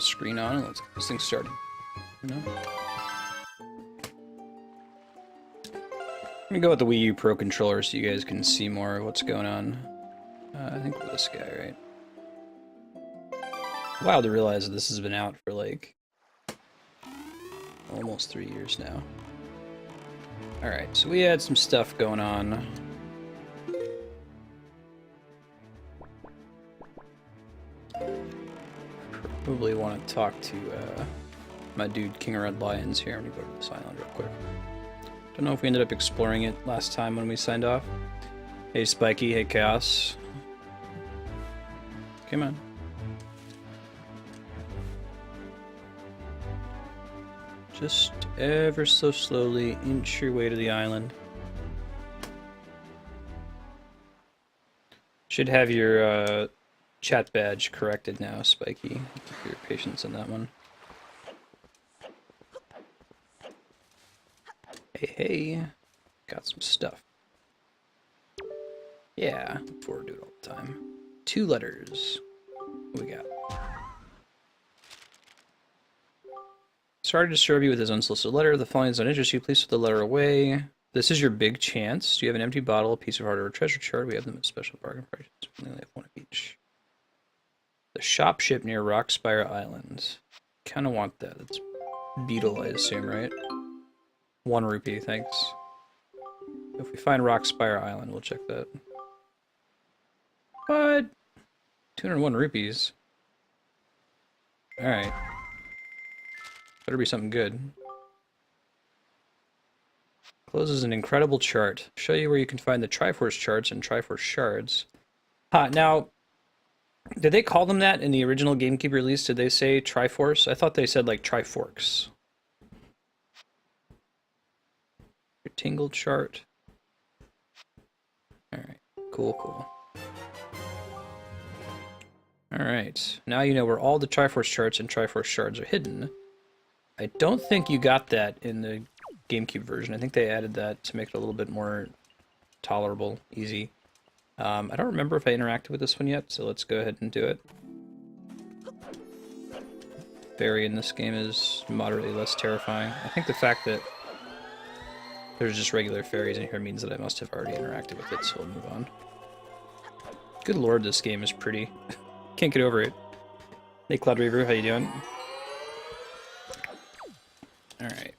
the screen on and let's get this thing started. You know? Let me go with the Wii U Pro controller so you guys can see more of what's going on. I think we're this guy, right? Wild to realize that this has been out for like almost 3 years now. Alright, so we had some stuff going on. Probably want to talk to my dude King of Red Lions here. I'm gonna go to this island real quick. Don't know if we ended up exploring it last time when we signed off. Hey Spiky, hey Chaos. Come on. Just ever so slowly inch your way to the island. Should have your chat badge corrected now, Spiky. Thank you for your patience on that one. Hey, hey. Got some stuff. Yeah, look forward to it all the time. 2 letters. What we got? Sorry to disturb you with this unsolicited letter. The following does not interest you. Please put the letter away. This is your big chance. Do you have an empty bottle, a piece of art, or a treasure chart? We have them at special bargain prices. We only have 1 of each. The shop ship near Rockspire Island. Kind of want that. It's beetle, I assume, right? 1 rupee, thanks. If we find Rockspire Island, we'll check that. What? 201 rupees. Alright. Better be something good. Closes an incredible chart. Show you where you can find the Triforce charts and Triforce shards. Now, did they call them that in the original GameCube release? Did they say Triforce? I thought they said like Triforks. Your Tingle chart. Alright, cool, cool. Alright, now you know where all the Triforce charts and Triforce shards are hidden. I don't think you got that in the GameCube version. I think they added that to make it a little bit more tolerable, easy. I don't remember if I interacted with this one yet, so let's go ahead and do it. Fairy in this game is moderately less terrifying. I think the fact that there's just regular fairies in here means that I must have already interacted with it, so we'll move on. Good lord, this game is pretty. Can't get over it. Hey Cloud Reaver, how you doing? Alright.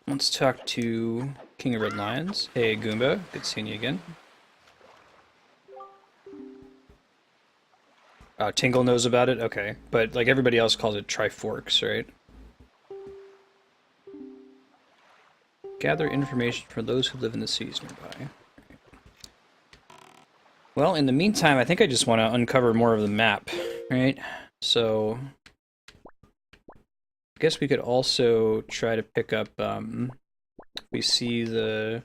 Let's talk to King of Red Lions. Hey Goomba, good seeing you again. Tingle knows about it? Okay. But like everybody else calls it Triforks, right? Gather information from those who live in the seas nearby. Well, in the meantime, I think I just want to uncover more of the map, right? So I guess we could also try to pick up, we see the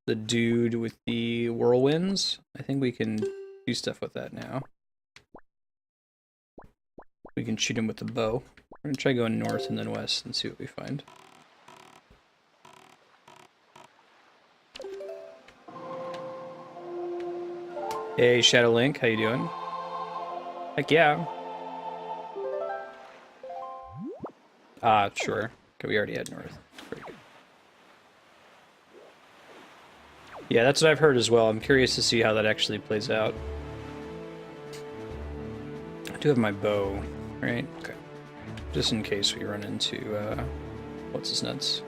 dude with the whirlwinds. I think we can do stuff with that now. We can shoot him with the bow. We're gonna try going north and then west and see what we find. Hey, Shadow Link, how you doing? Heck yeah. Sure. Okay, we already had north. Very good. Yeah, that's what I've heard as well. I'm curious to see how that actually plays out. I do have my bow, right? Okay. Just in case we run into, what's his nuts?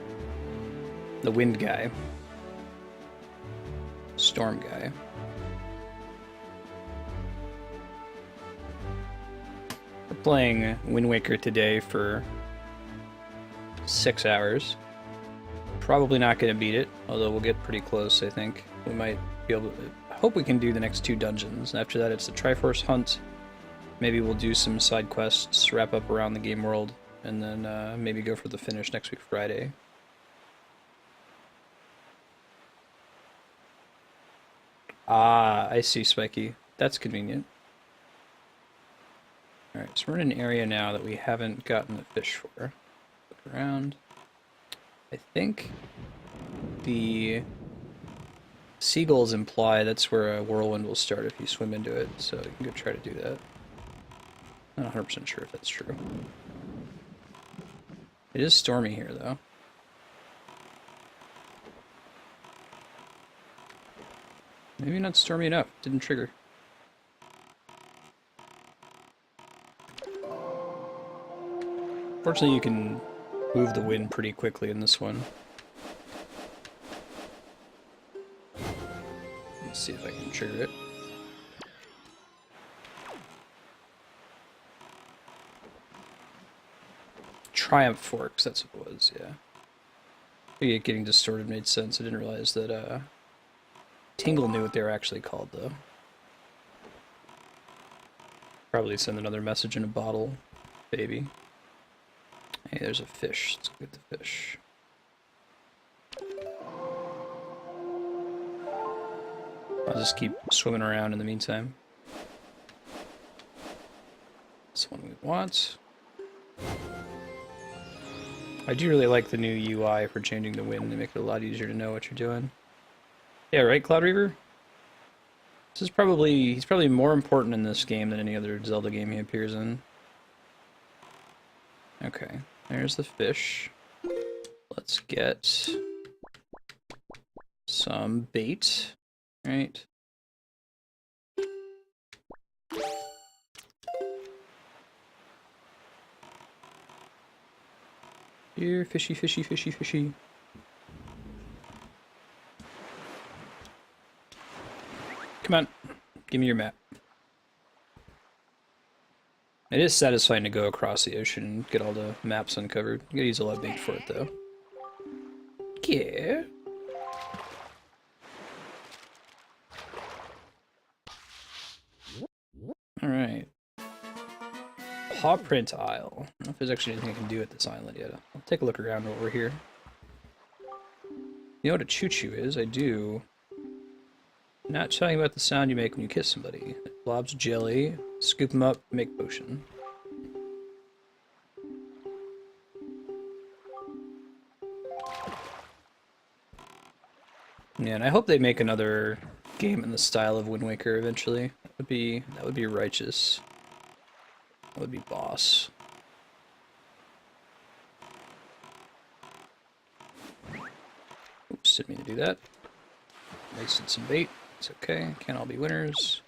The wind guy. Storm guy. We're playing Wind Waker today for 6 hours. Probably not going to beat it, although we'll get pretty close, I think. We might be able to... I hope we can do the next 2 dungeons. After that, it's the Triforce Hunt. Maybe we'll do some side quests, wrap up around the game world, and then maybe go for the finish next week, Friday. Ah, I see, Spiky. That's convenient. Alright, so we're in an area now that we haven't gotten the fish for. Look around. I think the seagulls imply that's where a whirlwind will start if you swim into it, so you can go try to do that. Not 100% sure if that's true. It is stormy here, though. Maybe not stormy enough. Didn't trigger. Fortunately, you can move the wind pretty quickly in this one. Let's see if I can trigger it. Triumph Forks, that's what it was, yeah. Maybe it getting distorted made sense. I didn't realize that Tingle knew what they were actually called, though. Probably send another message in a bottle, baby. Hey, there's a fish. Let's go get the fish. I'll just keep swimming around in the meantime. This one we want. I do really like the new UI for changing the wind. They make it a lot easier to know what you're doing. Yeah, right, Cloud Reaver? This is probably... he's probably more important in this game than any other Zelda game he appears in. Okay, there's the fish. Let's get some bait, right? Here, fishy, fishy, fishy, fishy. Come on, give me your map. It is satisfying to go across the ocean and get all the maps uncovered. You gotta use a lot of bait for it, though. Yeah. Alright. Paw Print Isle. I don't know if there's actually anything I can do at this island yet. I'll take a look around while we're here. You know what a choo-choo is? I do. Not talking about the sound you make when you kiss somebody. It blobs jelly, scoop them up, make potion. Yeah, and I hope they make another game in the style of Wind Waker eventually. That would be righteous. That would be boss. Oops, didn't mean to do that. Wasted some bait. It's okay. Can't all be winners.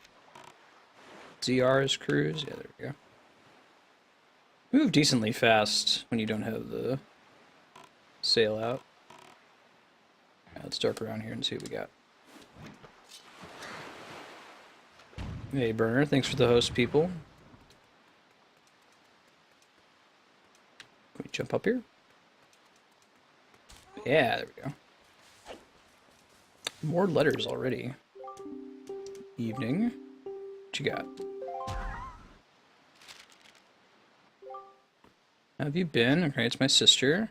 ZR's cruise. Yeah, there we go. Move decently fast when you don't have the sail out. Right, let's dark around here and see what we got. Hey, Burner. Thanks for the host, people. Can we jump up here? Yeah, there we go. More letters already. Evening. What you got? How have you been? Okay, it's my sister.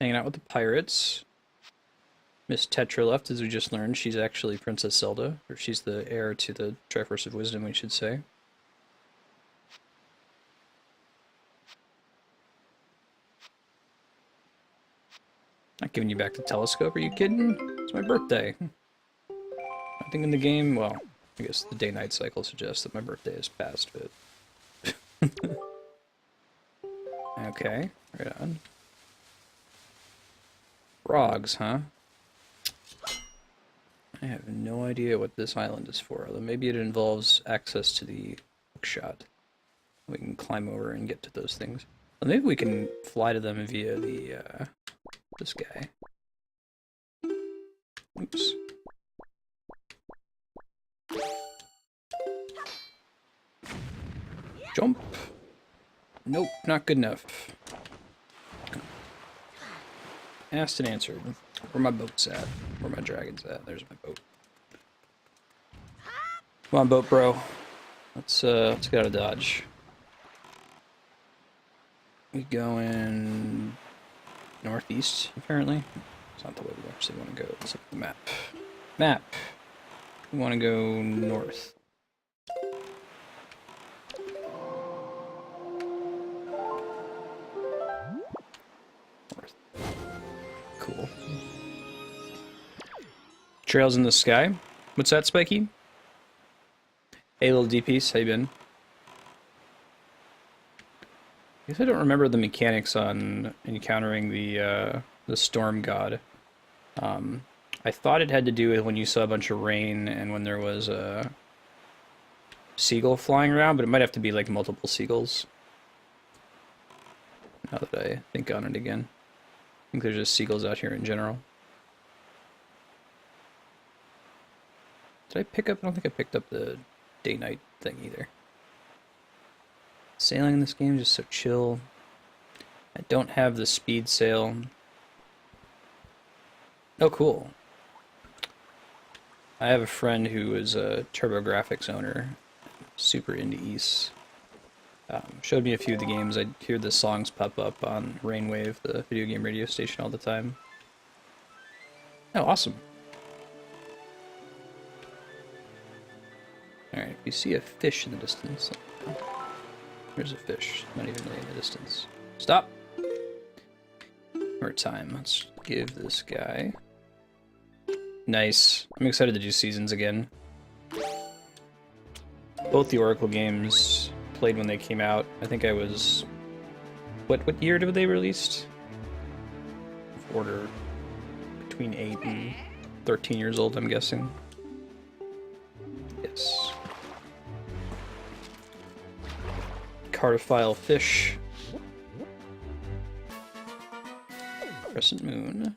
Hanging out with the pirates. Miss Tetra left, as we just learned. She's actually Princess Zelda. Or she's the heir to the Triforce of Wisdom, we should say. Not giving you back the telescope, are you kidding? It's my birthday. Nothing in the game, well, I guess the day-night cycle suggests that my birthday is past, but... Okay, right on. Frogs, huh? I have no idea what this island is for, although maybe it involves access to the Hookshot. We can climb over and get to those things. Well, maybe we can fly to them via the, this guy. Oops. Jump. Nope, not good enough. Asked and answered. Where my boat's at? Where my dragon's at? There's my boat. Come on, boat bro. Let's get out of Dodge. We going northeast, apparently. It's not the way we actually want to go. Let's look at the map. Map. We want to go north. Cool. Trails in the sky. What's that, Spiky? Hey, little D-piece. How you been? I guess I don't remember the mechanics on encountering the storm god. I thought it had to do with when you saw a bunch of rain and when there was a seagull flying around, but it might have to be like multiple seagulls. Now that I think on it again. I think there's just seagulls out here in general. Did I pick up? I don't think I picked up the day-night thing either. Sailing in this game is just so chill. I don't have the speed sail. Oh, cool. I have a friend who is a TurboGrafx owner, super into Ys. Showed me a few of the games. I'd hear the songs pop up on Rainwave, the video game radio station, all the time. Oh, awesome. Alright, we see a fish in the distance. There's a fish, not even really in the distance. Stop! More time. Let's give this guy... Nice. I'm excited to do Seasons again. Both the Oracle games played when they came out. I think I was... What year did they released? Order between 8 and 13 years old, I'm guessing. Yes. Cardophile fish. Crescent moon.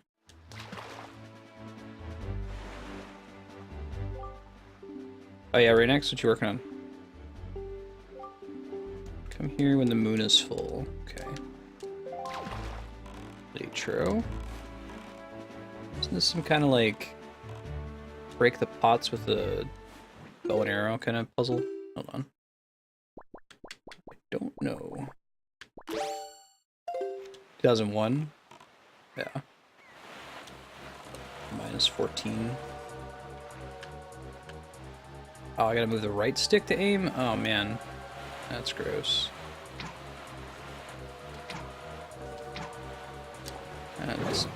Oh yeah, right next. What you working on? Come here when the moon is full. Okay. Latro. Isn't this some kind of like break the pots with a bow and arrow kind of puzzle? Hold on. I don't know. 2001? Yeah. Minus 14. Oh, I gotta move the right stick to aim? Oh man. That's gross. That's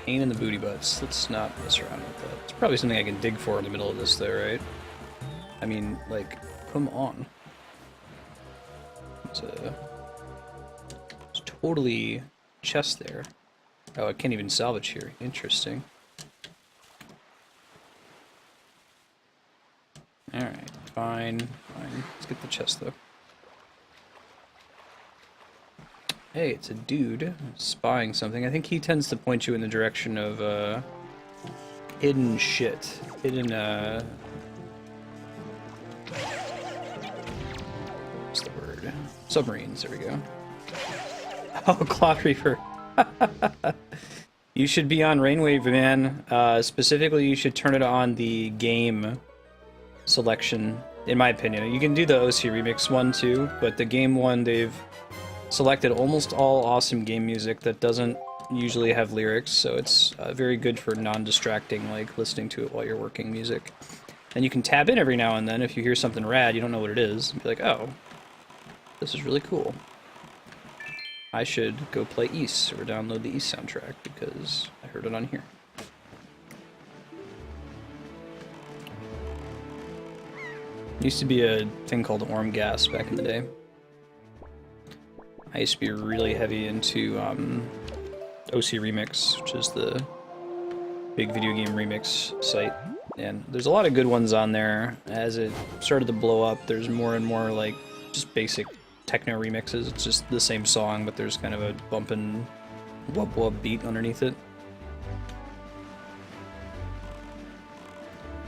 pain in the booty butts. Let's not mess around with that. It's probably something I can dig for in the middle of this though, right? I mean, like, come on. It's totally chest there. Oh, I can't even salvage here. Interesting. Alright, fine. Let's get the chest, though. Hey, it's a dude spying something. I think he tends to point you in the direction of, hidden shit. Hidden, what's the word? Submarines, there we go. Oh, Cloud Reaper. You should be on Rainwave, man. Specifically, you should turn it on the game selection, in my opinion. You can do the OC Remix one too, but the game one, they've selected almost all awesome game music that doesn't usually have lyrics, so it's very good for non-distracting, like listening to it while you're working music. And you can tab in every now and then if you hear something rad, you don't know what it is, and be like, oh, this is really cool. I should go play Ys or download the Ys soundtrack because I heard it on here. Used to be a thing called Orm Gas back in the day. I used to be really heavy into OC Remix, which is the big video game remix site. And there's a lot of good ones on there. As it started to blow up, there's more and more like just basic techno remixes. It's just the same song, but there's kind of a bumpin' wub wub beat underneath it.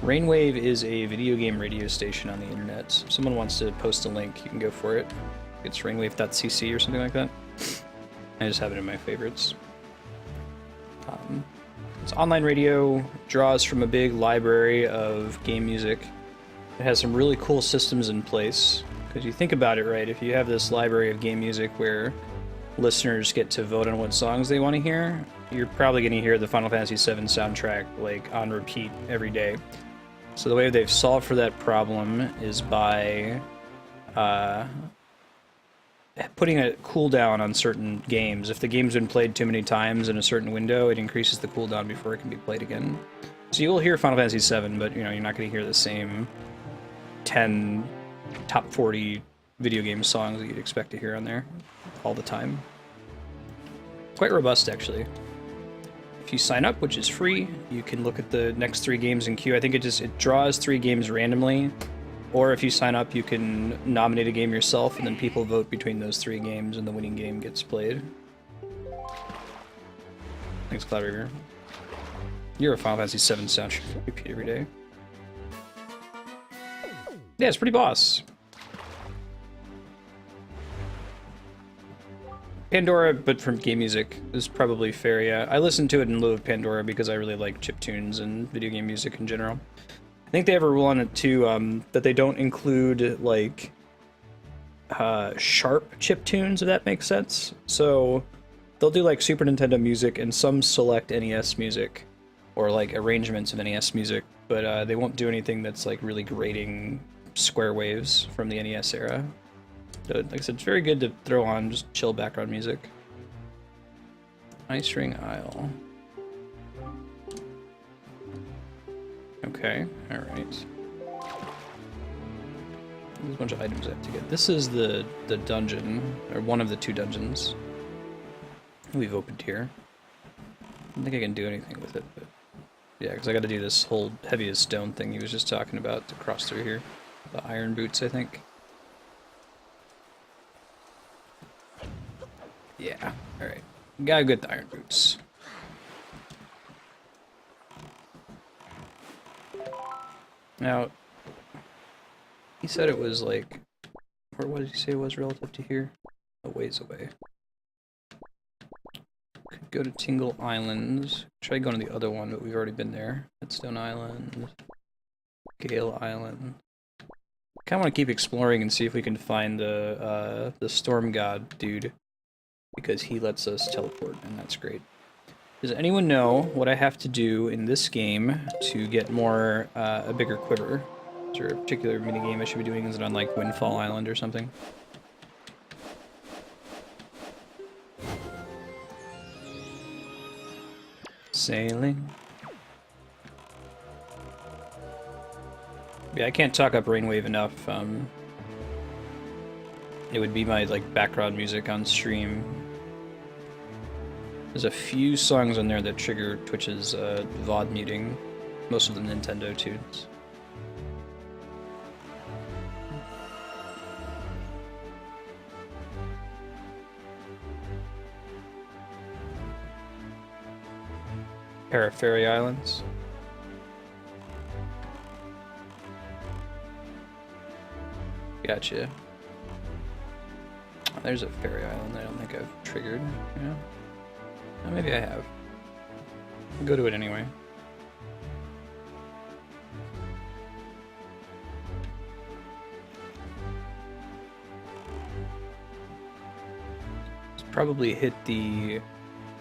Rainwave is a video game radio station on the internet. If someone wants to post a link, you can go for it. It's rainwave.cc or something like that. I just have it in my favorites. It's online radio, draws from a big library of game music. It has some really cool systems in place. Because you think about it, right, if you have this library of game music where listeners get to vote on what songs they want to hear, you're probably going to hear the Final Fantasy VII soundtrack like on repeat every day. So the way they've solved for that problem is by putting a cooldown on certain games. If the game's been played too many times in a certain window, it increases the cooldown before it can be played again. So you'll hear Final Fantasy VII, but you know you're not going to hear the same 10 top 40 video game songs that you'd expect to hear on there. all the time. Quite robust, actually. If you sign up, which is free, you can look at the next 3 games in queue. I think it draws 3 games randomly, or if you sign up, you can nominate a game yourself, and then people vote between those 3 games, and the winning game gets played. Thanks, Cloud Reaver. You're a Final Fantasy VII soundtrack. Repeat every day. Yeah, it's pretty boss. Pandora, but from game music, is probably fair, yeah. I listened to it in lieu of Pandora because I really like chiptunes and video game music in general. I think they have a rule on it too, that they don't include, like, sharp chiptunes, if that makes sense. So, they'll do, like, Super Nintendo music and some select NES music, or, like, arrangements of NES music, but they won't do anything that's, like, really grating square waves from the NES era. So, like I said, it's very good to throw on just chill background music. Ice Ring Isle. Okay, alright. There's a bunch of items I have to get. This is the dungeon, or one of the 2 dungeons we've opened here. I don't think I can do anything with it, but yeah, because I got to do this whole heavy as stone thing he was just talking about to cross through here. The iron boots, I think. Yeah, alright. Gotta get the iron boots. Now, he said it was like, or what did he say it was relative to here? A ways away. Could go to Tingle Island. Try going to the other one, but we've already been there. Headstone Island. Gale Island. Kinda wanna keep exploring and see if we can find the Storm God dude. Because he lets us teleport, and that's great. Does anyone know what I have to do in this game to get more, a bigger quiver? Is there a particular minigame I should be doing? Is it on, like, Windfall Island or something? Sailing. Yeah, I can't talk up Rainwave enough. It would be my, like, background music on stream. There's a few songs on there that trigger Twitch's VOD muting. Most of them Nintendo tunes. Fairy Islands. Gotcha. Oh, there's a fairy island I don't think I've triggered. Yeah. Oh, maybe I have. I'll go to it anyway. Let's probably hit the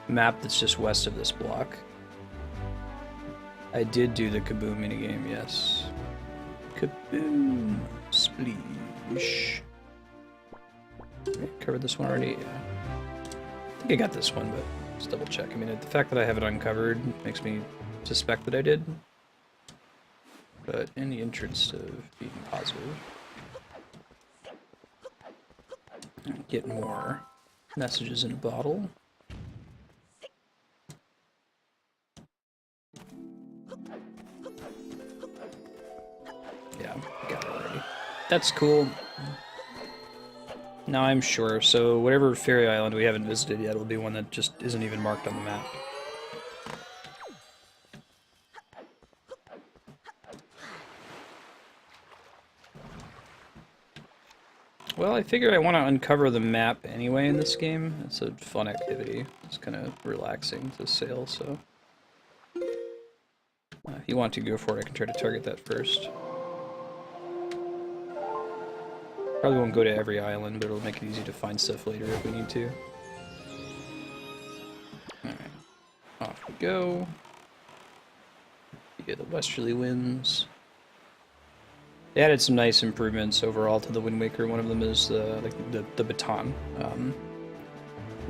map that's just west of this block. I did do the Kaboom minigame, yes. Kaboom! Spleesh. Covered this one already? Yeah. I think I got this one, but just double check. I mean, the fact that I have it uncovered makes me suspect that I did. But in the interest of being positive, get more messages in a bottle. Yeah, got it already. That's cool. Now I'm sure, so whatever fairy island we haven't visited yet will be one that just isn't even marked on the map. Well, I figure I want to uncover the map anyway in this game. It's a fun activity. It's kind of relaxing to sail, so... if you want to go for it, I can try to target that first. Probably won't go to every island, but it'll make it easy to find stuff later if we need to. Alright, off we go. Yeah, the westerly winds. They added some nice improvements overall to the Wind Waker. One of them is the baton.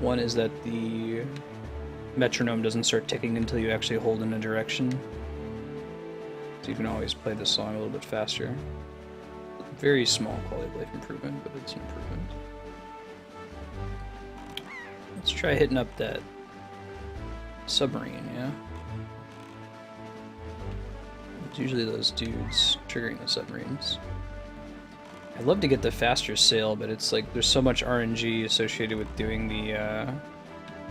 One is that the metronome doesn't start ticking until you actually hold in a direction. So you can always play the song a little bit faster. Very small quality of life improvement, but it's an improvement. Let's try hitting up that submarine, yeah? It's usually those dudes triggering the submarines. I'd love to get the faster sail, but it's like there's so much RNG associated with doing the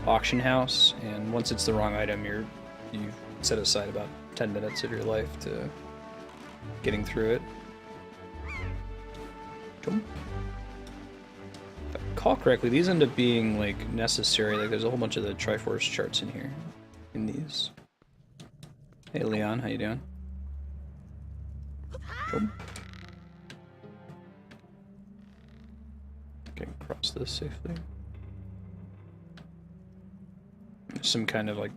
auction house, and once it's the wrong item, you've set aside about 10 minutes of your life to getting through it. Jump. If I recall correctly, these end up being like necessary. Like there's a whole bunch of the Triforce charts in here, in these. Hey Leon, how you doing? Jump. Getting across this safely. There's some kind of like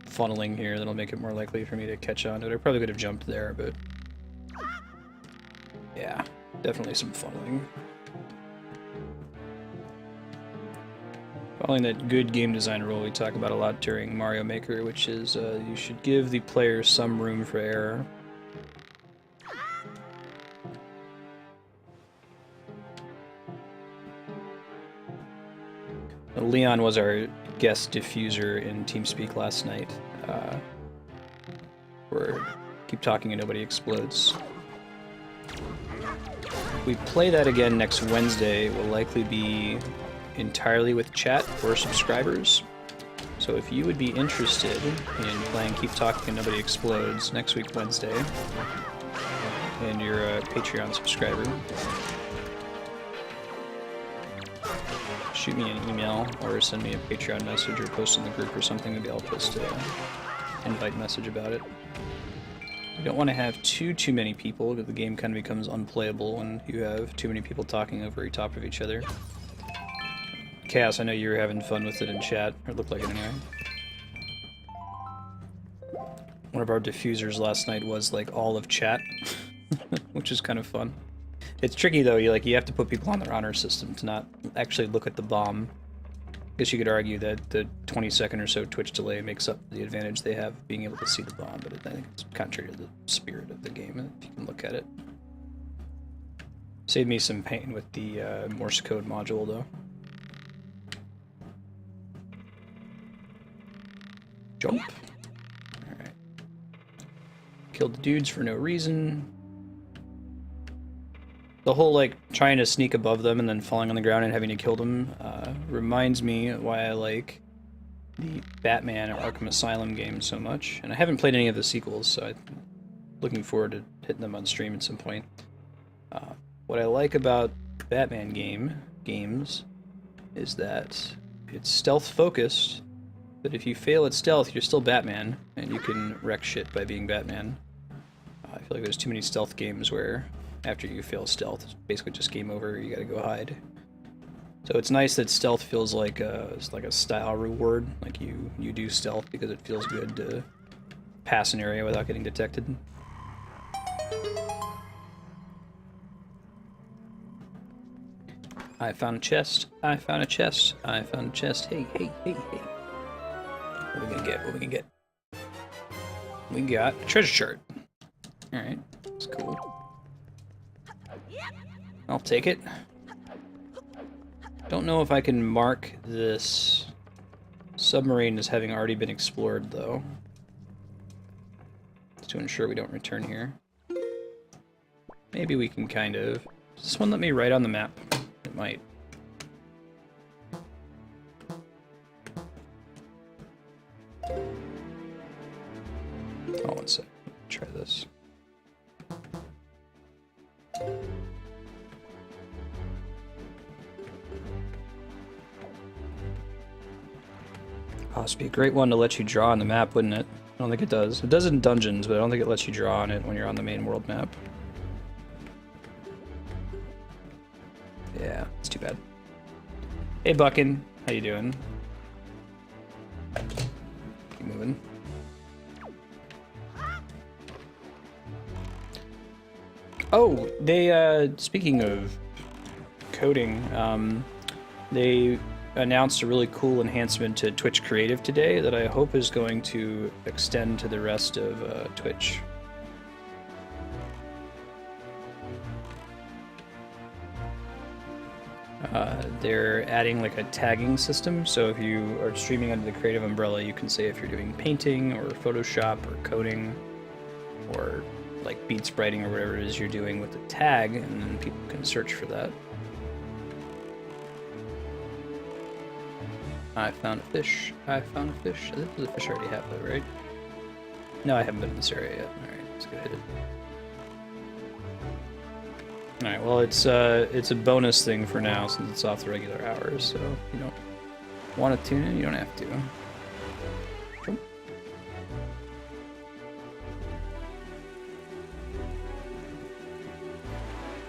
funneling here that'll make it more likely for me to catch on to it. I probably could have jumped there, but yeah, definitely some funneling. Following that good game design rule we talk about a lot during Mario Maker, which is you should give the player some room for error. Leon was our guest diffuser in TeamSpeak last night. Where keep talking and nobody explodes. We play that again next Wednesday. It will likely be entirely with chat or subscribers. So if you would be interested in playing Keep Talking and Nobody Explodes next week Wednesday, and you're a Patreon subscriber, shoot me an email or send me a Patreon message or post in the group or something. Maybe I'll post an invite message about it. You don't want to have too many people, because the game kind of becomes unplayable when you have too many people talking over top of each other. Chaos, I know you were having fun with it in chat, or it looked like it anyway. One of our diffusers last night was like all of chat, which is kind of fun. It's tricky though, you have to put people on their honor system to not actually look at the bomb. I guess you could argue that the 20-second or so Twitch delay makes up the advantage they have being able to see the bomb, but I think it's contrary to the spirit of the game, if you can look at it. Saved me some pain with the Morse code module though. Jump. Alright. Killed the dudes for no reason. The whole, like, trying to sneak above them and then falling on the ground and having to kill them reminds me why I like the Batman or Arkham Asylum games so much. And I haven't played any of the sequels, so I'm looking forward to hitting them on stream at some point. What I like about Batman games is that it's stealth-focused, but if you fail at stealth, you're still Batman, and you can wreck shit by being Batman. I feel like there's too many stealth games where after you fail stealth, it's basically just game over, you gotta go hide. So it's nice that stealth feels like a style reward, like you do stealth because it feels good to pass an area without getting detected. I found a chest, I found a chest, I found a chest, hey. What are we gonna get? We got a treasure chart. Alright, that's cool. I'll take it. Don't know if I can mark this submarine as having already been explored, though. Just to ensure we don't return here. Maybe we can kind of... Does this one let me write on the map? It might. Oh, one sec. Try this. Oh, this would be a great one to let you draw on the map, wouldn't it? I don't think it does. It does in dungeons, but I don't think it lets you draw on it when you're on the main world map. Yeah, it's too bad. Hey, Buckin. How you doing? Keep moving. Oh, they, speaking of coding, they announced a really cool enhancement to Twitch Creative today that I hope is going to extend to the rest of Twitch. They're adding like a tagging system, so if you are streaming under the creative umbrella, you can say if you're doing painting or Photoshop or coding or like bead spriting or whatever it is you're doing with the tag, and then people can search for that. I found a fish. I found a fish. I think there's a fish I already have though, right? No, I haven't been in this area yet. Alright, let's go hit it. Alright, well it's a bonus thing for now since it's off the regular hours, so if you don't want to tune in, you don't have to.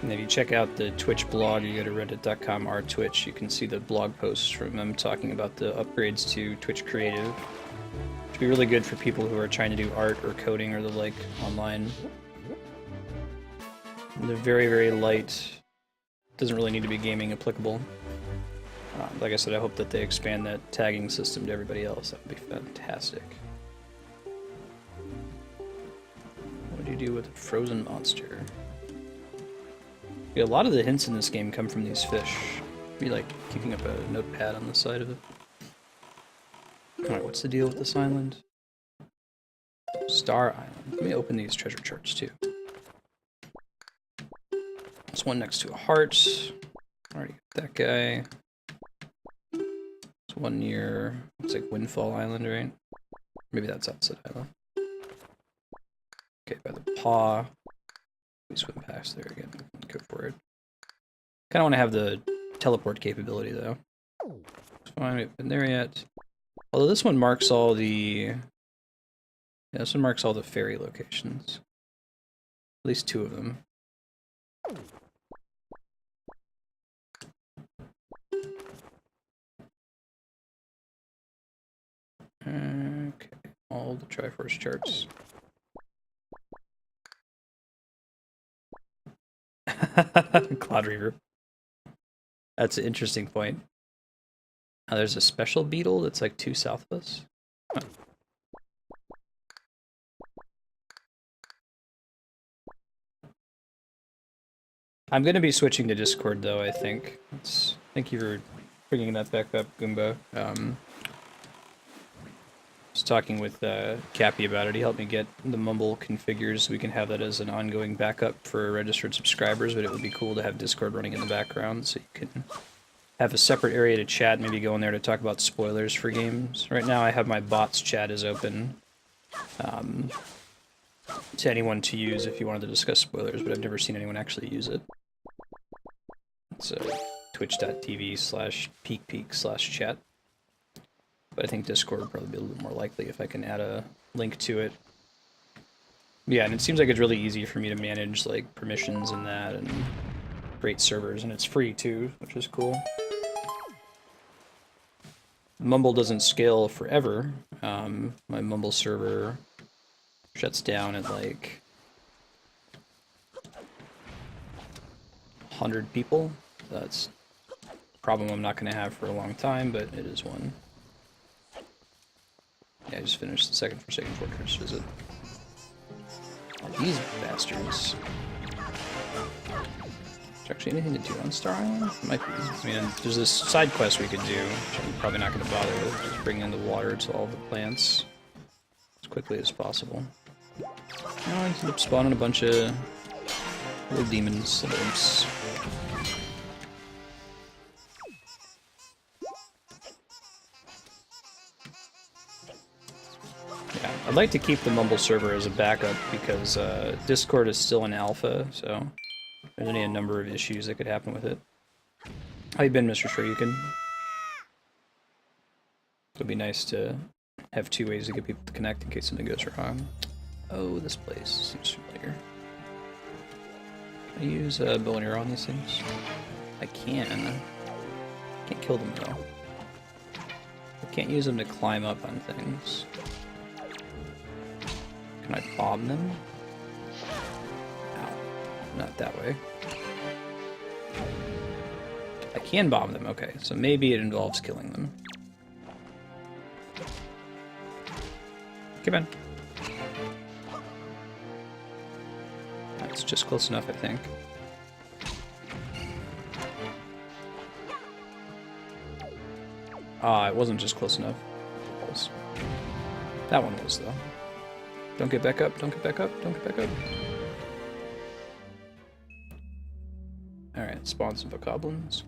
And if you check out the Twitch blog, you go to reddit.com/r/twitch, you can see the blog posts from them talking about the upgrades to Twitch Creative. Which would be really good for people who are trying to do art or coding or the like online. And they're very, very light. Doesn't really need to be gaming applicable. Like I said, I hope that they expand that tagging system to everybody else. That would be fantastic. What do you do with a frozen monster? Yeah, a lot of the hints in this game come from these fish. Be like keeping up a notepad on the side of it. Alright, what's the deal with this island? Star Island. Let me open these treasure charts too. There's one next to a heart. Already got that guy. There's one near, looks like Windfall Island, right? Maybe that's outside island. Okay, by the paw. We swim past there again. Go for it. Kind of want to have the teleport capability though. It's fine, we haven't been there yet. Although this one marks all the... Yeah, this one marks all the ferry locations. At least 2 of them. Okay, all the Triforce charts. Cloud Reaver. That's an interesting point. There's a special beetle that's like 2 south of us. Huh. I'm going to be switching to Discord though, I think. Thank you for bringing that back up, Goomba. I was talking with Cappy about it. He helped me get the Mumble configured so we can have that as an ongoing backup for registered subscribers, but it would be cool to have Discord running in the background so you can have a separate area to chat, maybe go in there to talk about spoilers for games. Right now I have my bots chat is open to anyone to use if you wanted to discuss spoilers, but I've never seen anyone actually use it. It's twitch.tv/peakpeak/chat. But I think Discord would probably be a little more likely if I can add a link to it. Yeah, and it seems like it's really easy for me to manage like permissions and that, and create servers, and it's free too, which is cool. Mumble doesn't scale forever. My Mumble server shuts down at like 100 people. That's a problem I'm not going to have for a long time, but it is one. Yeah, I just finished the second Forsaken Fortress visit. Oh, these bastards. Is there actually anything to do on Star Island? Might be. I mean, there's this side quest we could do, which I'm probably not going to bother with. Just bring in the water to all the plants as quickly as possible. No, I end up spawning a bunch of little demons, little imps. Yeah, I'd like to keep the Mumble server as a backup because Discord is still in alpha, so there's only a number of issues that could happen with it. How you been, Mr. Shoryuken? It would be nice to have 2 ways to get people to connect in case something goes wrong. Oh, this place seems familiar. Can I use a bow and arrow on these things? I can. Can't kill them though. I can't use them to climb up on things. Can I bomb them? Ow. Not that way. I can bomb them, okay. So maybe it involves killing them. Come on. That's just close enough, I think. Ah, it wasn't just close enough. It was. That one was, though. Don't get back up, don't get back up, don't get back up. Alright, spawn some bokoblins.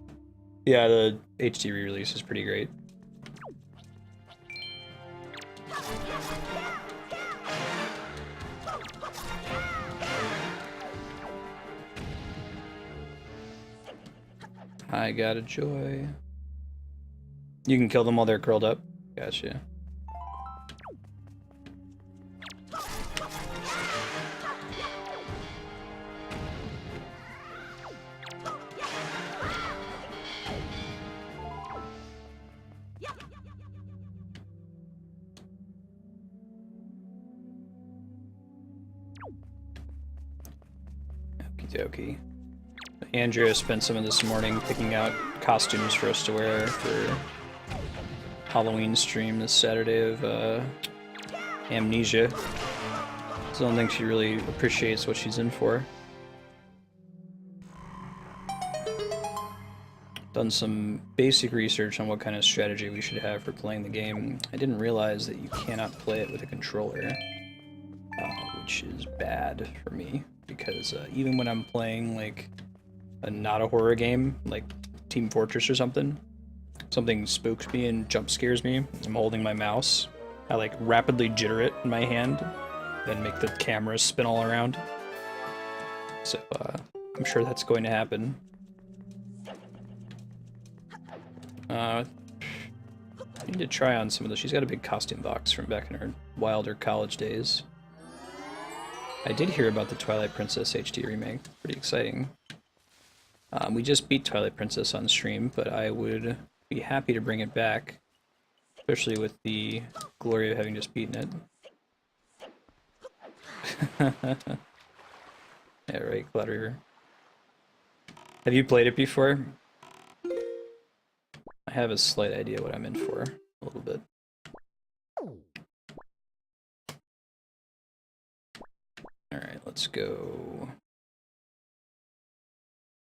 Yeah, the HD re-release is pretty great. I got a joy. You can kill them while they're curled up. Gotcha. Okie dokie. Andrea spent some of this morning picking out costumes for us to wear for Halloween stream this Saturday of Amnesia. So I don't think she really appreciates what she's in for. Done some basic research on what kind of strategy we should have for playing the game. I didn't realize that you cannot play it with a controller, which is bad for me, because even when I'm playing like not a horror game, like Team Fortress or something spooks me and jump scares me, I'm holding my mouse, I like rapidly jitter it in my hand, then make the camera spin all around. So I'm sure that's going to happen. I need to try on some of those. She's got a big costume box from back in her wilder college days. I did hear about the Twilight Princess HD remake. Pretty exciting. We just beat Twilight Princess on stream, but I would be happy to bring it back, especially with the glory of having just beaten it. Yeah, right, Cloud Reaver. Have you played it before? I have a slight idea what I'm in for, a little bit. Alright, let's go.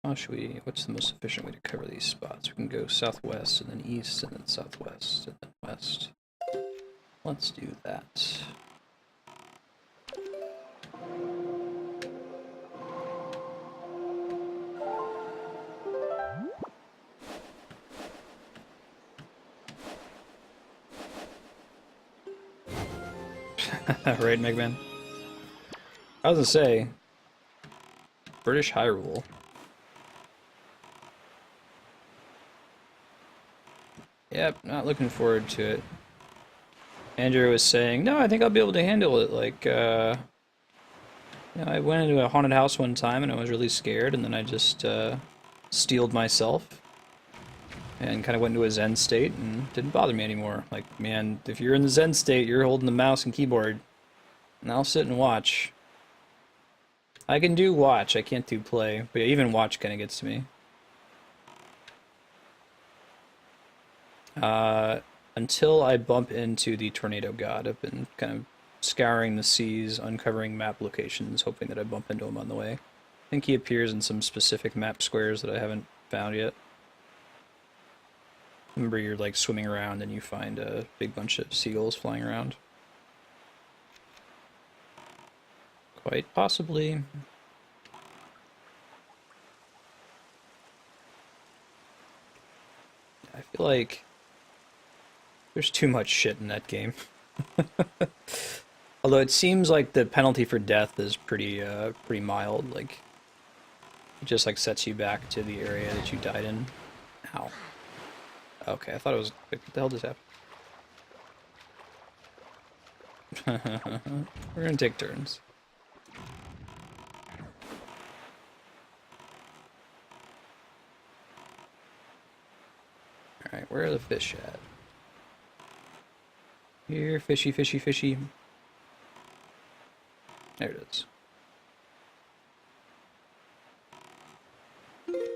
How should we, what's the most efficient way to cover these spots? We can go southwest, and then east, and then southwest, and then west. Let's do that. Right, Megman? I was gonna say, British Hyrule. Yep, not looking forward to it. Andrew was saying, no, I think I'll be able to handle it. Like, you know, I went into a haunted house one time and I was really scared, and then I just steeled myself and kind of went into a Zen state and didn't bother me anymore. Like, man, if you're in the Zen state, you're holding the mouse and keyboard, and I'll sit and watch. I can do watch, I can't do play, but even watch kind of gets to me. Until I bump into the Tornado God, I've been kind of scouring the seas, uncovering map locations, hoping that I bump into him on the way. I think he appears in some specific map squares that I haven't found yet. Remember, you're like swimming around and you find a big bunch of seagulls flying around. Quite possibly. I feel like there's too much shit in that game. Although it seems like the penalty for death is pretty mild. Like, it just like sets you back to the area that you died in. Ow. Okay, I thought it was. What the hell just happened? We're gonna take turns. Alright, where are the fish at? Here, fishy, fishy, fishy. There it is.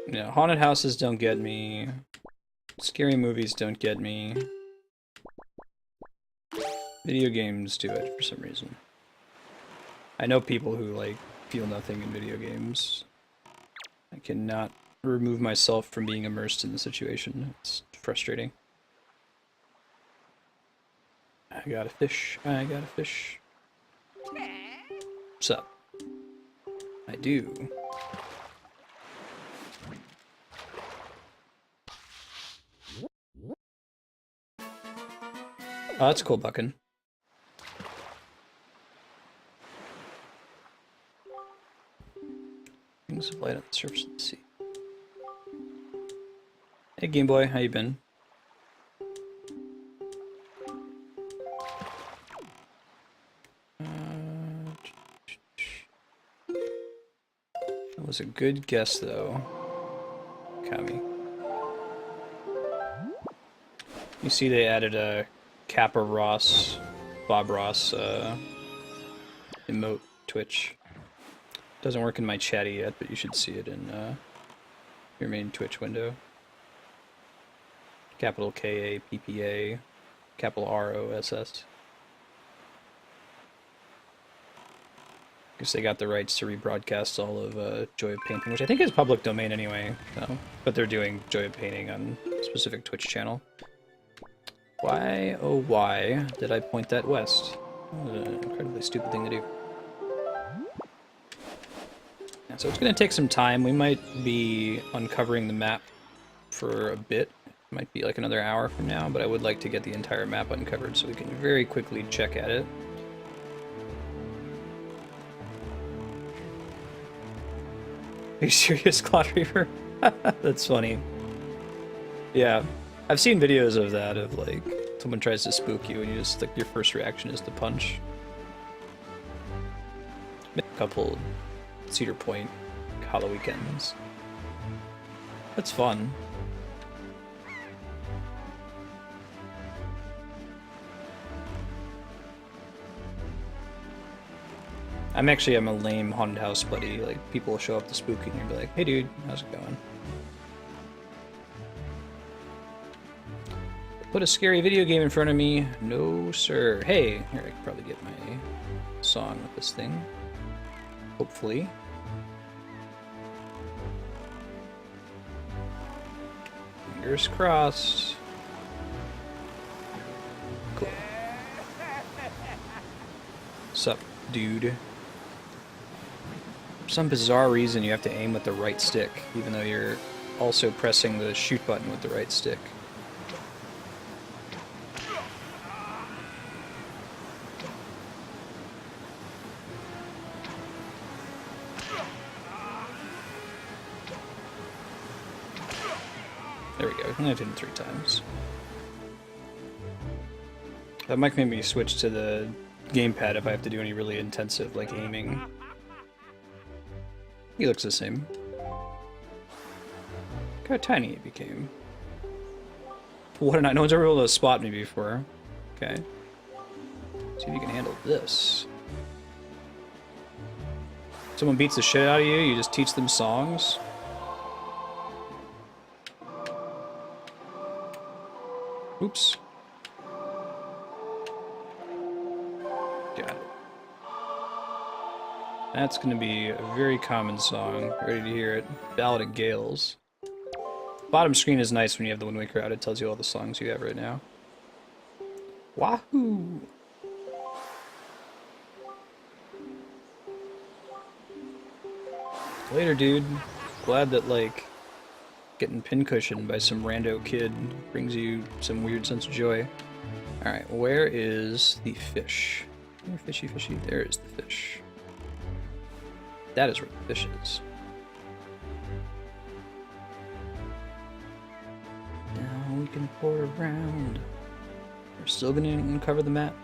Yeah, haunted houses don't get me. Scary movies don't get me. Video games do it for some reason. I know people who, like, feel nothing in video games. I cannot remove myself from being immersed in the situation. It's frustrating. I got a fish. I got a fish. What's up? I do. Oh, that's cool, Buckin. Things of light on the surface of the sea. Hey, Game Boy, how you been? That was a good guess, though. Kami. You see they added a Kappa Ross, Bob Ross emote Twitch. Doesn't work in my chatty yet, but you should see it in your main Twitch window. Capital K-A-P-P-A, capital R-O-S-S. Guess they got the rights to rebroadcast all of Joy of Painting, which I think is public domain anyway, so. But they're doing Joy of Painting on a specific Twitch channel. Why, oh why, did I point that west? That was an incredibly stupid thing to do. Yeah, so it's going to take some time. We might be uncovering the map for a bit. It might be like another hour from now, but I would like to get the entire map uncovered so we can very quickly check at it. Are you serious, Cloud Reaver? That's funny. Yeah, I've seen videos of that, of like, someone tries to spook you and you just, like, your first reaction is to punch. A couple Cedar Point Hollow weekends. That's fun. I'm a lame haunted house buddy. Like, people will show up to spook you and you'll be like, hey dude, how's it going? Put a scary video game in front of me. No, sir. Hey, here, I could probably get my song with this thing. Hopefully. Fingers crossed. Cool. Sup, dude? For some bizarre reason, you have to aim with the right stick, even though you're also pressing the shoot button with the right stick. There we go, I did it 3 times. That might make me switch to the gamepad if I have to do any really intensive, like, aiming. He looks the same. Look how tiny it became. What a night. No one's ever able to spot me before. Okay. See if you can handle this. Someone beats the shit out of you, you just teach them songs. Oops. Got it. That's gonna be a very common song. Ready to hear it. Ballad of Gales. Bottom screen is nice when you have the Wind Waker out. It tells you all the songs you have right now. Wahoo! Later, dude. Glad that, like, getting pincushioned by some rando kid brings you some weird sense of joy. Alright, where is the fish? Fishy, fishy. There is the fish. That is where the fish is. Now we can pour around. We're still gonna uncover the map.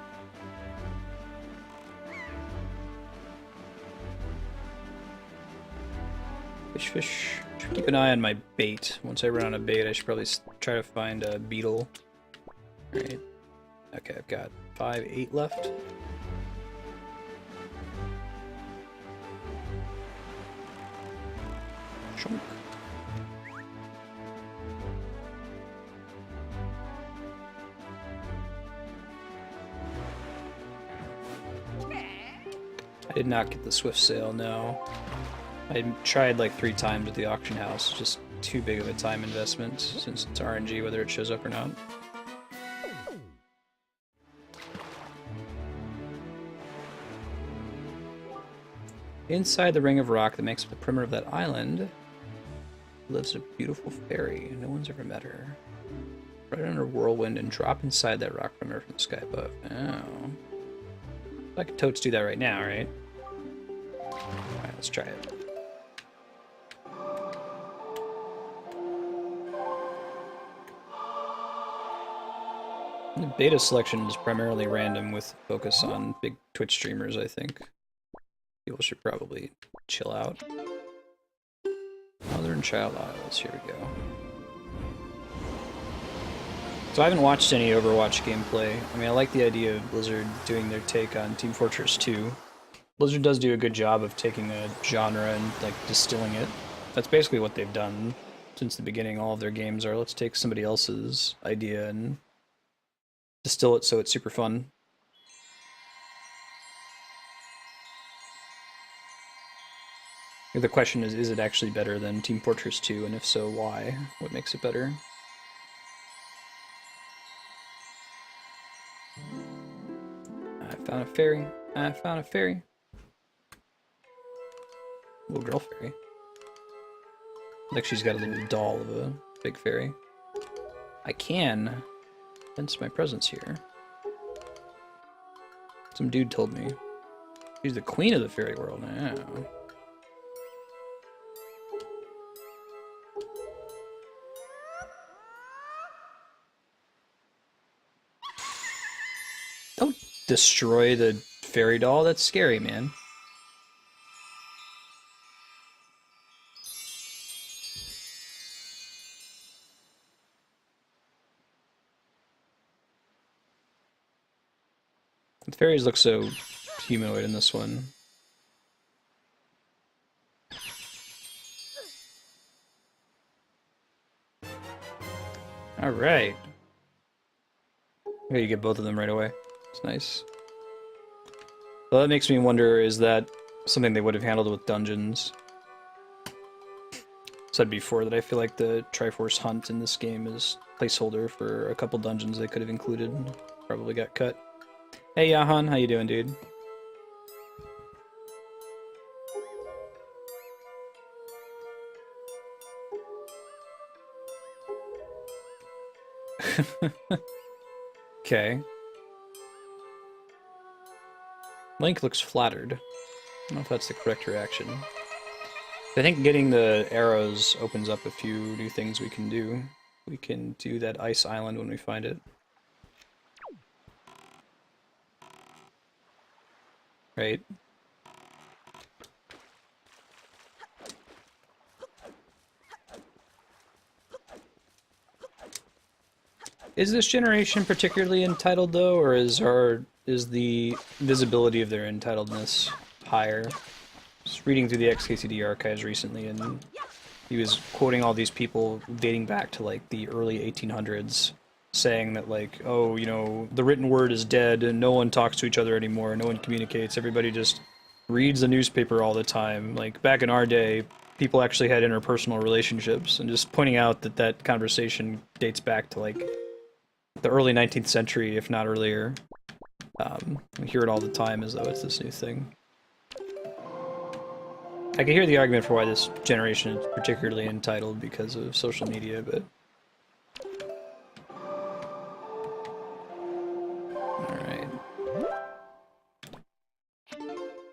Fish, fish. Should keep an eye on my bait. Once I run out of bait, I should probably try to find a beetle. Alright. Okay, I've got 8 left. Chunk. I did not get the swift sale, no. I tried like 3 times at the auction house, just too big of a time investment since it's RNG whether it shows up or not. Inside the ring of rock that makes up the perimeter of that island lives a beautiful fairy. No one's ever met her. Right under a whirlwind and drop inside that rock perimeter from the sky above. Oh. I could totes do that right now, right? Alright, let's try it. The beta selection is primarily random with focus on big Twitch streamers, I think. People should probably chill out. Mother and Child Isles, here we go. So I haven't watched any Overwatch gameplay. I mean, I like the idea of Blizzard doing their take on Team Fortress 2. Blizzard does do a good job of taking a genre and, like, distilling it. That's basically what they've done since the beginning. All of their games are, let's take somebody else's idea and distill it so it's super fun. The question is it actually better than Team Fortress 2, and if so, why? What makes it better? I found a fairy. I found a fairy. Little girl fairy. Like she's got a little doll of a big fairy. I can sense my presence here. Some dude told me. She's the queen of the fairy world now. Don't destroy the fairy doll, that's scary, man. The fairies look so humanoid in this one. Alright. Okay, you get both of them right away. It's nice. Well, that makes me wonder, is that something they would have handled with dungeons? Said before that I feel like the Triforce Hunt in this game is placeholder for a couple dungeons they could have included. Probably got cut. Hey Yahan, how you doing, dude? Okay. Link looks flattered. I don't know if that's the correct reaction. I think getting the arrows opens up a few new things we can do. We can do that ice island when we find it. Right? Is this generation particularly entitled though, or is the visibility of their entitledness higher? Just reading through the XKCD archives recently, and he was quoting all these people dating back to like the early 1800s, saying that like, oh, you know, the written word is dead and no one talks to each other anymore, no one communicates, everybody just reads the newspaper all the time. Like back in our day, people actually had interpersonal relationships, and just pointing out that that conversation dates back to like the early 19th century, if not earlier. We hear it all the time as though it's this new thing. I can hear the argument for why this generation is particularly entitled because of social media, but... Alright.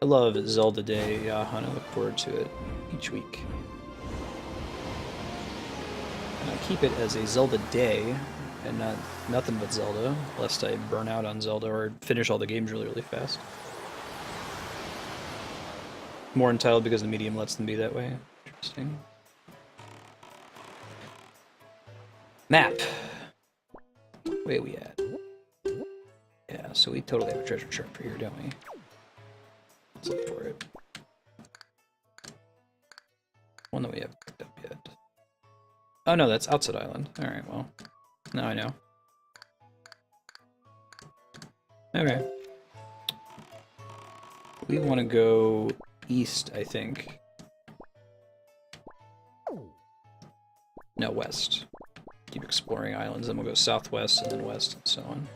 I love Zelda Day, Jalhalla. I look forward to it each week. And I keep it as a Zelda Day, and not nothing but Zelda, lest I burn out on Zelda or finish all the games really, really fast. More entitled because the medium lets them be that way. Interesting. Map! Where we at? Yeah, so we totally have a treasure chart for here, don't we? Let's look for it. One that we haven't picked up yet. Oh no, that's Outside Island. Alright, well. Now I know. Okay. We want to go east, I think. No, west. Keep exploring islands, then we'll go southwest and then west and so on.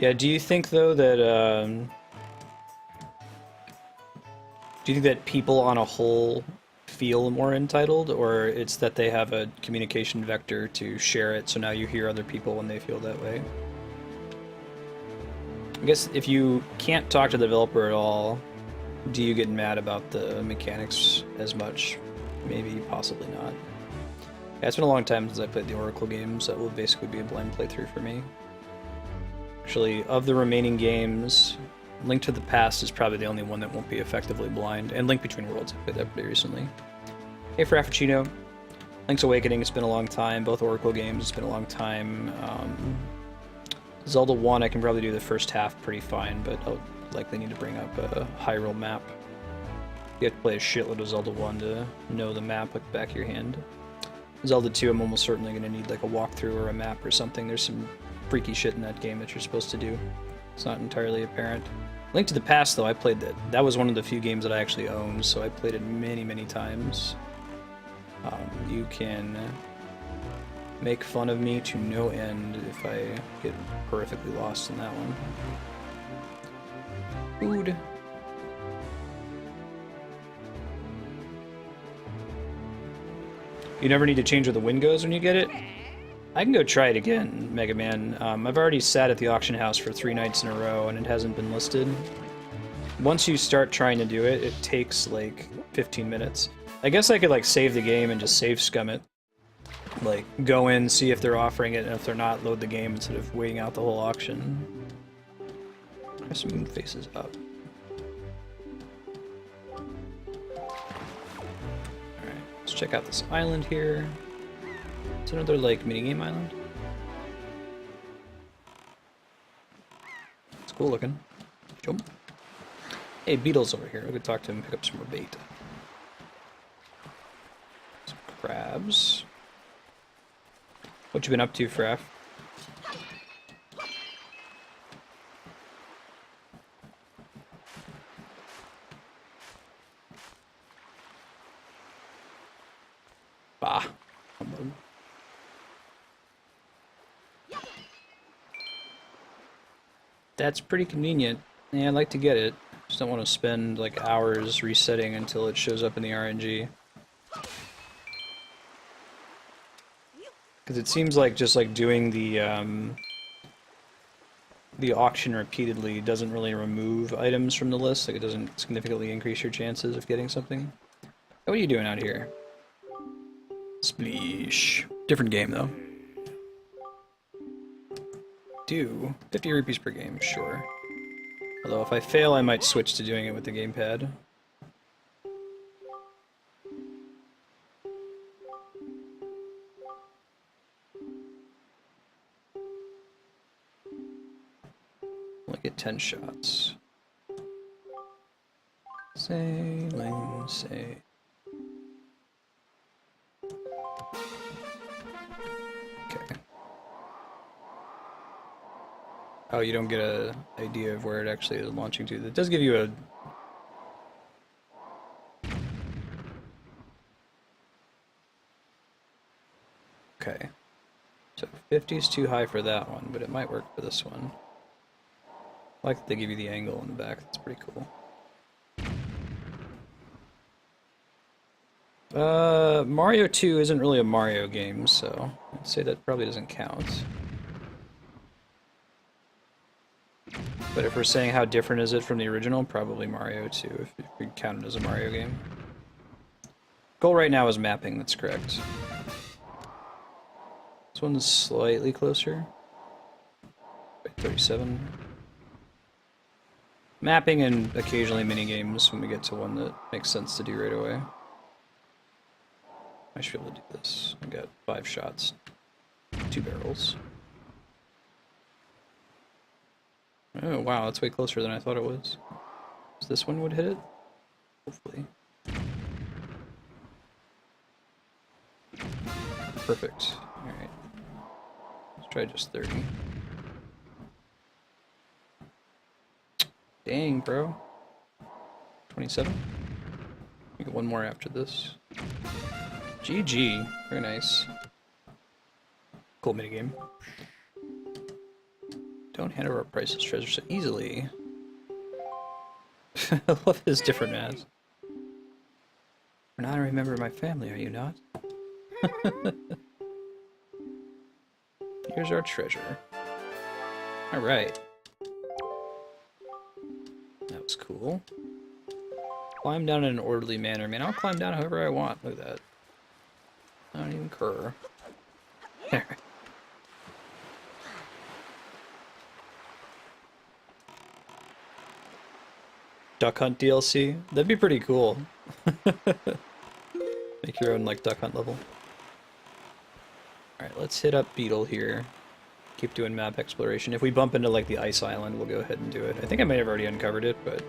Yeah, do you think though that do you think that people on a whole feel more entitled, or it's that they have a communication vector to share it, so now you hear other people when they feel that way? I guess if you can't talk to the developer at all, do you get mad about the mechanics as much? Maybe, possibly not. Yeah, it's been a long time since I played the Oracle games. That will basically be a blind playthrough for me. Actually, of the remaining games, Link to the Past is probably the only one that won't be effectively blind, and Link Between Worlds, I played that pretty recently. Hey, Frappuccino. Link's Awakening, it's been a long time. Both Oracle games, it's been a long time. Zelda 1, I can probably do the first half pretty fine, but I'll likely need to bring up a Hyrule map. You have to play a shitload of Zelda 1 to know the map like the back of your hand. Zelda 2, I'm almost certainly going to need like a walkthrough or a map or something. There's some freaky shit in that game that you're supposed to do. It's not entirely apparent. Link to the Past, though, I played that. That was one of the few games that I actually owned, so I played it many, many times. You can make fun of me to no end if I get horrifically lost in that one. Food. You never need to change where the wind goes when you get it? I can go try it again, Mega Man. I've already sat at the auction house for 3 nights in a row and it hasn't been listed. Once you start trying to do it, it takes like 15 minutes. I guess I could like save the game and just save scum it. Like, go in, see if they're offering it, and if they're not, load the game instead of waiting out the whole auction. Try some moon faces up. Alright, let's check out this island here. It's another, like, minigame island. It's cool looking. Jump. Hey, Beetle's over here. I could talk to him and pick up some more bait. Some crabs. What you been up to, Fraff? Bah. That's pretty convenient. Yeah, I'd like to get it. Just don't want to spend like hours resetting until it shows up in the RNG. Because it seems like just like doing the auction repeatedly doesn't really remove items from the list. Like it doesn't significantly increase your chances of getting something. What are you doing out here? Spleesh. Different game though. 50 rupees per game, sure. Although if I fail, I might switch to doing it with the gamepad. Only get 10 shots. Sailing, say. Okay. Oh, you don't get an idea of where it actually is launching to. It does give you a... Okay. So 50 is too high for that one, but it might work for this one. I like that they give you the angle in the back. That's pretty cool. Mario 2 isn't really a Mario game, so I'd say that probably doesn't count. But if we're saying how different is it from the original, probably Mario 2, if we count it as a Mario game. Goal right now is mapping, that's correct. This one's slightly closer. 37. Mapping and occasionally mini-games when we get to one that makes sense to do right away. I should be able to do this. I got 5 shots. 2 barrels. Oh wow, that's way closer than I thought it was. So this one would hit it? Hopefully. Perfect. Alright. Let's try just 30. Dang, bro. 27? We get one more after this. GG. Very nice. Cool minigame. Don't hand over our priceless treasure so easily. I love his different masks. You're not a member of my family, are you not? Here's our treasure. Alright. That was cool. Climb down in an orderly manner. Man, I'll climb down however I want. Look at that. I don't even care. There. Duck Hunt DLC? That'd be pretty cool. Make your own, like, Duck Hunt level. Alright, let's hit up Beetle here. Keep doing map exploration. If we bump into, like, the ice island, we'll go ahead and do it. I think I might have already uncovered it, but...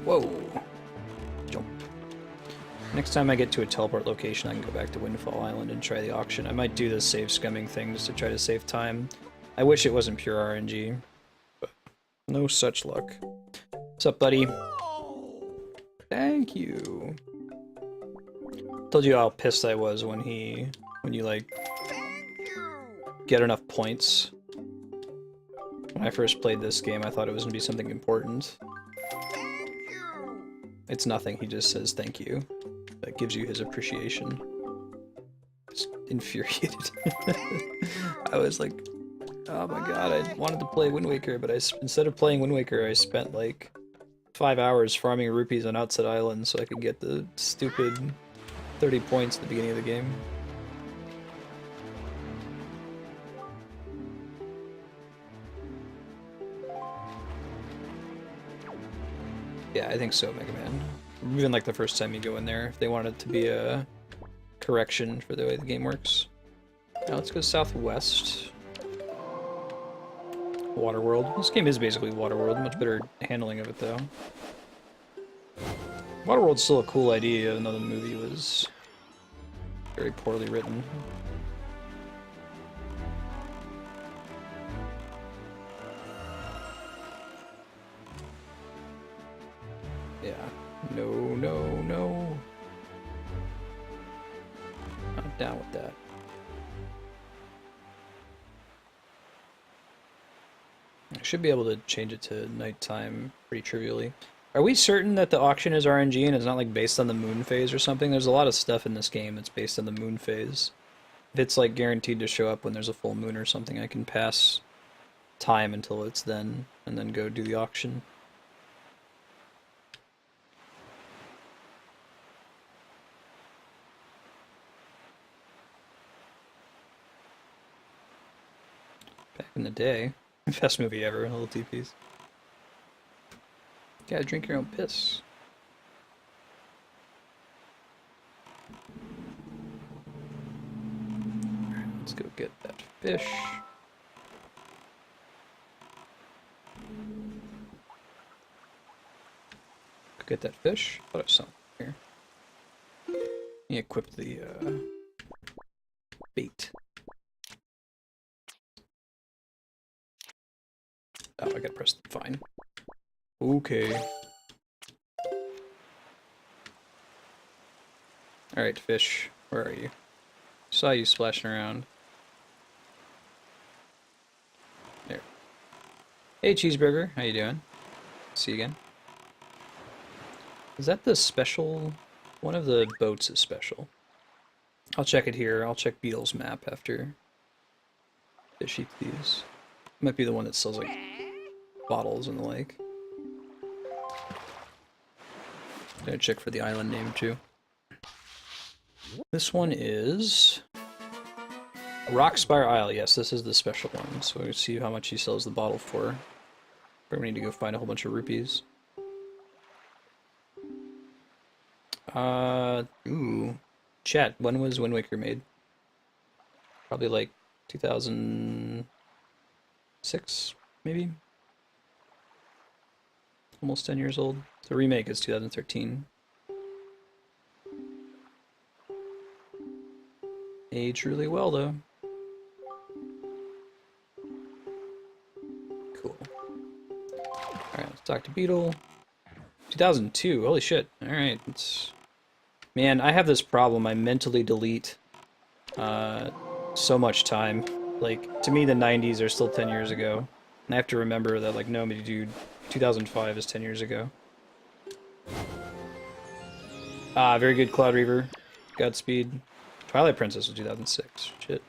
Whoa! Jump. Next time I get to a teleport location, I can go back to Windfall Island and try the auction. I might do the save scumming thing just to try to save time. I wish it wasn't pure RNG, but no such luck. What's up, buddy? Thank you. Told you how pissed I was when you like get enough points. When I first played this game, I thought it was gonna be something important. It's nothing. He just says thank you. That gives you his appreciation. Just infuriated. I was like, oh my god, I wanted to play Wind Waker, but instead of playing Wind Waker, I spent like 5 hours farming rupees on Outset Island so I could get the stupid 30 points at the beginning of the game. Yeah, I think so, Mega Man. Even like the first time you go in there, if they want it to be a correction for the way the game works. Now let's go southwest. Waterworld. This game is basically Waterworld. Much better handling of it, though. Waterworld's still a cool idea, even though the movie was very poorly written. Yeah. No, no, no. Not down with that. I should be able to change it to nighttime pretty trivially. Are we certain that the auction is RNG and it's not like based on the moon phase or something? There's a lot of stuff in this game that's based on the moon phase. If it's like guaranteed to show up when there's a full moon or something, I can pass time until it's then and then go do the auction. Back in the day. Best movie ever, little TPs. Gotta drink your own piss. Alright, let's go get that fish. Go get that fish. Thought I saw something here. He equipped the bait. Oh, I gotta press fine. Okay. Alright, fish. Where are you? Saw you splashing around. There. Hey, Cheeseburger. How you doing? See you again. Is that the special? One of the boats is special. I'll check it here. I'll check Beetle's map after Fishy, please. Might be the one that sells like bottles in the lake. Gonna check for the island name too. This one is Rockspire Isle. Yes, this is the special one. So we'll see how much he sells the bottle for. We're gonna need to go find a whole bunch of rupees. Ooh. Chat, when was Wind Waker made? Probably like 2006, maybe? Almost 10 years old. The remake is 2013. Aged really well, though. Cool. Alright, let's talk to Beetle. 2002, holy shit. Alright, it's... Man, I have this problem. I mentally delete so much time. Like, to me, the 90s are still 10 years ago. And I have to remember that, like, no, dude, 2005 is 10 years ago. Ah, very good, Cloud Reaver. Godspeed. Twilight Princess was 2006. Shit.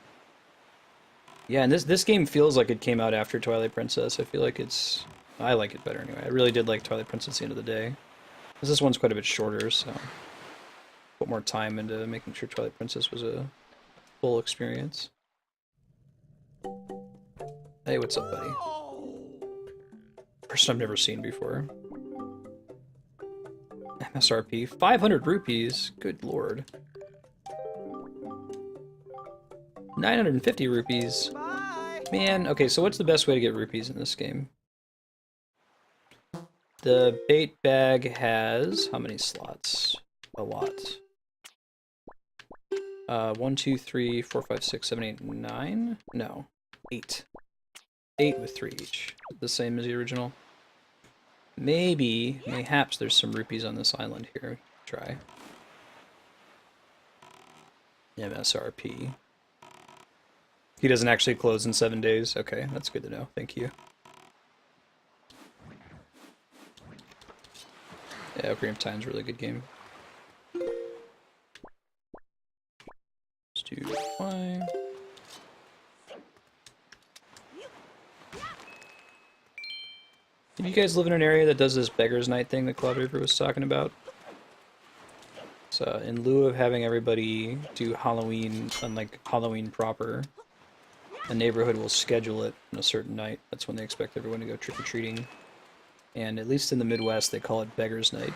Yeah, and this game feels like it came out after Twilight Princess. I feel like it's... I like it better anyway. I really did like Twilight Princess at the end of the day. This one's quite a bit shorter, so... put more time into making sure Twilight Princess was a full experience. Hey, what's up, buddy? Person I've never seen before. MSRP, 500 rupees. Good lord. 950 rupees. Bye. Man, okay, so what's the best way to get rupees in this game? The bait bag has how many slots? A lot. 1, 2, 3, 4, 5, 6, 7, 8, 9? No. 8. 8 with 3 each. The same as the original. Mayhaps there's some rupees on this island here. Try. MSRP. He doesn't actually close in 7 days. Okay, that's good to know. Thank you. Yeah, Ocarina of Time's a really good game. Let's do Y. Do you guys live in an area that does this Beggar's Night thing that Cloud Reaver was talking about? So, in lieu of having everybody do Halloween, unlike Halloween proper, a neighborhood will schedule it on a certain night. That's when they expect everyone to go trick-or-treating. And at least in the Midwest, they call it Beggar's Night.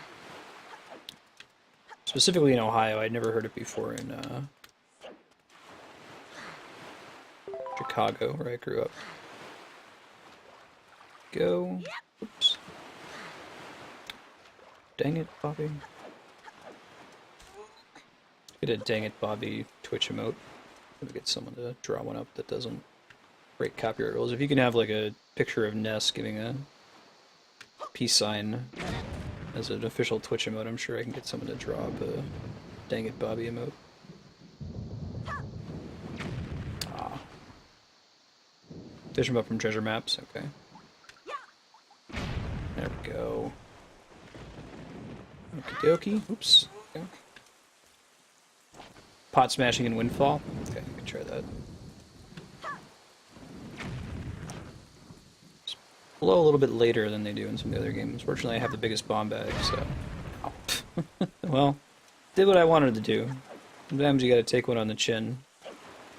Specifically in Ohio, I'd never heard it before in Chicago, where I grew up. Go. Oops. Dang it, Bobby. Get a dang it, Bobby Twitch emote. I'm gonna get someone to draw one up that doesn't break copyright rules. If you can have like a picture of Ness giving a peace sign as an official Twitch emote, I'm sure I can get someone to draw up a dang it, Bobby emote. Ah. Fish them up from treasure maps, okay. There we go. Okie dokie. Oops. Okay. Pot smashing in Windfall? Okay, I can try that. Just blow a little bit later than they do in some of the other games. Fortunately, I have the biggest bomb bag, so... Oh. Well, did what I wanted to do. Sometimes you gotta take one on the chin.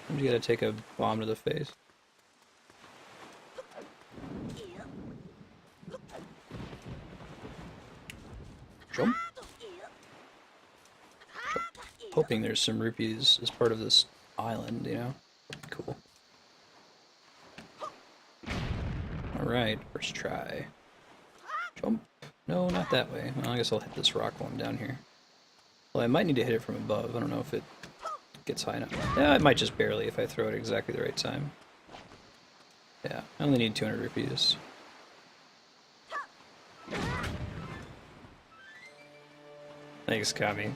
Sometimes you gotta take a bomb to the face. Jump. Hoping there's some rupees as part of this island, you know? Cool. Alright, first try. Jump. No, not that way. Well, I guess I'll hit this rock while I'm down here. Well, I might need to hit it from above. I don't know if it gets high enough. Yeah, it might just barely if I throw it exactly the right time. Yeah, I only need 200 rupees. Thanks, Kami.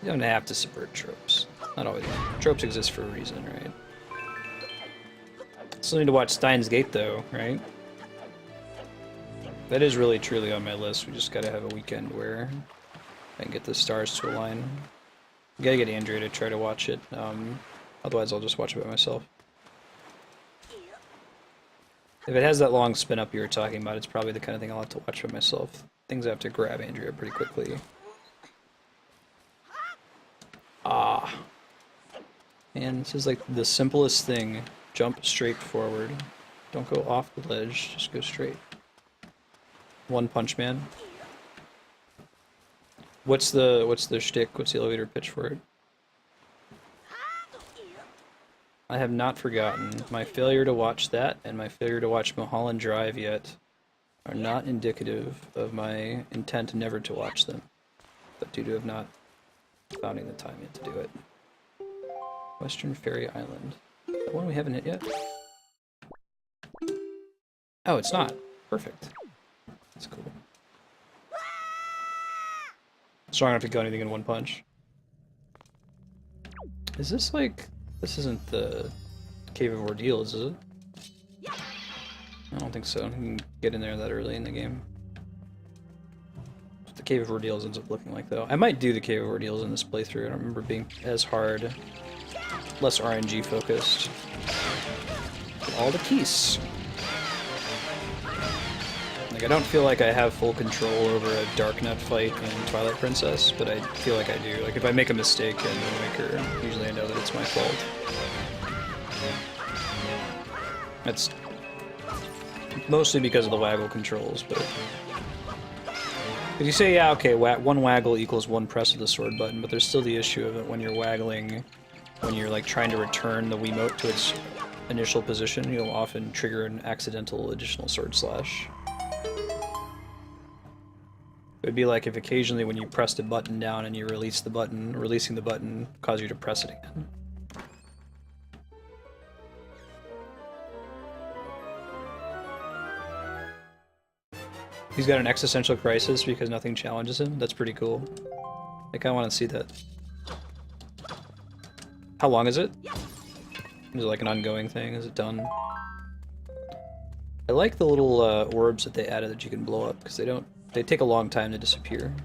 You don't have to subvert tropes. Not always. Tropes exist for a reason, right? Still need to watch Steins Gate, though, right? That is really truly on my list. We just gotta have a weekend where I can get the stars to align. I gotta get Andrea to try to watch it. Otherwise, I'll just watch it by myself. If it has that long spin up you were talking about, it's probably the kind of thing I'll have to watch by myself. Things I have to grab Andrea pretty quickly. Ah. Man, this is like the simplest thing. Jump straight forward. Don't go off the ledge, just go straight. One Punch Man. What's the shtick? What's the elevator pitch for it? I have not forgotten. My failure to watch that and my failure to watch Mulholland Drive yet are not indicative of my intent never to watch them, but due to have not finding the time yet to do it. Western Fairy Island. Is that one we haven't hit yet? Oh, it's not. Perfect. That's cool. Strong enough to go anything in one punch. Is this like... This isn't the Cave of Ordeals, is it? I don't think so. You can get in there that early in the game. The Cave of Ordeals ends up looking like, though. I might do the Cave of Ordeals in this playthrough. I don't remember being as hard. Less RNG focused. All the keys. Like, I don't feel like I have full control over a Dark Nut fight in Twilight Princess, but I feel like I do. Like, if I make a mistake in Wind Waker, usually I know that it's my fault. That's mostly because of the waggle controls, but... Because you say, yeah, okay, one waggle equals one press of the sword button, but there's still the issue of it when you're waggling, when you're, like, trying to return the Wiimote to its initial position, you'll often trigger an accidental additional sword slash. It would be like if occasionally when you pressed a button down and you release the button, releasing the button caused you to press it again. He's got an existential crisis because nothing challenges him. That's pretty cool. I kind of want to see that. How long is it? Is it like an ongoing thing? Is it done? I like the little orbs that they added that you can blow up because they take a long time to disappear.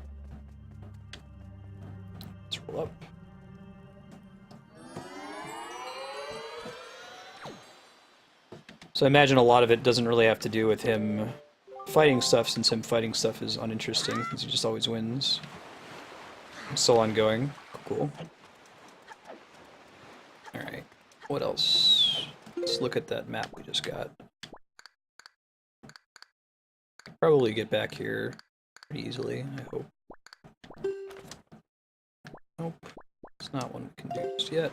Let's roll up. So I imagine a lot of it doesn't really have to do with him fighting stuff, since him fighting stuff is uninteresting, since he just always wins. Still ongoing. Cool. Alright, what else? Let's look at that map we just got. Probably get back here pretty easily, I hope. Nope, it's not one we can do just yet.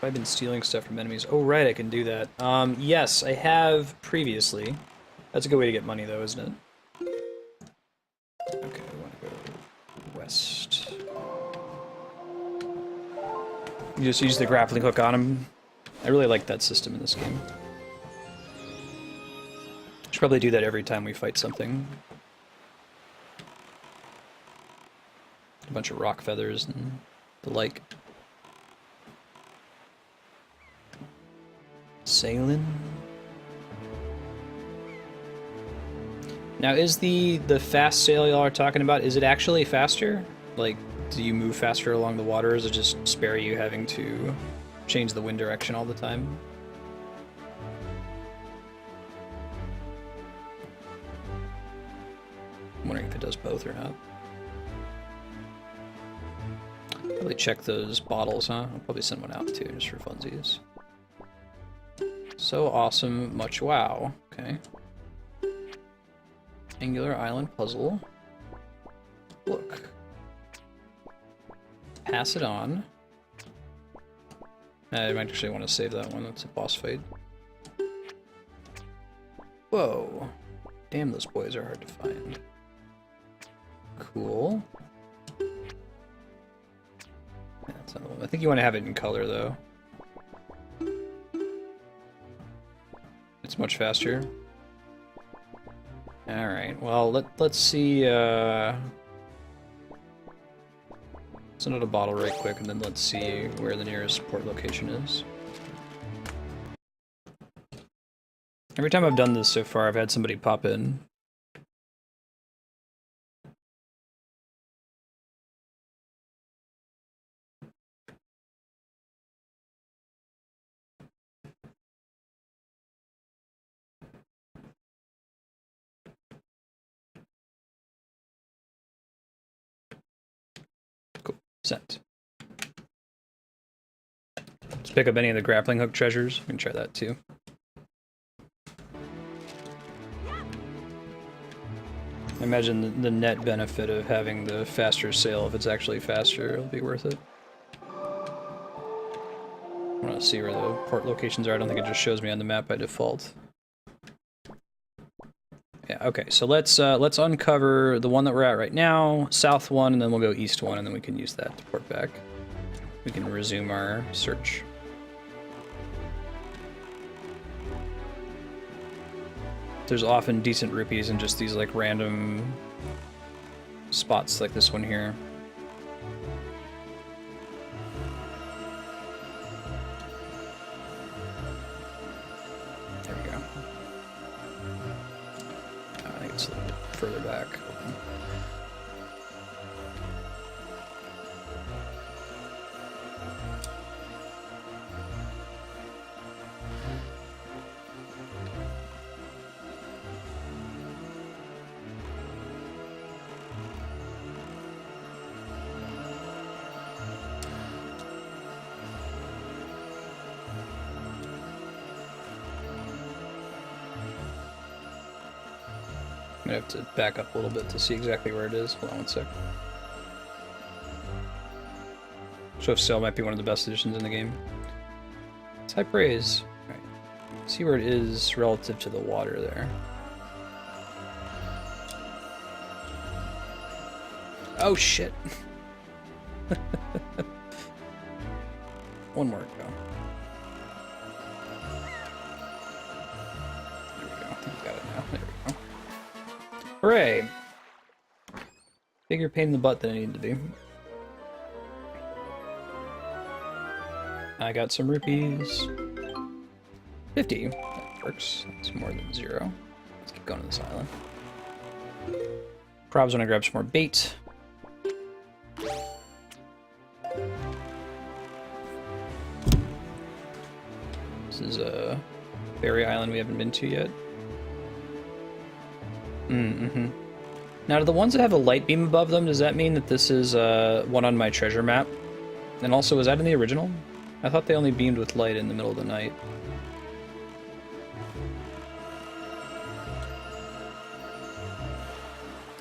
I've been stealing stuff from enemies. Oh, right, I can do that. Yes, I have previously. That's a good way to get money, though, isn't it? Okay, we want to go west. You just use the grappling hook on him. I really like that system in this game. Should probably do that every time we fight something. A bunch of rock feathers and the like. Sailing. Now, is the fast sail y'all are talking about, is it actually faster? Like, do you move faster along the water, or does it just spare you having to change the wind direction all the time? I'm wondering if it does both or not. Probably check those bottles, huh? I'll probably send one out too, just for funsies. So awesome, much wow. Okay. Angular Island puzzle. Look. Pass it on. I might actually want to save that one. That's a boss fight. Whoa. Damn, those boys are hard to find. Cool. That's another one. I think you want to have it in color, though. It's much faster. Alright, well, let's see, send out a bottle right quick, and then let's see where the nearest port location is. Every time I've done this so far, I've had somebody pop in. Sent. Let's pick up any of the grappling hook treasures. We can try that too. I imagine the net benefit of having the faster sail, if it's actually faster, it'll be worth it. I want to see where the port locations are. I don't think it just shows me on the map by default. Yeah, okay, so let's uncover the one that we're at right now, south one, and then we'll go east one, and then we can use that to port back. We can resume our search. There's often decent rupees in just these like random spots like this one here. It's a little bit further back. I have to back up a little bit to see exactly where it is. Hold on one sec. So if Cell might be one of the best additions in the game. It's high praise. Alright. See where it is relative to the water there. Oh shit! One more to go. There we go. I think we got it now. There we go. Hooray! Bigger pain in the butt than it needed to be. I got some rupees. 50. That works. That's more than 0. Let's keep going to this island. Probs want to grab some more bait. This is a berry island we haven't been to yet. Now, do the ones that have a light beam above them, does that mean that this is one on my treasure map? And also, was that in the original? I thought they only beamed with light in the middle of the night.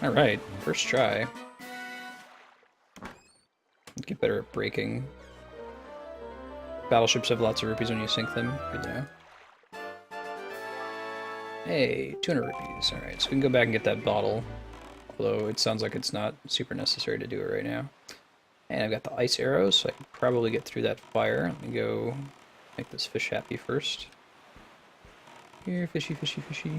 Alright, first try. Get better at braking. Battleships have lots of rupees when you sink them. Good to know. Hey, 200 rupees. Alright, so we can go back and get that bottle. Although it sounds like it's not super necessary to do it right now. And I've got the ice arrows, so I can probably get through that fire. Let me go make this fish happy first. Here, fishy, fishy, fishy.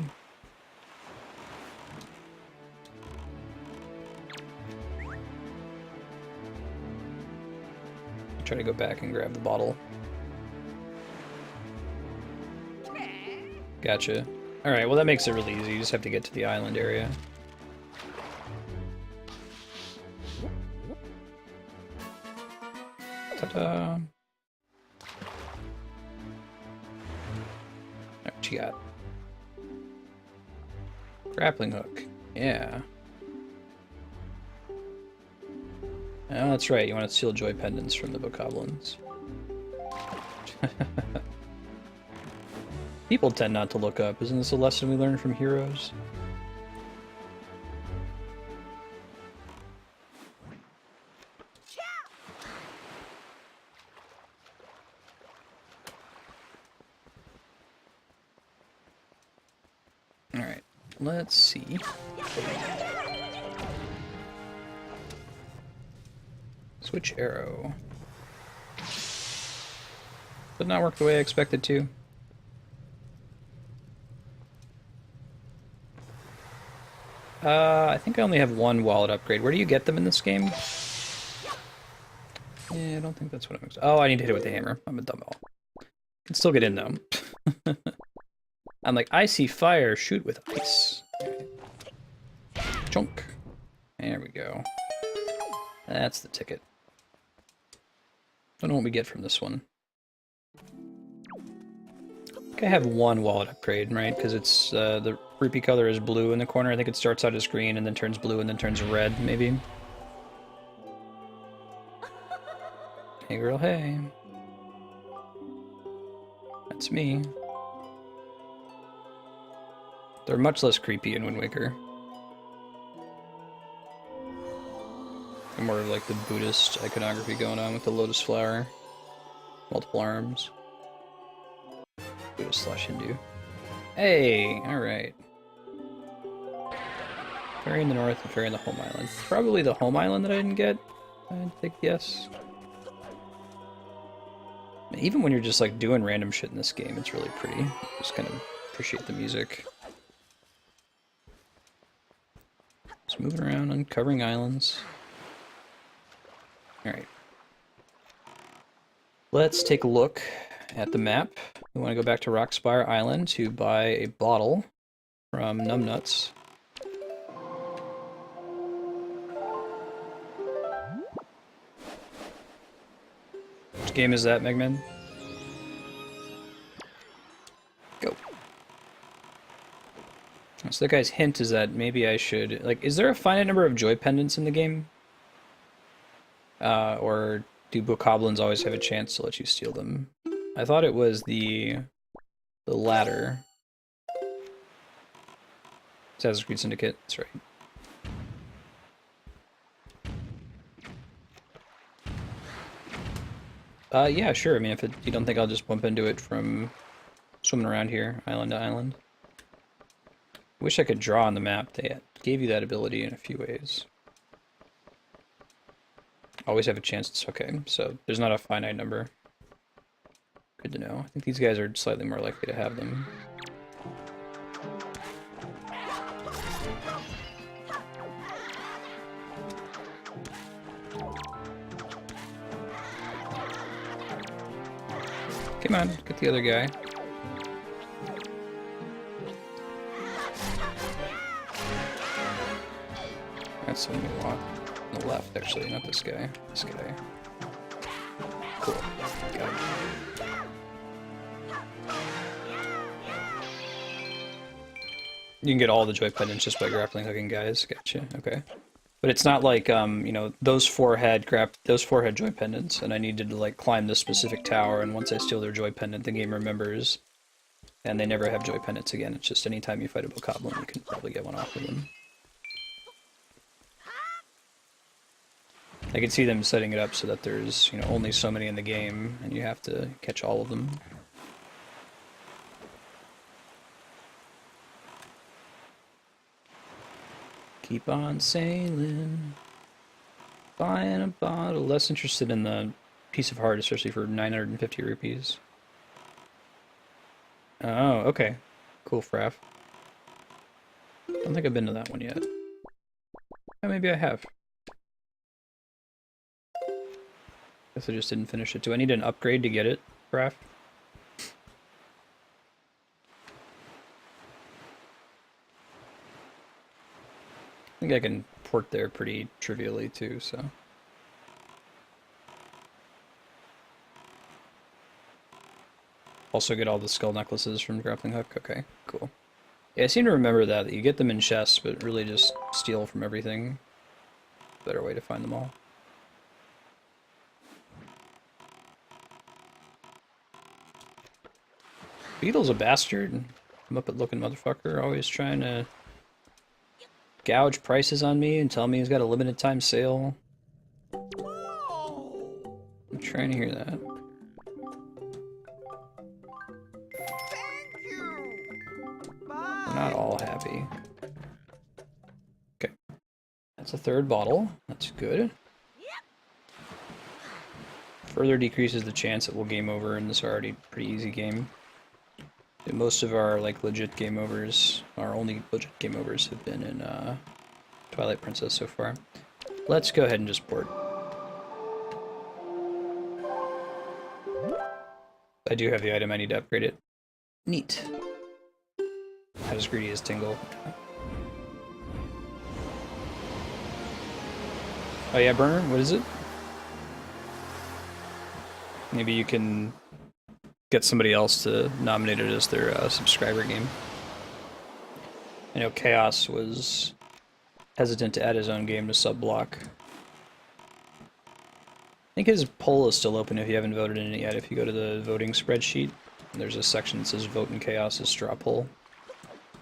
Try to go back and grab the bottle. Gotcha. Alright, well that makes it really easy. You just have to get to the island area. Ta-da! What you got? Grappling hook. Yeah. Oh, that's right. You want to steal joy pendants from the bokoblins. People tend not to look up. Isn't this a lesson we learned from heroes? Alright, let's see. Switch arrow. Did not work the way I expected to. I think I only have one wallet upgrade. Where do you get them in this game? Yeah, I don't think that's what I'm... Oh, I need to hit it with the hammer. I'm a dumbbell. Can still get in, though. I'm like, I see fire, shoot with ice. Chunk. There we go. That's the ticket. Don't know what we get from this one. I think I have one wallet upgrade, right? Because it's, the rupee color is blue in the corner. I think it starts out as green and then turns blue and then turns red, maybe. Hey girl, hey. That's me. They're much less creepy in Wind Waker. They're more of like the Buddhist iconography going on with the lotus flower. Multiple arms. Buddhist / Hindu. Hey, alright. Ferry in the north and ferry in the home island. Probably the home island that I didn't get. I'd think yes. Even when you're just like doing random shit in this game, it's really pretty. Just kind of appreciate the music. Just moving around, uncovering islands. Alright. Let's take a look at the map. We want to go back to Rockspire Island to buy a bottle from Numbnuts. Which game is that, Megman? Go. So that guy's hint is that maybe I should... Like, is there a finite number of joy pendants in the game? Or do bokoblins always have a chance to let you steal them? I thought it was the latter. Assassin's Creed Syndicate, that's right. Yeah, sure. I mean, if you don't think I'll just bump into it from swimming around here, island to island. Wish I could draw on the map. They gave you that ability in a few ways. Always have a chance. Okay, so there's not a finite number. Good to know. I think these guys are slightly more likely to have them. Come on, get the other guy. That's the one we want. On the left, actually, not this guy. This guy. Cool. Got him. You can get all the joy pendants just by grappling hooking guys. Gotcha. Okay. But it's not like, you know, those four had joy pendants, and I needed to, like, climb this specific tower, and once I steal their joy pendant, the game remembers, and they never have joy pendants again. It's just anytime you fight a bokoblin, you can probably get one off of them. I can see them setting it up so that there's, you know, only so many in the game, and you have to catch all of them. Keep on sailing, buying a bottle. Less interested in the piece of heart, especially for 950 rupees. Oh, okay. Cool, Fraff. I don't think I've been to that one yet. Oh, maybe I have. Guess I just didn't finish it. Do I need an upgrade to get it, Fraff? I think I can port there pretty trivially too, so. Also get all the skull necklaces from Grappling Hook? Okay, cool. Yeah, I seem to remember that you get them in chests, but really just steal from everything. Better way to find them all. Beetle's a bastard. Muppet-looking motherfucker, always trying to gouge prices on me and tell me he's got a limited time sale. I'm trying to hear that. We're not all happy. Okay. That's a third bottle. That's good. Further decreases the chance that we'll game over in this already pretty easy game. Most of our, like, legit game overs, our only legit game overs have been in Twilight Princess so far. Let's go ahead and just port. I do have the item, I need to upgrade it. Neat. How does Greedy as Tingle? Oh yeah, Burner, what is it? Maybe you can get somebody else to nominate it as their subscriber game. I know Chaos was hesitant to add his own game to sub-block. I think his poll is still open if you haven't voted in it yet. If you go to the voting spreadsheet, there's a section that says Vote in Chaos' straw poll.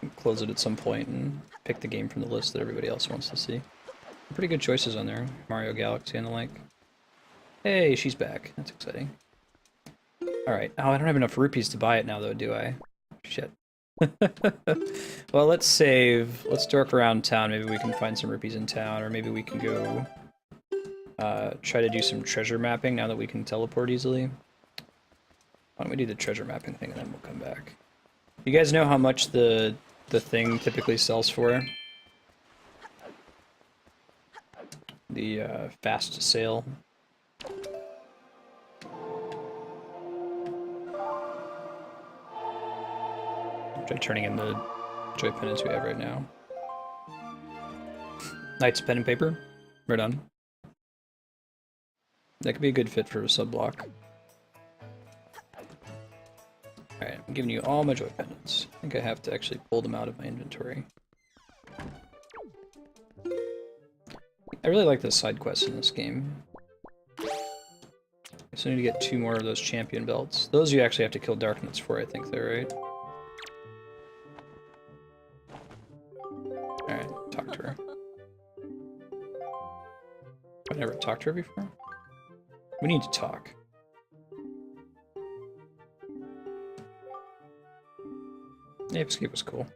You can close it at some point and pick the game from the list that everybody else wants to see. Pretty good choices on there. Mario Galaxy and the like. Hey, she's back. That's exciting. Alright. Oh, I don't have enough rupees to buy it now, though, do I? Shit. Well, let's save. Let's dork around town. Maybe we can find some rupees in town, or maybe we can go try to do some treasure mapping now that we can teleport easily. Why don't we do the treasure mapping thing, and then we'll come back. You guys know how much the thing typically sells for? The fast sale. Try turning in the joy pendants we have right now. Knights pen and paper. Right on. That could be a good fit for a sub block. Alright, I'm giving you all my joy pendants. I think I have to actually pull them out of my inventory. I really like the side quests in this game. So I need to get 2 more of those champion belts. Those you actually have to kill Darknuts for, I think, though, right? Alright, talk to her. I've never talked to her before. We need to talk. Ape Escape was cool.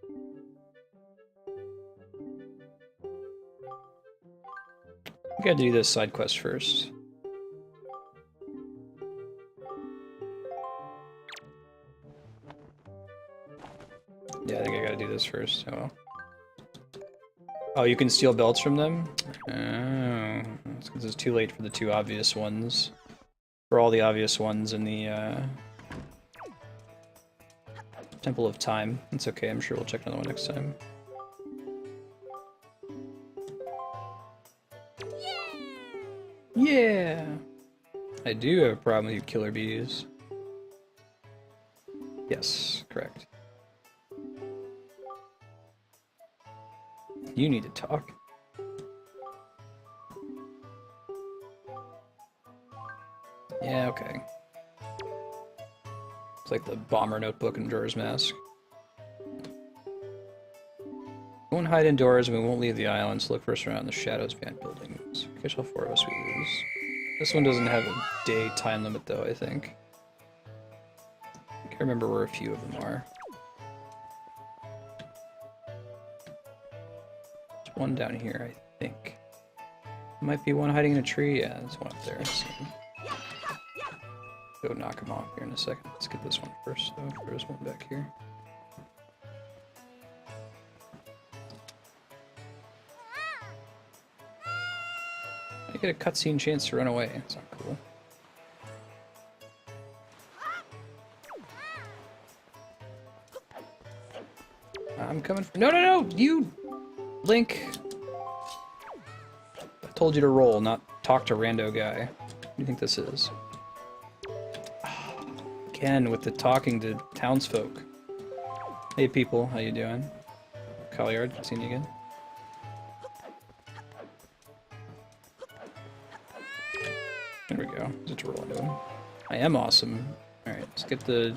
We gotta do this side quest first. Yeah, I think I gotta do this first. Oh, well. Oh, you can steal belts from them? Oh, that's because it's too late for the 2 obvious ones. For all the obvious ones in the Temple of Time. It's okay, I'm sure we'll check another one next time. Yeah! I do have a problem with you killer bees. Yes, correct. You need to talk. Yeah, okay. It's like the bomber notebook and Majora's Mask. We won't hide indoors and we won't leave the islands. Look first around the shadows behind buildings. Catch all 4 of us, we lose. This one doesn't have a day time limit though, I think. I can't remember where a few of them are. There's one down here, I think. Might be one hiding in a tree. Yeah, there's one up there. So go knock him off here in a second. Let's get this one first, though. There's one back here. I get a cutscene chance to run away. That's not cool. I'm coming. No, no, no! You! Link! I told you to roll, not talk to rando guy. What do you think this is? Again, with the talking to townsfolk. Hey people, how you doing? Colliard, seen you again. There we go. Just roll into him. I am awesome. Alright, let's get the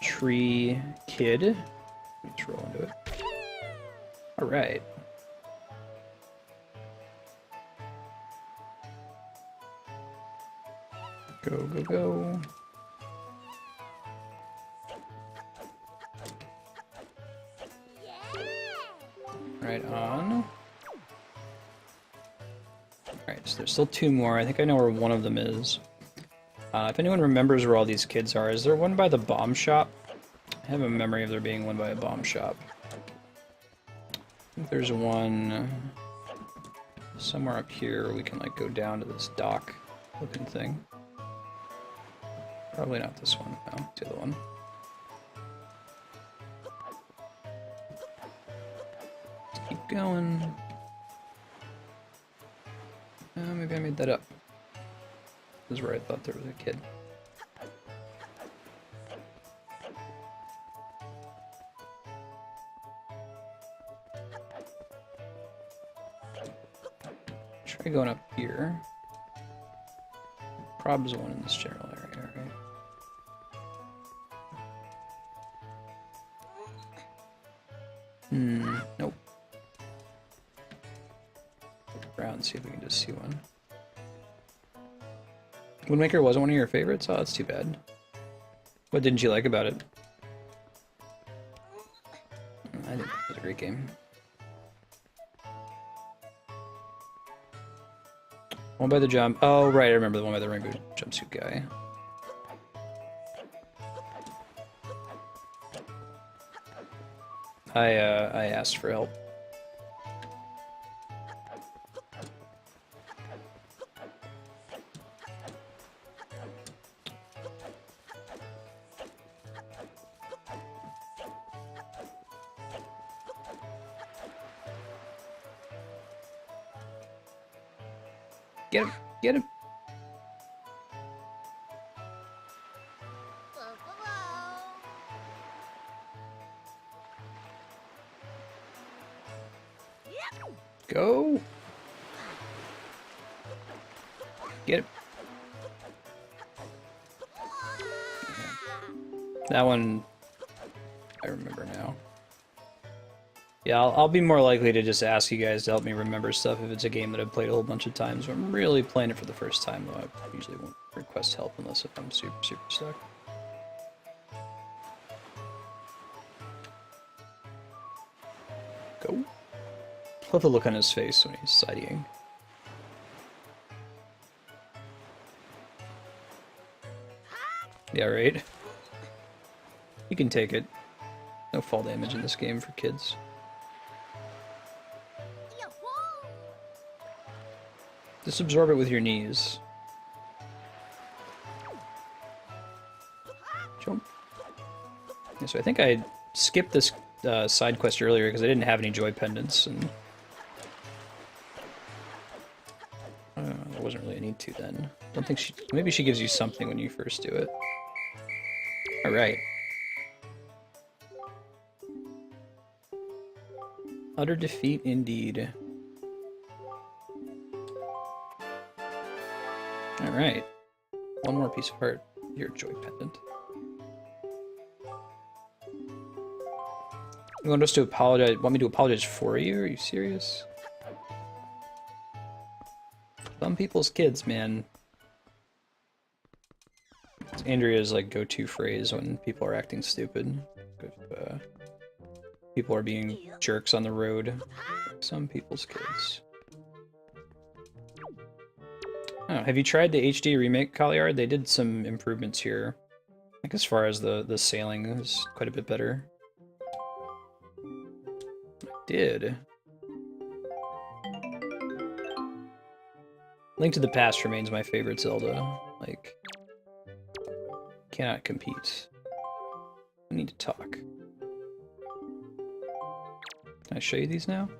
tree kid. Let's roll into it. Alright. Go, go, go. Right on. Alright, so there's still 2 more. I think I know where one of them is. If anyone remembers where all these kids are, is there one by the bomb shop? I have a memory of there being one by a bomb shop. I think there's one somewhere up here where we can like go down to this dock looking thing. Probably not this one. No, it's the other one. Let's keep going. Maybe I made that up. This is where I thought there was a kid. Try going up here. Prob's one in this general area, right? Nope. Look around, see if we can just see one. Windmaker wasn't one of your favorites? Oh, that's too bad. What didn't you like about it? I think it was a great game. One by the jump. Oh, right, I remember the one by the rainbow jumpsuit guy. I asked for help. Get him! Get him! Go! Get it. That one, I remember now. Yeah, I'll be more likely to just ask you guys to help me remember stuff if it's a game that I've played a whole bunch of times. If I'm really playing it for the first time, though, I usually won't request help unless if I'm super stuck. Go. Love the look on his face when he's siding. Yeah, right? You can take it. No fall damage in this game for kids. Just absorb it with your knees. Jump. Yeah, so I think I skipped this side quest earlier because I didn't have any joy pendants, and there wasn't really a need to then. Don't think she... Maybe she gives you something when you first do it. Alright. Utter defeat indeed. Alright. One more piece of heart. Your joy pendant. You want us to apologize? Want me to apologize for you? Are you serious? Some people's kids, man. It's Andrea's like go-to phrase when people are acting stupid. If people are being jerks on the road. Some people's kids. Oh, have you tried the HD remake, Kaliard? They did some improvements here. I think as far as the sailing is quite a bit better. I did. Link to the Past remains my favorite Zelda. Like, cannot compete. I need to talk. Can I show you these now?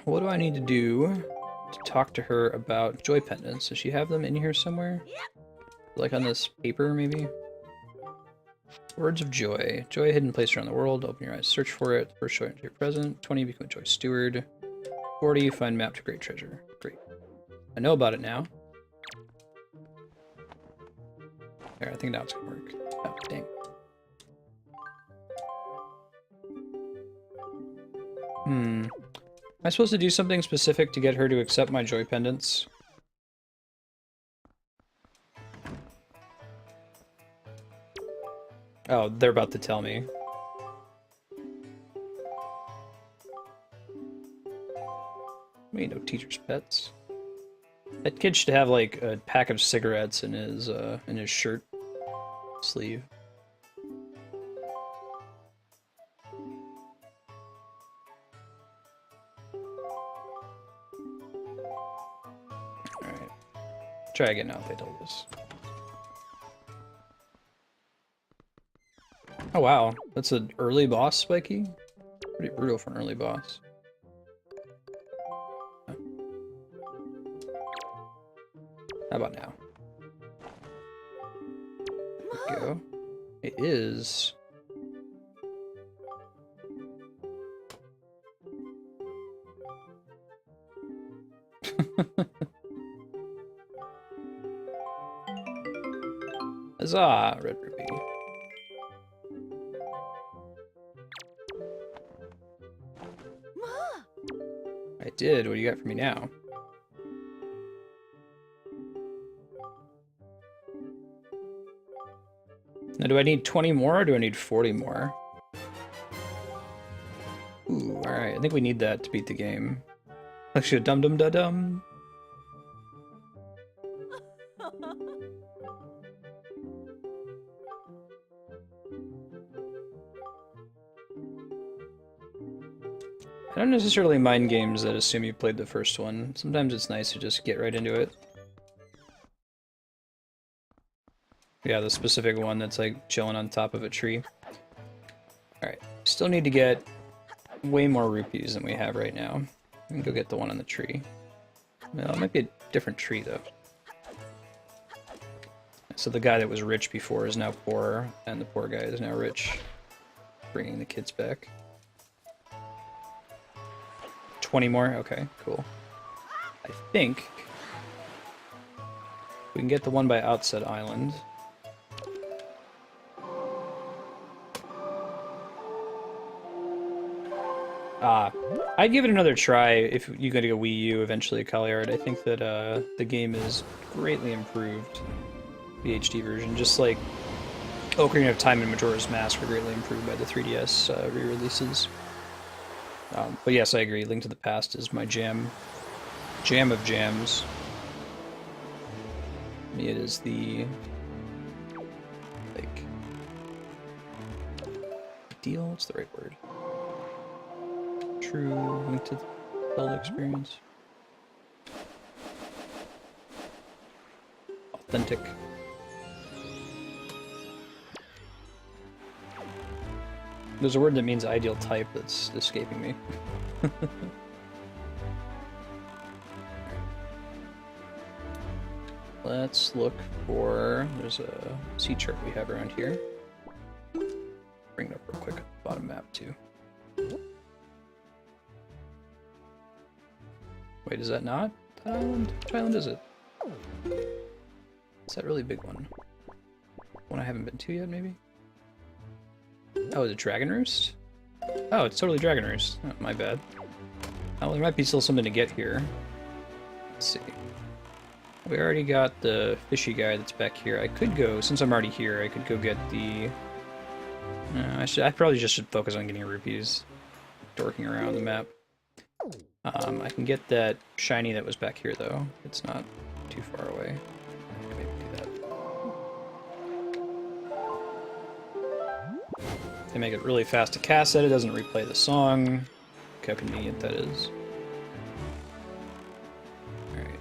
What do I need to do to talk to her about joy pendants? Does she have them in here somewhere? Like on this paper, maybe? Words of joy. Joy, a hidden place around the world. Open your eyes, search for it. First, show it into your present. 20, become a joy steward. 40, find map to great treasure. Great. I know about it now. There, I think now it's gonna work. Oh, dang. Am I supposed to do something specific to get her to accept my joy pendants? Oh, they're about to tell me. We know teacher's pets. That kid should have like a pack of cigarettes in his shirt sleeve. Alright. Try again now if they told us. Oh wow, that's an early boss, Spiky? Pretty brutal for an early boss. How about now? There we go. It is... Huzzah, Red Ruby. I did. What do you got for me now? Now, do I need 20 more or do I need 40 more? Ooh, alright. I think we need that to beat the game. Actually, dum-dum-da-dum. I don't necessarily mind games that assume you played the first one. Sometimes it's nice to just get right into it. Yeah, the specific one that's like chilling on top of a tree. Alright, still need to get way more rupees than we have right now. We can go get the one on the tree. Well, it might be a different tree though. So the guy that was rich before is now poor, and the poor guy is now rich. bringing the kids back. 20 more? Okay, cool. I think we can get the one by Outset Island. I'd give it another try if you go to go Wii U eventually, Kaliard. I think that the game is greatly improved, the HD version. Just like Ocarina of Time and Majora's Mask were greatly improved by the 3DS re-releases. But yes, I agree. Link to the Past is my jam of jams. It is the like ideal. What's the right word? True Link to the Zelda experience. Authentic. There's a word that means ideal type that's escaping me. Let's look for... There's a sea chart we have around here. Bring it up real quick. Bottom map too. Wait, is that not that island? Which island is it? Is that really big one? One I haven't been to yet, maybe? Oh, is it Dragon Roost? Oh, it's totally Dragon Roost. Oh, my bad. Oh, there might be still something to get here. Let's see. We already got the fishy guy that's back here. I could go, since I'm already here, I could go get the... I probably just should focus on getting rupees. Dorking around the map. I can get that shiny that was back here, though. It's not too far away. I can maybe do that. They make it really fast to cast it. It doesn't replay the song. Look how convenient that is. Alright.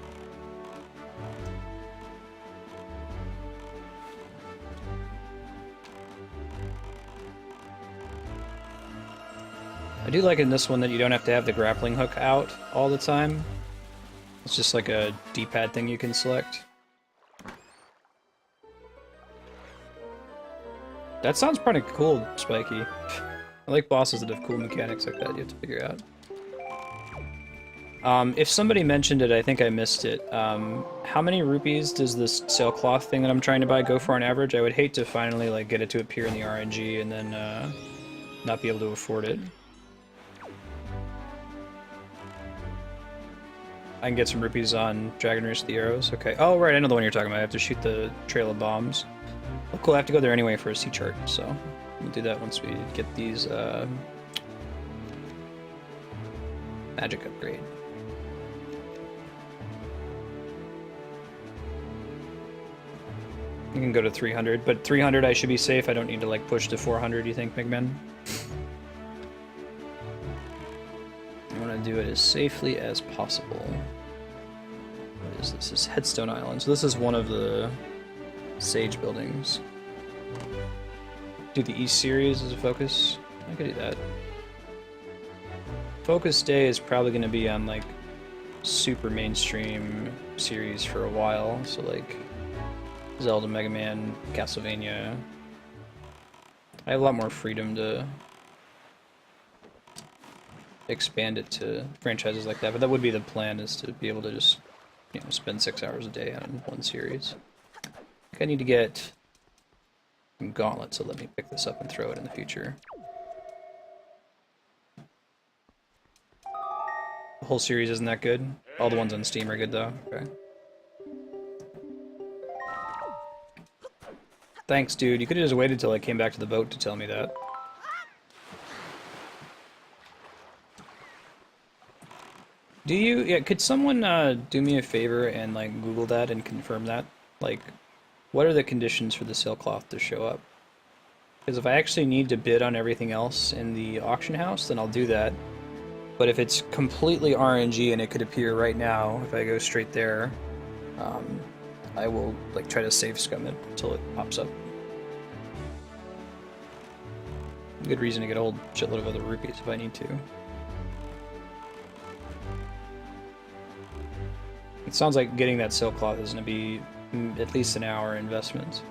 I do like in this one that you don't have to have the grappling hook out all the time. It's just like a D-pad thing you can select. That sounds pretty cool, Spiky. I like bosses that have cool mechanics like that you have to figure out. If somebody mentioned it, I think I missed it. How many rupees does this sailcloth thing that I'm trying to buy go for on average? I would hate to finally like get it to appear in the RNG and then not be able to afford it. I can get some rupees on Dragon Roost the arrows. Okay. Oh, right, I know the one you're talking about. I have to shoot the trail of bombs. Oh, cool, I have to go there anyway for a sea chart, so we'll do that once we get these magic upgrade. You can go to 300, but 300 I should be safe. I don't need to like push to 400, you think, Migmen? I want to do it as safely as possible. What is this? This is Headstone Island. So this is one of the Sage buildings. Do the East series as a focus? I could do that. Focus Day is probably going to be on like super mainstream series for a while. So like Zelda, Mega Man, Castlevania. I have a lot more freedom to expand it to franchises like that, but that would be the plan, is to be able to just, you know, spend 6 hours a day on one series. I think I need to get some gauntlets, so let me pick this up and throw it in the future. The whole series isn't that good? All the ones on Steam are good though? Okay. Thanks, dude. You could have just waited till I came back to the boat to tell me that. Do you, yeah, could someone do me a favor and like Google that and confirm that? Like, what are the conditions for the sailcloth to show up? Because if I actually need to bid on everything else in the auction house, then I'll do that. But if it's completely RNG and it could appear right now, if I go straight there, I will like try to save scum it until it pops up. Good reason to get a whole shitload of other rupees if I need to. It sounds like getting that sailcloth is going to be at least an hour investment.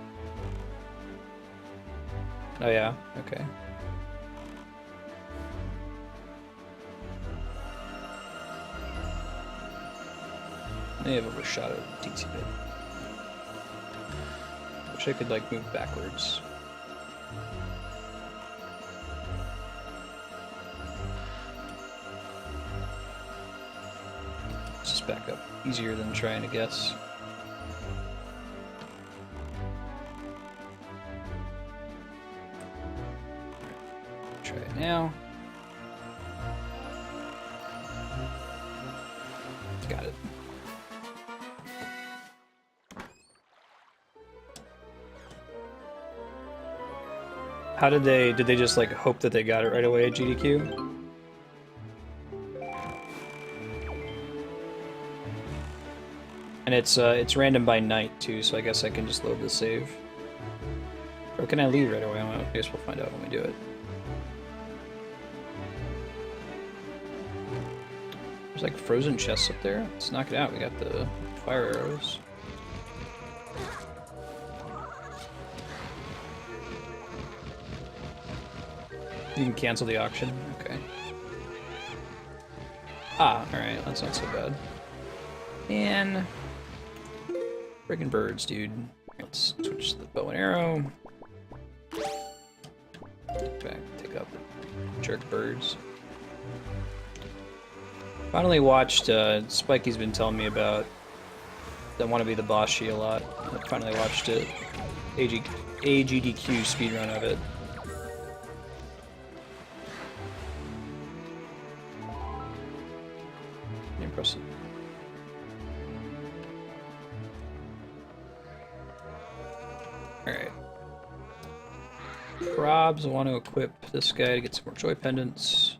Oh yeah? Okay. May have overshot it a teensy bit. Wish I could, like, move backwards. Let's just back up. Easier than trying to guess. Try it now. Got it. How did they just like hope that they got it right away at GDQ? And it's random by night too, so I guess I can just load the save. Or can I leave right away? I guess we'll find out when we do it. There's like frozen chests up there. Let's knock it out. We got the fire arrows. You can cancel the auction? Okay. Ah, alright, that's not so bad. Man. Friggin' birds, dude. Let's switch to the bow and arrow. Back, take up jerk birds. Finally watched, Spikey's been telling me about that Want to Be the Boshi a lot. I finally watched it. AGDQ speedrun of it. Impressive. Alright. Probs, I want to equip this guy to get some more joy pendants.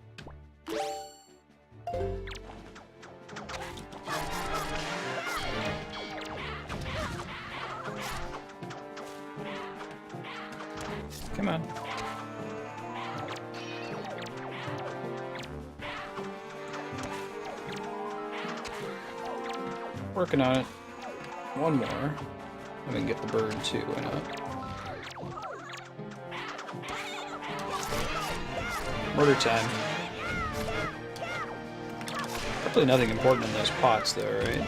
Come on. Working on it. One more. And we can get the bird too, why not? Murder time. Hopefully nothing important in those pots though, right?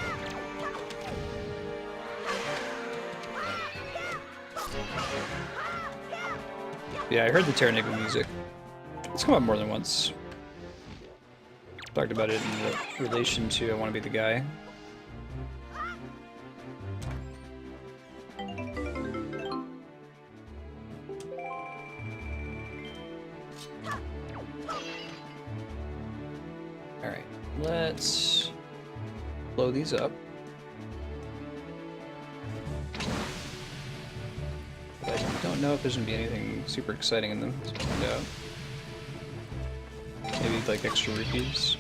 Yeah, I heard the Terranigma music. It's come up more than once. Talked about it in relation to I Want to Be the Guy. Alright, let's blow these up. I don't know if there's gonna be anything super exciting in them. Let's find out. Maybe like extra rupees.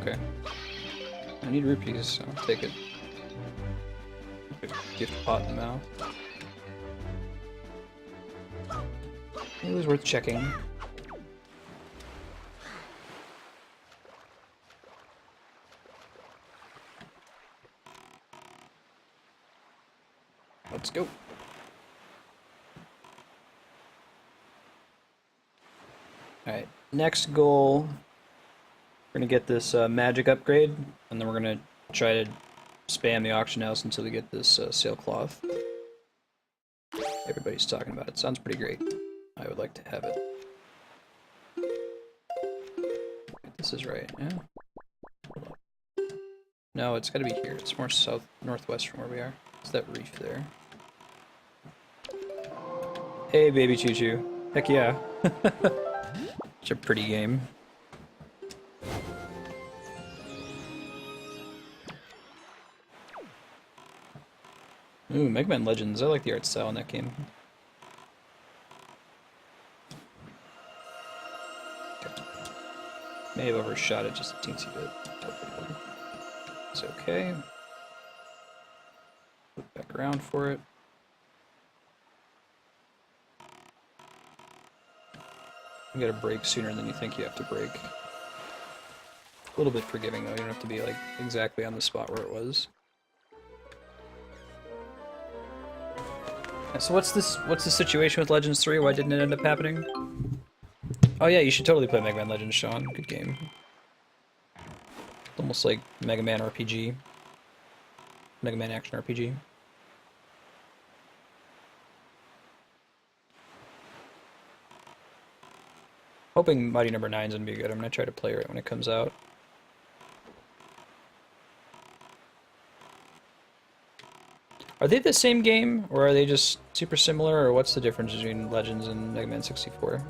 Okay. I need rupees, so I'll take it. Gift pot in the mouth. It was worth checking. Let's go. Alright, next goal, we're gonna get this magic upgrade, and then we're gonna try to spam the auction house until we get this sailcloth. Everybody's talking about it. Sounds pretty great. I would like to have it. This is right, yeah? No, it's gotta be here. It's more northwest from where we are. It's that reef there. Hey, baby choo-choo. Heck yeah. Such a pretty game. Ooh, Mega Man Legends. I like the art style in that game. Okay. May have overshot it just a teensy bit. It's okay. Look back around for it. You gotta break sooner than you think you have to break. A little bit forgiving though, you don't have to be like exactly on the spot where it was. So what's the situation with Legends 3? Why didn't it end up happening? Oh yeah, you should totally play Mega Man Legends, Sean. Good game. Almost like Mega Man RPG. Mega Man action RPG. Hoping Mighty Number 9 is gonna be good. I'm gonna try to play it when it comes out. Are they the same game, or are they just super similar, or what's the difference between Legends and Mega Man 64?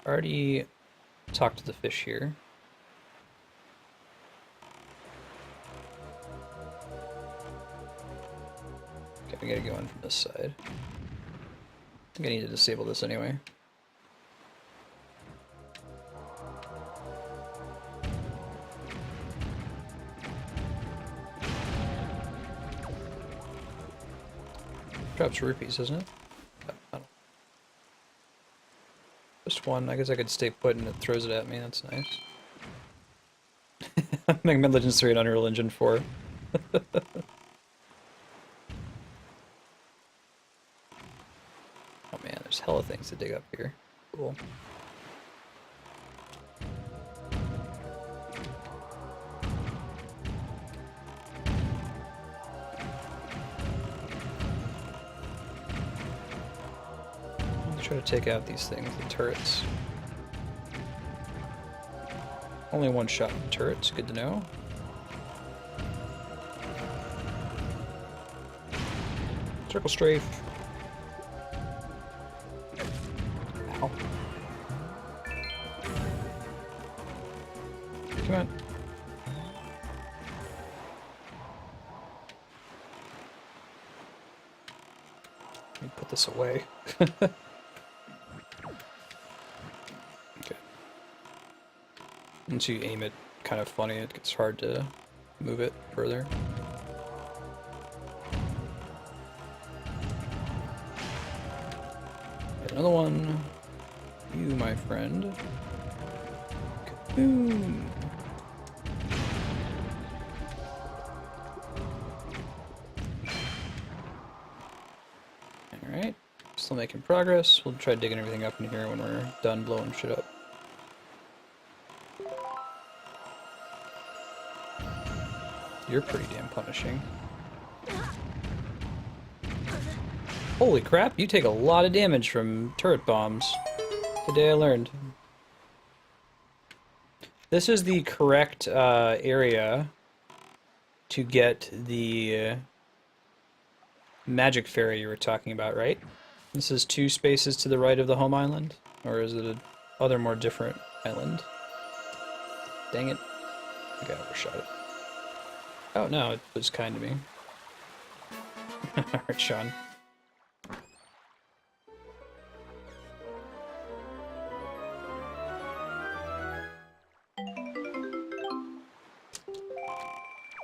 Already talked to the fish here. Okay, we gotta go in from this side. I think I need to disable this anyway. Drops rupees, doesn't it? Oh, just one. I guess I could stay put and it throws it at me. That's nice. Mega Man Legends 3 and Unreal Engine 4. Oh man, there's hella things to dig up here. Cool. Try to take out these things, the turrets. Only one shot at the turrets, good to know. Circle strafe. Ow. Come on. Let me put this away. Once you aim it kind of funny, it gets hard to move it further. Another one. You, my friend. Kaboom! Alright. Still making progress. We'll try digging everything up in here when we're done blowing shit up. You're pretty damn punishing. Holy crap, you take a lot of damage from turret bombs. Today I learned. This is the correct area to get the magic fairy you were talking about, right? This is 2 spaces to the right of the home island? Or is it a other more different island? Dang it. I think I overshot it. Oh no, it was kind to me. Alright, Sean.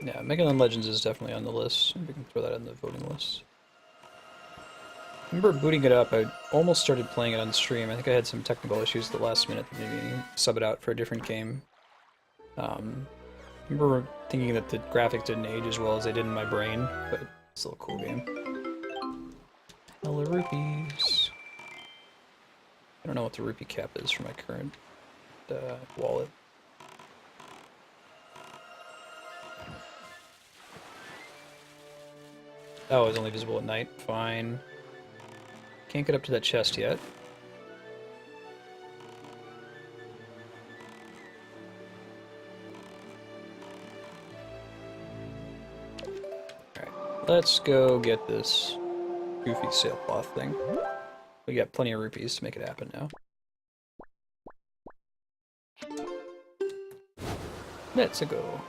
Yeah, Mega Man Legends is definitely on the list. We can throw that on the voting list. I remember booting it up. I almost started playing it on stream. I think I had some technical issues at the last minute that made me sub it out for a different game. I remember thinking that the graphics didn't age as well as they did in my brain, but it's still a cool game. Hella rupees. I don't know what the rupee cap is for my current wallet. Oh, it's only visible at night. Fine. Can't get up to that chest yet. Let's go get this goofy sailcloth thing. We got plenty of rupees to make it happen now. Let's go.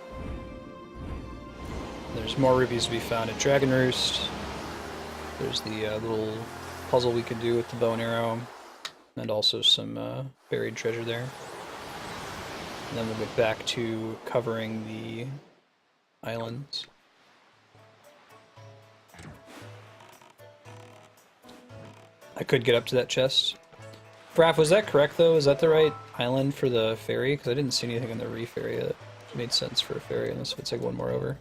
There's more rupees to be found at Dragon Roost. There's the little puzzle we could do with the bow and arrow. And also some buried treasure there. And then we'll get back to covering the islands. I could get up to that chest. Braf, was that correct though? Is that the right island for the ferry? Because I didn't see anything in the reef area that made sense for a ferry, unless it's like one more over.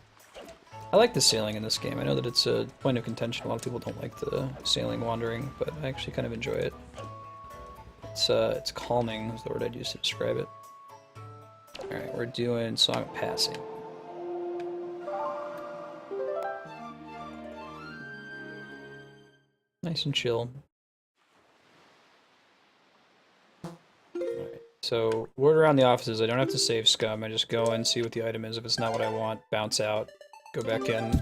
I like the sailing in this game. I know that it's a point of contention. A lot of people don't like the sailing wandering, but I actually kind of enjoy it. It's calming is the word I'd use to describe it. Alright, we're doing Song of Passing. Nice and chill. Alright, so word around the offices, I don't have to save scum, I just go in, see what the item is. If it's not what I want, bounce out, go back in.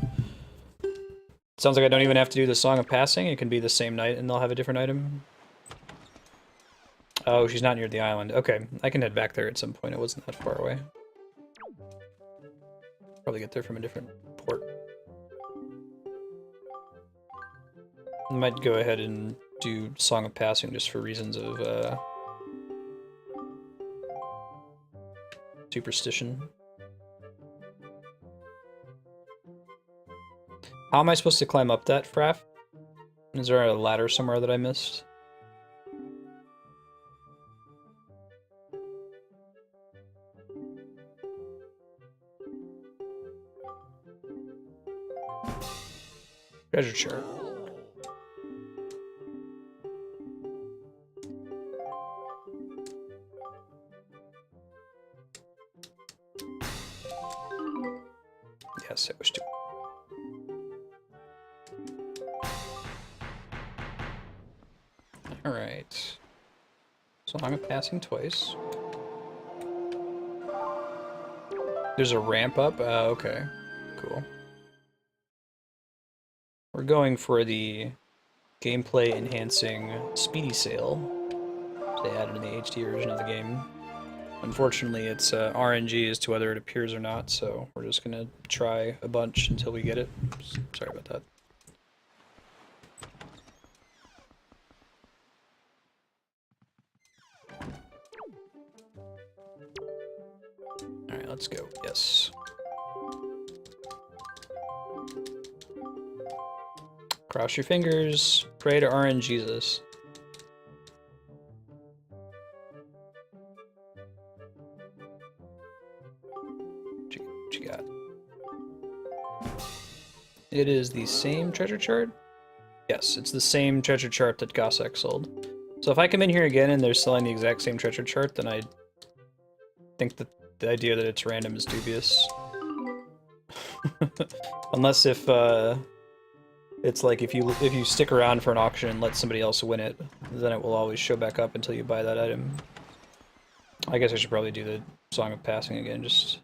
Sounds like I don't even have to do the Song of Passing, it can be the same night and they'll have a different item. Oh, she's not near the island. Okay, I can head back there at some point, it wasn't that far away. Probably get there from a different port. I might go ahead and do Song of Passing just for reasons of superstition. How am I supposed to climb up that, Fraff? Is there a ladder somewhere that I missed? Treasure chart. Yes, I wish to. Alright. So I'm passing twice. There's a ramp up? Okay. Cool. We're going for the gameplay enhancing speedy sail. They added in the HD version of the game. Unfortunately, it's RNG as to whether it appears or not, so we're just gonna try a bunch until we get it. Sorry about that. Alright, let's go. Yes. Cross your fingers. Pray to RNGesus. What you got? It is the same treasure chart? Yes, it's the same treasure chart that Gossek sold. So if I come in here again and they're selling the exact same treasure chart, then I think that the idea that it's random is dubious. Unless if it's like if you stick around for an auction and let somebody else win it, then it will always show back up until you buy that item. I guess I should probably do the Song of Passing again, just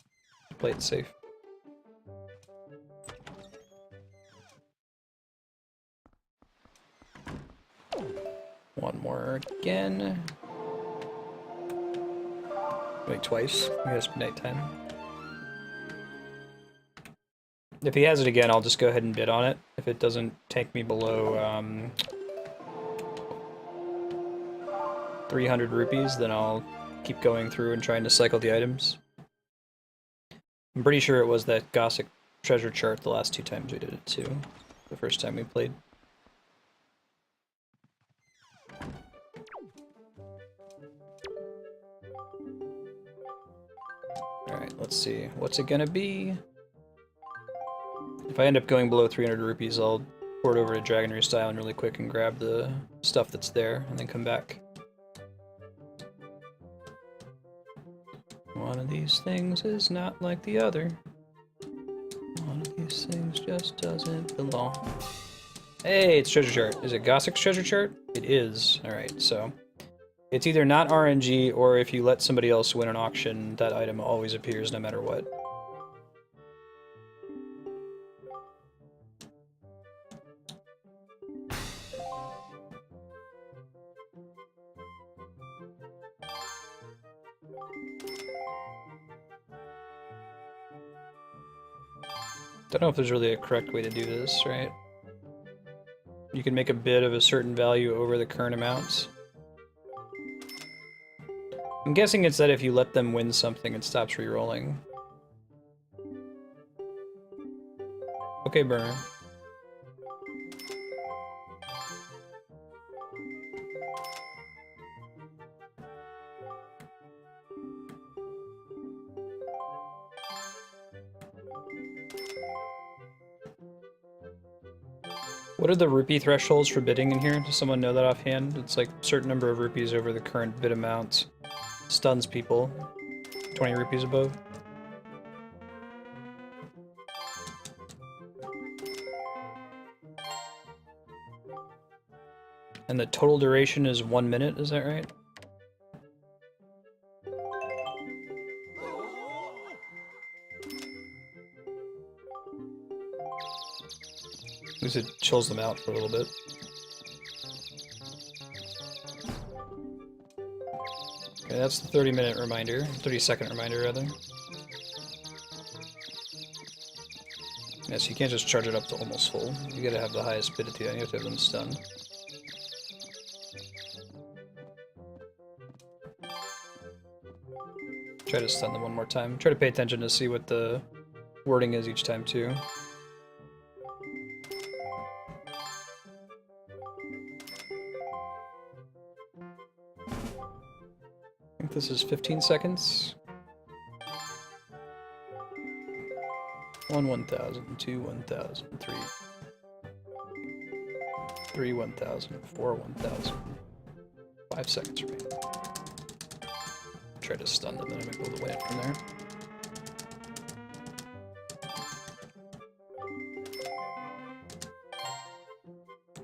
to play it safe. One more again. Wait, twice. I guess nighttime. If he has it again, I'll just go ahead and bid on it. If it doesn't take me below 300 rupees, then I'll keep going through and trying to cycle the items. I'm pretty sure it was that Gossek treasure chart the last 2 times we did it too. The first time we played. Alright, let's see. What's it gonna be? If I end up going below 300 rupees, I'll port over to Dragon Roost Island really quick and grab the stuff that's there, and then come back. One of these things is not like the other. One of these things just doesn't belong. Hey, it's treasure chart. Is it Gossek's treasure chart? It is. Alright, so it's either not RNG, or if you let somebody else win an auction, that item always appears no matter what. Don't know if there's really a correct way to do this, right? You can make a bid of a certain value over the current amounts. I'm guessing it's that if you let them win something, it stops re-rolling. Okay, Burner. What are the rupee thresholds for bidding in here? Does someone know that offhand? It's like a certain number of rupees over the current bid amount stuns people. 20 rupees above. And the total duration is 1 minute, is that right? At least it chills them out for a little bit. Okay, that's the 30-minute reminder. 30-second reminder, rather. Yeah, so you can't just charge it up to almost full. You gotta have the highest bid at the end. You have to have them stunned. Try to stun them one more time. Try to pay attention to see what the wording is each time, too. I think this is 15 seconds. 1 1,000, 2 1,000, 3 1,000, 4 1,000. 5 seconds remaining. Try to stun them, then I might be able to win it from there.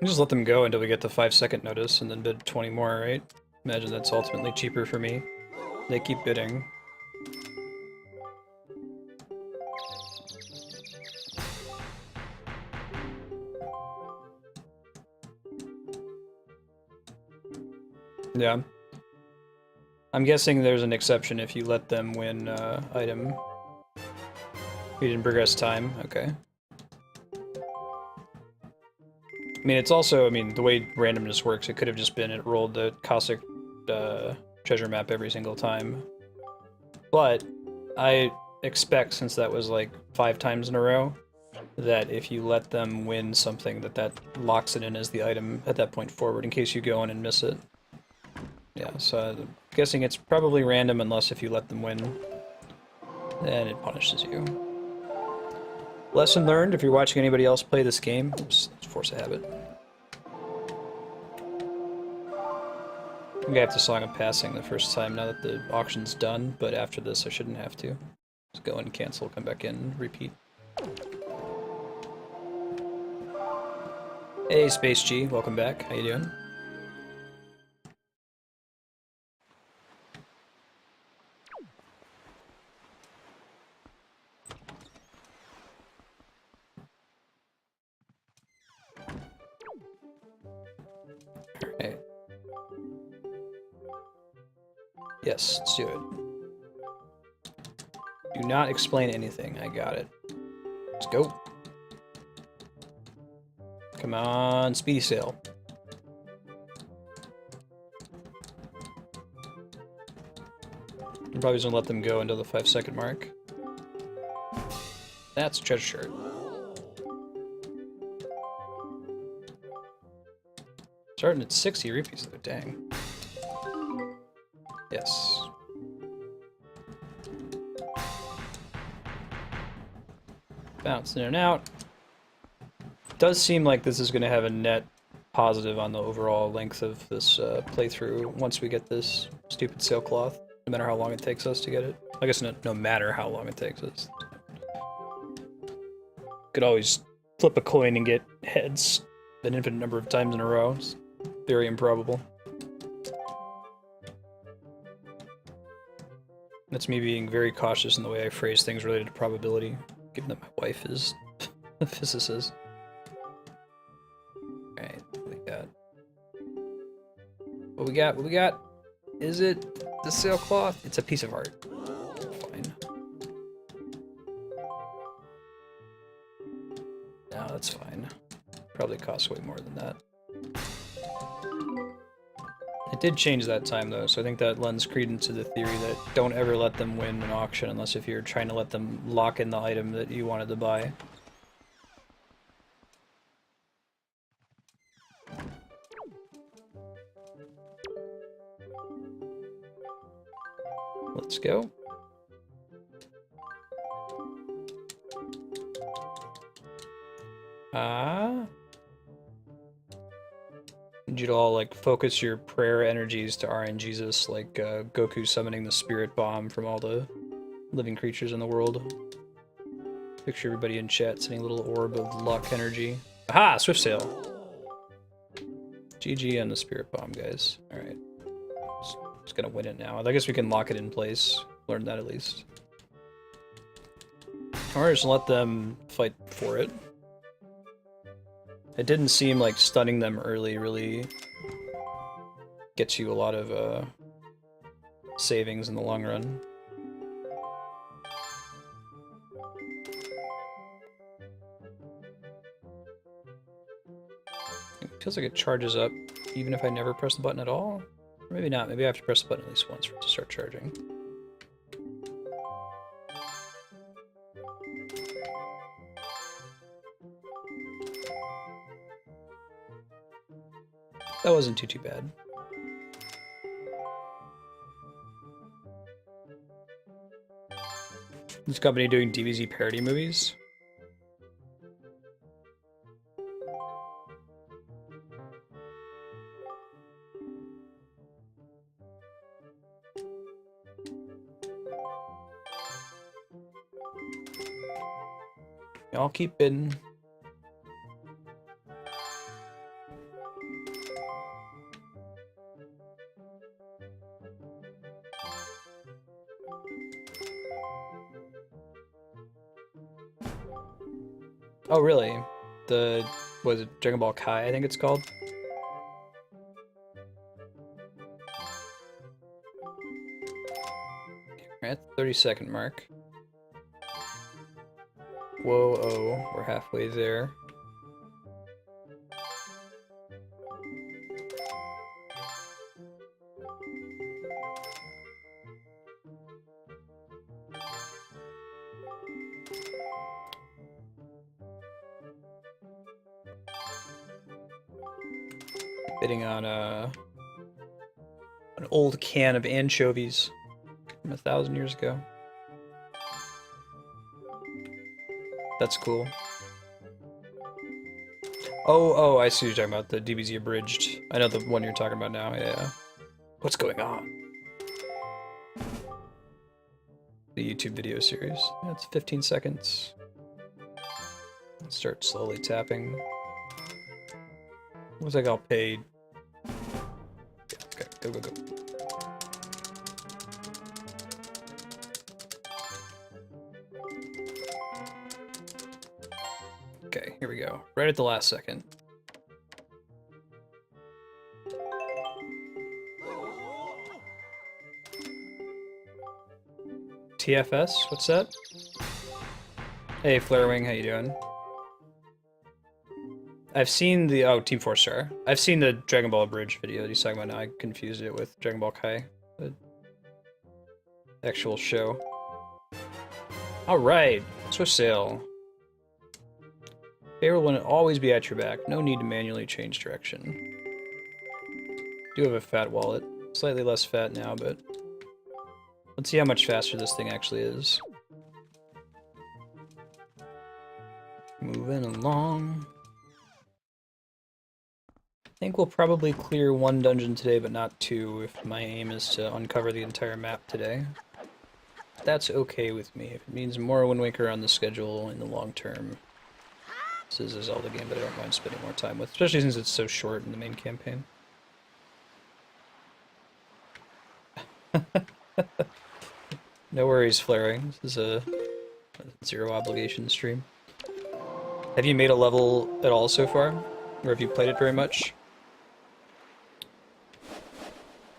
We just let them go until we get the 5-second notice and then bid 20 more, right? Imagine that's ultimately cheaper for me. They keep bidding. Yeah. I'm guessing there's an exception if you let them win item. We didn't progress time, okay. I mean, it's also, I mean, the way randomness works, it could have just been it rolled the Cossack treasure map every single time. But I expect, since that was like 5 times in a row, that if you let them win something, that locks it in as the item at that point forward, in case you go in and miss it. Yeah, so I'm guessing it's probably random unless if you let them win, then it punishes you. Lesson learned, if you're watching anybody else play this game, just force a habit. I think I have to Song of Passing the first time now that the auction's done, but after this I shouldn't have to. Just go and cancel, come back in, and repeat. Hey, Space G, welcome back. How you doing? Alright. Yes, let's do it. Do not explain anything. I got it. Let's go. Come on, speedy sail. I'm probably just gonna let them go until the 5-second mark. That's a treasure shirt. Starting at 60 rupees though, dang. Yes. Bounce in and out. Does seem like this is going to have a net positive on the overall length of this playthrough once we get this stupid sailcloth, no matter how long it takes us to get it. I guess no matter how long it takes us. Could always flip a coin and get heads an infinite number of times in a row. It's very improbable. That's me being very cautious in the way I phrase things related to probability, given that my wife is a physicist. Alright, what we got? What we got? Is it the sailcloth? It's a piece of art. Fine. No, that's fine. Probably costs way more than that. It did change that time though, so I think that lends credence to the theory that don't ever let them win an auction unless if you're trying to let them lock in the item that you wanted to buy. Let's go. Need you to all like focus your prayer energies to RNGesus, like Goku summoning the spirit bomb from all the living creatures in the world. Picture everybody in chat sending a little orb of luck energy. Aha! Swift Sail! GG on the spirit bomb, guys. Alright. Just gonna win it now. I guess we can lock it in place. Learn that at least. Or just let them fight for it. It didn't seem like stunning them early really gets you a lot of savings in the long run. It feels like it charges up even if I never press the button at all. Or maybe not. Maybe I have to press the button at least once for it to start charging. That wasn't too bad. This company doing DBZ parody movies? I'll keep bidding. Oh, really? Was it Dragon Ball Kai, I think it's called? We're at the 30-second mark. Whoa, oh, we're halfway there. Bidding on an old can of anchovies from 1,000 years ago. That's cool. Oh, I see what you're talking about, the DBZ abridged. I know the one you're talking about now, yeah. What's going on? The YouTube video series. That's 15 seconds. Start slowly tapping. Looks like I'll pay. Okay, go. Okay, here we go. Right at the last second. TFS? What's that? Hey, Flarewing, how you doing? I've seen the Team 4-Star. I've seen the Dragon Ball Bridge video that he's talking about now. I confused it with Dragon Ball Kai, the actual show. Alright, Swift Sail. Favorite will always be at your back. No need to manually change direction. Do have a fat wallet. Slightly less fat now, but let's see how much faster this thing actually is. Moving along. I think we'll probably clear one dungeon today, but not two, if my aim is to uncover the entire map today. That's okay with me. If it means more Wind Waker on the schedule in the long term. This is a Zelda game that I don't mind spending more time with, especially since it's so short in the main campaign. No worries, Flaring. This is a zero obligation stream. Have you made a level at all so far? Or have you played it very much?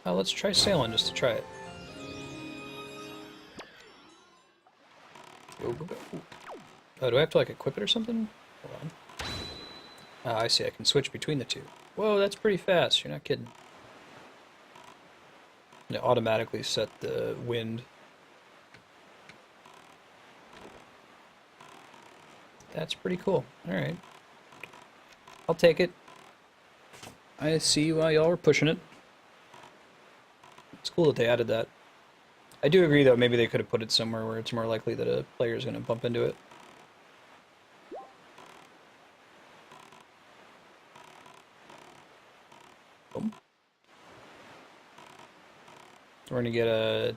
Let's try sailing just to try it. Go. Oh, do I have to like equip it or something? Hold on. I see, I can switch between the two. Whoa, that's pretty fast, you're not kidding. And it automatically set the wind. That's pretty cool. Alright. I'll take it. I see why y'all were pushing it. It's cool that they added that. I do agree, though, maybe they could have put it somewhere where it's more likely that a player is going to bump into it. We're gonna get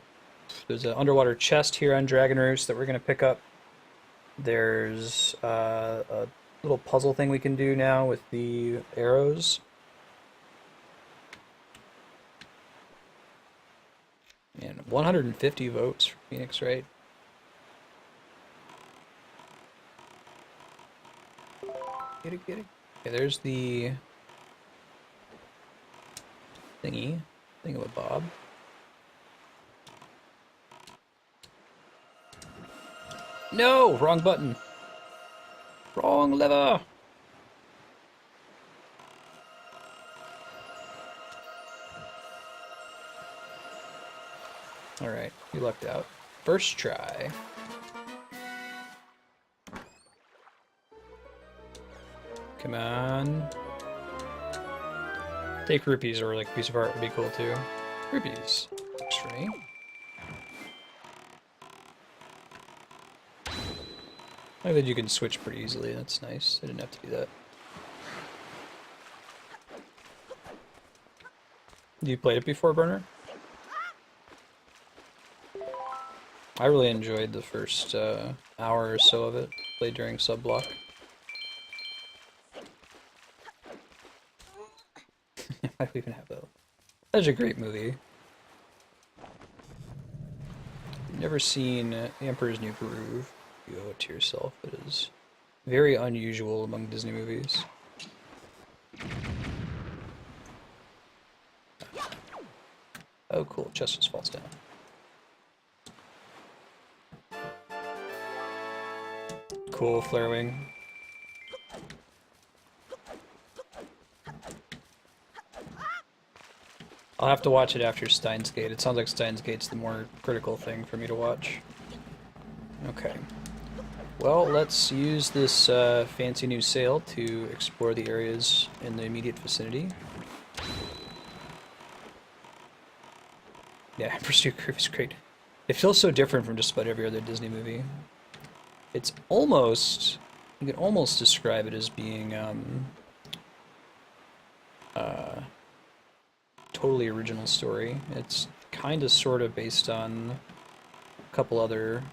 there's an underwater chest here on Dragon Roost that we're gonna pick up. There's a little puzzle thing we can do now with the arrows. And 150 votes for Phoenix, right? Get it, get it. Okay, there's the thingamabob. No! Wrong button. Wrong lever! Alright, you lucked out. First try. Come on. Take rupees or like a piece of art would be cool too. Rupees. X-ray. I like that you can switch pretty easily, that's nice. I didn't have to do that. You played it before, Burner? I really enjoyed the first hour or so of it. Played during sub-block. Why do we even have that? That's a great movie. You've never seen Emperor's New Groove. You owe it to yourself. It is very unusual among Disney movies. Oh, cool. Chest just falls down. Cool, flare wing. I'll have to watch it after Steins Gate. It sounds like Steins Gate's the more critical thing for me to watch. Okay. Well, let's use this fancy new sail to explore the areas in the immediate vicinity. Yeah, Pursuit Groove is great. It feels so different from just about every other Disney movie. It's almost, you can almost describe it as being totally original story. It's kind of sort of based on a couple other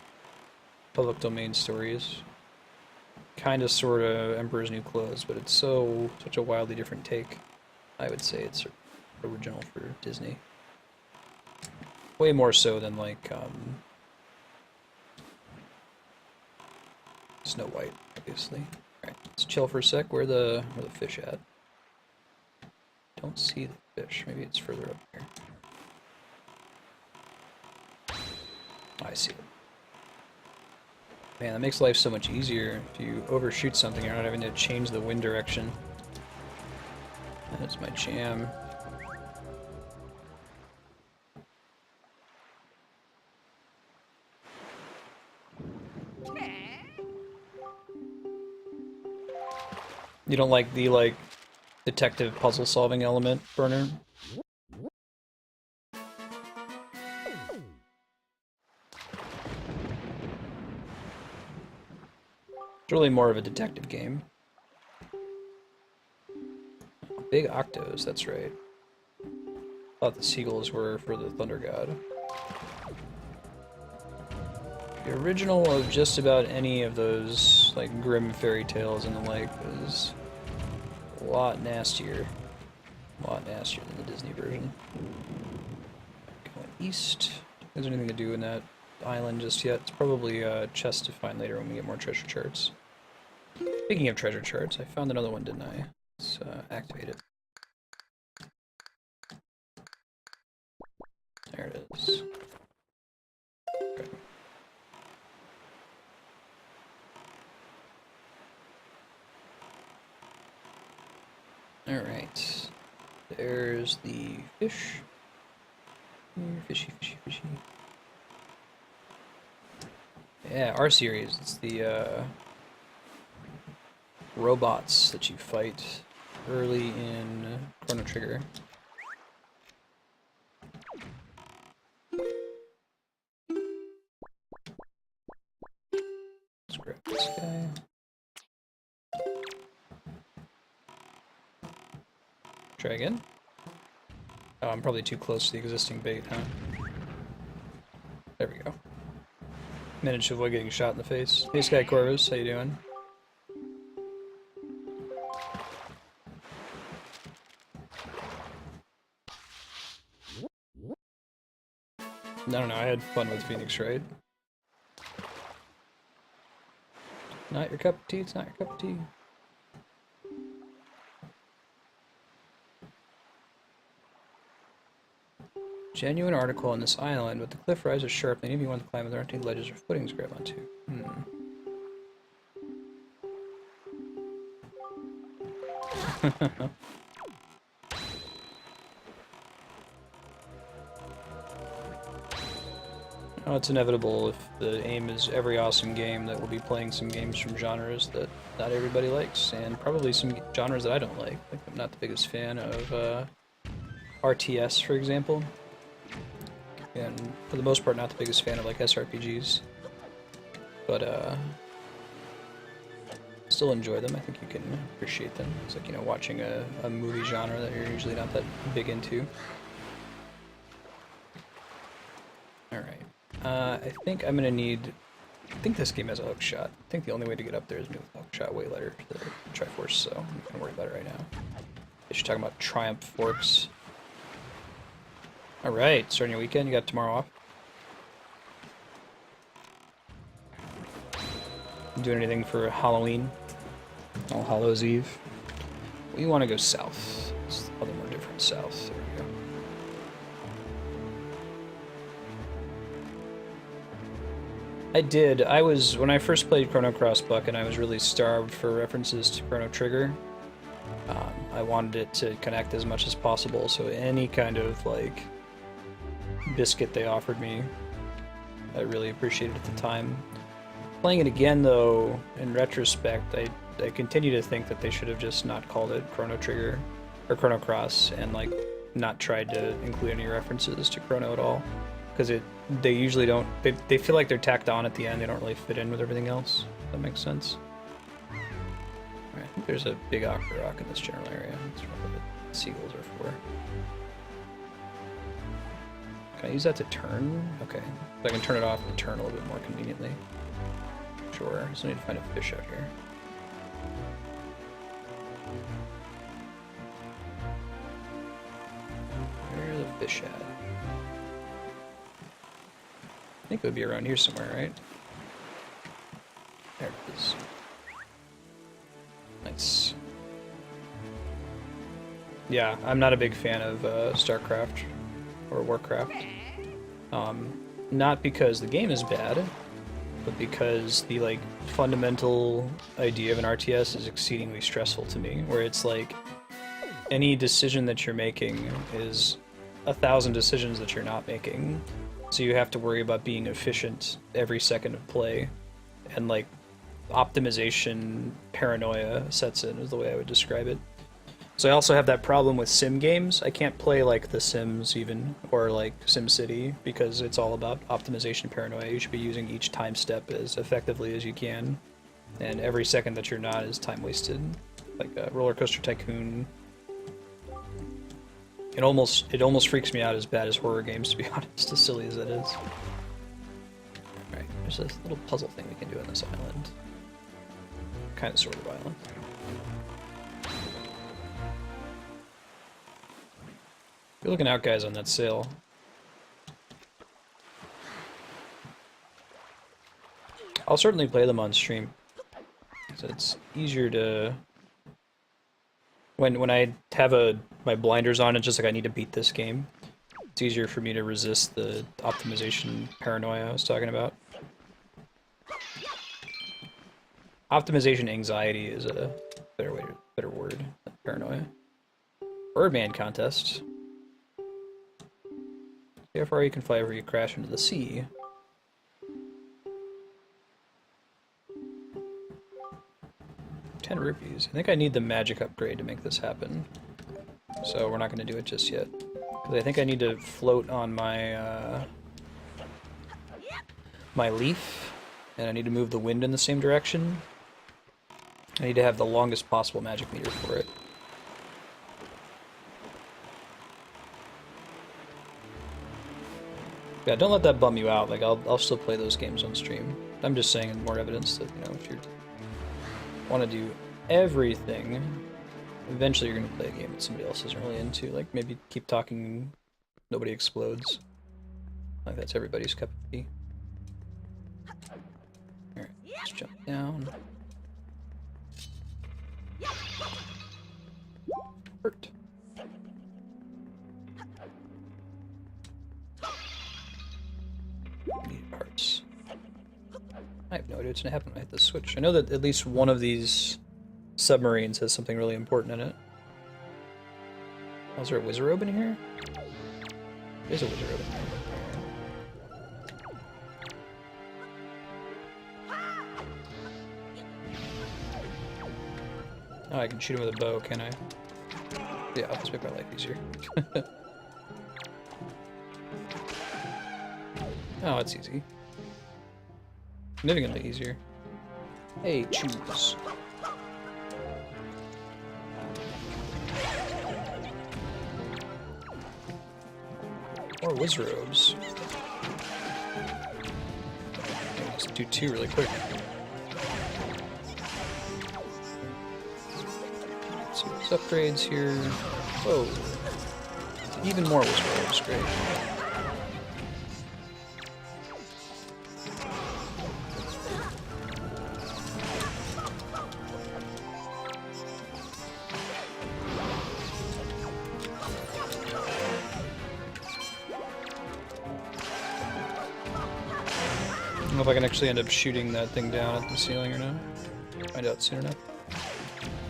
public domain stories. Kind of sort of Emperor's New Clothes, but it's such a wildly different take. I would say it's original for Disney. Way more so than like Snow White, obviously. Alright, let's chill for a sec. Where the fish at? Don't see the fish. Maybe it's further up here. Oh, I see it. Man, that makes life so much easier. If you overshoot something, you're not having to change the wind direction. That's my jam. You don't like the, detective puzzle solving element, Burner? It's really more of a detective game. Big octos, that's right. Thought the seagulls were for the thunder god. The original of just about any of those, like, grim fairy tales and the like is a lot nastier. A lot nastier than the Disney version. Going east. There's anything to do in that island just yet. It's probably a chest to find later when we get more treasure charts. Speaking of treasure charts, I found another one, didn't I? Let's activate it. There it is. Okay. Alright. There's the fish. Fishy, fishy, fishy. Yeah, our series. It's the robots that you fight early in Chrono Trigger. Let's grab this guy. Try again. Oh, I'm probably too close to the existing bait, huh? we go. Managed to avoid getting shot in the face. Hey Sky Corvus, how you doing? I don't know, I had fun with Phoenix Raid. Not your cup of tea, it's not your cup of tea. Genuine article on this island, but the cliff rises sharply, and if you want to climb, there aren't any ledges or footings to grab onto. Oh, it's inevitable if the aim is every awesome game that we'll be playing some games from genres that not everybody likes, and probably some genres that I don't like. Like, I'm not the biggest fan of RTS, for example. And for the most part, not the biggest fan of like SRPGs. But still enjoy them. I think you can appreciate them. It's like, you know, watching a movie genre that you're usually not that big into. Alright. I think I'm gonna need... I think this game has a hookshot. I think the only way to get up there is with hookshot way later to the Triforce, so I'm not gonna worry about it right now. I should talk about Triumph Forks. Alright, starting your weekend, you got tomorrow off. Doing anything for Halloween? All Hallows Eve? We want to go south. It's a little more different south. There we go. I did. When I first played Chrono Cross Bucket, I was really starved for references to Chrono Trigger. I wanted it to connect as much as possible, so any kind of, like, biscuit they offered me, I really appreciated at the time. Playing it again, though, in retrospect, I continue to think that they should have just not called it Chrono Trigger, or Chrono Cross, and, like, not tried to include any references to Chrono at all. Because they usually don't, they feel like they're tacked on at the end, they don't really fit in with everything else. If that makes sense. Alright, I think there's a big aqua rock in this general area. That's what the seagulls are for. Can I use that to turn? Okay. So I can turn it off and turn a little bit more conveniently. Sure. I just need to find a fish out here. Where are the fish at? I think it would be around here somewhere, right? There it is. Nice. Yeah, I'm not a big fan of StarCraft or Warcraft. Not because the game is bad, but because the, like, fundamental idea of an RTS is exceedingly stressful to me, where it's like any decision that you're making is 1,000 decisions that you're not making. So you have to worry about being efficient every second of play, and, like, optimization paranoia sets in, is the way I would describe it. So I also have that problem with sim games. I can't play, like, The Sims even, or, like, SimCity, because it's all about optimization paranoia. You should be using each time step as effectively as you can, and every second that you're not is time wasted. Like Roller Coaster Tycoon. It almost freaks me out as bad as horror games, to be honest, as silly as it is. Alright, there's this little puzzle thing we can do on this island. Kind of, sort of island. You're looking out, guys, on that sail. I'll certainly play them on stream. So it's easier to... When I have my blinders on, it's just like I need to beat this game. It's easier for me to resist the optimization paranoia I was talking about. Optimization anxiety is a better word than paranoia. Birdman contest. See how far you can fly before you crash into the sea. ₹10. I think I need the magic upgrade to make this happen. So we're not going to do it just yet. Because I think I need to float on my my leaf, and I need to move the wind in the same direction. I need to have the longest possible magic meter for it. Yeah, don't let that bum you out. Like, I'll still play those games on stream. I'm just saying more evidence that, you know, if you want to do everything, eventually you're going to play a game that somebody else isn't really into. Like, maybe keep talking, nobody explodes. Like, that's everybody's cup of tea. Alright, let's jump down. Hurt. Need parts. I have no idea what's gonna happen when I hit the switch. I know that at least one of these submarines has something really important in it. Oh, is there a Wizrobe in here? There's a Wizrobe in here. Oh, I can shoot him with a bow, can I? Yeah, I'll just make my life easier. Oh, it's easy. Significantly easier. Hey, choose. More Wizrobes. Let's do two really quick. Some upgrades here. Whoa. Even more Wizrobes, great. I don't know if I can actually end up shooting that thing down at the ceiling or not. Find out soon enough.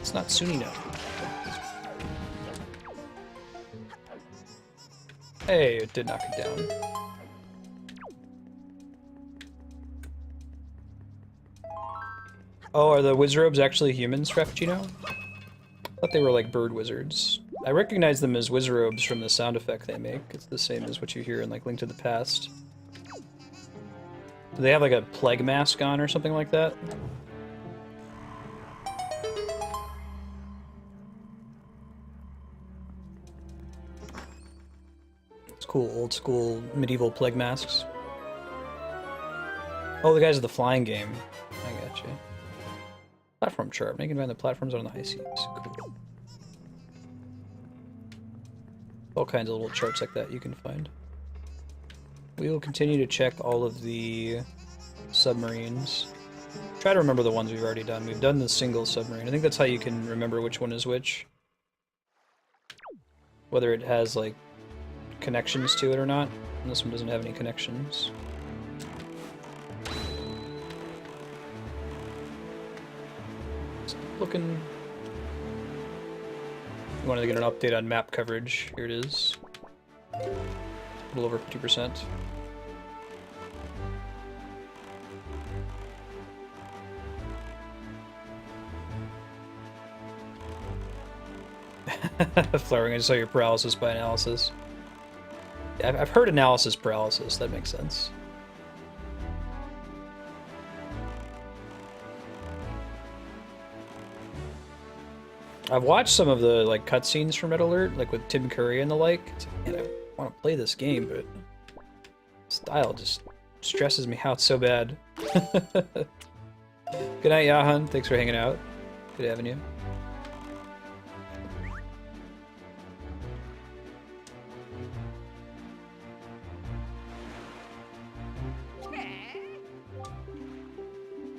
It's not soon enough. Hey, it did knock it down. Oh, are the Wizrobes actually humans, Frappuccino? I thought they were like bird wizards. I recognize them as Wizrobes from the sound effect they make. It's the same as what you hear in like Link to the Past. Do they have like a plague mask on or something like that? It's cool, old school medieval plague masks. Oh, the guys at the flying game. I gotcha. Platform chart. Now you can find the platforms on the high seas. Cool. All kinds of little charts like that you can find. We will continue to check all of the submarines. Try to remember the ones we've already done. We've done the single submarine. I think that's how you can remember which one is which. Whether it has, like, connections to it or not. And this one doesn't have any connections. Just looking... You wanted to get an update on map coverage. Here it is. A little over 50%. Flowering, I just saw your paralysis by analysis. Yeah, I've heard analysis paralysis, that makes sense. I've watched some of the like cutscenes from Red Alert, like with Tim Curry and the like. Man, I want to play this game, but style just stresses me out so bad. Good night, Yahan. Thanks for hanging out. Good having you.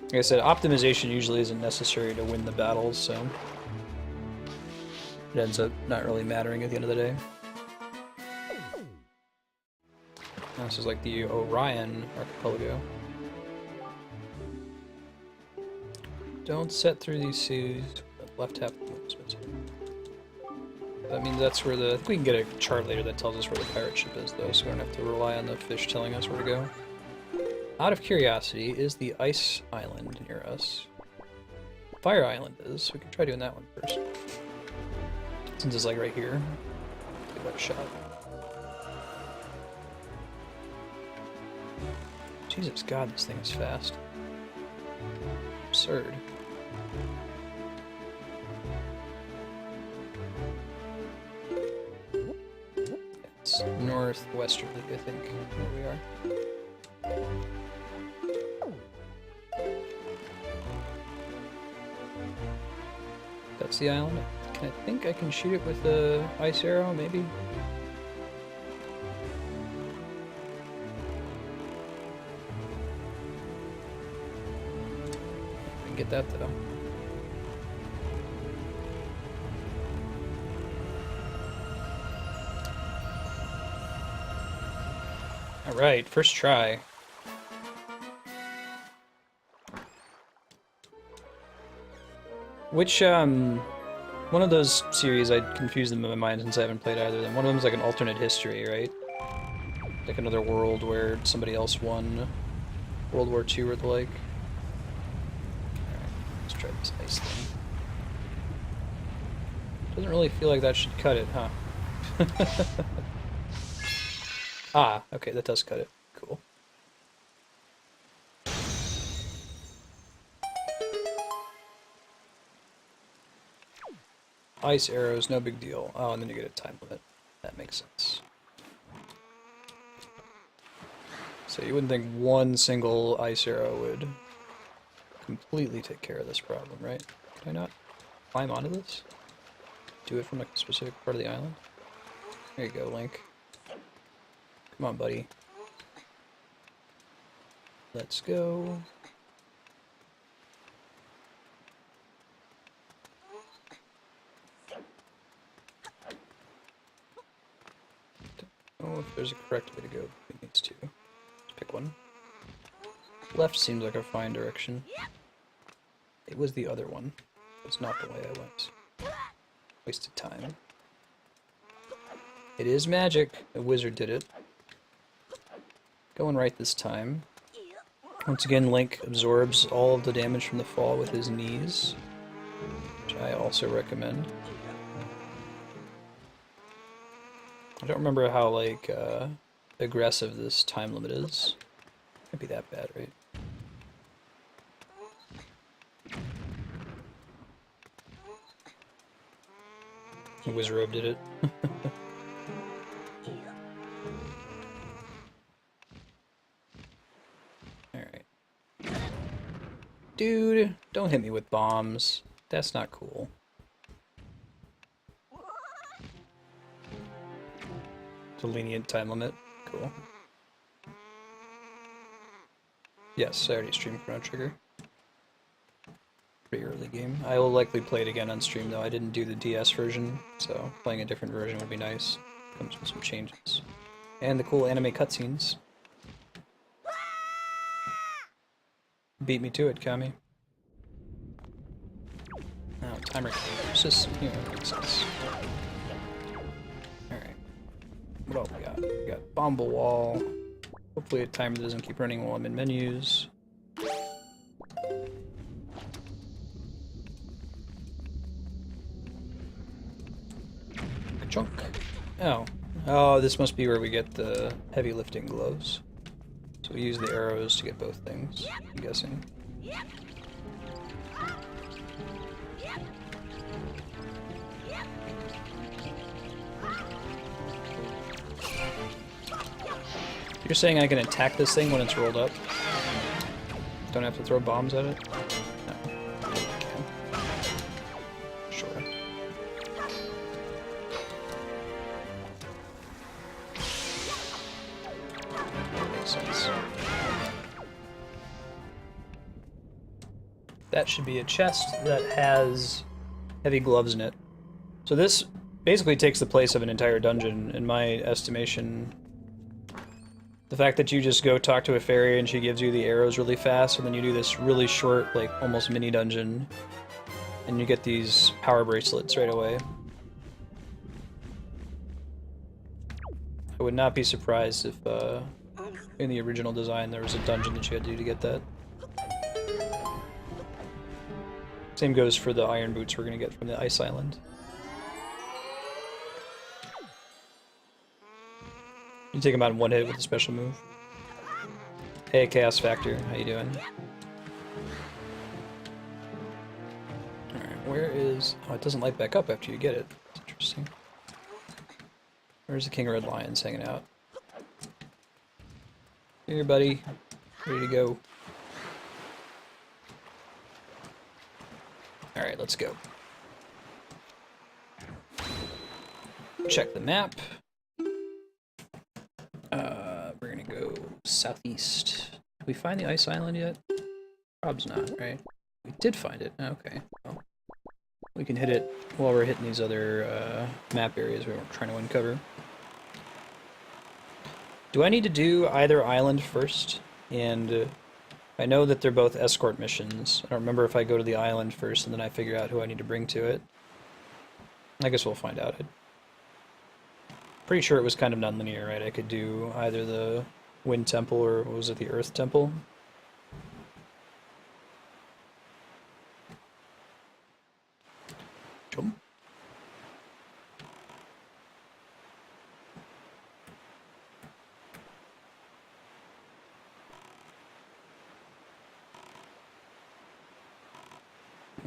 Like I said, optimization usually isn't necessary to win the battles, so it ends up not really mattering at the end of the day. This is like the Orion archipelago. Don't set through these seas. Left half of the moon. That means that's where the... I think we can get a chart later that tells us where the pirate ship is, though, so we don't have to rely on the fish telling us where to go. Out of curiosity, is the ice island near us? Fire island is. We can try doing that one first. Since it's like right here. Give that a shot. Jesus God, this thing is fast. Absurd. It's north. northwesterly, I think, where we are. That's the island. I think I can shoot it with the ice arrow, maybe? I can get that, though. Alright, first try. Which, one of those series, I confused them in my mind since I haven't played either of them. One of them is like an alternate history, right? Like another world where somebody else won World War II or the like. Alright, let's try this ice thing. Doesn't really feel like that should cut it, huh? Ah, okay, that does cut it. Cool. Ice arrows, no big deal. Oh, and then you get a time limit. That makes sense. So you wouldn't think one single ice arrow would completely take care of this problem, right? Can I not climb onto this? Do it from like a specific part of the island? There you go, Link. Come on, buddy. Let's go. Don't know if there's a correct way to go. It needs to. Let's pick one. Left seems like a fine direction. It was the other one. It's not the way I went. Wasted time. It is magic. A wizard did it. Going right this time. Once again, Link absorbs all of the damage from the fall with his knees, which I also recommend. I don't remember how, like, aggressive this time limit is. Can't be that bad, right? The Wizrobe did it. Alright. Dude, don't hit me with bombs. That's not cool. It's a lenient time limit. Cool. Yes, I already streamed Chrono Trigger. Pretty early game. I will likely play it again on stream, though. I didn't do the DS version, so playing a different version would be nice. Comes with some changes. And the cool anime cutscenes. Beat me to it, Kami. Now, timer changes. Just, you know, makes sense. Alright. What else we got? We got Bomble Wall. Hopefully a timer doesn't keep running while I'm in menus. Chunk. Oh. Oh, this must be where we get the heavy lifting gloves. So we use the arrows to get both things, I'm guessing. You're saying I can attack this thing when it's rolled up? Don't have to throw bombs at it? No. Okay. Sure. Makes sense. That should be a chest that has heavy gloves in it. So this basically takes the place of an entire dungeon, in my estimation. The fact that you just go talk to a fairy and she gives you the arrows really fast, and then you do this really short, like, almost mini dungeon, and you get these power bracelets right away. I would not be surprised if, in the original design there was a dungeon that you had to do to get that. Same goes for the iron boots we're gonna get from the Ice Island. You take him out in one hit with a special move. Hey, Chaos Factor, how you doing? Alright, where is... Oh, it doesn't light back up after you get it. That's interesting. Where's the King of Red Lions hanging out? Here, buddy. Ready to go. Alright, let's go. Check the map. We're gonna go southeast. Did we find the ice island yet? Probably not, right? We did find it. Okay. Well, we can hit it while we're hitting these other map areas we were trying to uncover. Do I need to do either island first? And I know that they're both escort missions. I don't remember if I go to the island first and then I figure out who I need to bring to it. I guess we'll find out. Pretty sure it was kind of non-linear, right? I could do either the Wind Temple or what was it, the Earth Temple? Jump.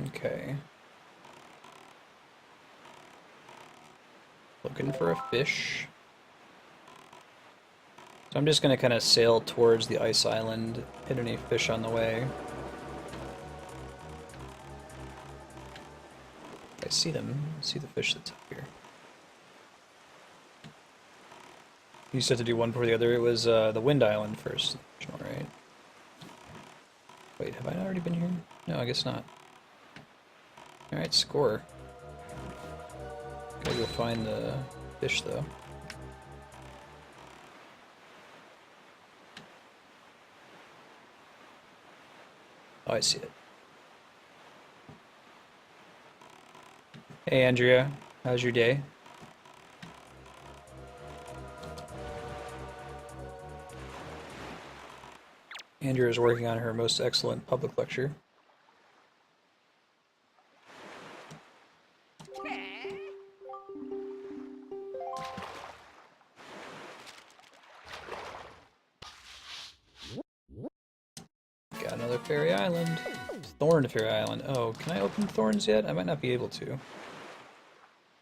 Okay. Looking for a fish. So I'm just gonna kind of sail towards the ice island, hit any fish on the way. I see them. I see the fish that's up here. You said to do one before the other. It was the Wind Island first, right? Wait, have I already been here? No, I guess not. Alright, score. Gotta go find the fish, though. Oh, I see it. Hey, Andrea. How's your day? Andrea is working on her most excellent public lecture. Got another Fairy Island. Thorn Fairy Island. Oh, can I open thorns yet? I might not be able to.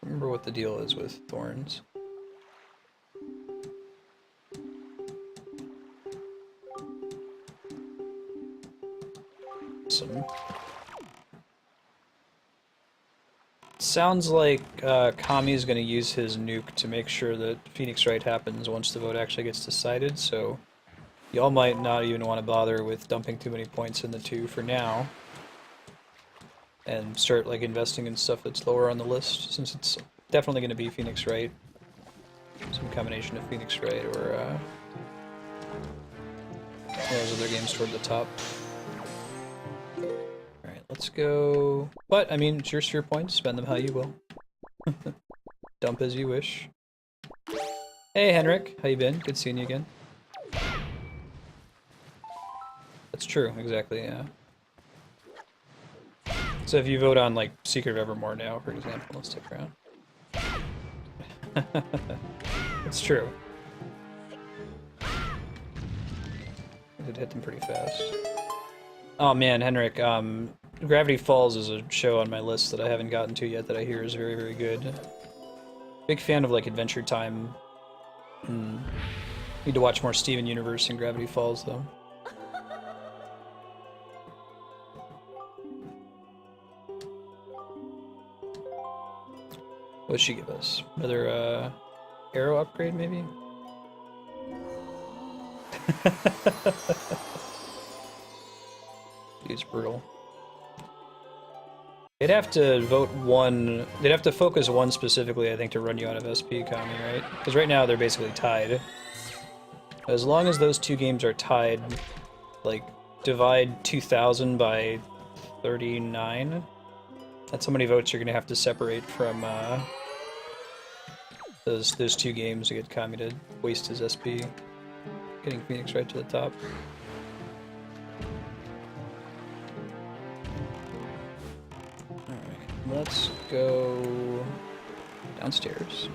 Remember what the deal is with thorns. Awesome. Sounds like Kami's going to use his nuke to make sure that Phoenix Wright happens once the vote actually gets decided, so y'all might not even want to bother with dumping too many points in the 2 for now. And start like investing in stuff that's lower on the list, since it's definitely going to be Phoenix Wright. Some combination of Phoenix Wright or those other games toward the top. Alright, let's go. But, I mean, it's your sphere points, spend them how you will. Dump as you wish. Hey Henrik, how you been? Good seeing you again. That's true, exactly, yeah. So if you vote on, like, Secret of Evermore now, for example, let's stick around. It's true. I did hit them pretty fast. Oh man, Henrik, Gravity Falls is a show on my list that I haven't gotten to yet that I hear is very, very good. Big fan of, like, Adventure Time. Need to watch more Steven Universe and Gravity Falls, though. What did she give us? Another, arrow upgrade, maybe? It's brutal. They'd have to vote one... They'd have to focus one specifically, I think, to run you out of SP, Kami, right? Because right now they're basically tied. As long as those two games are tied, like, divide 2,000 by 39... That's how many votes you're gonna have to separate from those two games to get Kami to waste his SP. Getting Phoenix right to the top. Alright, let's go downstairs.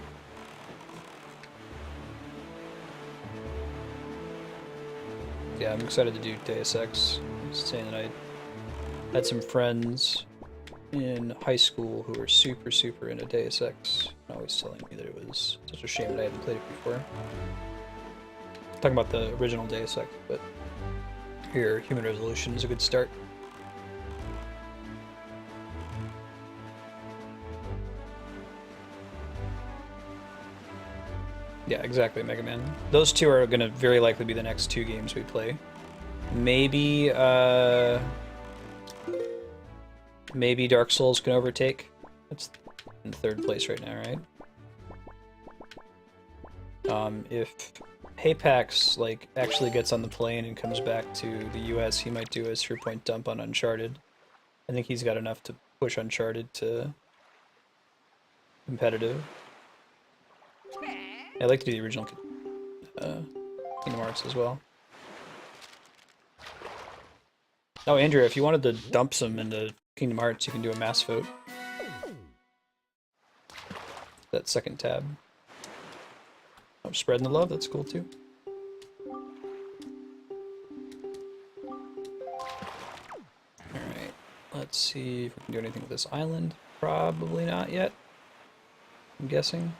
Yeah, I'm excited to do Deus Ex. I'm just saying that I had some friends in high school who were super, super into Deus Ex, always telling me that it was such a shame that I hadn't played it before. Talking about the original Deus Ex, but here, Human Resolution is a good start. Yeah, exactly, Mega Man. Those two are going to very likely be the next two games we play. Maybe, maybe Dark Souls can overtake. That's in third place right now, right? If Haypax, like, actually gets on the plane and comes back to the US, he might do a 3-point dump on Uncharted. I think he's got enough to push Uncharted to competitive. I like to do the original Kingdom Hearts as well. Oh, Andrew, if you wanted to dump some into Kingdom Hearts, you can do a mass vote. That second tab. Oh, spreading the love, that's cool too. Alright, let's see if we can do anything with this island. Probably not yet, I'm guessing.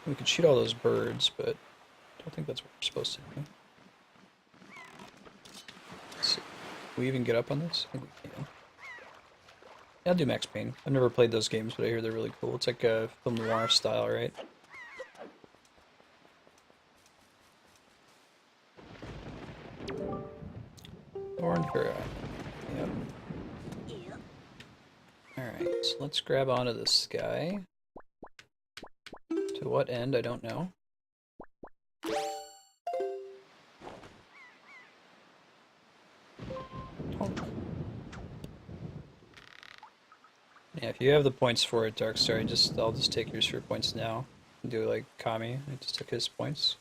We could shoot all those birds, but I don't think that's what we're supposed to do. Let's see. Can we even get up on this? I think we can. Yeah, I'll do Max Payne. I've never played those games, but I hear they're really cool. It's like a film noir style, right? Orange Fair. Yep. Alright, so let's grab onto this guy. To what end, I don't know. Oh. Yeah, if you have the points for it, Darkstar, I'll just take your sphere points now. And do like Kami. I just took his points.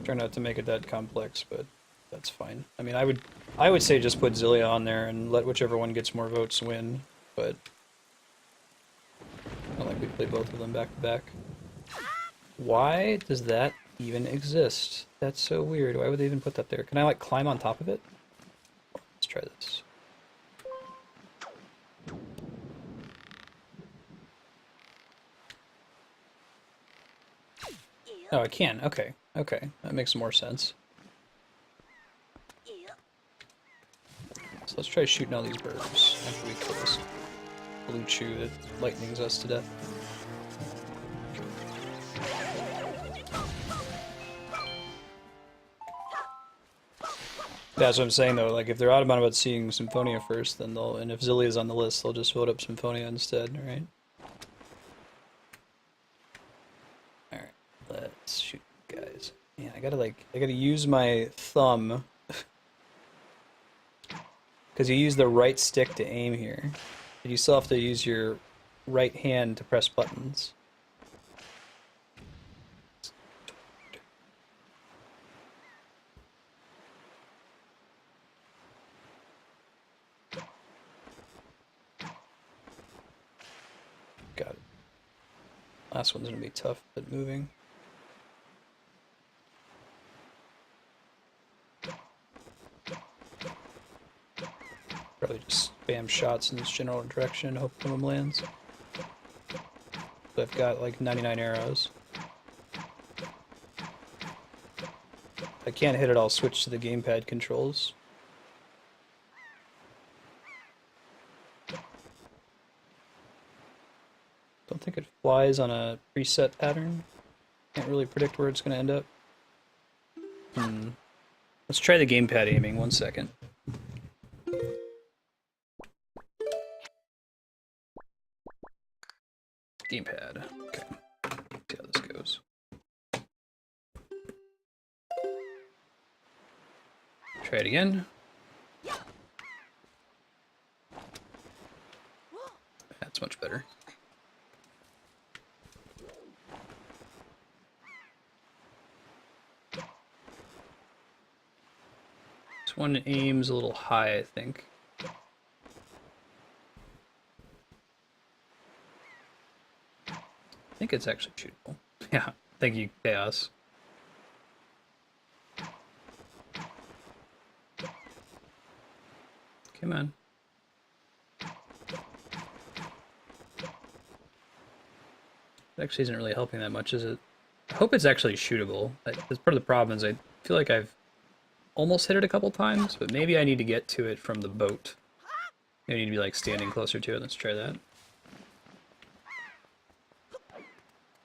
Try not to make it that complex, but that's fine. I mean, I would say just put Zillia on there and let whichever one gets more votes win, but I don't like we play both of them back to back. Why does that even exist? That's so weird. Why would they even put that there? Can I like climb on top of it? Let's try this. Oh, I can. Okay. Okay. That makes more sense. So let's try shooting all these birds after we kill this blue chew that lightnings us to death. That's what I'm saying though, like if they're adamant about seeing Symphonia first, then they'll, and if Zillia's on the list, they'll just vote up Symphonia instead, right? Alright, let's shoot guys. Man, I gotta use my thumb. Because you use the right stick to aim here. But you still have to use your right hand to press buttons. Got it. Last one's gonna be tough, but moving. Probably just spam shots in this general direction and hope one of them lands. But I've got like 99 arrows. If I can't hit it, I'll switch to the gamepad controls. Don't think it flies on a preset pattern. Can't really predict where it's going to end up. Let's try the gamepad aiming, 1 second. Gamepad. Okay. See how this goes. Try it again. That's much better. This one aims a little high, I think. I think it's actually shootable. Yeah, thank you, Chaos. Come on. It actually isn't really helping that much, is it? I hope it's actually shootable. That's part of the problem is I feel like I've almost hit it a couple times, but maybe I need to get to it from the boat. Maybe I need to be like standing closer to it. Let's try that.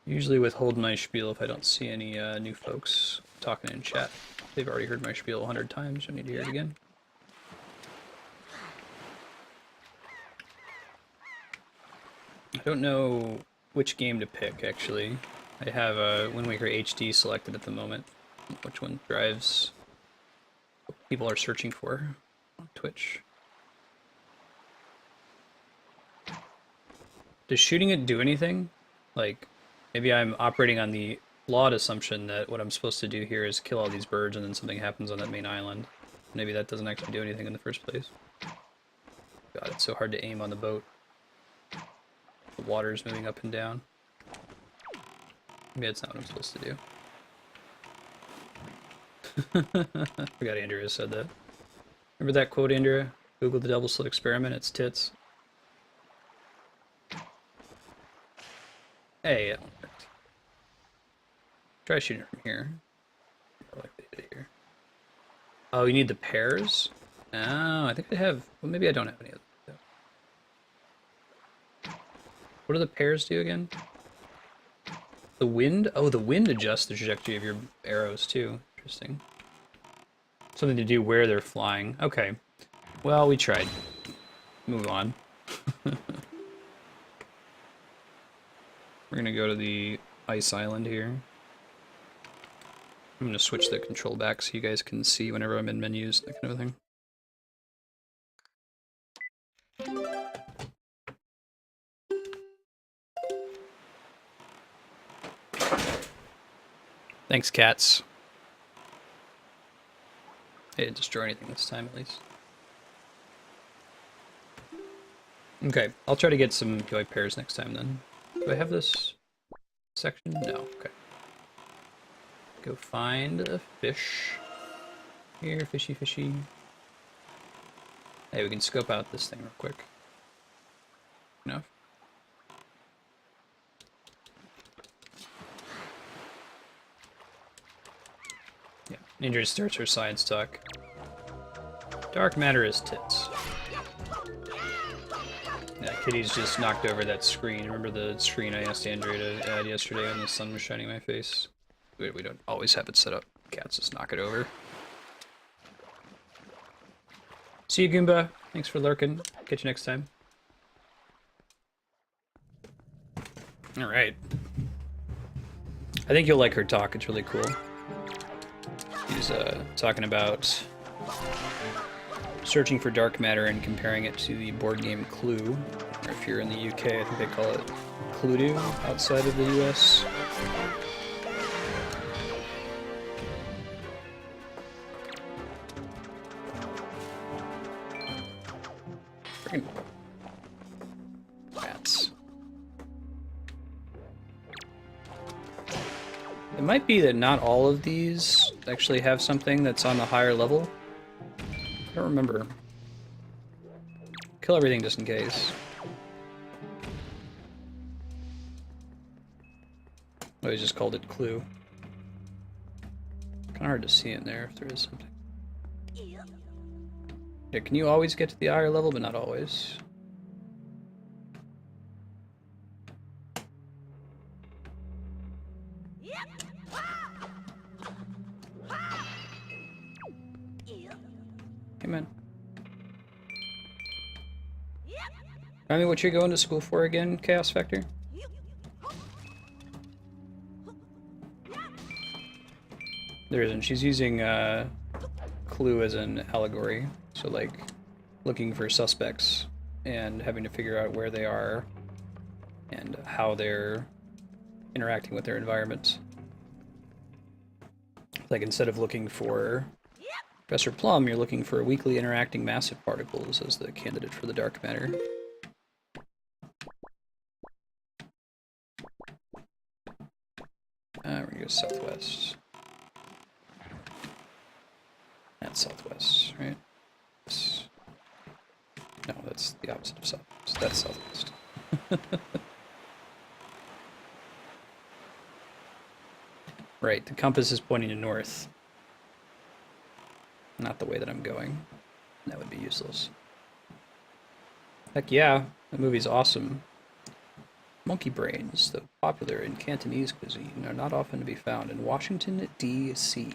Usually withhold my spiel if I don't see any new folks talking in chat. They've already heard my spiel 100 times. I need to hear it again. I don't know which game to pick, actually. I have Wind Waker HD selected at the moment. Which one drives what people are searching for on Twitch. Does shooting it do anything? Like, maybe I'm operating on the flawed assumption that what I'm supposed to do here is kill all these birds and then something happens on that main island. Maybe that doesn't actually do anything in the first place. God, it's so hard to aim on the boat. The water's moving up and down. Maybe that's not what I'm supposed to do. I forgot Andrea said that. Remember that quote, Andrea? Google the double slit experiment, it's tits. Hey, it worked. Try shooting from here. I like they did it here. Oh, you need the pairs? Oh, I think I have... Well, maybe I don't have any of them. What do the pairs do again? The wind? Oh, the wind adjusts the trajectory of your arrows, too. Interesting. Something to do where they're flying. Okay. Well, we tried. Move on. We're gonna go to the ice island here. I'm gonna switch the control back so you guys can see whenever I'm in menus, that kind of thing. Thanks, cats. They didn't destroy anything this time, at least. Okay, I'll try to get some joy pairs next time then. Do I have this section? No, okay. Go find a fish. Here, fishy, fishy. Hey, we can scope out this thing real quick. Enough. Yeah, Ninja starts her science talk. Dark matter is tits. Yeah, Kitty's just knocked over that screen. Remember the screen I asked Andrea to add yesterday when the sun was shining in my face? We don't always have it set up. Cats just knock it over. See you, Goomba. Thanks for lurking. Catch you next time. Alright. I think you'll like her talk. It's really cool. She's talking about searching for dark matter and comparing it to the board game Clue. Or if you're in the UK, I think they call it Cluedo outside of the US. Freaking rats. It might be that not all of these actually have something that's on the higher level. I don't remember. Kill everything just in case. I always just called it Clue. Kinda hard to see in there if there is something. Yeah, can you always get to the higher level, but not always? Hey, man. Remind me what you're going to school for again, Chaos Factor? There isn't. She's using Clue as an allegory. So, like, looking for suspects and having to figure out where they are and how they're interacting with their environment. Like, instead of looking for Professor Plum, you're looking for weakly interacting massive particles as the candidate for the dark matter. We're gonna go southwest. That's southwest, right? No, that's the opposite of southwest. That's southwest. Right, the compass is pointing to north. Not the way that I'm going. That would be useless. Heck yeah, that movie's awesome. Monkey brains, though popular in Cantonese cuisine, are not often to be found in Washington, D.C.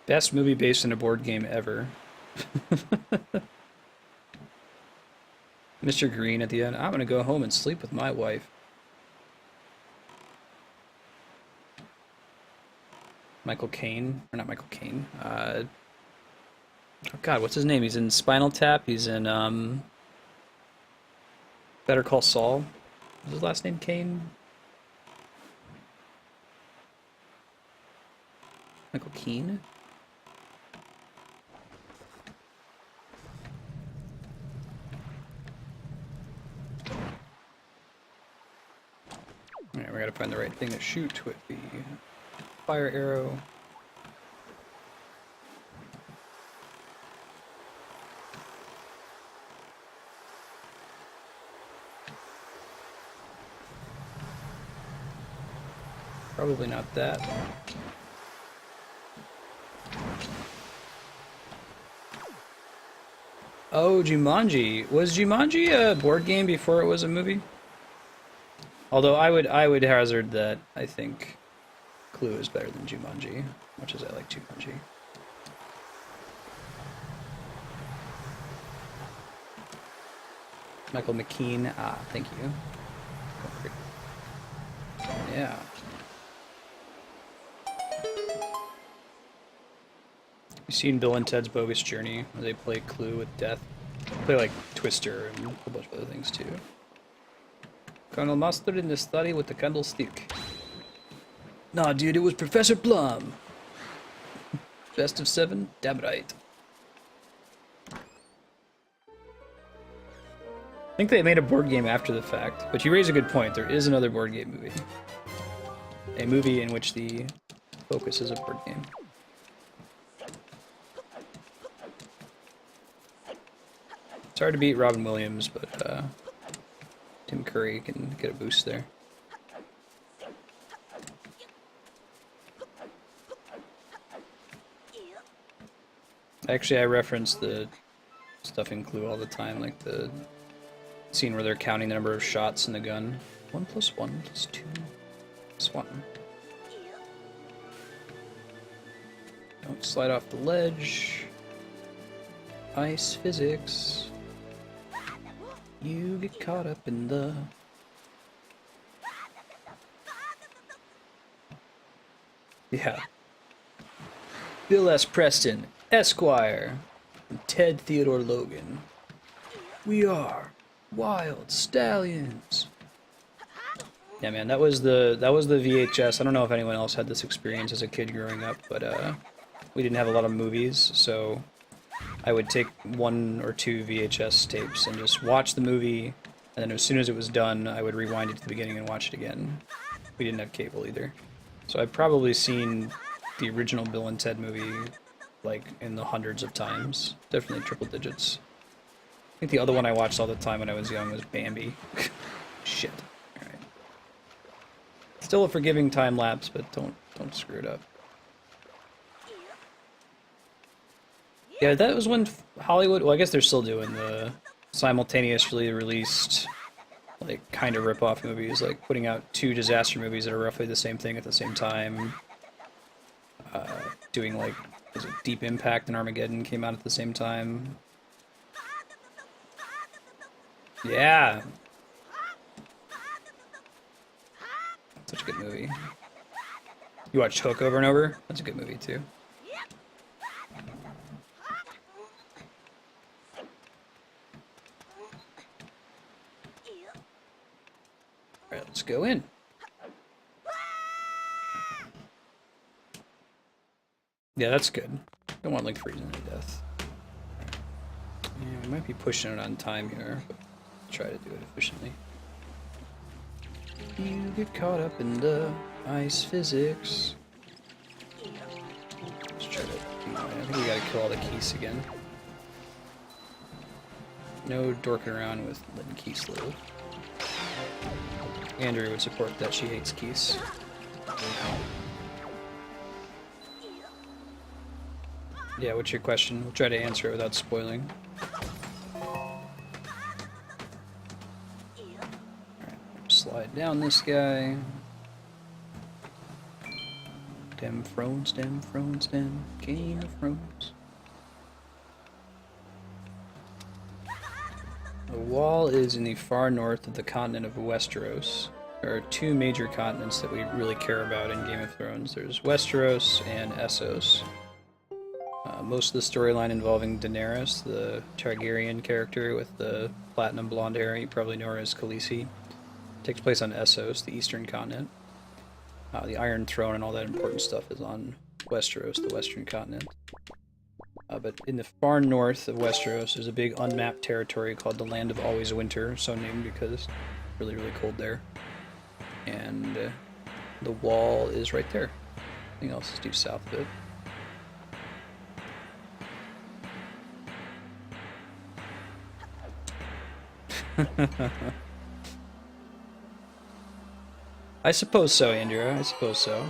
Best movie based on a board game ever. Mr. Green at the end, I'm gonna go home and sleep with my wife. Michael Caine, or not Michael Caine, oh god, what's his name? He's in Spinal Tap, he's in, Better Call Saul. Is his last name Caine? Michael Keane? Alright, we gotta find the right thing to shoot with the fire arrow. Probably not that. Oh, Jumanji. Was Jumanji a board game before it was a movie? Although I would hazard that I think Clue is better than Jumanji, much as I like Jumanji. Michael McKean, thank you. Yeah. You seen Bill and Ted's Bogus Journey, where they play Clue with death? They play like Twister and a bunch of other things too. Colonel Mustard in the study with the candlestick. Nah, dude, it was Professor Plum. Best of 7? Damn right. I think they made a board game after the fact, but you raise a good point. There is another board game movie. A movie in which the focus is a board game. It's hard to beat Robin Williams, but Tim Curry can get a boost there. Actually, I reference the stuff in Clue all the time, like the scene where they're counting the number of shots in the gun. 1 + 1 + 2 + 1. Don't slide off the ledge. Ice physics. You get caught up in the... Yeah. Bill S. Preston, Esquire, and Ted Theodore Logan. We are wild stallions. Yeah, man, that was the VHS. I don't know if anyone else had this experience as a kid growing up, but we didn't have a lot of movies, so I would take 1 or 2 VHS tapes and just watch the movie, and then as soon as it was done, I would rewind it to the beginning and watch it again. We didn't have cable either. So I've probably seen the original Bill and Ted movie, like, in the hundreds of times. Definitely triple digits. I think the other one I watched all the time when I was young was Bambi. Shit. Alright. Still a forgiving time lapse, but don't screw it up. Yeah, that was when Hollywood... Well, I guess they're still doing the simultaneously released, like, kind of rip-off movies, like putting out 2 disaster movies that are roughly the same thing at the same time. Doing, like, was it Deep Impact and Armageddon came out at the same time. Yeah! Such a good movie. You watched Hook over and over? That's a good movie, too. Alright, let's go in. Yeah, that's good. Don't want Link freezing to death. Yeah, we might be pushing it on time here, but try to do it efficiently. You get caught up in the ice physics. Let's try to... I think we gotta kill all the Keese again. No dorking around with letting Keese live. Andrew would support that. She hates geese. Yeah, what's your question? We'll try to answer it without spoiling. Alright, slide down this guy. Dem thrones, Game of Thrones. The wall is in the far north of the continent of Westeros. There are two major continents that we really care about in Game of Thrones. There's Westeros and Essos. Most of the storyline involving Daenerys, the Targaryen character with the platinum blonde hair, you probably know her as Khaleesi, takes place on Essos, the eastern continent. The Iron Throne and all that important stuff is on Westeros, the western continent. But in the far north of Westeros, there's a big unmapped territory called the Land of Always Winter, so named because it's really, really cold there. And the wall is right there. Everything else is due south of it. I suppose so, Andrea. I suppose so.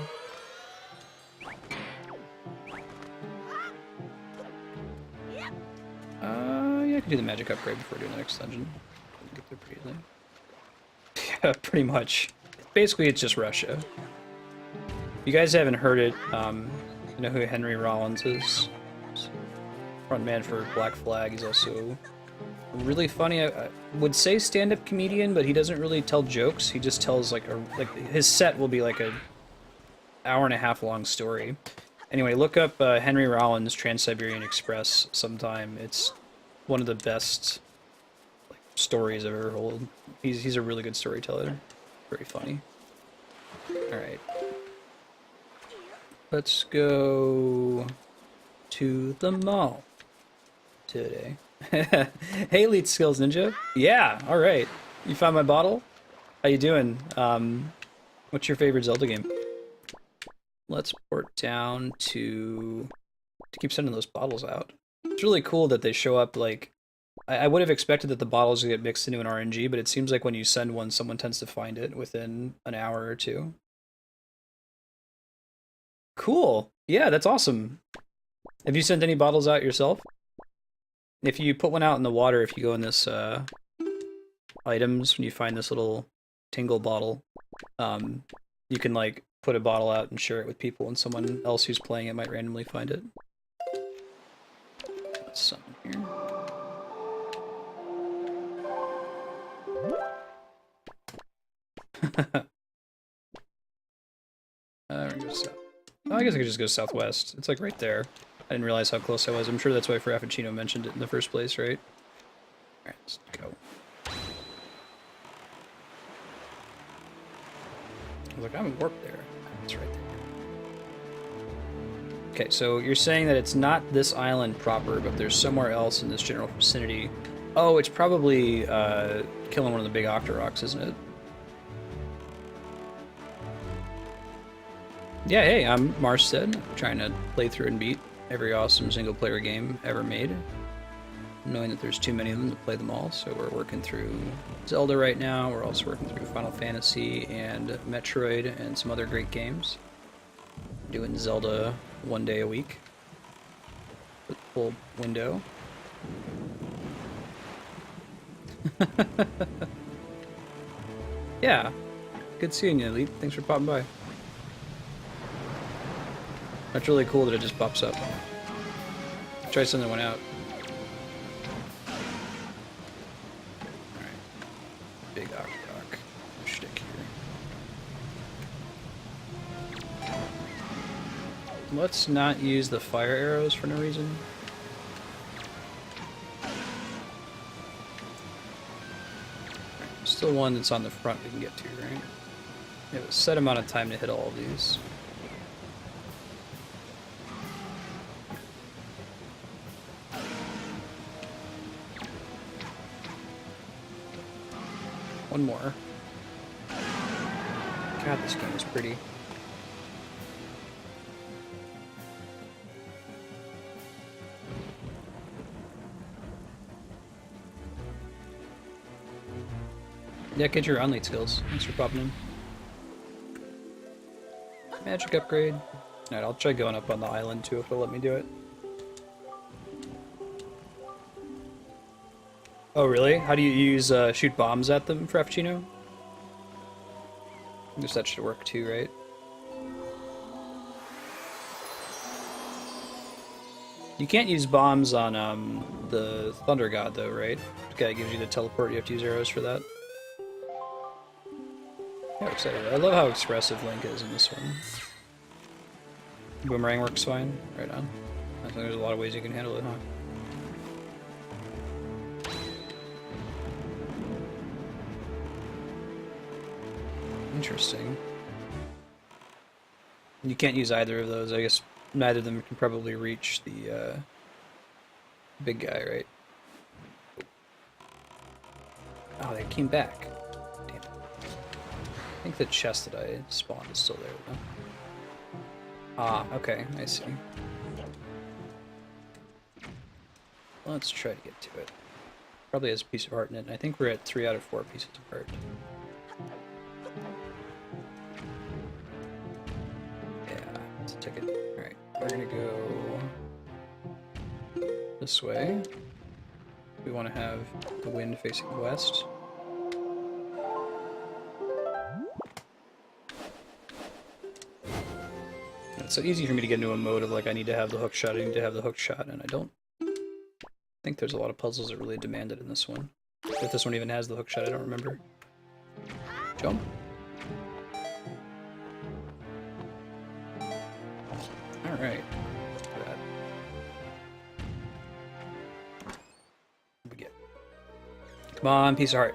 Yeah, I can do the magic upgrade before doing the next dungeon. Get there pretty easily. Yeah, pretty much. Basically, it's just Russia. If you guys haven't heard it, you know who Henry Rollins is? Frontman for Black Flag. He's also really funny. I would say stand-up comedian, but he doesn't really tell jokes. He just tells like his set will be like a hour-and-a-half long story. Anyway, look up Henry Rollins' Trans-Siberian Express sometime. It's one of the best like stories I've ever told. He's a really good storyteller. Very funny. All right, let's go to the mall today. Hey, Elite Skills Ninja. Yeah, all right. You found my bottle? How you doing? What's your favorite Zelda game? Let's port down to keep sending those bottles out. It's really cool that they show up like... I would have expected that the bottles would get mixed into an RNG, but it seems like when you send one, someone tends to find it within an hour or two. Cool. Yeah, that's awesome. Have you sent any bottles out yourself? If you put one out in the water, if you go in this items, when you find this little tingle bottle, you can like put a bottle out and share it with people, and someone else who's playing it might randomly find it. Let's summon here. We're gonna go south. Oh, I guess I could just go southwest. It's like right there. I didn't realize how close I was. I'm sure that's why Frappuccino mentioned it in the first place, right? Alright, let's go. I was like, I'm in warp there. It's right there. Okay, so you're saying that it's not this island proper, but there's somewhere else in this general vicinity. Oh, it's probably killing one of the big Octoroks, isn't it? Yeah, hey, I'm Marstead, trying to play through and beat every awesome single-player game ever made, knowing that there's too many of them to play them all, so we're working through Zelda right now. We're also working through Final Fantasy and Metroid and some other great games. Doing Zelda one day a week with full window. Yeah, good seeing you, Elite. Thanks for popping by. That's really cool that it just pops up. Try sending one out. Alright. Big Octorok. Shtick here. Let's not use the fire arrows for no reason. Still one that's on the front we can get to, right? We have a set amount of time to hit all of these. One more. God, this game is pretty. Yeah, get your unlead skills. Thanks for popping in. Magic upgrade. Alright, I'll try going up on the island too if it'll let me do it. Oh, really? How do you use shoot bombs at them, Frappuccino? I guess that should work too, right? You can't use bombs on the Thunder God, though, right? The guy gives you the teleport, you have to use arrows for that. How excited. I love how expressive Link is in this one. Boomerang works fine. Right on. I think there's a lot of ways you can handle it, huh? Interesting. You can't use either of those. I guess neither of them can probably reach the big guy, right? Oh, they came back. Damn it. I think the chest that I spawned is still there, though. Ah, okay, I see. Let's try to get to it. Probably has a piece of heart in it, and I think we're at 3 out of 4 pieces of heart. Yeah, it's a ticket. Alright, we're gonna go this way. We want to have the wind facing west. It's so easy for me to get into a mode of like, I need to have the hookshot, I need to have the hookshot, and I don't think there's a lot of puzzles that really demand it in this one. If this one even has the hookshot, I don't remember. Jump. Alright. What we get? Come on, piece of heart.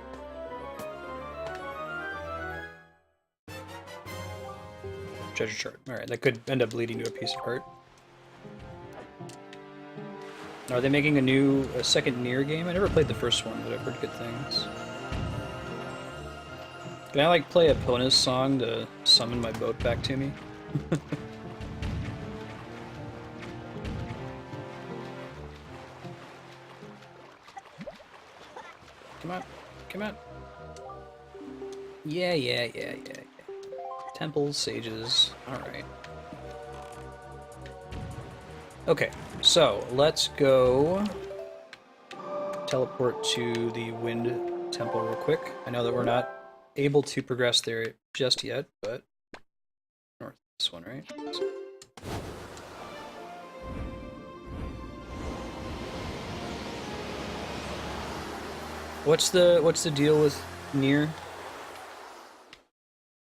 Treasure chart. Alright, that could end up leading to a piece of heart. Are they making a second Nier game? I never played the first one, but I've heard good things. Can I like play Epona's song to summon my boat back to me? Come on, come on. Yeah. Temples, sages, alright. Okay, so let's go teleport to the Wind Temple real quick. I know that we're not able to progress there just yet, but north this one, right? What's the deal with Nier?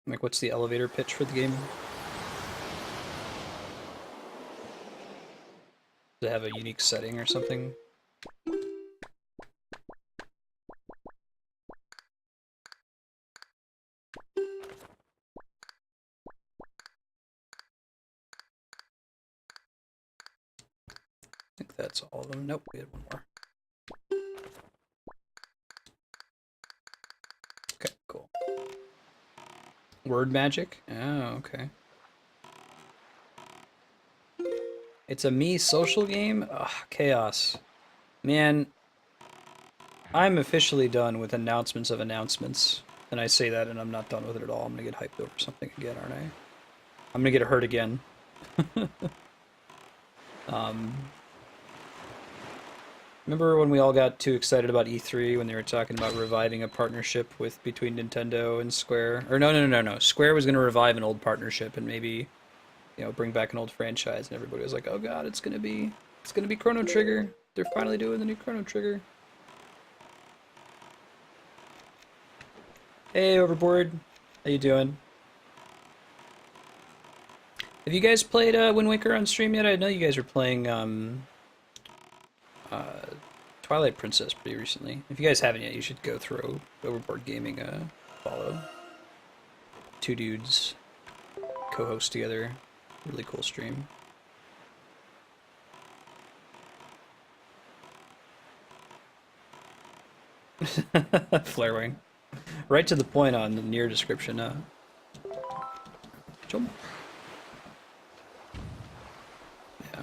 Like, what's the elevator pitch for the game? Does it have a unique setting or something? I think that's all of them. Nope, we had one more. Okay, cool. Word magic? Oh, okay. It's a me social game? Ugh, chaos. Man, I'm officially done with announcements of announcements. And I say that and I'm not done with it at all. I'm gonna get hyped over something again, aren't I? I'm gonna get hurt again. Remember when we all got too excited about E3 when they were talking about reviving a partnership between Nintendo and Square? Or no. Square was going to revive an old partnership and maybe, you know, bring back an old franchise, and everybody was like, "Oh God, it's gonna be Chrono Trigger. They're finally doing the new Chrono Trigger." Hey, Overboard, how you doing? Have you guys played Wind Waker on stream yet? I know you guys were playing Twilight Princess pretty recently. If you guys haven't yet, you should go through Overboard Gaming follow. Two dudes co-host together. Really cool stream. Flarewing. Right to the point on the Nier description. Jump. Yeah.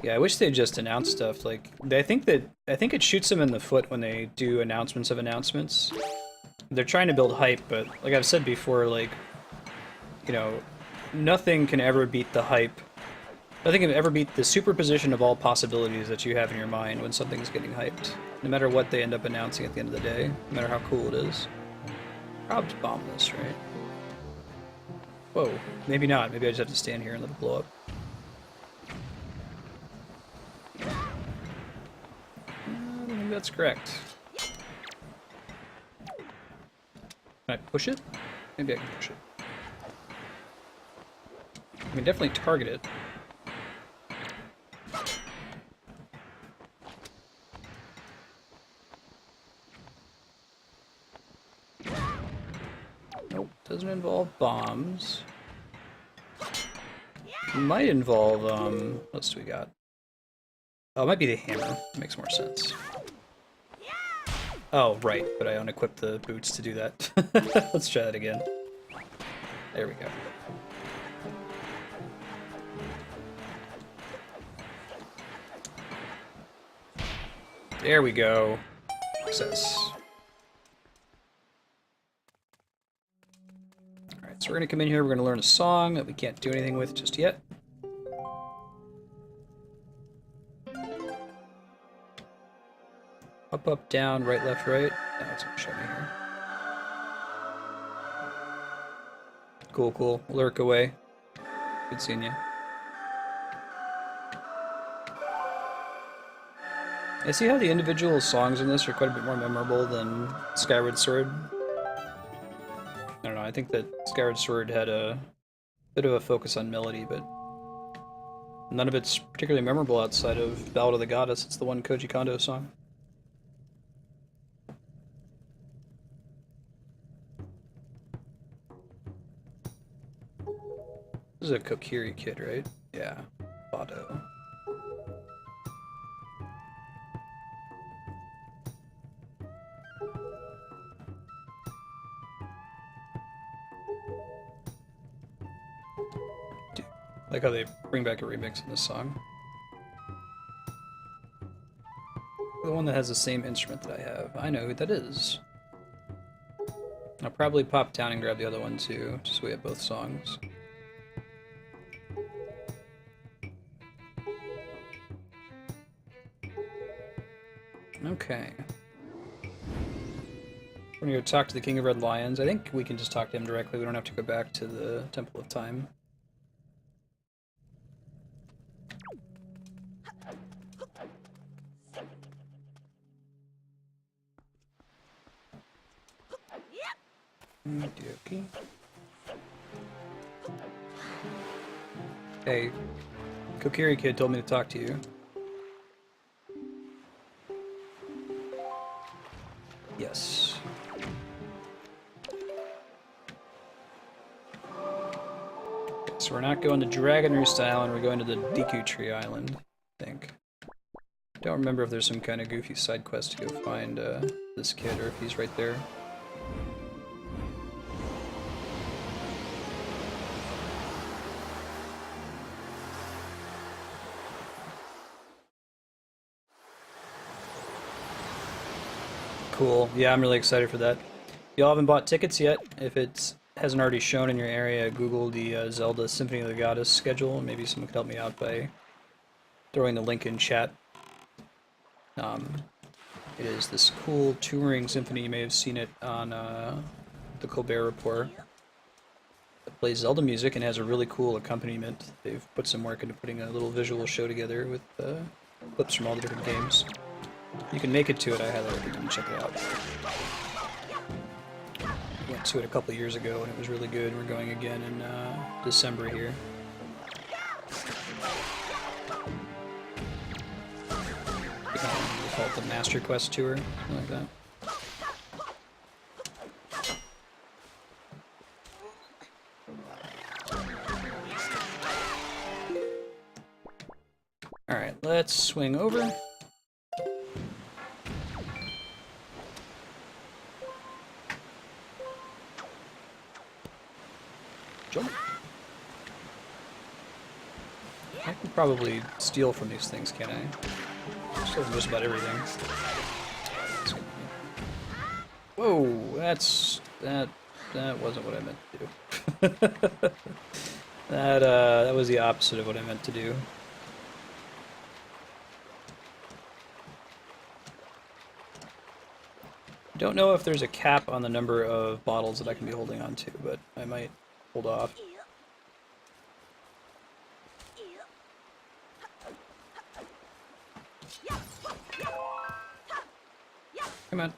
Yeah, I wish they just announced stuff. Like, I think it shoots them in the foot when they do announcements of announcements. They're trying to build hype, but like I've said before, like, you know, nothing can ever beat the hype. Nothing can ever beat the superposition of all possibilities that you have in your mind when something's getting hyped. No matter what they end up announcing at the end of the day, no matter how cool it is. Probably bomb this, right? Whoa, maybe not. Maybe I just have to stand here and let it blow up. I don't think that's correct. Can I push it? Maybe I can push it. I can definitely target it. Nope, doesn't involve bombs. Might involve, what else do we got? Oh, it might be the hammer. Makes more sense. Oh, right, but I unequipped the boots to do that. Let's try that again. There we go. There we go. Success. Alright, so we're gonna come in here, we're gonna learn a song that we can't do anything with just yet. Up, up, down, right, left, right. Oh, it's gonna show me here. Cool, cool. Lurk away. Good seeing you. I see how the individual songs in this are quite a bit more memorable than Skyward Sword. I don't know, I think that Skyward Sword had a bit of a focus on melody, but none of it's particularly memorable outside of Ballad of the Goddess. It's the one Koji Kondo song. This is a Kokiri kid, right? Yeah. Bado. I like how they bring back a remix in this song. The one that has the same instrument that I have. I know who that is. I'll probably pop down and grab the other one too, just so we have both songs. Okay. We're gonna go talk to the King of Red Lions. I think we can just talk to him directly. We don't have to go back to the Temple of Time. Okay. Hey, Kokiri Kid told me to talk to you. Yes. So we're not going to Dragon Roost Island, we're going to the Deku Tree Island, I think. Don't remember if there's some kind of goofy side quest to go find this kid, or if he's right there. Cool. Yeah, I'm really excited for that. Y'all haven't bought tickets yet? If it hasn't already shown in your area, Google the Zelda Symphony of the Goddess schedule. Maybe someone could help me out by throwing the link in chat. It is this cool touring symphony. You may have seen it on the Colbert Report. It plays Zelda music and has a really cool accompaniment. They've put some work into putting a little visual show together with clips from all the different games. You can make it to it, I highly recommend you check it out. Went to it a couple years ago and it was really good. We're going again in December here. They call it the Master Quest Tour, something like that. Alright, let's swing over. Jump. I can probably steal from these things, can't I? Steal from just about everything. Whoa, that wasn't what I meant to do. That was the opposite of what I meant to do. Don't know if there's a cap on the number of bottles that I can be holding on to, but I might hold off. Come on.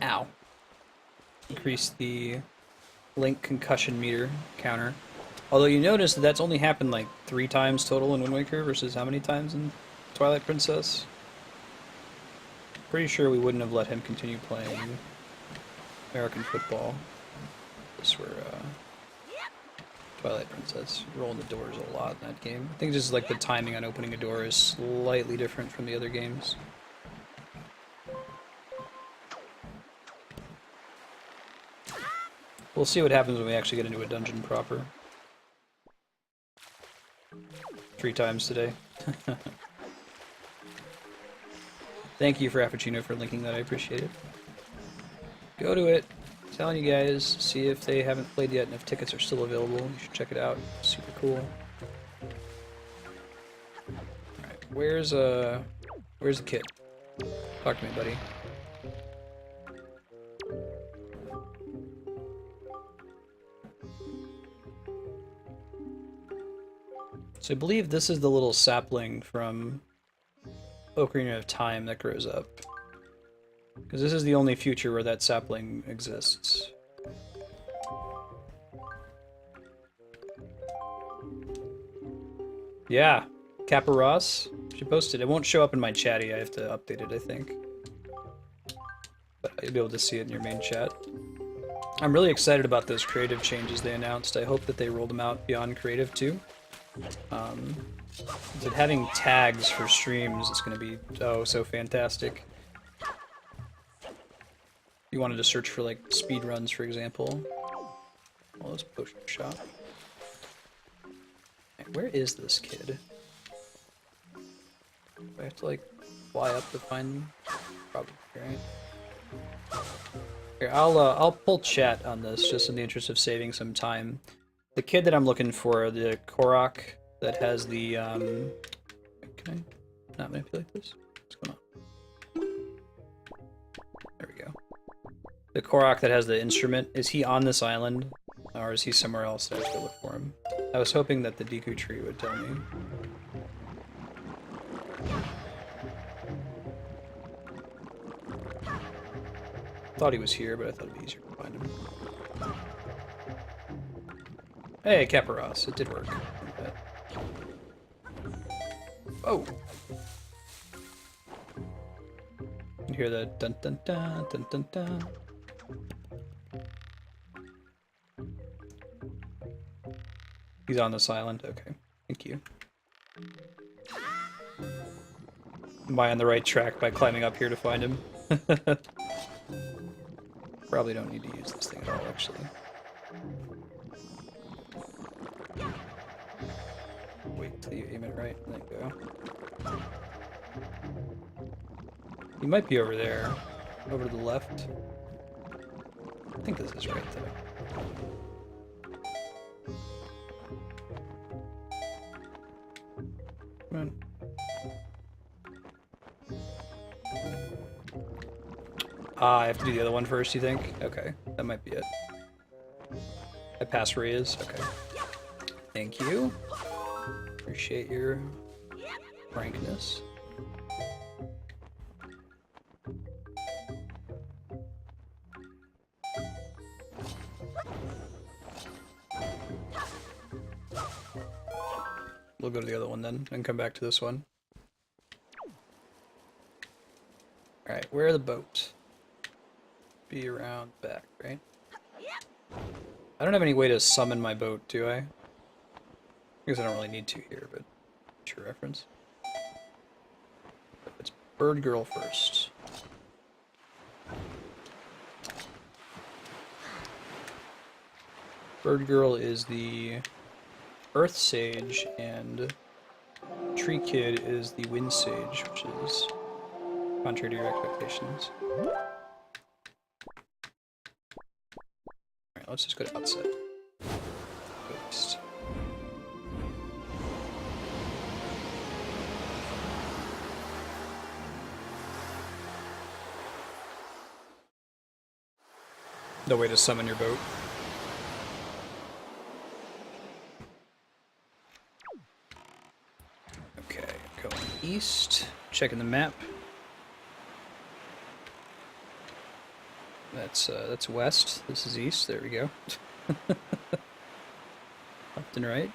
Ow. Increase the Link concussion meter counter. Although you notice that that's only happened like 3 times total in Wind Waker versus how many times in Twilight Princess? Pretty sure we wouldn't have let him continue playing American football. This were Twilight Princess. Rolling the doors a lot in that game. I think just like the timing on opening a door is slightly different from the other games. We'll see what happens when we actually get into a dungeon proper. 3 times today. Thank you, Frappuccino, for linking that. I appreciate it. Go to it. I'm telling you guys, see if they haven't played yet and if tickets are still available. You should check it out. Super cool. Alright, where's the kid? Talk to me, buddy. So I believe this is the little sapling from Ocarina of Time that grows up. Because this is the only future where that sapling exists. Yeah, Kappa Ross. She posted. It won't show up in my chatty. I have to update it, I think. But you'll be able to see it in your main chat. I'm really excited about those creative changes they announced. I hope that they roll them out beyond creative too. But having tags for streams is going to be so fantastic. You wanted to search for like speed runs, for example. Well, let's potion shop. Where is this kid? Do I have to like fly up to find them? Probably, right? Here, I'll pull chat on this just in the interest of saving some time. The kid that I'm looking for, the Korok that has the can I not manipulate this? What's going on? There we go. The Korok that has the instrument, is he on this island? Or is he somewhere else that I have to look for him? I was hoping that the Deku tree would tell me. Thought he was here, but I thought it'd be easier to find him. Hey, Kaparos, it did work. Oh! You hear the dun dun dun dun dun dun. He's on this island? Okay. Thank you. Am I on the right track by climbing up here to find him? Probably don't need to use this thing at all, actually. Wait till you aim it right, and then go. He might be over there. Over to the left. I think this is right, though. Come on. Ah, I have to do the other one first, you think? Okay, that might be it. I pass where he is? Okay. Thank you. Appreciate your frankness. We'll go to the other one then, and come back to this one. Alright, where are the boats? Be around back, right? I don't have any way to summon my boat, do I? I guess I don't really need to here, but it's your reference. It's Bird Girl first. Bird Girl is the Earth Sage, and Tree Kid is the Wind Sage, which is contrary to your expectations. Alright, let's just go to outside. Go east. No way to summon your boat. Okay, going east, checking the map. That's west. This is east. There we go. Left and right.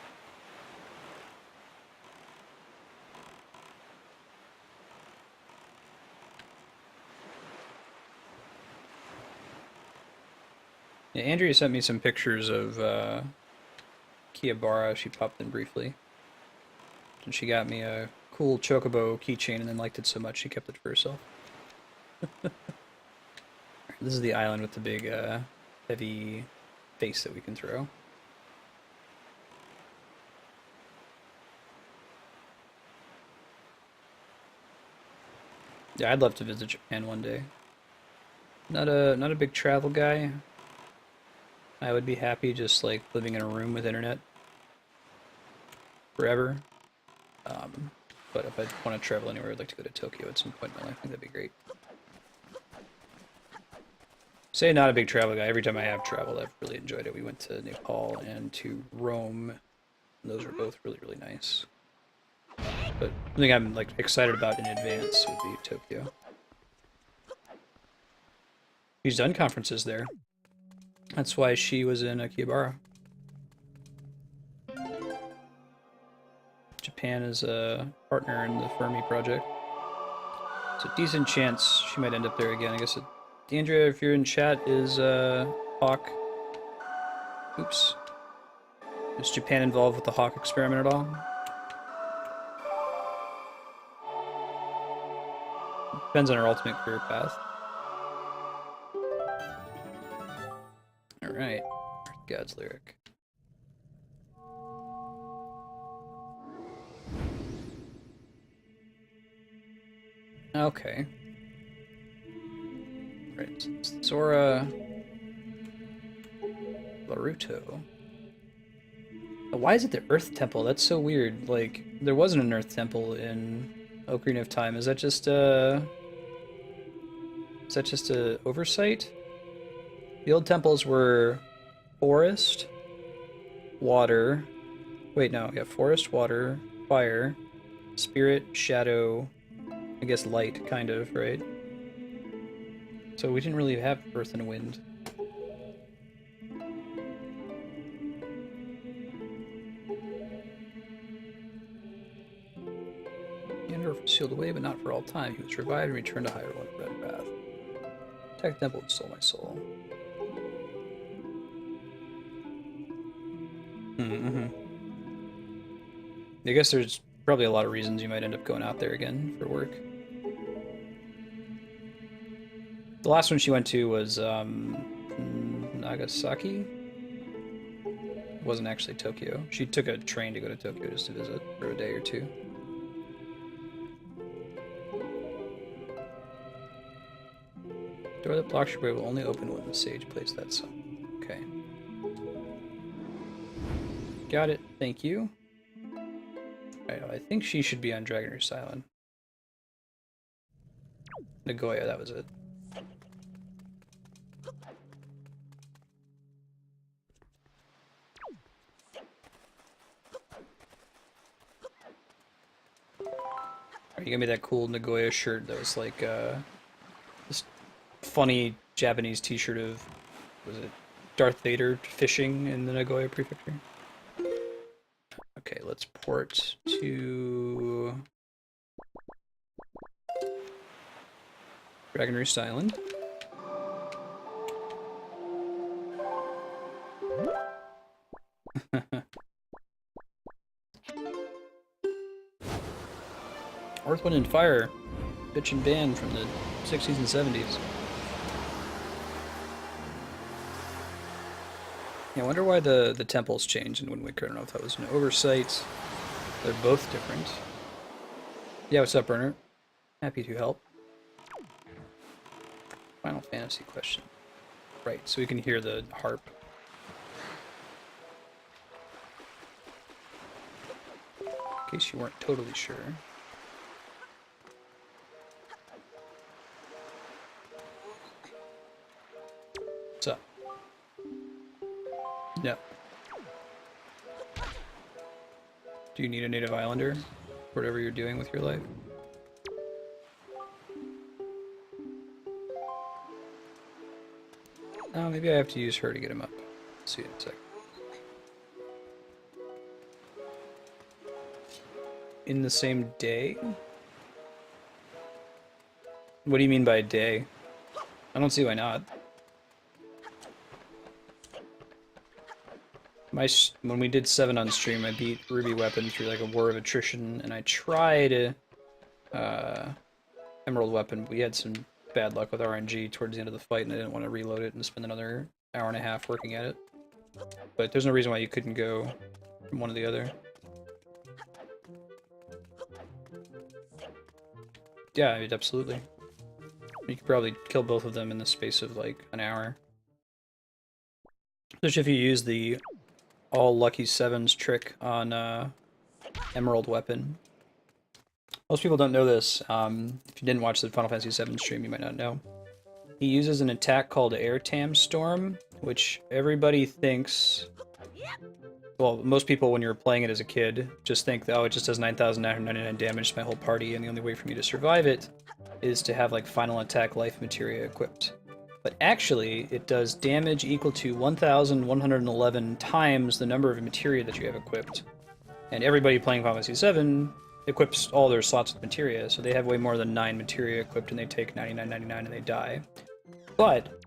Yeah, Andrea sent me some pictures of Kiabara. She popped in briefly. And she got me a cool chocobo keychain and then liked it so much she kept it for herself. This is the island with the big heavy face that we can throw. Yeah, I'd love to visit Japan one day. Not a big travel guy. I would be happy just like living in a room with internet forever. But if I want to travel anywhere, I'd like to go to Tokyo at some point in my life. I think that'd be great. Say not a big travel guy. Every time I have traveled, I've really enjoyed it. We went to Nepal and to Rome. And those were both really, really nice. But something I'm like excited about in advance would be Tokyo. She's done conferences there. That's why she was in Akihabara. Japan is a partner in the Fermi project. It's a decent chance she might end up there again. I guess Andrea, if you're in chat, is Hawk... Oops. Is Japan involved with the Hawk experiment at all? Depends on her ultimate career path. Alright. God's lyric. Okay. Right. Zora... Laruto. Why is it the Earth Temple? That's so weird. Like, there wasn't an Earth Temple in Ocarina of Time. Is that just a... Is that just a oversight? The old temples were forest, water... Wait, no. Yeah, forest, water, fire, spirit, shadow... I guess light, kind of, right? So we didn't really have earth and wind. Ganondorf was sealed away, but not for all time. He was revived and returned to higher one red path. Attack the temple and stole my soul. I guess there's probably a lot of reasons you might end up going out there again for work. The last one she went to was Nagasaki. It wasn't actually Tokyo. She took a train to go to Tokyo just to visit for a day or two. Door that blocks your way will only open when the sage plays that song. Okay. Got it. Thank you. Alright, I think she should be on Dragon Roost Island. Nagoya, that was it. You gave me that cool Nagoya shirt that was like this funny Japanese t-shirt of, was it Darth Vader fishing in the Nagoya prefecture? Okay, let's port to Dragon Roost Island. Earth, Wind, and Fire, bitch and band from the 60s and 70s. Yeah, I wonder why the temples changed in Wind Waker. I don't know if that was an oversight. They're both different. Yeah, what's up, Burner? Happy to help. Final Fantasy question. Right, so we can hear the harp. In case you weren't totally sure. What's up? No. Do you need a native islander? Whatever you're doing with your life? Oh, maybe I have to use her to get him up. Let's see in a second. In the same day? What do you mean by day? I don't see why not. When we did 7 on stream, I beat Ruby Weapon through like a war of attrition, and I tried Emerald Weapon, but we had some bad luck with RNG towards the end of the fight, and I didn't want to reload it and spend another hour and a half working at it. But there's no reason why you couldn't go from one to the other. Yeah, absolutely. You could probably kill both of them in the space of like an hour. Especially if you use the all lucky 7s trick on Emerald Weapon. Most people don't know this. If you didn't watch the Final Fantasy VII stream, you might not know. He uses an attack called Air Tam Storm, which everybody thinks... Well, most people, when you're playing it as a kid, just think, oh, it just does 9,999 damage to my whole party, and the only way for me to survive it is to have, like, final attack life materia equipped. But actually, it does damage equal to 1,111 times the number of materia that you have equipped. And everybody playing Final Fantasy VII equips all their slots with materia, so they have way more than 9 materia equipped, and they take 99.99 and they die. But,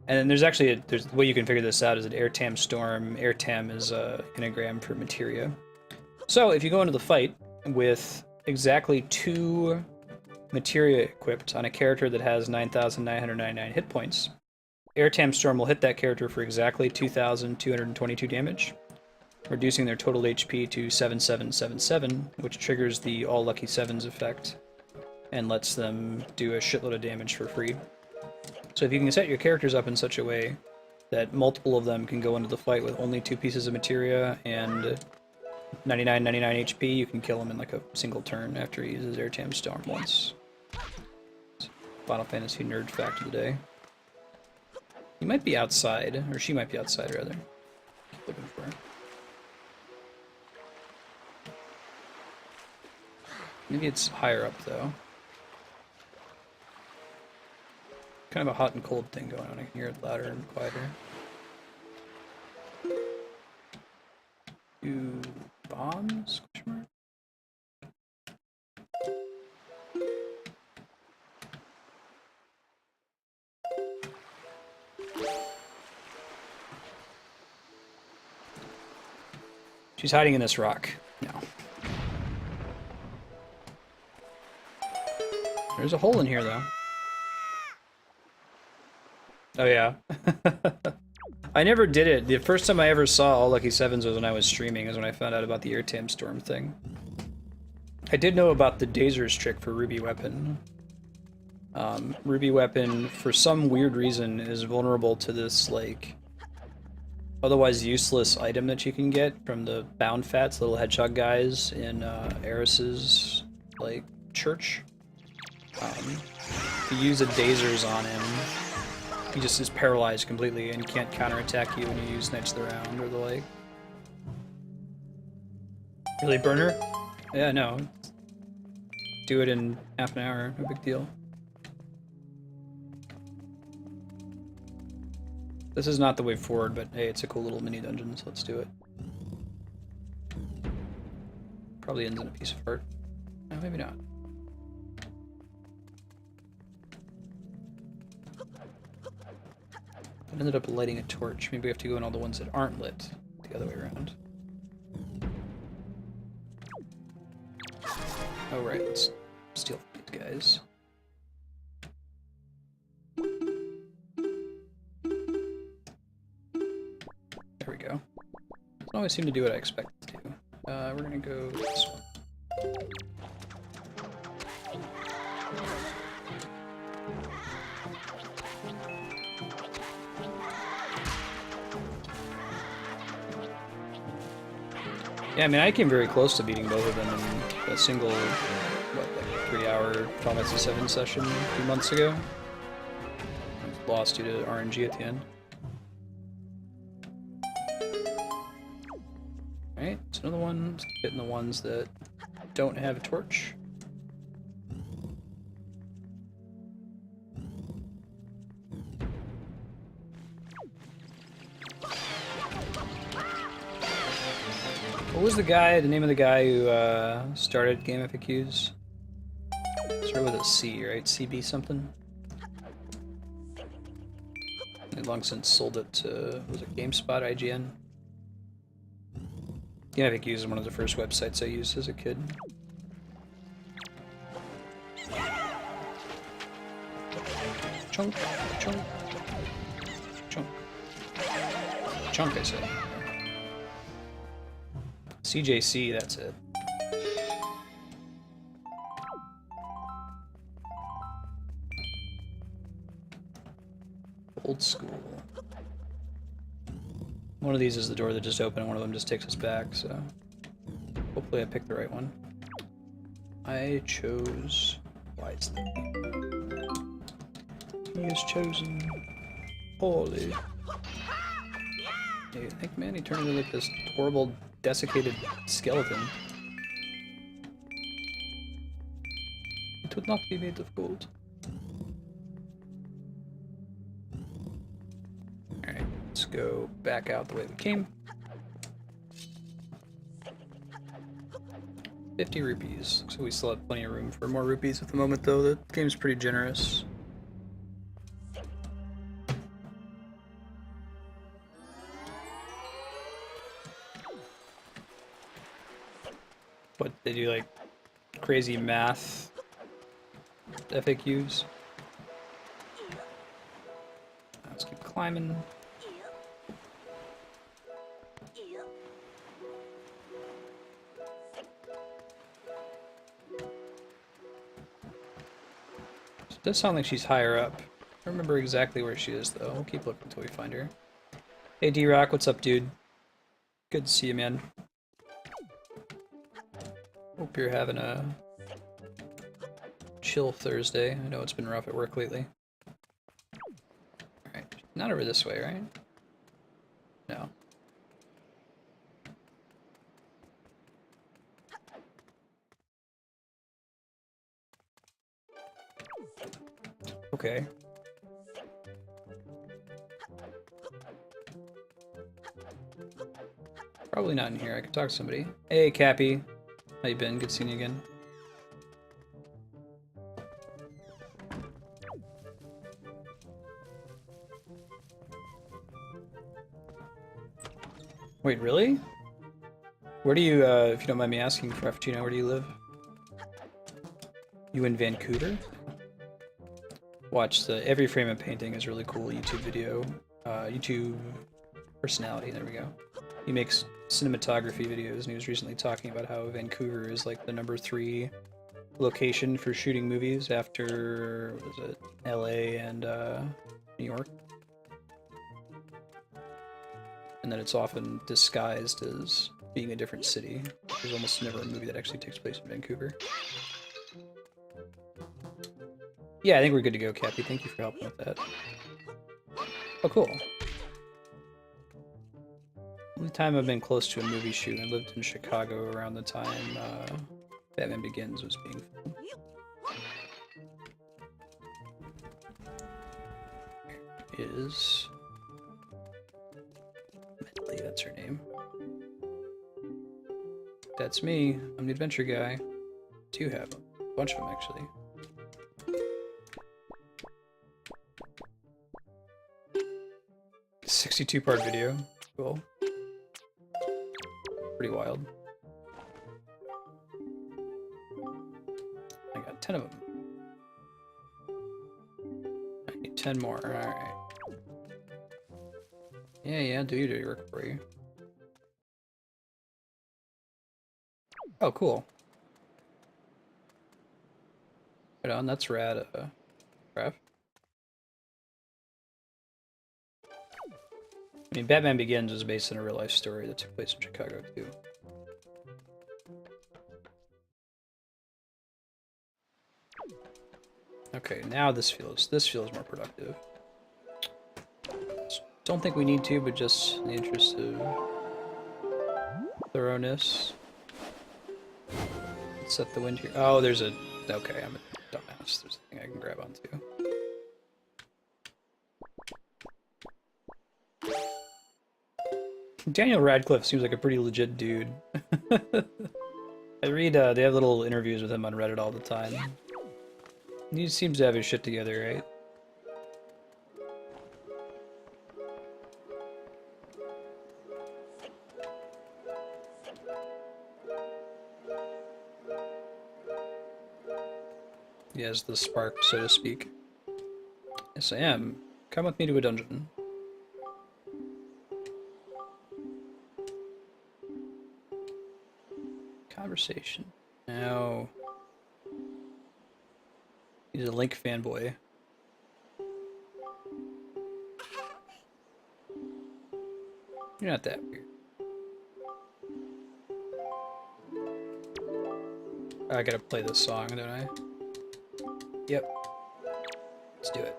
and then there's actually, there's the way you can figure this out is that Air Tam Storm, Air Tam is an anagram for materia. So if you go into the fight with exactly 2 materia equipped on a character that has 9,999 hit points, Air Tam Storm will hit that character for exactly 2,222 damage, reducing their total HP to 7777, which triggers the All Lucky 7s effect, and lets them do a shitload of damage for free. So if you can set your characters up in such a way that multiple of them can go into the fight with only 2 pieces of materia and 99 HP, you can kill him in like a single turn after he uses Air Tam Storm once. Final Fantasy nerd fact of the day. He might be outside, or she might be outside rather. Keep looking for her. Maybe it's higher up though. Kind of a hot and cold thing going on. I can hear it louder and quieter. 2 bombs? Question mark? She's hiding in this rock. No. There's a hole in here, though. Oh, yeah. I never did it. The first time I ever saw All Lucky 7s was when I was streaming, is when I found out about the Air Tam Storm thing. I did know about the Dazer's trick for Ruby Weapon. Ruby Weapon, for some weird reason, is vulnerable to this, like, otherwise useless item that you can get from the Bound Fats, little hedgehog guys in Eris's, like, church. If you use a Dazers on him, he just is paralyzed completely and can't counterattack you when you use Knights of the Round or the like. Really, Burner? Yeah, no. Do it in half an hour, no big deal. This is not the way forward, but hey, it's a cool little mini dungeon, so let's do it. Probably ends in a piece of heart. No, maybe not. I ended up lighting a torch. Maybe we have to go in all the ones that aren't lit the other way around. Oh, right, let's steal these guys. There we go. Doesn't always seem to do what I expect it to. We're gonna go this one. Yeah, I mean, I came very close to beating both of them in a single, what, like 3-hour Final Fantasy 7 session a few months ago. Lost due to RNG at the end. Alright, so another one. Let's get in the ones that don't have a torch. What was the name of the guy who started Game FAQs? Started with a C, right? CB something? They long since sold it to, was it GameSpot, IGN? Game FAQs is one of the first websites I used as a kid. Chunk, chunk, chunk. Chunk, I said. CJC, that's it. Old school. One of these is the door that just opened, and one of them just takes us back, so hopefully I picked the right one. I chose wisely. He has chosen poorly. Hey, think, man, he turned into like this horrible, desiccated skeleton. It would not be made of gold. Alright, let's go back out the way we came. 50 rupees. So we still have plenty of room for more rupees at the moment, though. The game's pretty generous. But they do like crazy math FAQs. Let's keep climbing. It does sound like she's higher up. I don't remember exactly where she is, though. We'll keep looking until we find her. Hey, D-Rock, what's up, dude? Good to see you, man. Hope you're having a chill Thursday. I know it's been rough at work lately. Alright, not over this way, right? No. Okay. Probably not in here. I could talk to somebody. Hey, Cappy. How you been? Good seeing you again. Wait, really? Where do you, if you don't mind me asking, Frappuccino, where do you live? You in Vancouver? Watch the Every Frame of Painting is a really cool YouTube video. YouTube personality, there we go. He makes cinematography videos, and he was recently talking about how Vancouver is like the #3 location for shooting movies after, what was it, LA and New York. And that it's often disguised as being a different city. There's almost never a movie that actually takes place in Vancouver. Yeah, I think we're good to go, Cappy. Thank you for helping with that. Oh, cool. The only time I've been close to a movie shoot, I lived in Chicago around the time Batman Begins was being filmed. Here is Medley, that's her name. That's me. I'm the adventure guy. Do have a bunch of them, actually. "62-part video. Cool. Pretty wild. I got 10 of them. I need 10 more. Alright. Yeah, do your dirty work for you. Oh, cool. Right on, that's rad, Raph. I mean, Batman Begins is based on a real-life story that took place in Chicago, too. Okay, now this feels more productive. Don't think we need to, but just in the interest of thoroughness. Let's set the wind here. Oh, there's a... Okay, I'm a dumbass. There's a thing I can grab onto. Daniel Radcliffe seems like a pretty legit dude. I read, they have little interviews with him on Reddit all the time. He seems to have his shit together, right? He has the spark, so to speak. Yes, I am. Come with me to a dungeon. Conversation. Now... He's a Link fanboy. You're not that weird. I gotta play this song, don't I? Yep. Let's do it.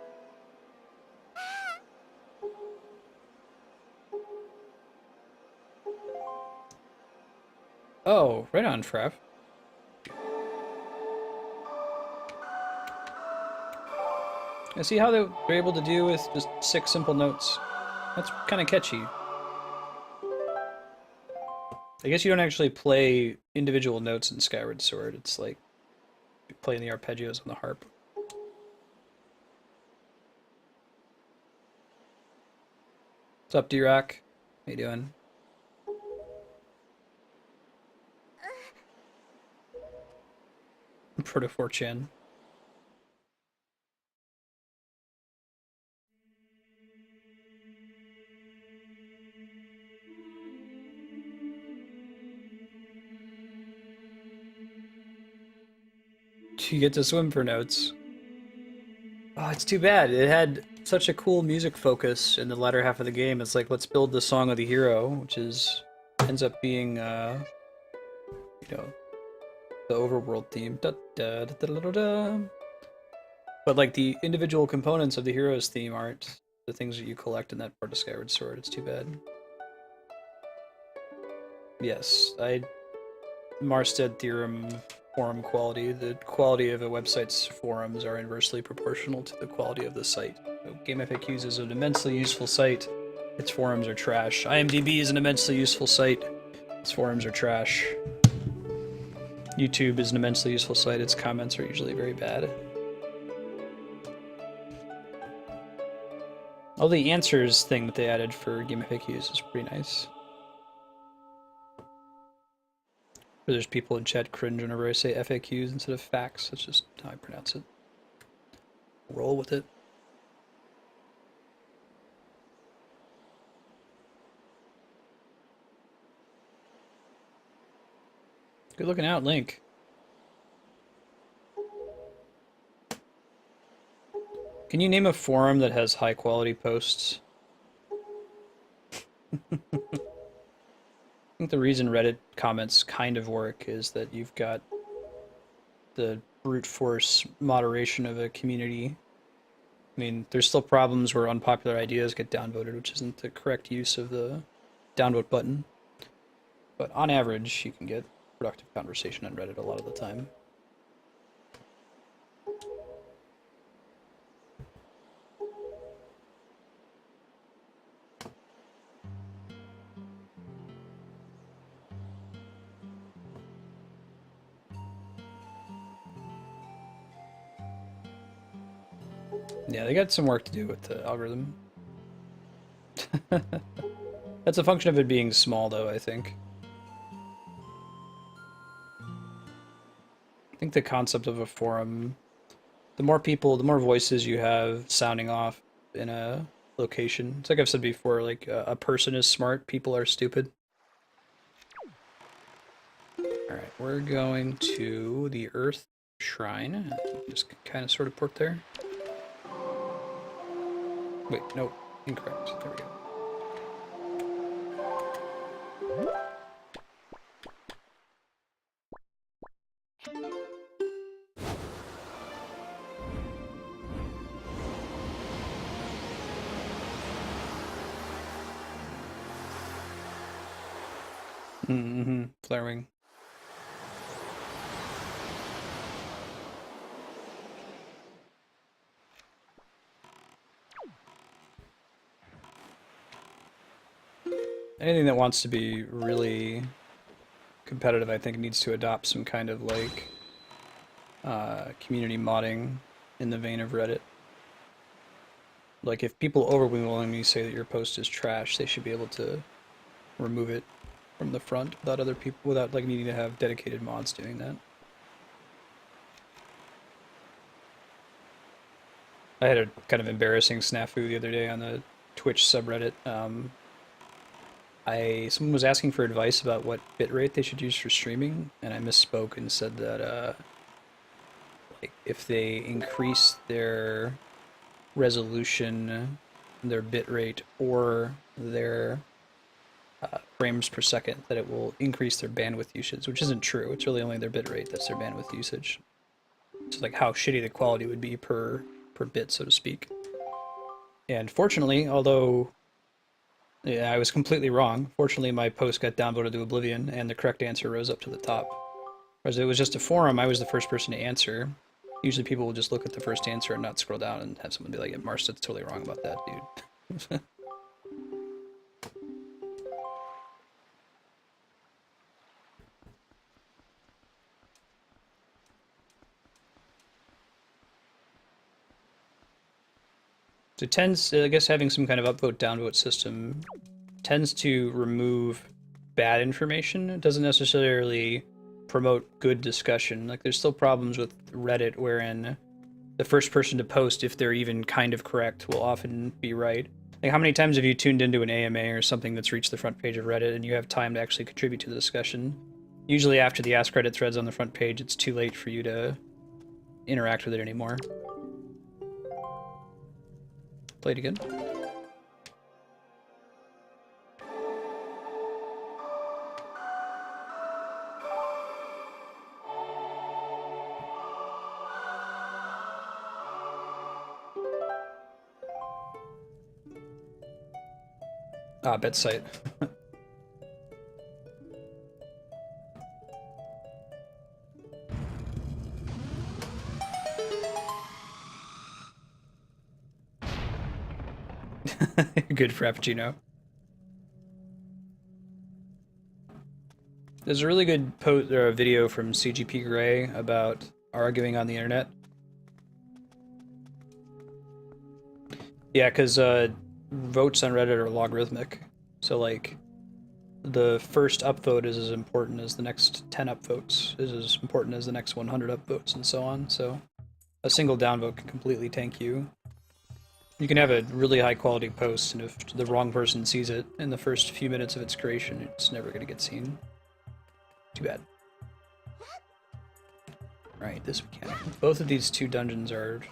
Oh, right on, Trev. I see how they're able to do with just 6 simple notes. That's kind of catchy. I guess you don't actually play individual notes in Skyward Sword. It's like you're playing the arpeggios on the harp. What's up, D-Rock? How you doing? Proto 4chan. You get to swim for notes. Oh, it's too bad. It had such a cool music focus in the latter half of the game. It's like, let's build the song of the hero, which is ends up being, you know, the overworld theme. Da, da, da, da, da, da. But like the individual components of the hero's theme aren't the things that you collect in that part of Skyward Sword. It's too bad. Yes, Marstead theorem forum quality. The quality of a website's forums are inversely proportional to the quality of the site. So GameFAQs is an immensely useful site. Its forums are trash. IMDb is an immensely useful site. Its forums are trash. YouTube is an immensely useful site. Its comments are usually very bad. Oh, the answers thing that they added for GameFAQs is pretty nice. Where there's people in chat cringe whenever I say FAQs instead of facts. That's just how I pronounce it. Roll with it. Good looking out, Link. Can you name a forum that has high quality posts? I think the reason Reddit comments kind of work is that you've got the brute force moderation of a community. I mean, there's still problems where unpopular ideas get downvoted, which isn't the correct use of the downvote button. But on average, you can get productive conversation on Reddit a lot of the time. Yeah, they got some work to do with the algorithm. That's a function of it being small, though, I think. I think the concept of a forum, the more people, the more voices you have sounding off in a location. It's like I've said before, like a person is smart, people are stupid. Alright, we're going to the Earth Shrine. Just kind of sort of port there. Wait, no, incorrect. There we go. Flarewing. Anything that wants to be really competitive, I think, needs to adopt some kind of like community modding in the vein of Reddit. Like if people overwhelmingly say that your post is trash, they should be able to remove it from the front without other people, without like needing to have dedicated mods doing that. I had a kind of embarrassing snafu the other day on the Twitch subreddit. Someone was asking for advice about what bitrate they should use for streaming, and I misspoke and said that like if they increase their resolution, their bitrate, or their frames per second, that it will increase their bandwidth usage, which isn't true. It's really only their bitrate that's their bandwidth usage. So like how shitty the quality would be per bit, so to speak. And fortunately, although I was completely wrong, fortunately my post got downvoted to oblivion and the correct answer rose up to the top. Whereas it was just a forum, I was the first person to answer. Usually people will just look at the first answer and not scroll down and have someone be like, yeah, Marstead's totally wrong about that, dude. So it tends, I guess having some kind of upvote downvote system tends to remove bad information. It doesn't necessarily promote good discussion. Like there's still problems with Reddit wherein the first person to post, if they're even kind of correct, will often be right. Like how many times have you tuned into an AMA or something that's reached the front page of Reddit and you have time to actually contribute to the discussion? Usually after the Ask Reddit thread's on the front page, it's too late for you to interact with it anymore. Play it again. Ah, bet site. Good Frappuccino. There's a really good video from CGP Grey about arguing on the internet. Yeah, because votes on Reddit are logarithmic. So, like, the first upvote is as important as the next 10 upvotes, is as important as the next 100 upvotes, and so on. So, a single downvote can completely tank you. You can have a really high quality post, and if the wrong person sees it in the first few minutes of its creation, it's never going to get seen. Too bad. Right, this mechanic. Both of these two dungeons are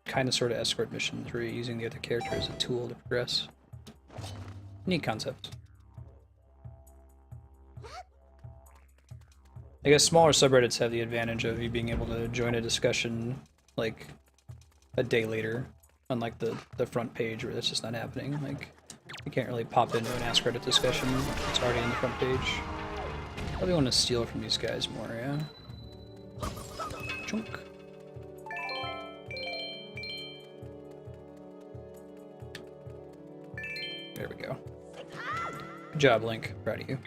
kind of sort of escort missions where you're using the other character as a tool to progress. Neat concept. I guess smaller subreddits have the advantage of you being able to join a discussion like a day later, unlike the front page where that's just not happening. Like, you can't really pop into an Ask Reddit discussion, it's already on the front page. Probably want to steal from these guys more, yeah? Chunk. There we go. Good job, Link. Proud of you.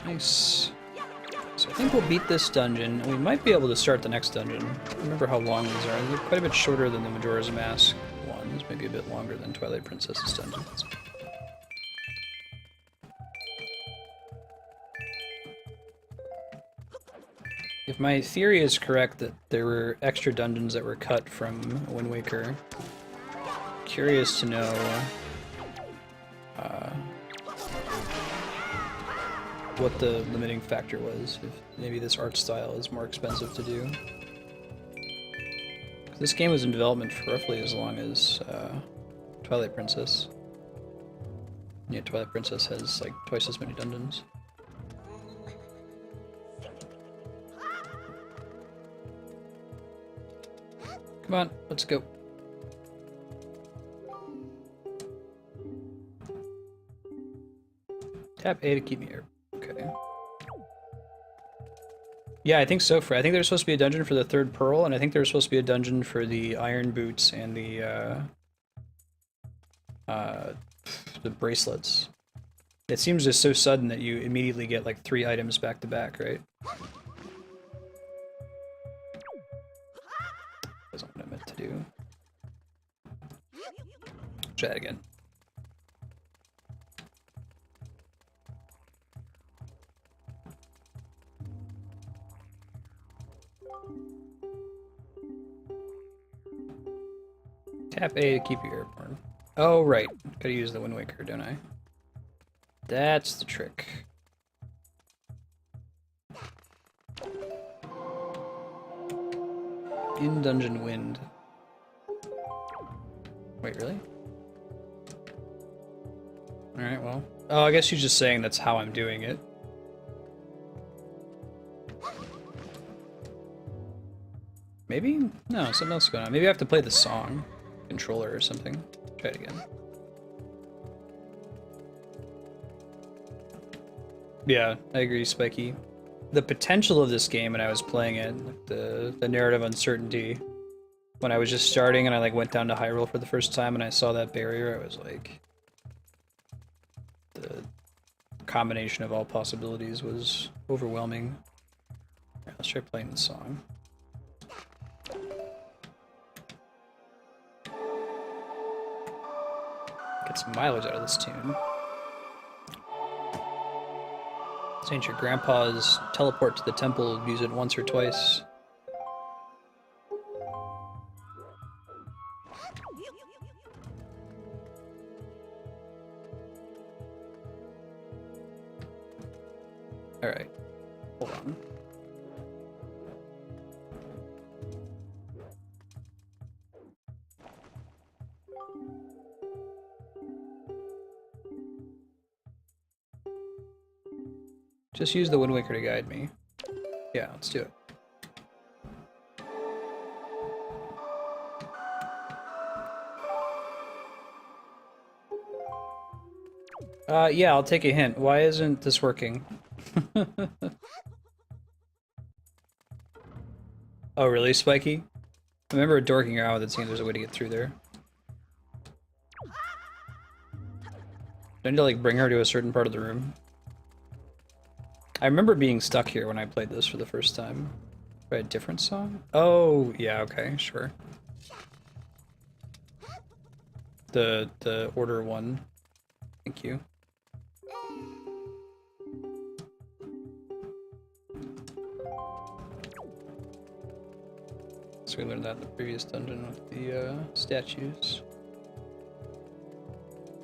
Nice. So I think we'll beat this dungeon, and we might be able to start the next dungeon. I don't remember how long these are. They're quite a bit shorter than the Majora's Mask ones, maybe a bit longer than Twilight Princess's dungeons. If my theory is correct that there were extra dungeons that were cut from Wind Waker, curious to know what the limiting factor was. If maybe this art style is more expensive to do. This game was in development for roughly as long as Twilight Princess. Yeah, Twilight Princess has like twice as many dungeons. Come on, let's go. Tap A to keep me here. Okay. Yeah, I think so. I think there's supposed to be a dungeon for the third pearl, and I think there's supposed to be a dungeon for the iron boots and the bracelets. It seems just so sudden that you immediately get like 3 items back to back, right? Wasn't what I meant to do. Try that again. Tap A to keep you airborne. Oh, right. Gotta use the Wind Waker, don't I? That's the trick. In-dungeon wind. Wait, really? Alright, well. Oh, I guess she's just saying that's how I'm doing it. Maybe? No, something else is going on. Maybe I have to play the song controller or something. Try it again. Yeah, I agree, Spiky. The potential of this game when I was playing it, like the narrative uncertainty, when I was just starting and I like went down to Hyrule for the first time and I saw that barrier, I was like, the combination of all possibilities was overwhelming. Right, let's try playing the song. Get some mileage out of this tune. This ain't your grandpa's teleport to the temple, use it once or twice. Alright, hold on. Just use the Wind Waker to guide me. Yeah, let's do it. Yeah, I'll take a hint. Why isn't this working? Oh, really, Spiky? I remember dorking around with it, seeing there's a way to get through there. Do I need to, like, bring her to a certain part of the room? I remember being stuck here when I played this for the first time. Try a different song? Oh, yeah, okay, sure. The order one. Thank you. So we learned that in the previous dungeon with the statues.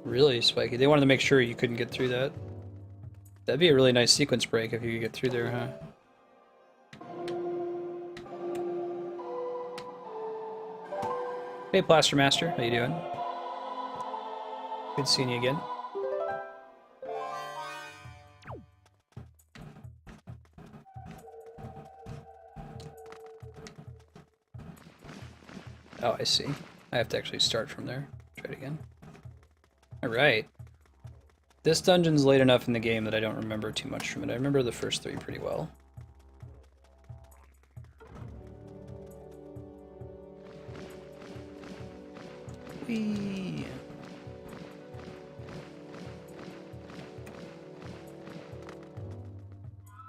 Really, Spiky? They wanted to make sure you couldn't get through that. That'd be a really nice sequence break if you could get through there, huh? Hey, Plaster Master, how you doing? Good seeing you again. Oh, I see. I have to actually start from there. Try it again. Alright. This dungeon's late enough in the game that I don't remember too much from it. I remember the first 3 pretty well. Whee!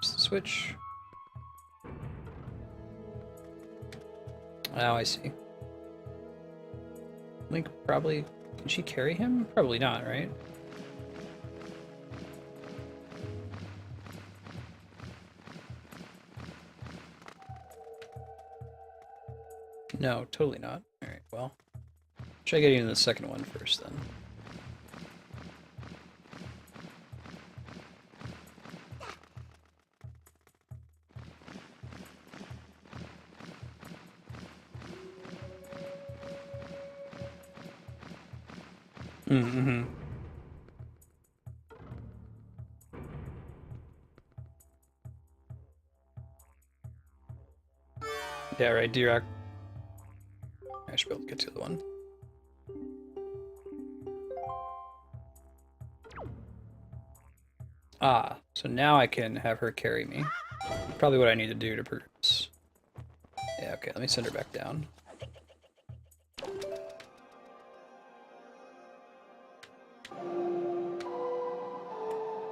Switch. Oh, I see. Link probably... Can she carry him? Probably not, right? No, totally not. Alright, well. Try getting into the second one first, then. Mm-hmm. Yeah, right, D-Rock. I should be able to get to the other one. Ah, so now I can have her carry me. Probably what I need to do to progress. Yeah, okay, let me send her back down.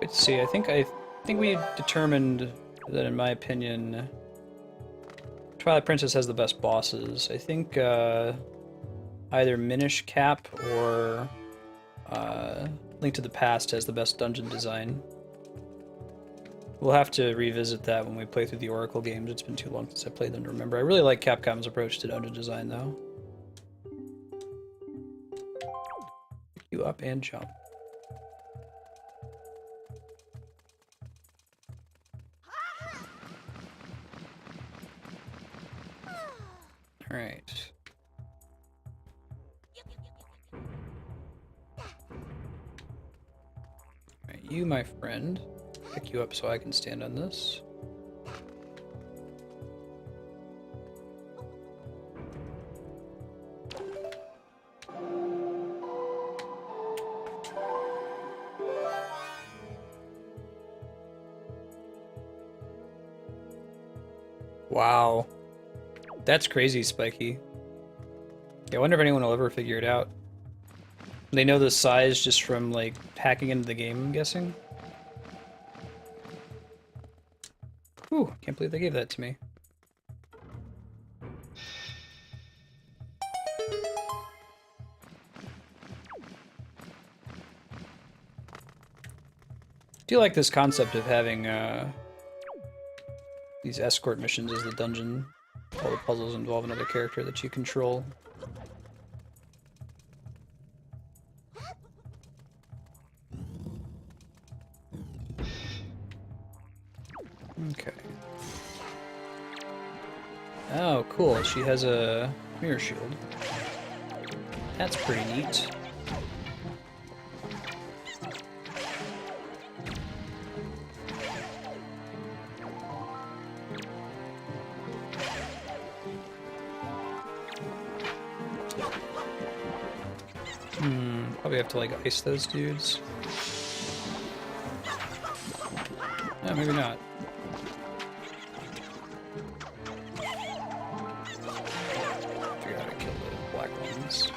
Let's see, I think we determined that, in my opinion, Twilight Princess has the best bosses. I think either Minish Cap or Link to the Past has the best dungeon design. We'll have to revisit that when we play through the Oracle games. It's been too long since I played them to remember. I really like Capcom's approach to dungeon design, though. Pick you up and jump. Alright. Alright, you, my friend. Pick you up so I can stand on this. Wow. That's crazy, Spiky. Yeah, I wonder if anyone will ever figure it out. They know the size just from, like, hacking into the game, I'm guessing? Whew, can't believe they gave that to me. I do like this concept of having these escort missions as the dungeon. All the puzzles involve another character that you control. Okay. Oh, cool. She has a mirror shield. That's pretty neat. Probably have to, like, ice those dudes. Oh, maybe not. Figure out how to kill the black ones.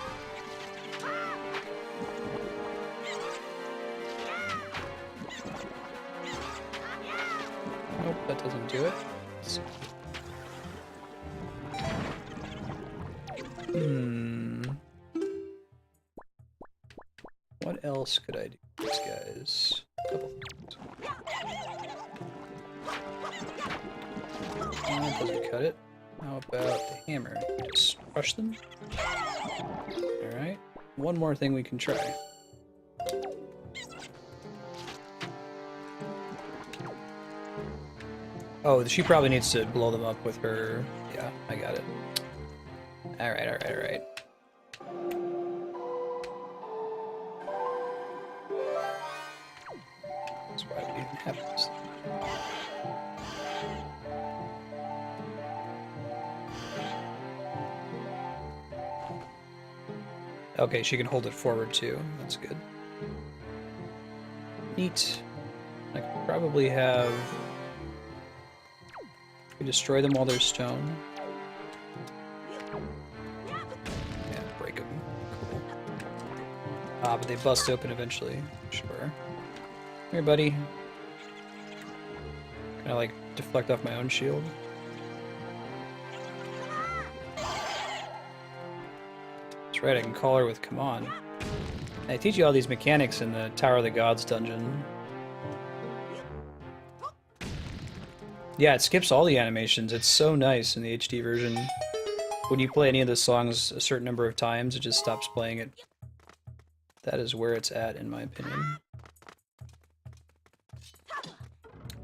Nope, that doesn't do it. Let's see. What else could I do with these guys? A couple things. That doesn't cut it. How about the hammer? Just crush them? Alright. One more thing we can try. Oh, she probably needs to blow them up with her... Yeah, I got it. Alright, alright, alright. That's why we didn't have this. Okay, she can hold it forward too. That's good. Neat. I could probably have... We destroy them while they're stone. Yeah, break them. Cool. Ah, but they bust open eventually. Sure. Here, buddy. Can I, like, deflect off my own shield? That's right, I can call her with come on. I teach you all these mechanics in the Tower of the Gods dungeon. Yeah, it skips all the animations. It's so nice in the HD version. when you play any of the songs a certain number of times, it just stops playing it. That is where it's at, in my opinion.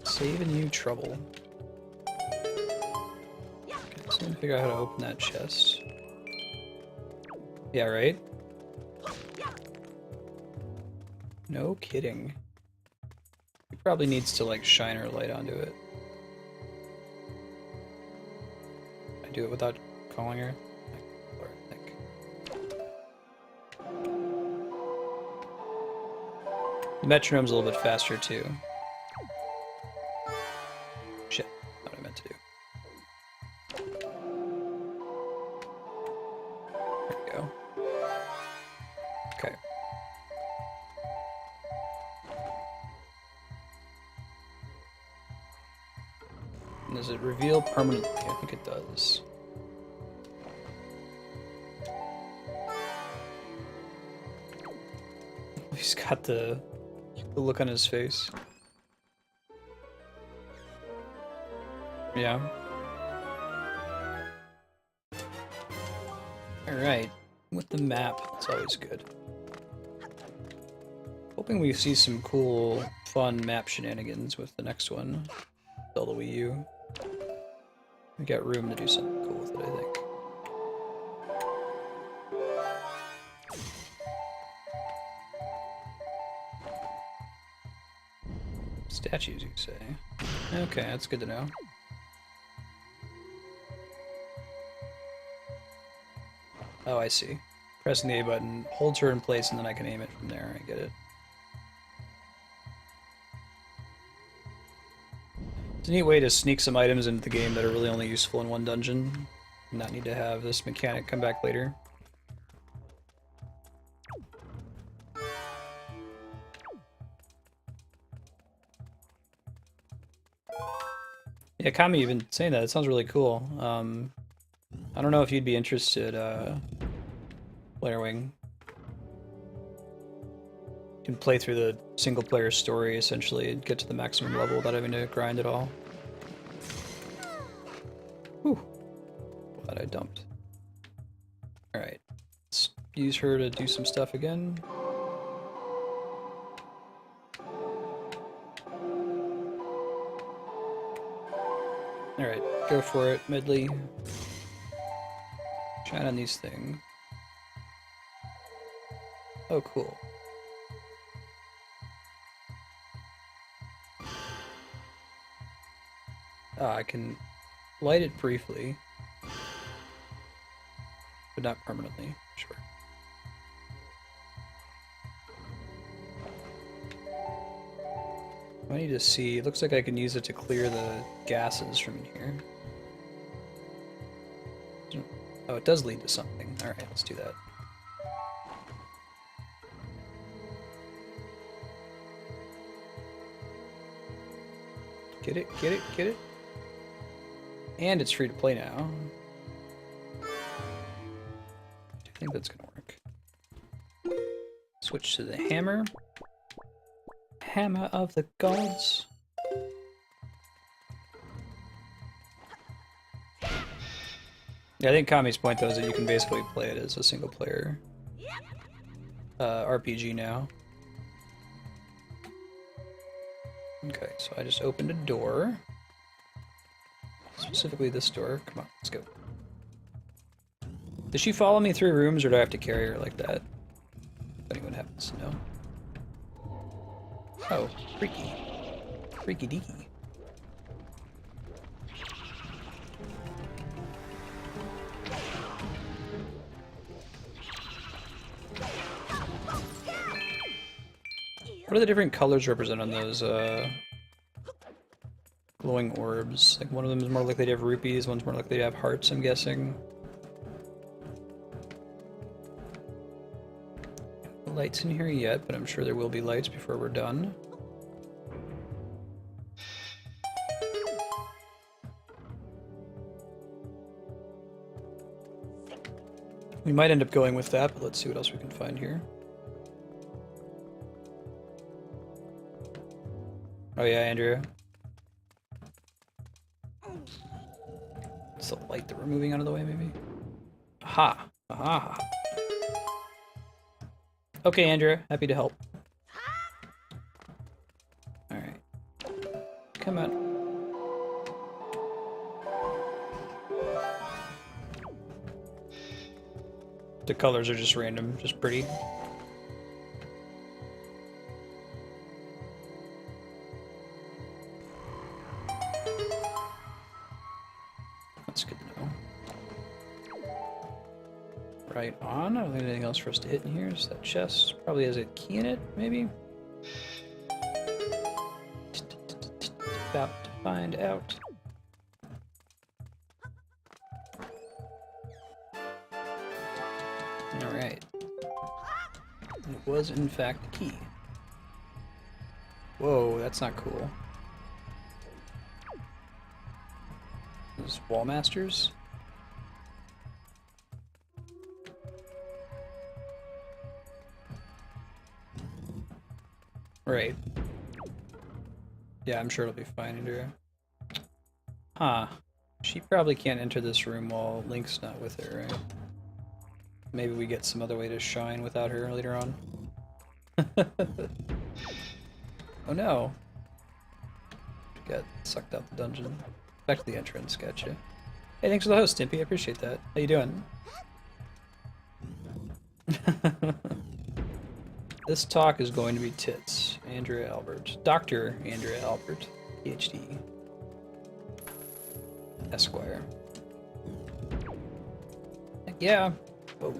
Saving you trouble. Okay, so I'm gonna figure out how to open that chest. Yeah, right? No kidding. He probably needs to, like, shine her light onto it. I do it without calling her? I think. The metronome's a little bit faster, too. Shit, not what I meant to do. There we go. Okay. And does it reveal permanently? I think it does. He's got the look on his face. Yeah. Alright. With the map, it's always good. Hoping we see some cool, fun map shenanigans with the next one. Zelda Wii U. We got room to do something cool with it, I think. Statues, you say? Okay, that's good to know. Oh, I see. Pressing the A button holds her in place and then I can aim it from there. I get it. It's a neat way to sneak some items into the game that are really only useful in one dungeon. And not need to have this mechanic come back later. Yeah, Kami, you've been saying that. It sounds really cool. I don't know if you'd be interested, Blairwing. You can play through the single-player story, essentially, and get to the maximum level without having to grind at all. Whew. Glad I dumped. Alright. Let's use her to do some stuff again. Alright, go for it, Medley. Shine on these things. Oh, cool. I can light it briefly, but not permanently, sure. I need to see, it looks like I can use it to clear the gases from in here. Oh, it does lead to something. Alright, let's do that. Get it, get it, get it. And it's free to play now. I think that's gonna work. Switch to the hammer. Hammer of the gods. Yeah, I think Kami's point though is that you can basically play it as a single player RPG now. Okay, so I just opened a door. Specifically this door. Come on, let's go. Does she follow me through rooms or do I have to carry her like that? If anyone happens to know. Oh, freaky. Freaky deaky. What do the different colors represent on those glowing orbs? Like one of them is more likely to have rupees, one's more likely to have hearts, I'm guessing. No lights in here yet, but I'm sure there will be lights before we're done. We might end up going with that, but let's see what else we can find here. Oh yeah, Andrea. It's the light that we're moving out of the way, maybe? Aha. Aha. Okay, Andrea. Happy to help. Alright. Come on. The colors are just random, just pretty. That's good to know. Right on. I don't think anything else for us to hit in here. Is that chest? Probably has a key in it, maybe? About to find out. Alright. It was, in fact, the key. Whoa, that's not cool. Those wall masters? Right. Yeah, I'm sure it'll be fine, Andrea. Huh. She probably can't enter this room while Link's not with her, right? Maybe we get some other way to shine without her later on. Oh no. Got sucked out the dungeon. Back to the entrance, gotcha. Hey, thanks for the host, Stimpy. I appreciate that. How you doing? This talk is going to be tits. Andrea Albert. Dr. Andrea Albert, PhD. Esquire. Heck yeah. Whoa.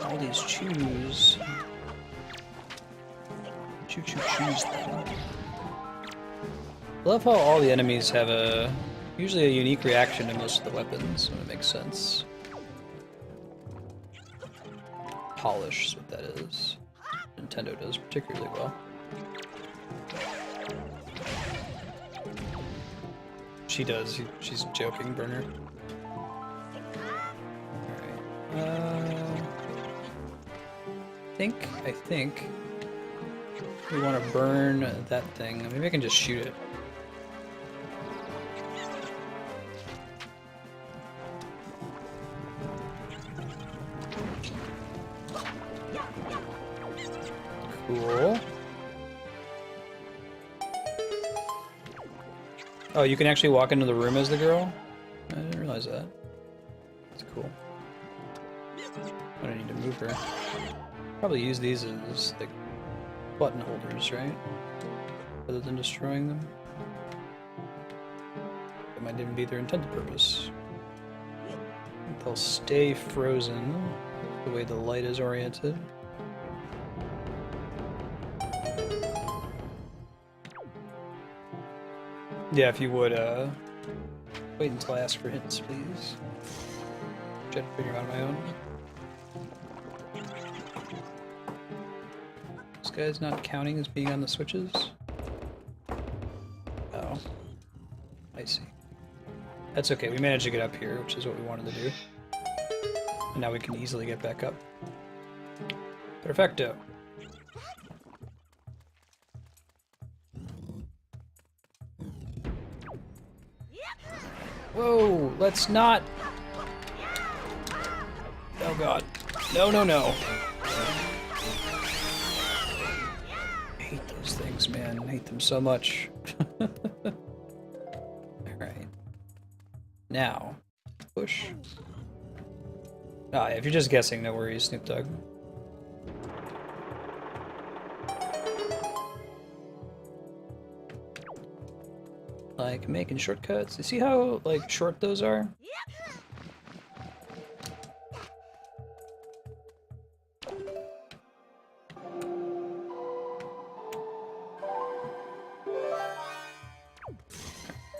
All these chews. Choose them. Love how all the enemies have usually a unique reaction to most of the weapons, so it makes sense. Polish is what that is. Nintendo does particularly well. She does. She's joking, Burner. Alright. I think we want to burn that thing. Maybe I can just shoot it. Cool. Oh, you can actually walk into the room as the girl? I didn't realize that. That's cool. I don't need to move her. Probably use these as like button holders, right? Rather than destroying them. That might even be their intended purpose. They'll stay frozen the way the light is oriented. Yeah, if you would, wait until I ask for hints, please. Try to figure out on my own. This guy's not counting as being on the switches? Oh. I see. That's okay, we managed to get up here, which is what we wanted to do. And now we can easily get back up. Perfecto. Whoa, let's not... Oh god. No, no, no. I hate those things, man. I hate them so much. Alright. Now, push. Ah, if you're just guessing, no worries, Snoop Dogg. Like, making shortcuts. You see how, like, short those are?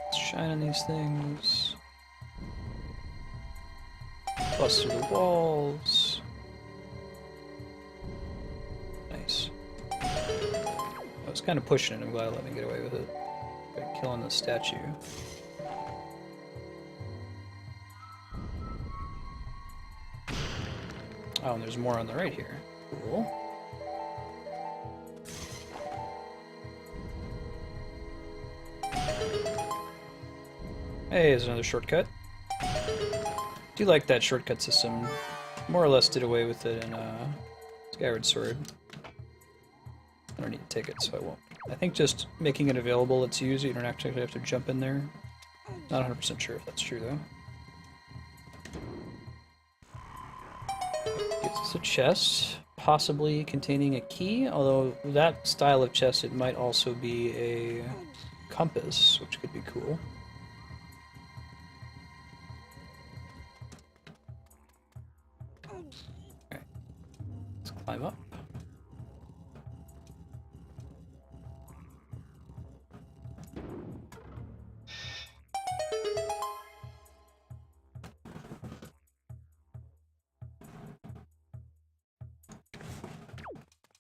Let's shine on these things. Bust through the walls. Nice. I was kind of pushing it. I'm glad I let me get away with it. Killing the statue. Oh, and there's more on the right here. Cool. Hey, there's another shortcut. do like that shortcut system. More or less did away with it in Skyward Sword. I don't need to take it, so I won't. I think just making it available lets you use it. You don't actually have to jump in there. Not 100% sure if that's true, though. Gives us a chest, possibly containing a key, although that style of chest, it might also be a compass, which could be cool. Alright, let's climb up.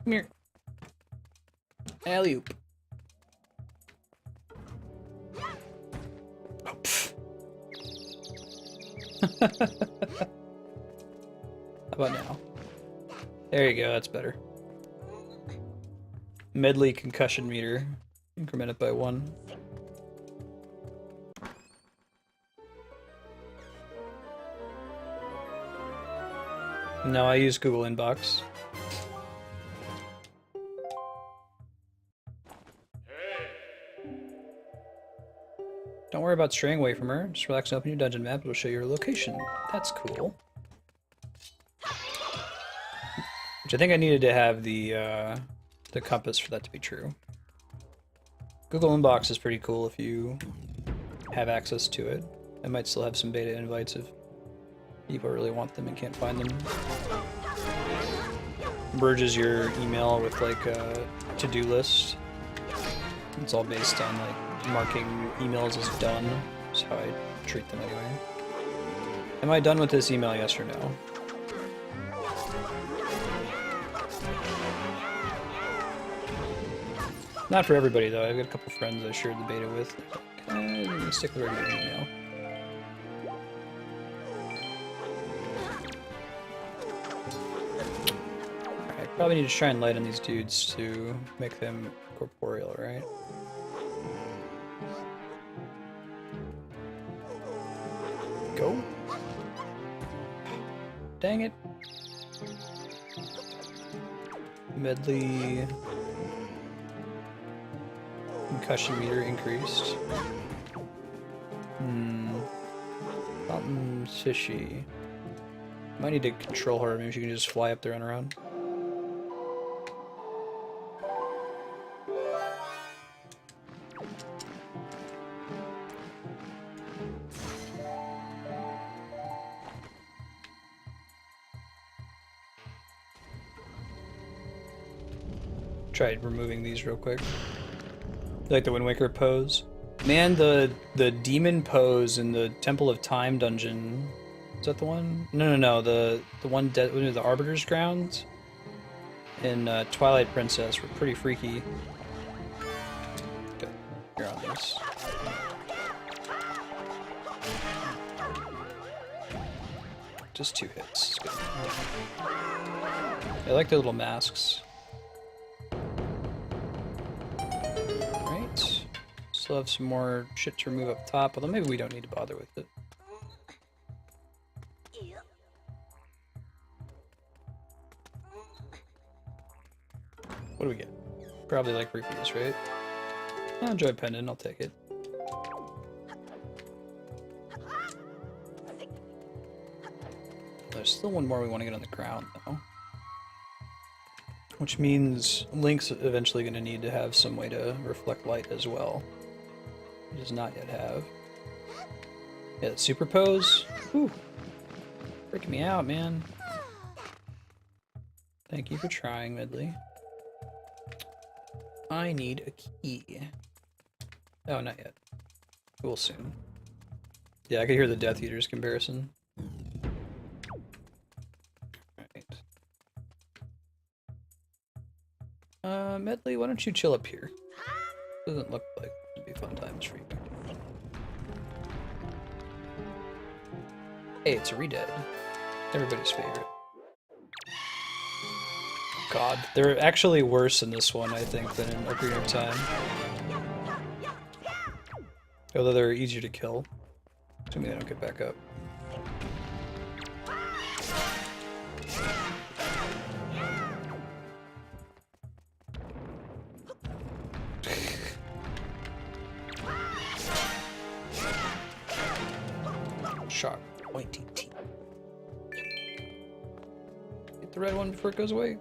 Come here. Alley-oop. Oh, pff. How about now? There you go, that's better. Medley concussion meter. Increment it by 1. No, I use Google Inbox. Don't worry about straying away from her. Just relax and open your dungeon map. It'll show you her location. That's cool. Which I think I needed to have the compass for that to be true. Google Inbox is pretty cool if you have access to it. I might still have some beta invites if people really want them and can't find them. Merges your email with like a to-do list. It's all based on like marking emails as done. That's how I treat them anyway. Am I done with this email, yes or no? Not for everybody though. I've got a couple friends I shared the beta with. I'm gonna stick with regular email. Alright, probably need to shine light on these dudes to make them corporeal, right? Go. Dang it. Medley concussion meter increased. Something fishy. Might need to control her. Maybe she can just fly up there and around. Tried removing these real quick. Like the Wind Waker pose. Man, the demon pose in the Temple of Time dungeon. Is that the one? No. The one the Arbiter's Grounds in Twilight Princess were pretty freaky. Okay, you're on this. Just 2 hits. It's good. I like the little masks. Still have some more shit to remove up top, although maybe we don't need to bother with it. What do we get? Probably like rupees, right? Oh, Joy Pendant, I'll take it. There's still one more we want to get on the ground, though. Which means Link's eventually going to need to have some way to reflect light as well. He does not yet have. Yeah, that superpose. Whew. Freaking me out, man. Thank you for trying, Medley. I need a key. Oh, not yet. We'll soon. Yeah, I could hear the Death Eaters comparison. Alright. Medley, why don't you chill up here? Doesn't look like it'd be fun times for you. Hey, it's a Redead. Everybody's favorite. God, they're actually worse in this one, I think, than in Ocarina of Time. Although they're easier to kill. Assuming they don't get back up. Pointy teeth. Get the red one before it goes away.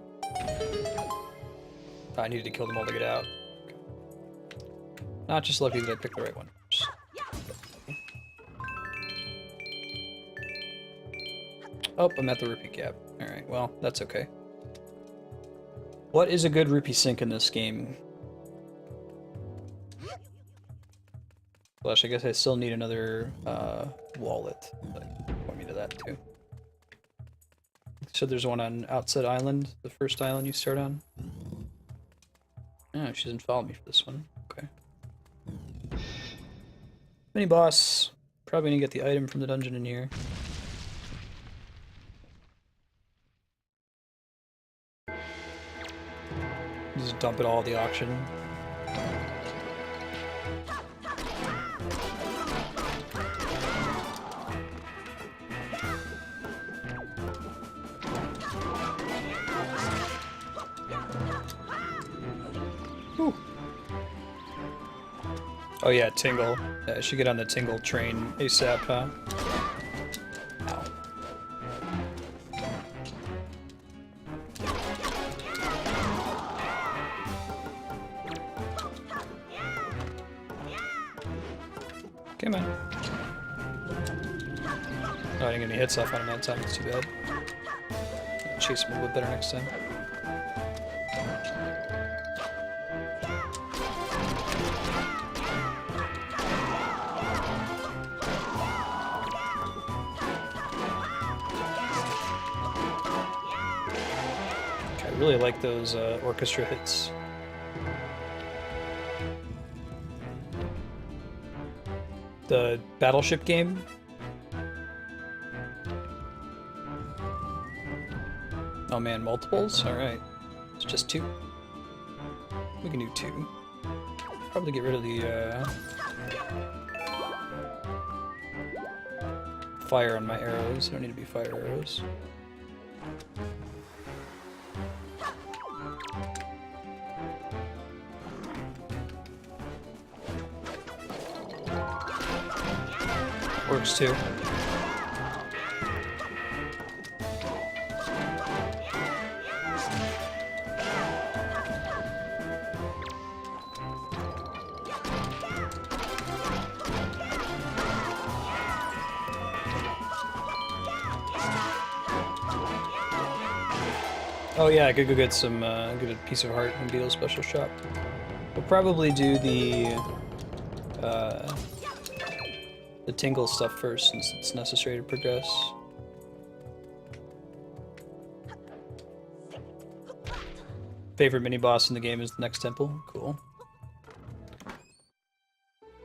I needed to kill them all to get out. Not just lucky that I picked the right one. Oh, I'm at the rupee cap. Alright, well, that's okay. What is a good rupee sink in this game? Flash, I guess I still need another wallet. But point me to that too. So there's one on Outset Island, the first island you start on. Oh, she doesn't follow me for this one. Okay. Mini boss. Probably gonna get the item from the dungeon in here. Just dump it all at the auction. Whew. Oh yeah, Tingle. Yeah, I should get on the Tingle train ASAP, huh? Ow. Come on. Oh, I didn't get any hits off on him that time, it's too bad. I'll chase him a little bit better next time. I really like those orchestra hits. The battleship game. Oh man, multiples? Alright. It's just 2. We can do 2. Probably get rid of the fire on my arrows. They don't need to be fire arrows. Works too. Oh yeah, I could go get some, get a piece of heart in Beetle's special shop. We'll probably do the Tingle stuff first, since it's necessary to progress. Favorite mini-boss in the game is the next temple. Cool.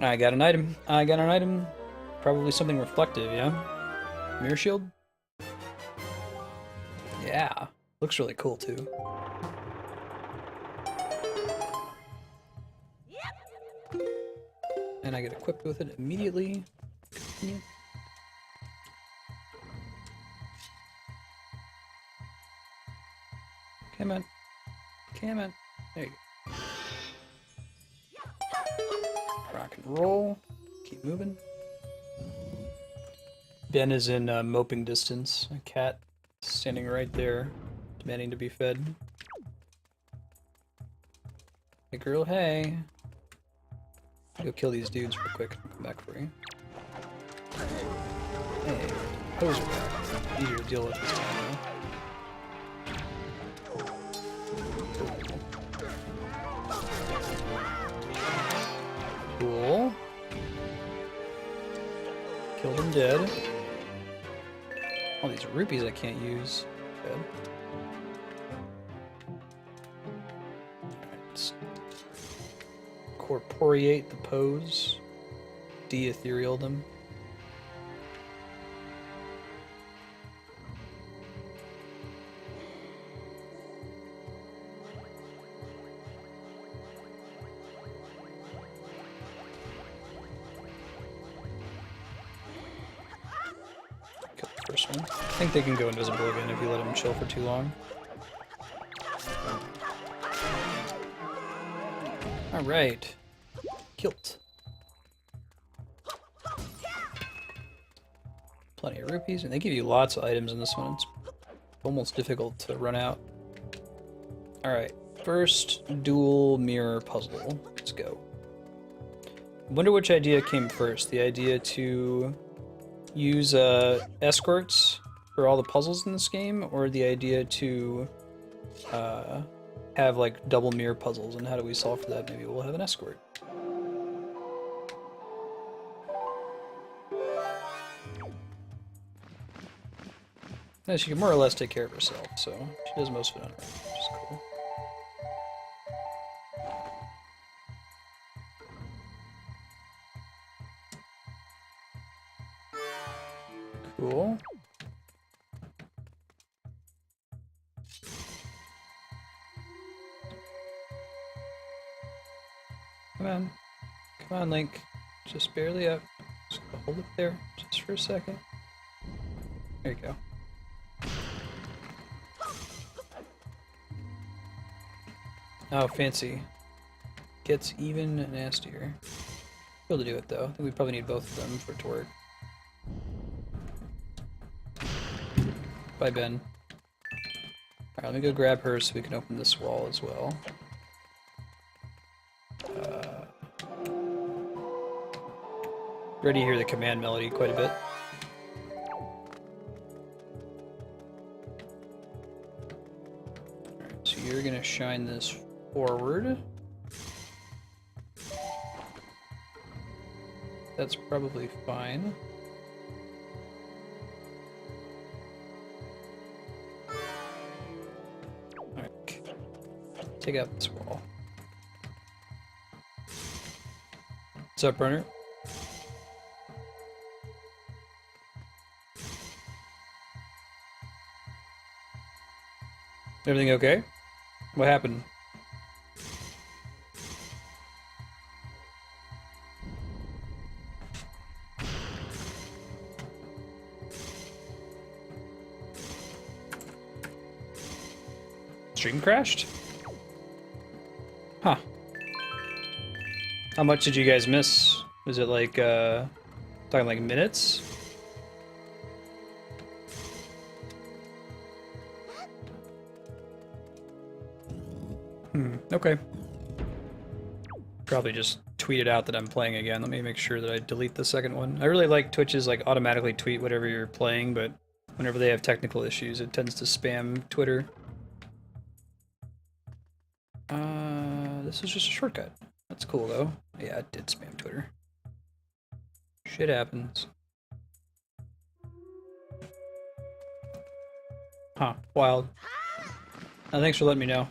I got an item. I got an item. Probably something reflective, yeah? Mirror shield? Yeah. Looks really cool, too. And I get equipped with it immediately. Continue. Come on. Come on. There you go. Rock and roll. Keep moving. Ben is in moping distance. A cat standing right there, demanding to be fed. Hey girl, hey. Go kill these dudes real quick. I'll come back for you. Hey, those are back. Easier to deal with this time, though. Cool. Killed him dead. All these rupees I can't use. Good. Let's corporeate the pose. De-ethereal them. Kill the first one. I think they can go invisible again if you let them chill for too long. Alright. Kilt. plenty of rupees, and they give you lots of items in this one. It's almost difficult to run out. Alright, first dual mirror puzzle. Let's go. I wonder which idea came first. The idea to use escorts for all the puzzles in this game, or the idea to have like double mirror puzzles, and how do we solve for that? Maybe we'll have an escort. Yeah, she can more or less take care of herself, so she does most of it on her own, which is cool. Cool. Come on. Come on, Link. Just barely up. Just hold it there, just for a second. There you go. Oh, fancy. Gets even nastier. Be able to do it, though. I think we probably need both of them for it to work. Bye, Ben. Alright, let me go grab her so we can open this wall as well. Already hear the command melody quite a bit. Alright, so you're gonna shine this forward. That's probably fine. Alright. Take out this wall. What's up, runner? Everything okay? What happened? Stream crashed? Huh. How much did you guys miss? Was it like, talking like minutes? Okay. Probably just tweet it out that I'm playing again. Let me make sure that I delete the second one. I really like Twitch's like automatically tweet whatever you're playing, but whenever they have technical issues, it tends to spam Twitter. This is just a shortcut. That's cool though. Yeah, it did spam Twitter. Shit happens. Huh, wild. Thanks for letting me know.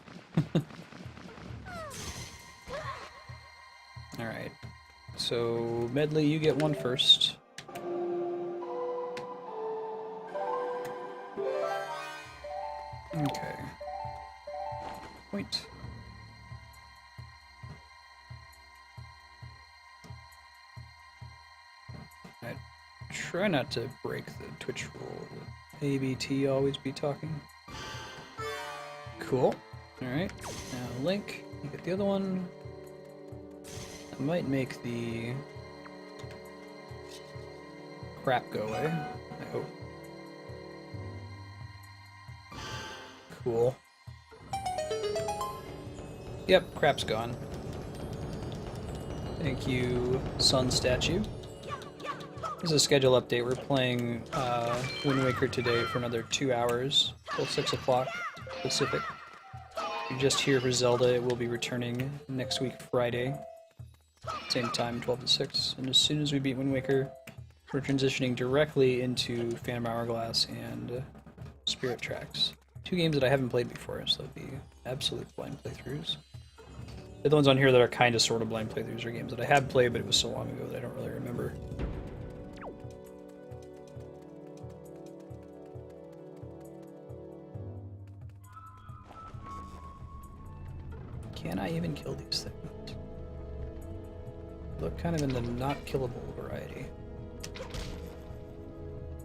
Alright, so Medley, you get one first. Okay. Point. I try not to break the Twitch rule. ABT always be talking. Cool. Alright, now Link, you get the other one. I might make the crap go away, I hope. Cool. Yep, crap's gone. Thank you, Sun Statue. This is a schedule update. We're playing Wind Waker today for another 2 hours, till 6 o'clock Pacific. If you're just here for Zelda, it will be returning next week, Friday. Same time, 12 to 6. And as soon as we beat Wind Waker, we're transitioning directly into Phantom Hourglass and Spirit Tracks. 2 games that I haven't played before, so they'll be absolute blind playthroughs. The other ones on here that are kind of sort of blind playthroughs are games that I have played, but it was so long ago that I don't really remember. Can I even kill these things? Look kind of in the not killable variety.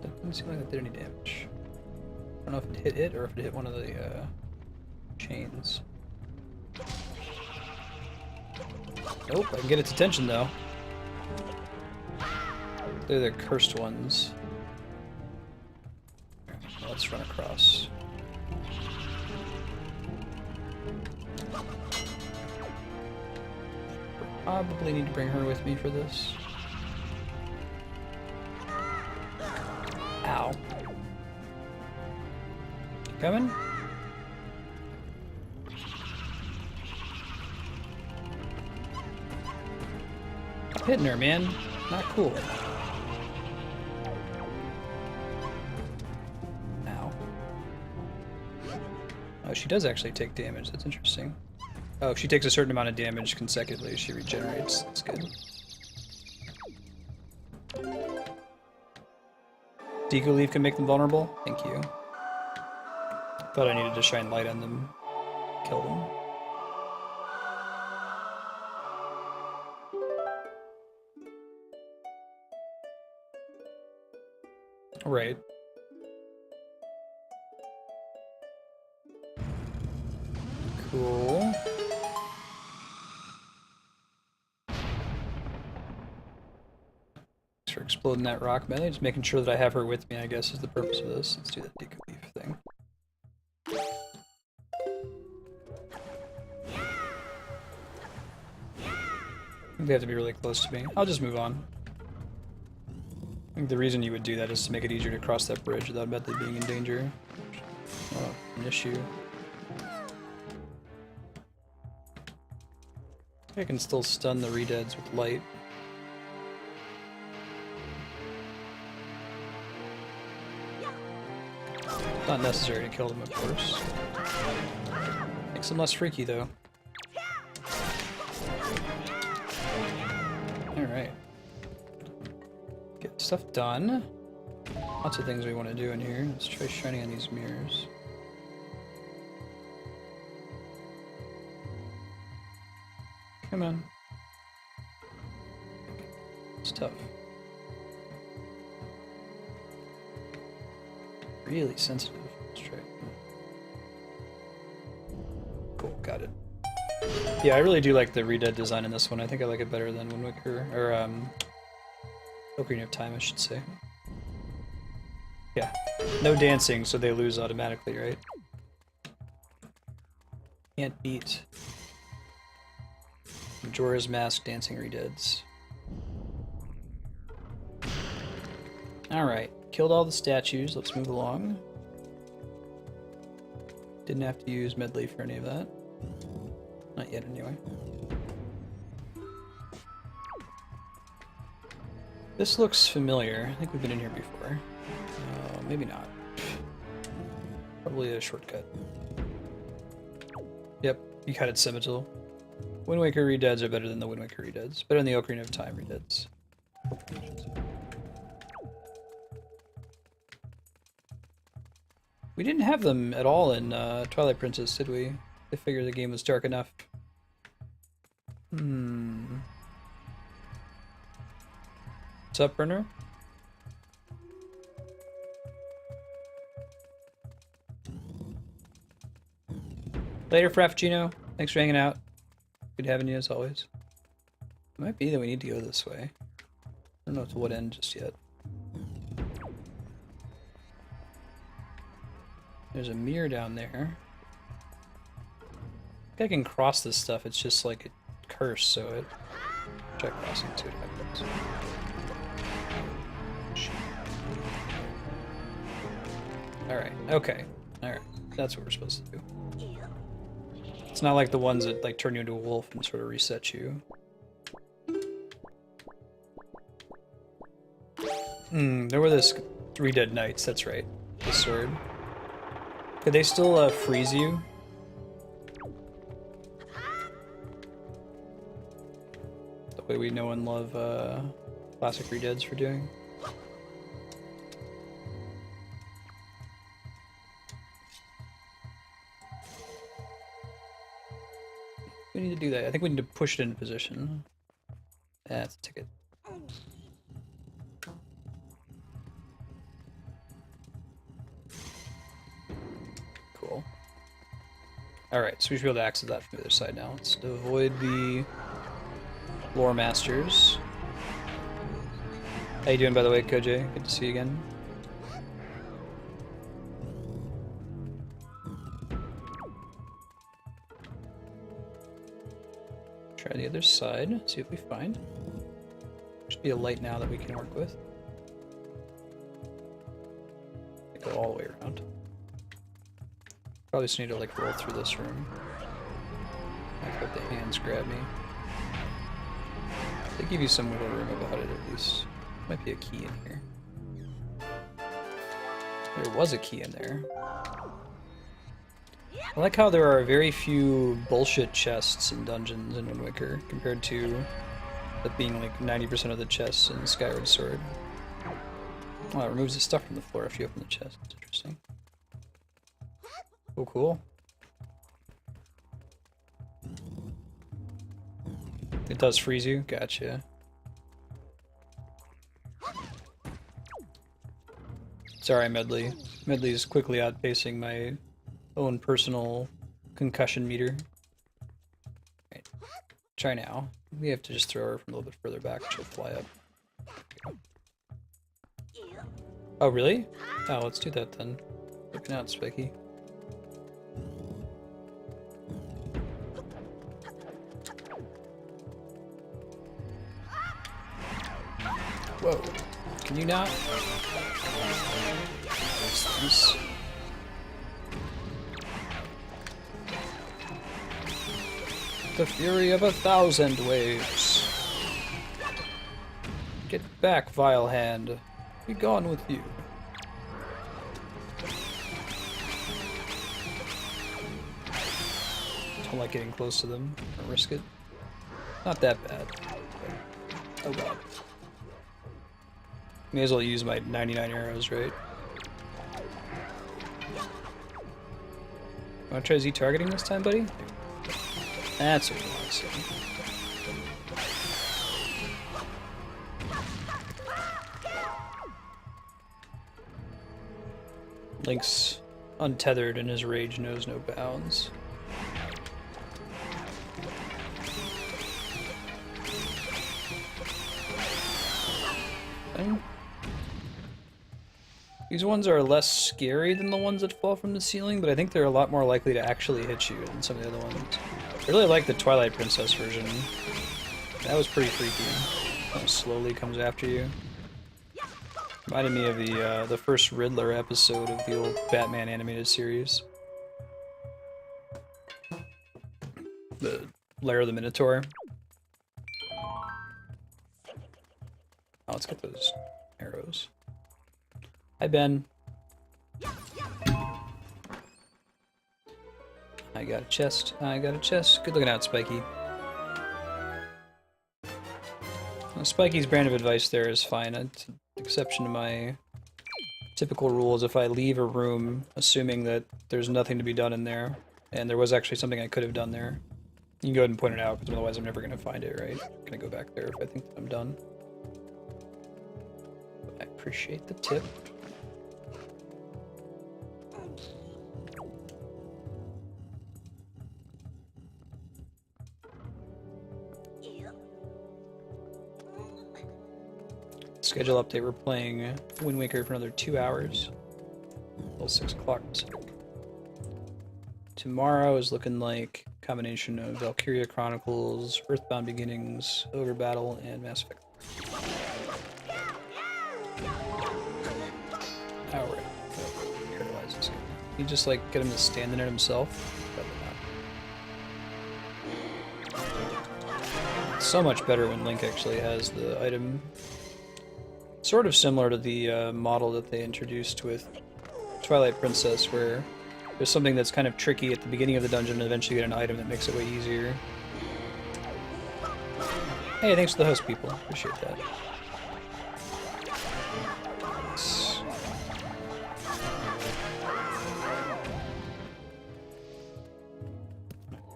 That didn't seem like that did any damage. I don't know if it hit it or if it hit one of the chains. Nope, I can get its attention though. They're the cursed ones. Let's run across. Probably need to bring her with me for this. Ow. You coming? I'm hitting her, man. Not cool. Ow. Oh, she does actually take damage. That's interesting. Oh, if she takes a certain amount of damage consecutively, she regenerates. That's good. Deco Leaf can make them vulnerable? Thank you. Thought I needed to shine light on them. Kill them. Right. Cool. Thanks for exploding that rock melee. Just making sure that I have her with me, I guess, is the purpose of this. Let's do that Deco Leaf thing. I think they have to be really close to me. I'll just move on. I think the reason you would do that is to make it easier to cross that bridge without Medley being in danger. Oh, an issue. I can still stun the Redeads with light. Not necessary to kill them, of course. Makes them less freaky, though. Alright. Get stuff done. Lots of things we want to do in here. Let's try shining on these mirrors. Come on. It's tough. Really sensitive. Let's try it. Cool, got it. Yeah, I really do like the Redead design in this one. I think I like it better than Wind Waker, or Ocarina of Time, I should say. Yeah, no dancing, so they lose automatically, right? Can't beat Majora's Mask dancing Redeads. Alright, killed all the statues. Let's move along. Didn't have to use Medley for any of that. Not yet, anyway. This looks familiar. I think we've been in here before. Maybe not. Probably a shortcut. Yep, you cut it Scimitar. Wind Waker Redeads are better than the Wind Waker Redeads. Better than the Ocarina of Time Redeads. We didn't have them at all in Twilight Princess, did we? I figured the game was dark enough. What's up, Brenner? Later, Frappuccino. Thanks for hanging out. Good having you, as always. It might be that we need to go this way. I don't know to what end just yet. There's a mirror down there. I think I can cross this stuff. It's just like a curse, so it... Try crossing to it happens. Alright, okay. Alright, that's what we're supposed to do. It's not like the ones that like turn you into a wolf and sort of reset you. There were those 3 dead knights, that's right. The sword. Could they still freeze you? The way we know and love classic Redeads for doing. We need to do that. I think we need to push it into position. That's a ticket. Cool. Alright, so we should be able to access that from the other side now. Let's avoid the lore masters. How you doing, by the way, Koj? Good to see you again. Try the other side, see if we find. Should be a light now that we can work with. Go all the way around. Probably just need to like roll through this room. I've got the hands grab me. They give you some wiggle room about it at least. Might be a key in here. There was a key in there. I like how there are very few bullshit chests in dungeons in Wind Waker compared to it being like 90% of the chests in Skyward Sword. Oh, it removes the stuff from the floor if you open the chest. That's interesting. Oh, cool. It does freeze you? Gotcha. Sorry, Medley. Medley's quickly outpacing my own personal concussion meter. Right. Try now. We have to just throw her from a little bit further back. She'll fly up. Oh, really? Oh, let's do that then. Looking out, Spiky. Whoa. Can you not? Nice. The fury of 1,000 waves. Get back, vile hand. Be gone with you. Don't like getting close to them. Or risk it. Not that bad. Oh god. May as well use my 99 arrows, right? Wanna try Z-targeting this time, buddy? That's what you want to see. Link's untethered and his rage knows no bounds. These ones are less scary than the ones that fall from the ceiling, but I think they're a lot more likely to actually hit you than some of the other ones. I really like the Twilight Princess version. That was pretty freaky. How slowly comes after you. Reminded me of the first Riddler episode of the old Batman animated series. The Lair of the Minotaur. Oh, let's get those arrows. Hi, Ben. I got a chest. I got a chest. Good looking out, Spiky. Well, Spiky's brand of advice there is fine. It's an exception to my typical rules. If I leave a room assuming that there's nothing to be done in there, and there was actually something I could have done there, you can go ahead and point it out, because otherwise I'm never going to find it, right? I'm going to go back there if I think that I'm done. But I appreciate the tip. Schedule update, we're playing Wind Waker for another 2 hours. Until 6 o'clock Pacific. Tomorrow is looking like a combination of Valkyria Chronicles, Earthbound Beginnings, Ogre Battle, and Mass Effect. Alright. Paralyze this guy. You just like get him to stand in it himself? Probably not. It's so much better when Link actually has the item. Sort of similar to the model that they introduced with Twilight Princess, where there's something that's kind of tricky at the beginning of the dungeon and eventually get an item that makes it way easier. Hey, thanks for the host, people. Appreciate that.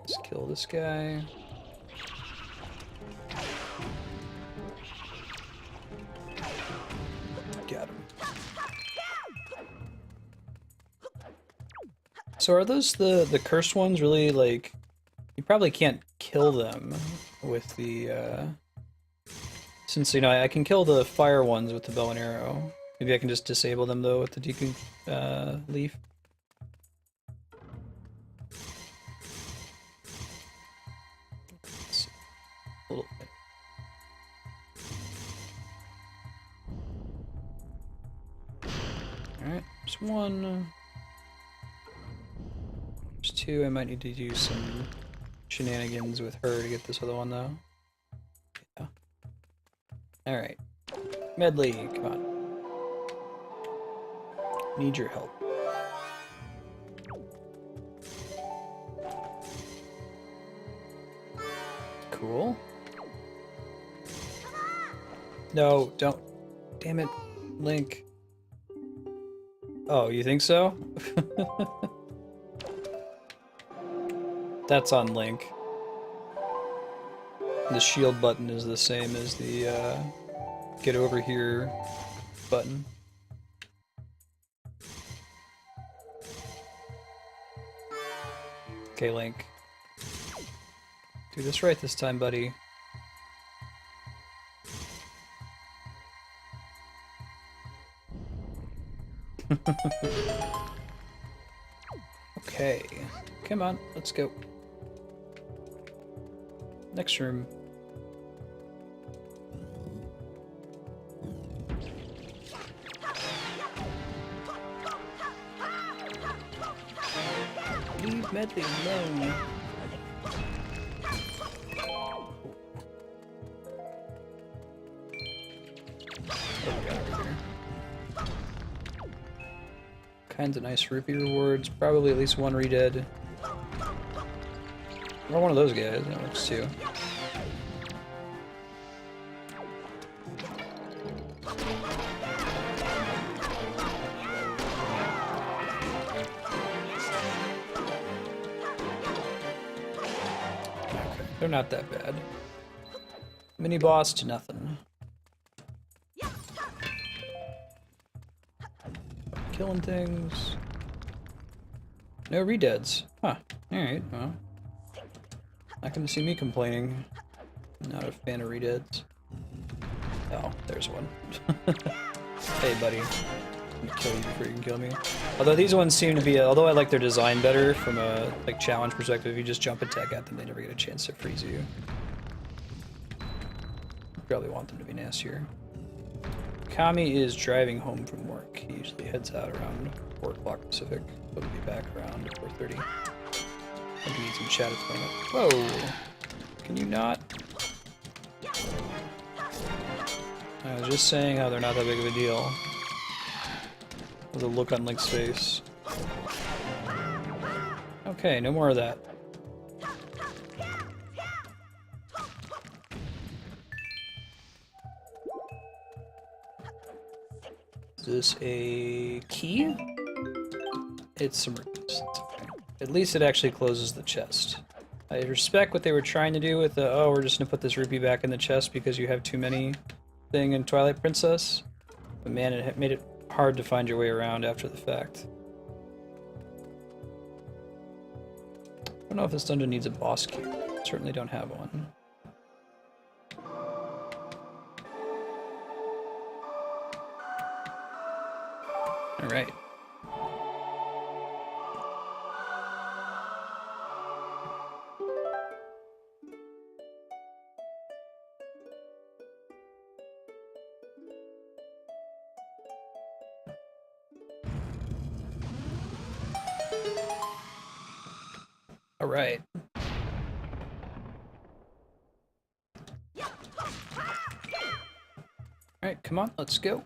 Let's kill this guy. Got him. So are those the cursed ones really, like, you probably can't kill them with the, since, you know, I can kill the fire ones with the bow and arrow. Maybe I can just disable them, though, with the Deku leaf. There's one. There's two. I might need to do some shenanigans with her to get this other one, though. Yeah. Alright. Medley, come on. Need your help. Cool. No, don't. Damn it, Link. Oh, you think so? That's on Link. The shield button is the same as the get over here button. Okay, Link. Do this right this time, buddy. Okay. Come on, let's go. Next room. Leave Medley alone. Kinds of nice rupee rewards. Probably at least one redead. Or one of those guys. That works too. Okay, they're not that bad. Mini boss to nothing. Killing things. No redeads. Huh. Alright, well. Not gonna see me complaining. Not a fan of redeads. Oh, there's one. Hey, buddy. I'm gonna kill you before you can kill me. Although these ones seem to be, although I like their design better from a like challenge perspective, if you just jump attack at them, they never get a chance to freeze you. Probably want them to be nastier. Kami is driving home from work. He usually heads out around 4 o'clock Pacific. He'll be back around 4:30. I think he needs some chat at the moment. Whoa! Can you not? I was just saying how they're not that big of a deal. With a look on Link's face. Okay, no more of that. Is this a key? It's some rupees. Okay. At least it actually closes the chest. I respect what they were trying to do with the, oh, we're just gonna put this rupee back in the chest because you have too many thing in Twilight Princess. But man, it made it hard to find your way around after the fact. I don't know if this dungeon needs a boss key. Certainly don't have one. Alright. Alright. Alright, come on, let's go.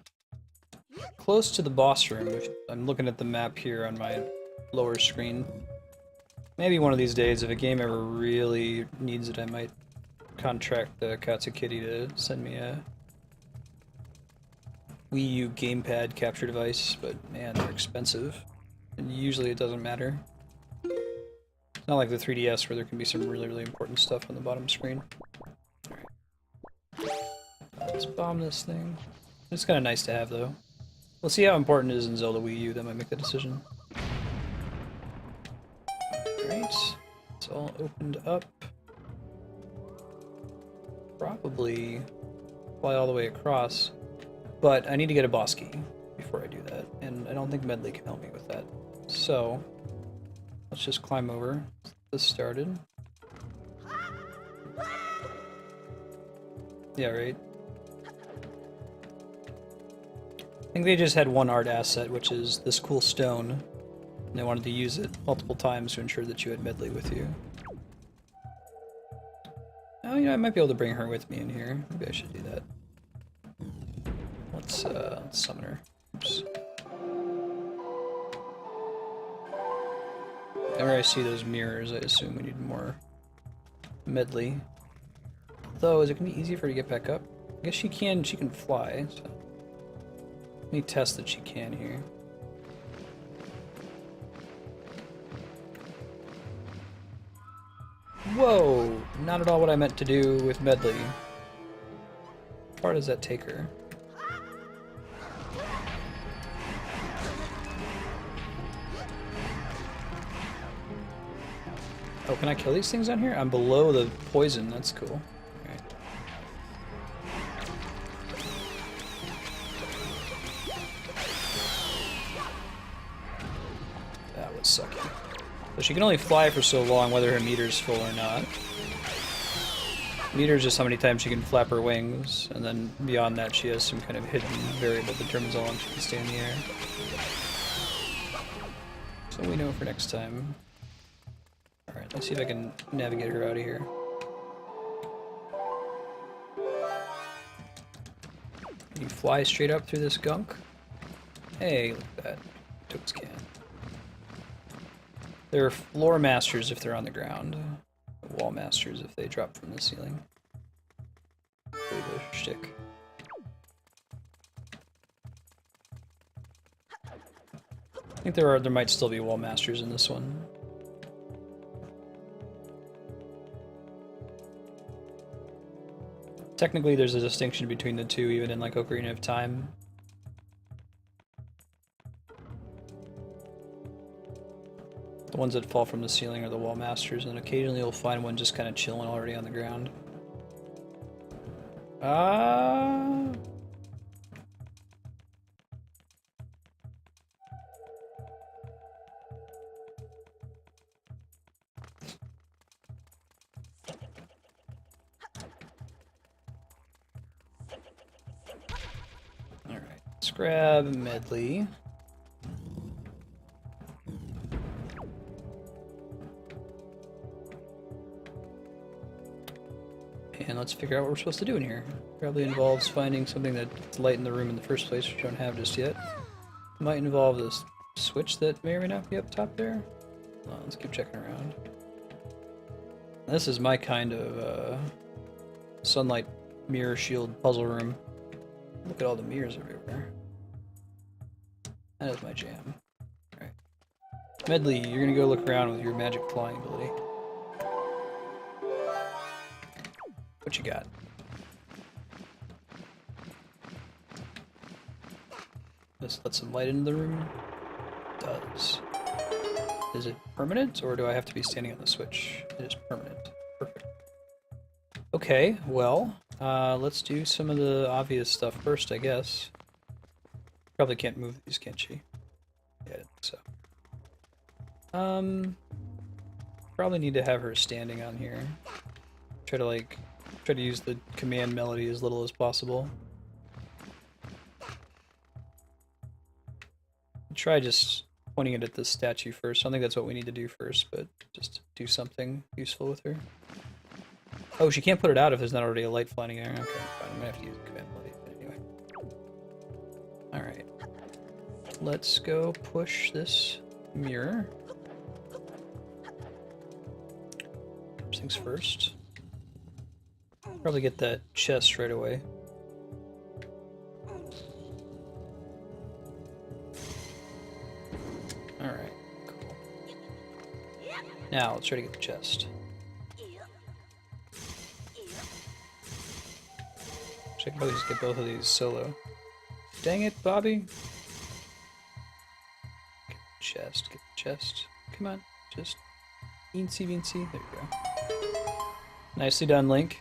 Close to the boss room. I'm looking at the map here on my lower screen. Maybe one of these days, if a game ever really needs it, I might contract the Katsukitty to send me a Wii U gamepad capture device, but man, they're expensive. And usually it doesn't matter. It's not like the 3DS where there can be some really, really important stuff on the bottom screen. Alright. Let's bomb this thing. It's kind of nice to have, though. We'll see how important it is in Zelda Wii U, that might make the decision. Alright. It's all opened up. Probably fly all the way across. But I need to get a boss key before I do that, and I don't think Medley can help me with that. So, let's just climb over. Get this started. Yeah, right? I think they just had one art asset, which is this cool stone. And they wanted to use it multiple times to ensure that you had Medley with you. Oh, you know, I might be able to bring her with me in here. Maybe I should do that. Let's summon her. Oops. Whenever I see those mirrors, I assume we need more Medley. Though, is it gonna be easy for her to get back up? I guess she can fly, so let me test that she can here. Whoa! Not at all what I meant to do with Medley. How far does that take her? Oh, can I kill these things down here? I'm below the poison, that's cool. Alright. That was sucky. So she can only fly for so long, whether her meter's full or not. Meter's just how many times she can flap her wings, and then beyond that she has some kind of hidden variable that determines how long she can stay in the air. So we know for next time. Alright, let's see if I can navigate her out of here. Can you fly straight up through this gunk? Hey, look at that. Totes can. They're floor masters if they're on the ground. Wall masters if they drop from the ceiling. Really the shtick. I think there might still be wall masters in this one. Technically there's a distinction between the two even in like Ocarina of Time. The ones that fall from the ceiling are the wall masters, and occasionally you'll find one just kind of chilling already on the ground. Ah. Alright, let's grab Medley. And let's figure out what we're supposed to do in here. Probably involves finding something that's light in the room in the first place, which we don't have just yet. Might involve this switch that may or may not be up top there. Well, let's keep checking around. This is my kind of sunlight mirror shield puzzle room. Look at all the mirrors everywhere. That is my jam. Alright. Medley, you're gonna go look around with your magic flying ability. What you got? This let some light into the room? It does. Is it permanent, or do I have to be standing on the switch? It is permanent. Perfect. Okay, well, let's do some of the obvious stuff first, I guess. Probably can't move these, can she? Yeah, I didn't think so. Probably need to have her standing on here. Try to use the command melody as little as possible. Try just pointing it at this statue first. I don't think that's what we need to do first, but just do something useful with her. Oh, she can't put it out if there's not already a light flying in there. Okay, fine. I'm gonna have to use the command melody anyway. Alright. Let's go push this mirror. First things first. Probably get that chest right away. Alright, cool. Now, let's try to get the chest. I can probably just get both of these solo. Dang it, Bobby! Get the chest, get the chest. Come on, just... Eensy weensy. There you go. Nicely done, Link.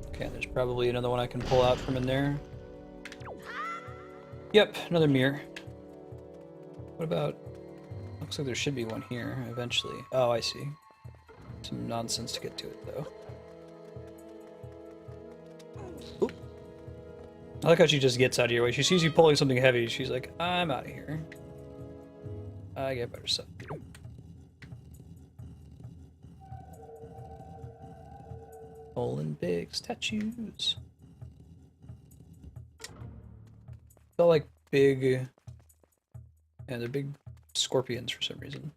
Okay, there's probably another one I can pull out from in there. Yep, another mirror. What about... Looks like there should be one here, eventually. Oh, I see. Some nonsense to get to it, though. I like how she just gets out of your way. She sees you pulling something heavy. She's like, I'm out of here. I get better stuff to do. Pulling big statues. Felt like big... Yeah, they're big scorpions for some reason.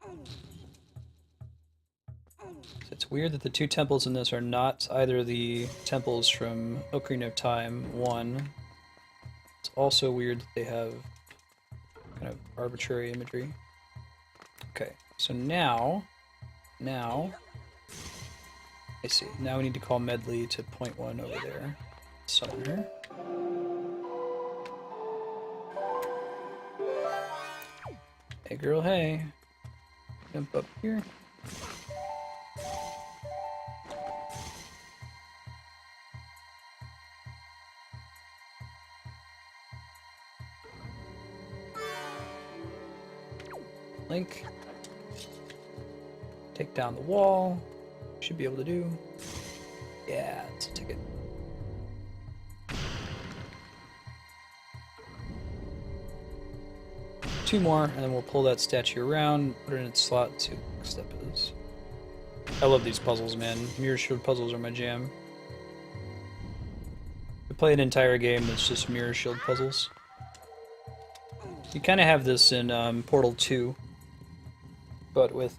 It's weird that the two temples in this are not either the temples from Ocarina of Time 1. It's also weird that they have kind of arbitrary imagery. Okay, so now, I see. Now we need to call Medley to point one over there. Summon her. Hey girl, hey. Jump up here. Link. Take down the wall. Should be able to do. Yeah, it's a ticket. Two more, and then we'll pull that statue around, put it in its slot, and see what the next step is. I love these puzzles, man. Mirror Shield puzzles are my jam. I play an entire game that's just Mirror Shield puzzles. You kind of have this in Portal 2, but with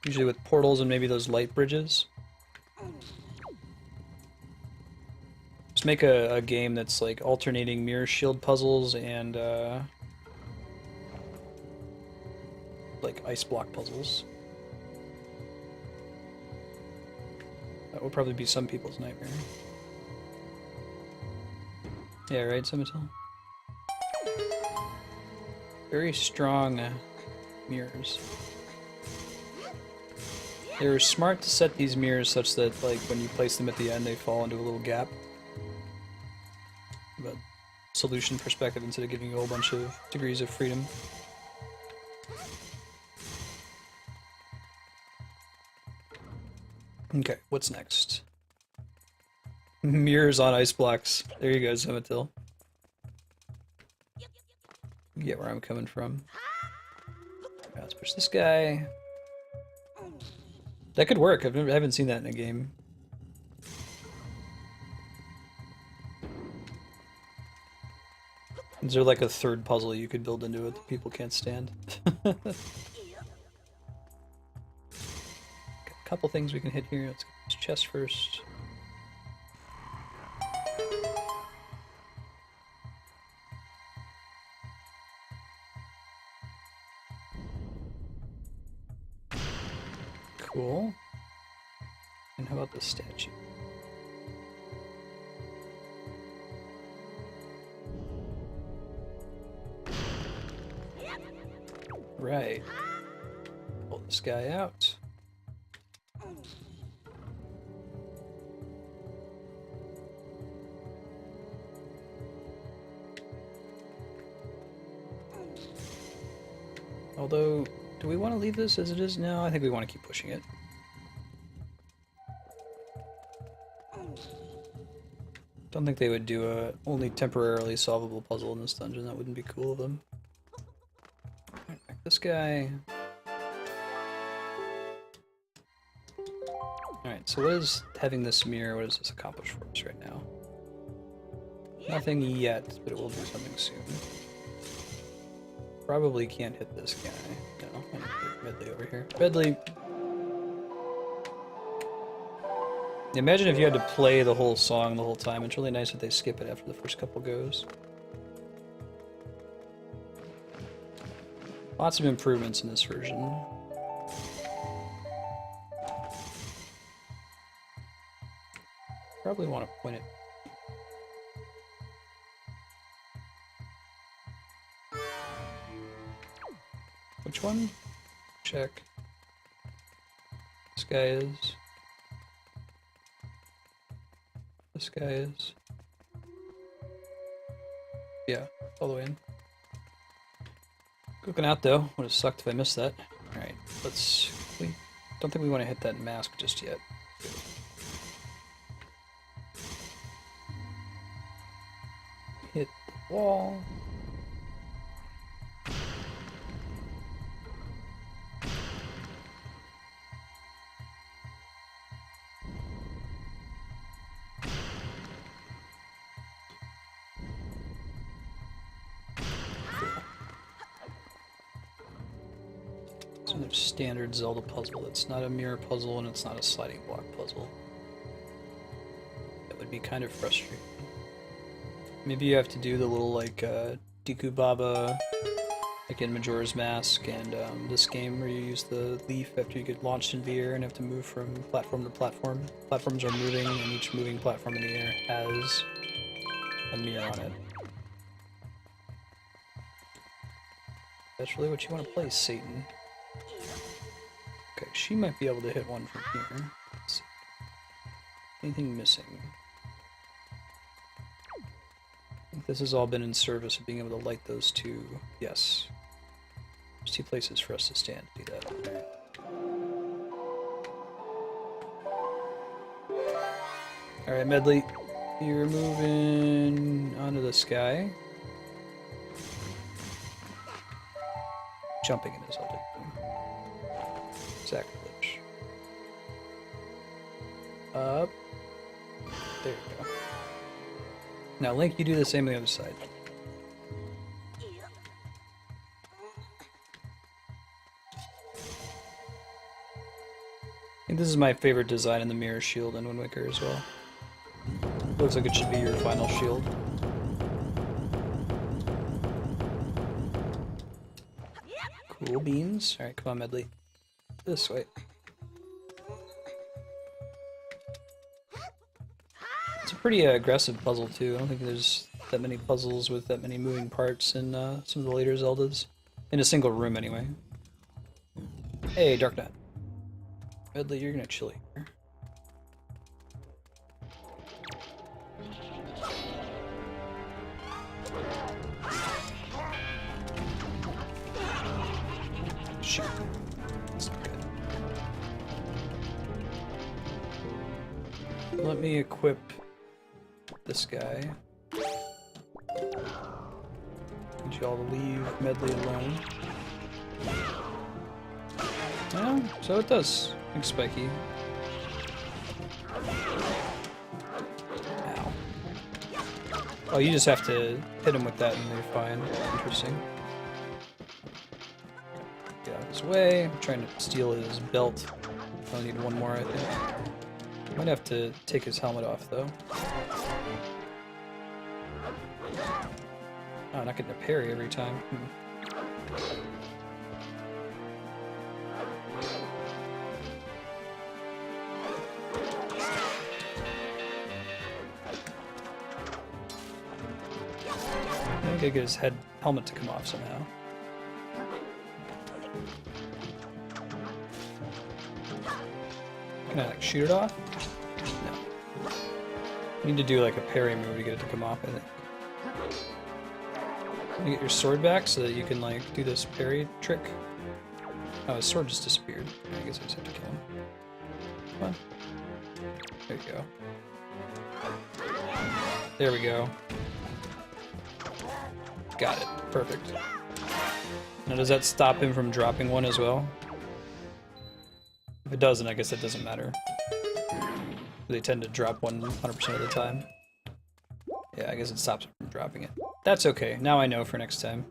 usually with portals and maybe those light bridges. Just make a game that's like alternating Mirror Shield puzzles and like ice block puzzles. That would probably be some people's nightmare. Yeah, right, Summital? Very strong mirrors. They were smart to set these mirrors such that, like, when you place them at the end, they fall into a little gap. But solution perspective instead of giving you a whole bunch of degrees of freedom. Okay, what's next? Mirrors on ice blocks. There you go, Summital. You get where I'm coming from. Right, let's push this guy. That could work. I haven't seen that in a game. Is there like a third puzzle you could build into it that people can't stand? Got a couple things we can hit here. Let's get this chest first. Cool. And how about the statue? Right. Pull this guy out. Although, do we want to leave this as it is now? I think we want to keep pushing it. Don't think they would do a only temporarily solvable puzzle in this dungeon. That wouldn't be cool of them. Alright, back this guy. Alright, so what is having this mirror, what does this accomplish for us right now? Nothing yet, but it will do something soon. Probably can't hit this guy. No, I need to hit Medley over here. Medley! Imagine if you had to play the whole song the whole time. It's really nice that they skip it after the first couple goes. Lots of improvements in this version. Probably want to point it. Which one? Check. This guy is. This guy is. Yeah, all the way in. Looking out though. Would have sucked if I missed that. Alright, let's. Don't think we want to hit that mask just yet. hit the wall. It's another standard Zelda puzzle. It's not a mirror puzzle and it's not a sliding block puzzle. That would be kind of frustrating. Maybe you have to do the little like Deku Baba, like in Majora's Mask, and this game where you use the leaf after you get launched into the air and have to move from platform to platform. Platforms are moving, and each moving platform in the air has a mirror on it. That's really what you want to play, Satan. Okay, she might be able to hit one from here. Let's see. Anything missing? I think this has all been in service of being able to light those two. Yes. There's two places for us to stand to do that. Alright, Medley. You're moving onto the sky. Jumping in his ultimate. Sacrilege. Up. There you go. Now, Link, you do the same on the other side. I think this is my favorite design in the mirror shield in Wind Waker as well. Looks like it should be your final shield. Cool beans. Alright, come on, Medley. This way. It's a pretty aggressive puzzle, too. I don't think there's that many puzzles with that many moving parts in some of the later Zeldas. In a single room, anyway. Hey, Dark Knight. Medley, you're gonna chill here. Shit. That's not good. Let me equip this guy. Need y'all to leave Medley alone. Yeah, so it does. Thanks, Spiky. Ow. Oh, you just have to hit him with that and they're fine. Interesting. Get out of his way. I'm trying to steal his belt. I need one more, I think. Might have to take his helmet off, though. Oh, I'm not getting a parry every time. I gotta get his helmet to come off somehow. Can I like shoot it off? No. You need to do like a parry move to get it to come off, I think. You get your sword back so that you can like do this parry trick. Oh, his sword just disappeared. I guess I just have to kill him. Come on. There you go. There we go. Got it. Perfect. Now does that stop him from dropping one as well? If it doesn't, I guess that doesn't matter. They tend to drop one 100% of the time. Yeah, I guess it stops him from dropping it. That's okay. Now I know for next time.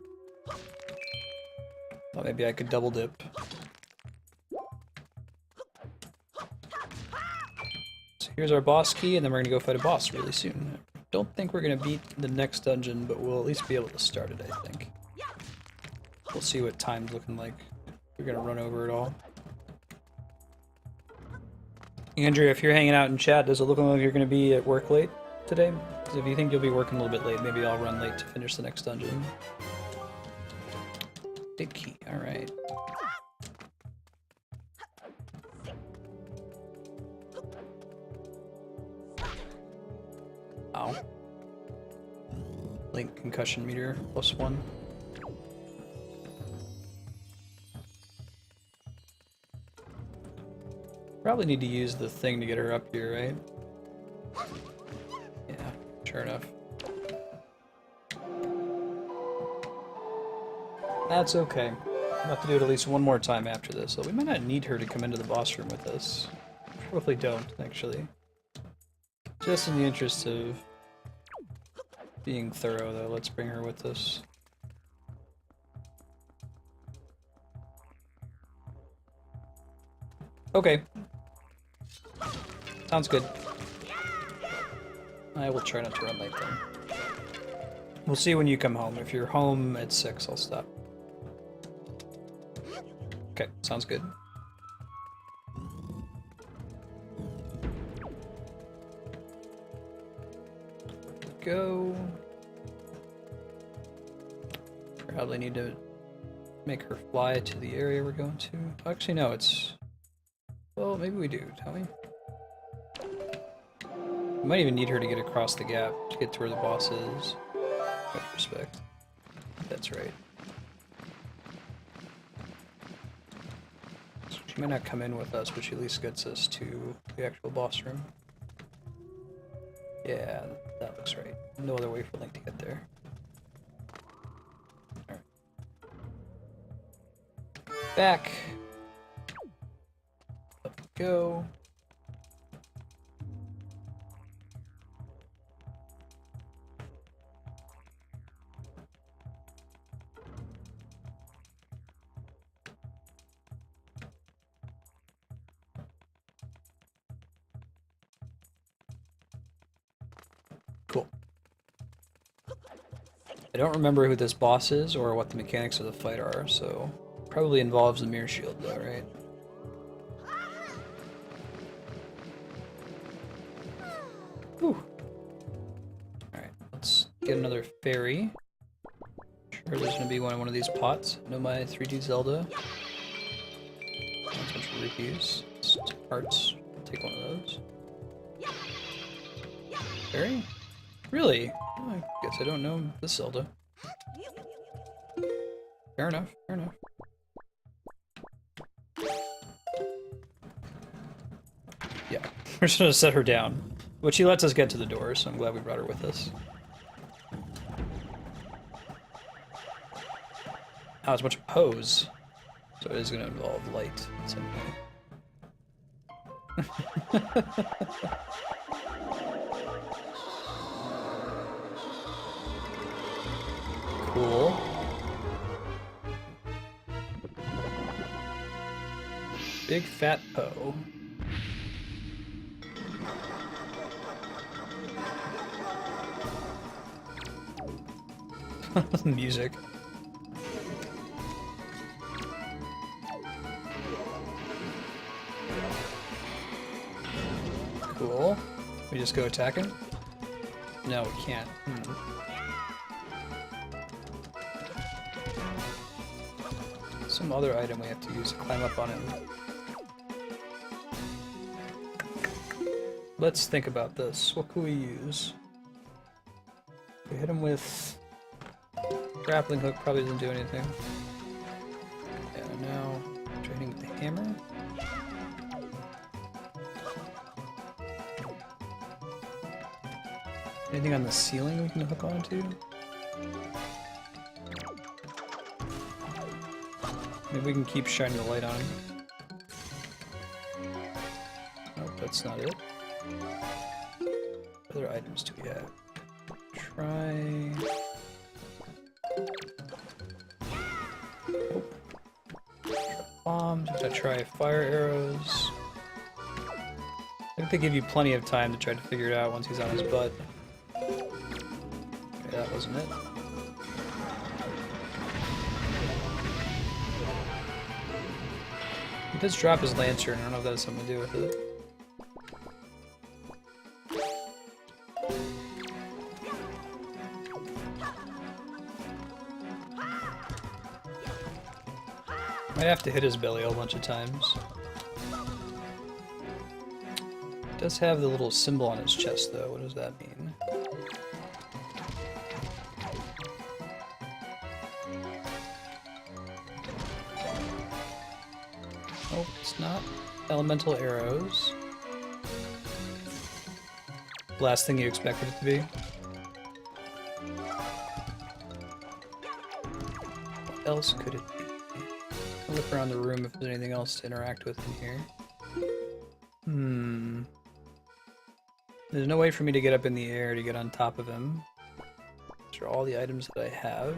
Thought maybe I could double dip. So here's our boss key, and then we're gonna go fight a boss really soon. Don't think we're gonna beat the next dungeon, but we'll at least be able to start it, I think. We'll see what time's looking like. We're gonna run over it all. Andrea, if you're hanging out in chat, does it look like you're gonna be at work late today? Because if you think you'll be working a little bit late, maybe I'll run late to finish the next dungeon. Big key, alright. Ow. Link concussion meter, +1. Probably need to use the thing to get her up here, right? Yeah, sure enough. That's okay. We'll have to do it at least one more time after this, so we might not need her to come into the boss room with us. Probably don't, actually. Just in the interest of being thorough, though, let's bring her with us. Okay. Sounds good. I will try not to run late then. We'll see when you come home. If you're home at 6, I'll stop. Okay, sounds good. Go. Probably need to make her fly to the area we're going to. Actually, no, it's... Well, maybe we do, don't we? We might even need her to get across the gap to get to where the boss is. With respect. That's right. She might not come in with us, but she at least gets us to the actual boss room. Yeah, that looks right. No other way for Link to get there. Alright. Back. Up we go. Cool. I don't remember who this boss is or what the mechanics of the fight are, so probably involves the mirror shield though, right? Whew. Alright, let's get another fairy. Sure, there's gonna be one in one of these pots. I know my 3D Zelda. That's a bunch of rupees. Hearts. I'll take one of those. Fairy? Really? Oh, I guess I don't know this Zelda. Fair enough, fair enough. Yeah, we're just gonna set her down. But she lets us get to the door, so I'm glad we brought her with us. Oh, it's a bunch of pose. So it is gonna involve light in some way. Cool. Big fat Poe. Music. Cool. We just go attacking? No, we can't. Some other item we have to use to climb up on him. Let's think about this. What can we use? We hit him with grappling hook, probably doesn't do anything. Yeah, now training with the hammer. Anything on the ceiling we can hook onto? Maybe we can keep shining the light on him. Nope, that's not it. What other items do we have? Try... Oh. Bombs, we gotta try fire arrows. I think they give you plenty of time to try to figure it out once he's on his butt. Okay, that wasn't it. He does drop his lantern, I don't know if that has something to do with it. Might have to hit his belly a bunch of times. He does have the little symbol on his chest though, what does that mean? Oh, it's not. Elemental arrows. Last thing you expected it to be. else could it be? I'll look around the room if there's anything else to interact with in here. There's no way for me to get up in the air to get on top of him. These are all the items that I have.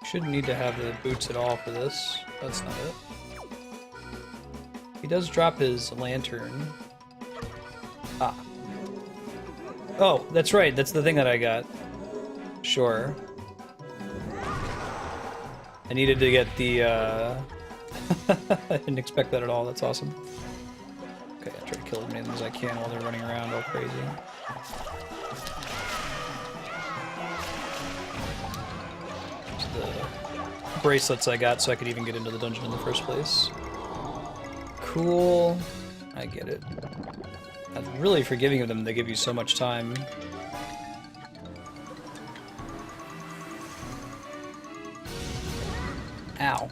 Shouldn't need to have the boots at all for this. That's not it. He does drop his lantern. Ah. Oh, that's right. That's the thing that I got. Sure. I needed to get the, I didn't expect that at all. That's awesome. Okay, I'll try to kill as many as I can while they're running around all crazy. The bracelets I got so I could even get into the dungeon in the first place. Cool. I get it. I'm really forgiving of them. They give you so much time. Ow.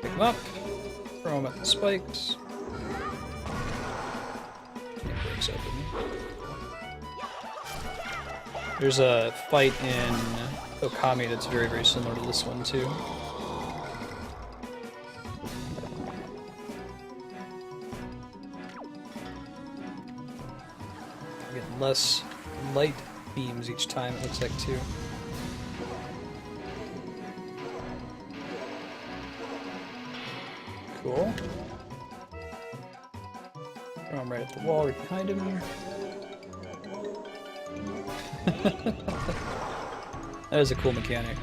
Pick him up. Throw him at the spikes. Breaks open. There's a fight in Okami that's very, very similar to this one, too. Get less light beams each time, it looks like, too. Cool. Throw him right at the wall right behind him. That is a cool mechanic.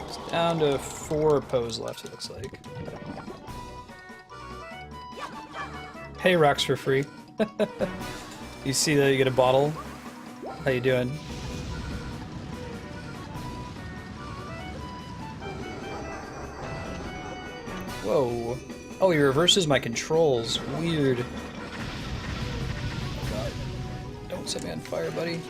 It's down to 4 pose left, it looks like. Hey, rocks for free. You see that you get a bottle? How you doing? Whoa. Oh, he reverses my controls. Weird. Oh god. Don't set me on fire, buddy.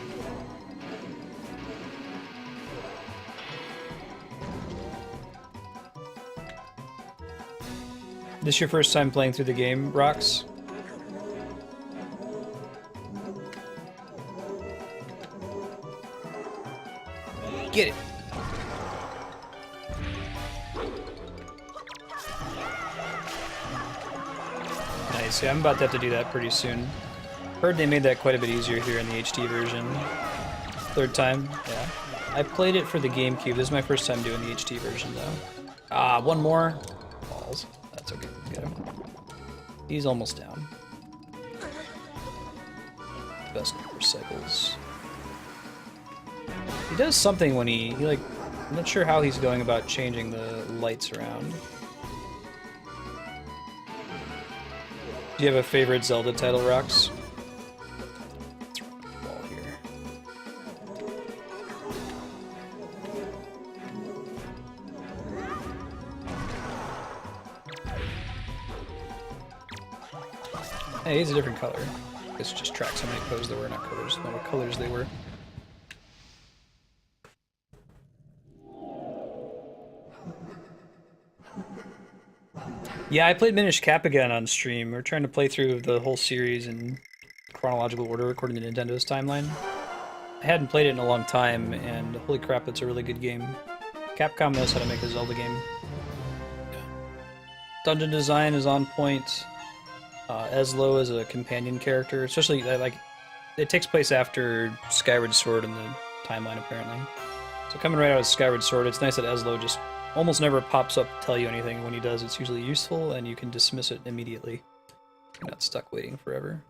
This your first time playing through the game, Rox? Get it! Nice, yeah, I'm about to have to do that pretty soon. Heard they made that quite a bit easier here in the HD version. 3rd time, yeah. I played it for the GameCube. This is my first time doing the HD version, though. Ah, one more. Balls. That's okay. Get him. He's almost down. Best for Cyclos. He does something when he like, I'm not sure how he's going about changing the lights around. Do you have a favorite Zelda title, Rox? Let's run the ball here. Hey, he's a different color. I guess just tracks how many poses there were, not colors, not what colors they were. Yeah, I played Minish Cap again on stream. We're trying to play through the whole series in chronological order according to Nintendo's timeline. I hadn't played it in a long time, and holy crap, it's a really good game. Capcom knows how to make a Zelda game. Dungeon design is on point. Eslo is a companion character, especially, like, it takes place after Skyward Sword in the timeline, apparently. So coming right out of Skyward Sword, it's nice that Eslo just almost never pops up to tell you anything. When he does, it's usually useful, and you can dismiss it immediately. You're not stuck waiting forever.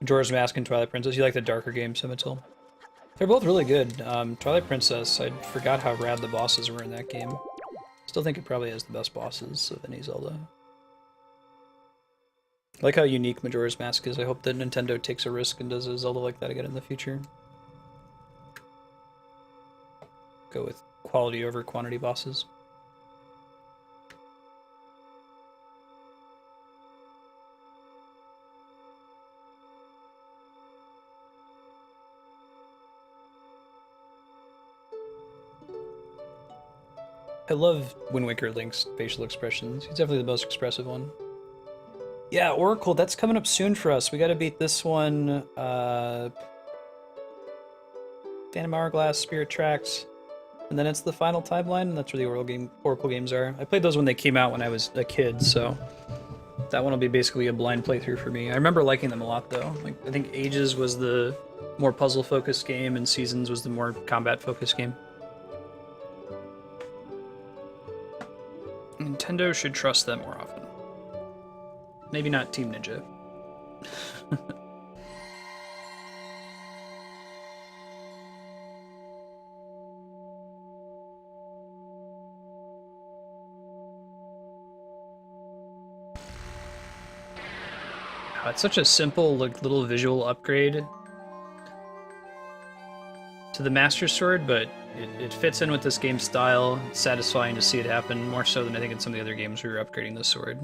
Majora's Mask and Twilight Princess. You like the darker game, Simitil? They're both really good. Twilight Princess, I forgot how rad the bosses were in that game. Still think it probably has the best bosses of any Zelda. I like how unique Majora's Mask is. I hope that Nintendo takes a risk and does a Zelda like that again in the future. Go with quality over quantity bosses. I love Wind Waker Link's facial expressions. He's definitely the most expressive one. Yeah, Oracle, that's coming up soon for us. We gotta beat this one. Phantom Hourglass, Spirit Tracks, and then it's the final timeline, and that's where the Oracle games are. I played those when they came out when I was a kid, so that one will be basically a blind playthrough for me. I remember liking them a lot, though. Like, I think Ages was the more puzzle-focused game, and Seasons was the more combat-focused game. Nintendo should trust them more often. Maybe not Team Ninja. It's such a simple, like, little visual upgrade to the Master Sword, but it fits in with this game's style. It's satisfying to see it happen, more so than I think in some of the other games where you're upgrading the sword.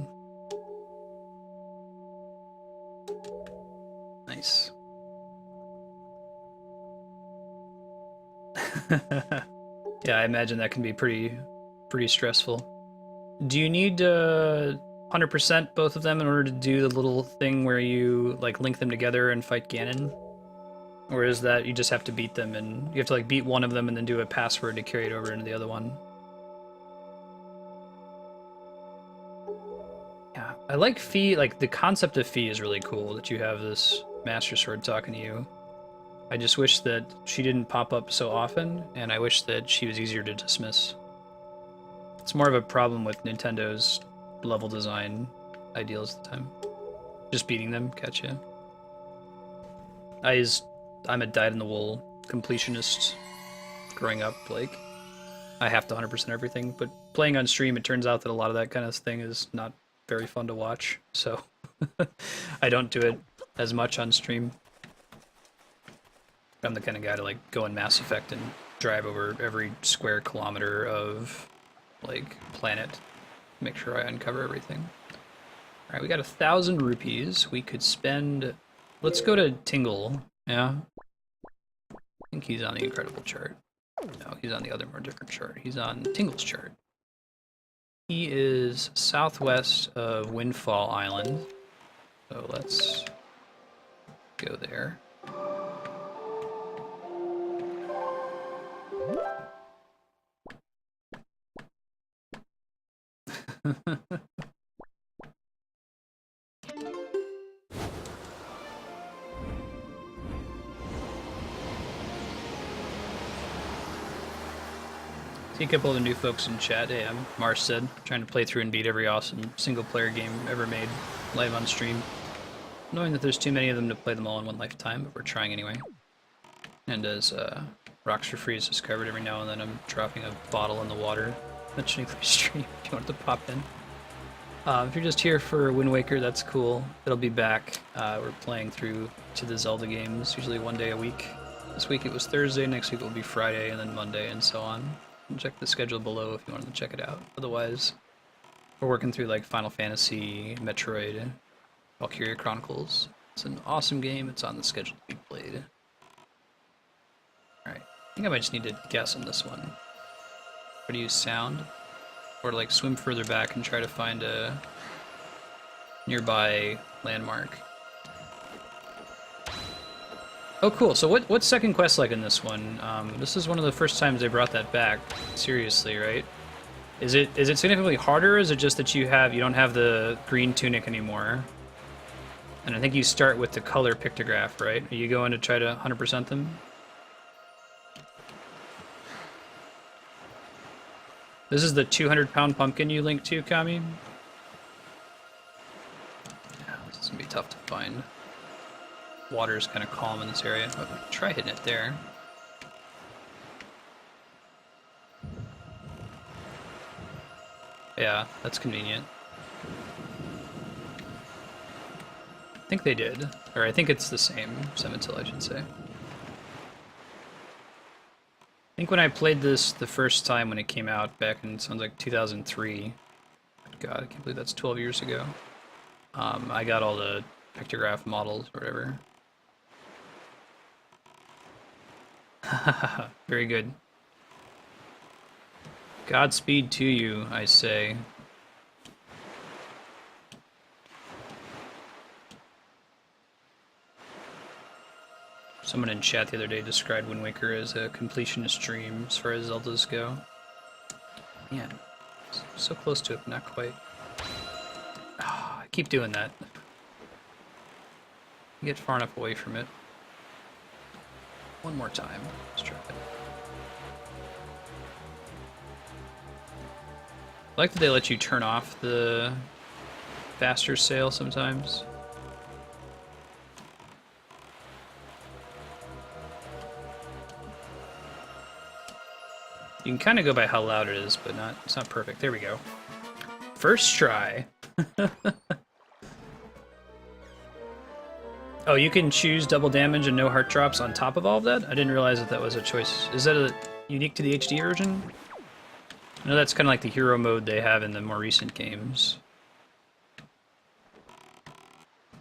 Nice. Yeah, I imagine that can be pretty stressful. Do you need 100% both of them in order to do the little thing where you like link them together and fight Ganon? Or is that you just have to beat them and you have to like beat one of them and then do a password to carry it over into the other one? Yeah, I like Fee, like the concept of Fee is really cool that you have this Master Sword talking to you. I just wish that she didn't pop up so often, and I wish that she was easier to dismiss. It's more of a problem with Nintendo's level design ideals at the time. Just beating them, gotcha. I'm a dyed-in-the-wool completionist growing up. Like, I have to 100% everything, but playing on stream, it turns out that a lot of that kind of thing is not very fun to watch, so I don't do it as much on stream. I'm the kind of guy to like go in Mass Effect and drive over every square kilometer of like planet, make sure I uncover everything. All right, we got 1,000 rupees. We could spend. Let's go to Tingle. Yeah, I think he's on the Incredible chart. No, he's on the other more different chart. He's on Tingle's chart. He is southwest of Windfall Island. So let's go there. See a couple of the new folks in chat. Hey, I'm Marstead, trying to play through and beat every awesome single-player game ever made, live on stream. Knowing that there's too many of them to play them all in one lifetime, but we're trying anyway. And as Rocks for Freeze has covered, every now and then I'm dropping a bottle in the water, mentioning for stream if you want to pop in. If you're just here for Wind Waker, that's cool. It'll be back. We're playing through to the Zelda games, usually one day a week. This week it was Thursday, next week it will be Friday, and then Monday, and so on. And check the schedule below if you wanted to check it out. Otherwise, we're working through like Final Fantasy, Metroid, Valkyria Chronicles. It's an awesome game. It's on the schedule to be played. Alright, I think I might just need to guess on this one. Try to use sound, or like swim further back and try to find a nearby landmark. Oh, cool. So what's second quest like in this one? This is one of the first times they brought that back seriously, right? Is it significantly harder, or is it just that you don't have the green tunic anymore? And I think you start with the color pictograph, right? Are you going to try to 100% them? This is the 200-pound pumpkin you linked to, Kami? Yeah, this is gonna be tough to find. Water is kind of calm in this area. Oh, try hitting it there. Yeah, that's convenient. I think they did. Or I think it's the same Cemetil, I should say. think when I played this the first time when it came out back in, sounds like 2003. God, I can't believe that's 12 years ago. I got all the pictograph models or whatever. Very good. Godspeed to you, I say. Someone in chat the other day described Wind Waker as a completionist dream as far as Zeldas go. Man, so close to it, but not quite. Oh, I keep doing that. Get far enough away from it. One more time. Let's try it. I like that they let you turn off the faster sail sometimes. You can kind of go by how loud it is, but it's not perfect. There we go. First try. Oh, you can choose double damage and no heart drops on top of all of that? I didn't realize that was a choice. Is that unique to the HD version? I know that's kind of like the hero mode they have in the more recent games.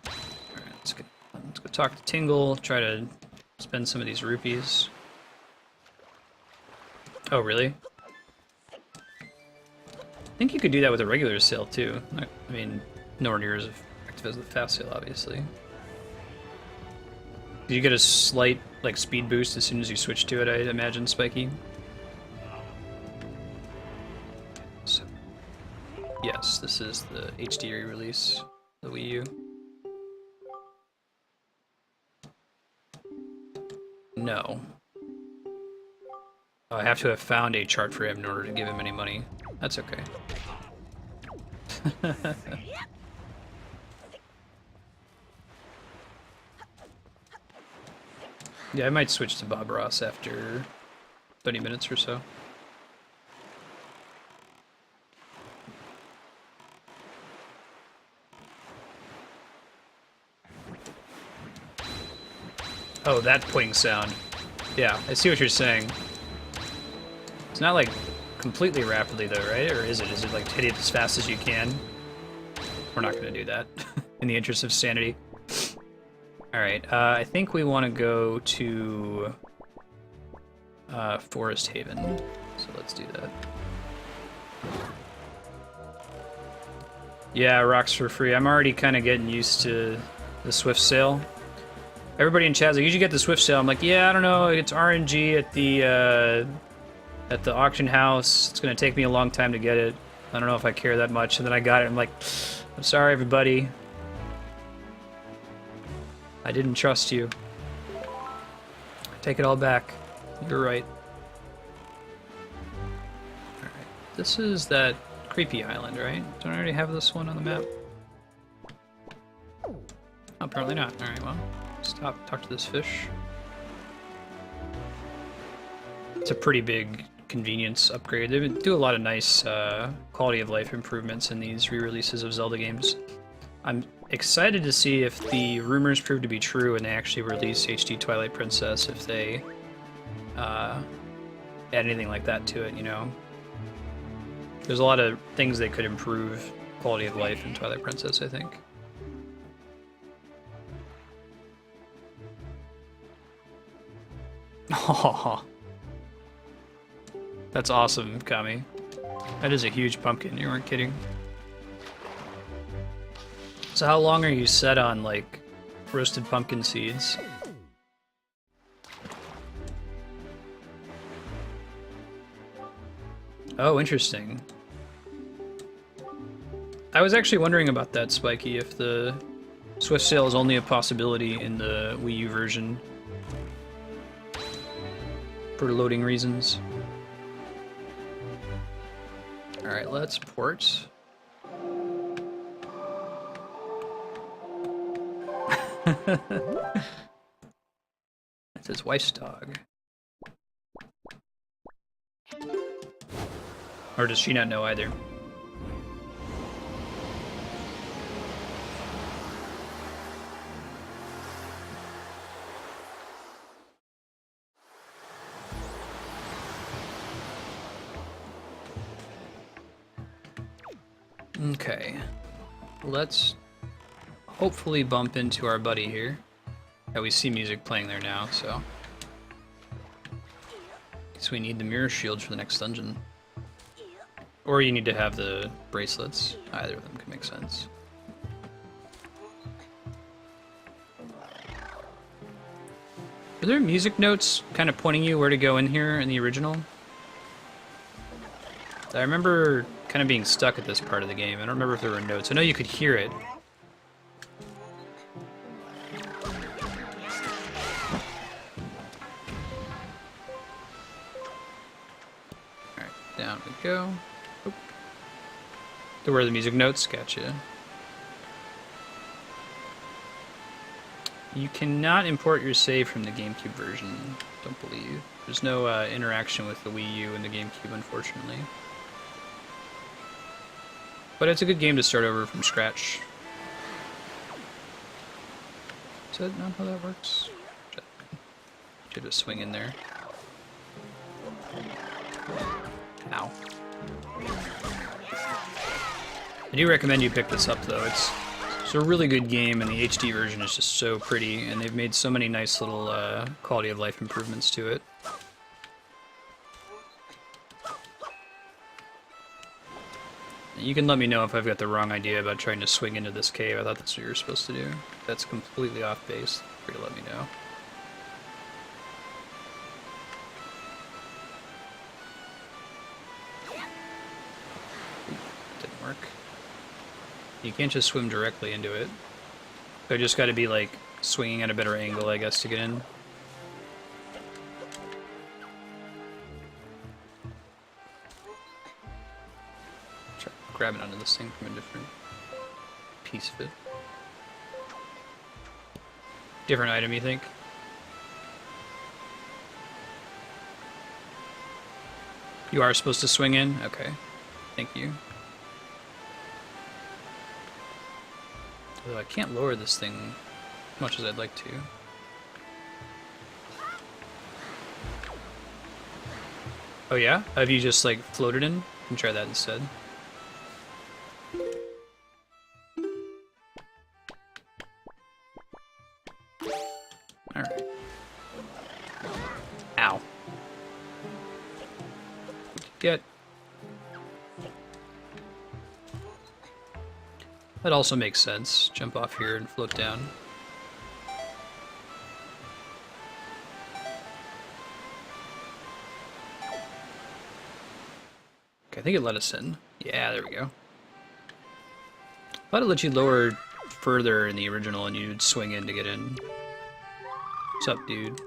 Alright, let's go talk to Tingle, try to spend some of these rupees. Oh, really? I think you could do that with a regular sail, too. I mean, nowhere near as effective as the fast sail, obviously. You get a slight, like, speed boost as soon as you switch to it, I imagine, Spiky. So, yes, this is the HD re-release, the Wii U. No. Oh, I have to have found a chart for him in order to give him any money. That's okay. Yeah, I might switch to Bob Ross after 20 minutes or so. Oh, that pling sound. Yeah, I see what you're saying. It's not like completely rapidly though, right? Or is it? Is it like hit it as fast as you can? We're not gonna do that in the interest of sanity. Alright, I think we want to go to Forest Haven, so let's do that. Yeah, rocks for free. I'm already kind of getting used to the Swift Sail. Everybody in chat's like, you should get the Swift Sail. I'm like, yeah, I don't know, it's RNG at the auction house. It's gonna take me a long time to get it. I don't know if I care that much. And then I got it, I'm like, I'm sorry, everybody. I didn't trust you. I take it all back. You're right. Alright. This is that creepy island, right? Don't I already have this one on the map? Oh, apparently not. Alright, well, stop, talk to this fish. It's a pretty big convenience upgrade. They do a lot of nice quality of life improvements in these re-releases of Zelda games. I'm excited to see if the rumors prove to be true and they actually release HD Twilight Princess, if they add anything like that to it, you know? There's a lot of things they could improve quality of life in Twilight Princess, I think. Oh, that's awesome, Kami. That is a huge pumpkin, you weren't kidding. So how long are you set on, like, roasted pumpkin seeds? Oh, interesting. I was actually wondering about that, Spiky, if the Swift Sail is only a possibility in the Wii U version for loading reasons. Alright, let's port. That's his wife's dog. Or does she not know either? Okay. Let's hopefully bump into our buddy here. Yeah, we see music playing there now, so... So we need the mirror shields for the next dungeon. Or you need to have the bracelets. Either of them can make sense. Are there music notes kind of pointing you where to go in here in the original? I remember kind of being stuck at this part of the game. I don't remember if there were notes. I know you could hear it. Alright, down we go. Oop. To where the music notes? Gotcha. You cannot import your save from the GameCube version, don't believe. There's no interaction with the Wii U and the GameCube, unfortunately. But it's a good game to start over from scratch. Is that not how that works? Should have swing in there. Ow. I do recommend you pick this up, though. It's a really good game, and the HD version is just so pretty, and they've made so many nice little quality of life improvements to it. You can let me know if I've got the wrong idea about trying to swing into this cave. I thought that's what you were supposed to do. If that's completely off base, feel free to let me know. Didn't work. You can't just swim directly into it. I just got to be like swinging at a better angle, I guess, to get in. Try grabbing onto this thing from a different piece of it. Different item, you think? You are supposed to swing in? Okay. Thank you. Although I can't lower this thing as much as I'd like to. Oh yeah? Have you just like floated in? You can try that instead. Alright. Ow. Get. That also makes sense. Jump off here and float down. Okay, I think it let us in. Yeah, there we go. I thought it let you lower further in the original and you'd swing in to get in. What's up, dude?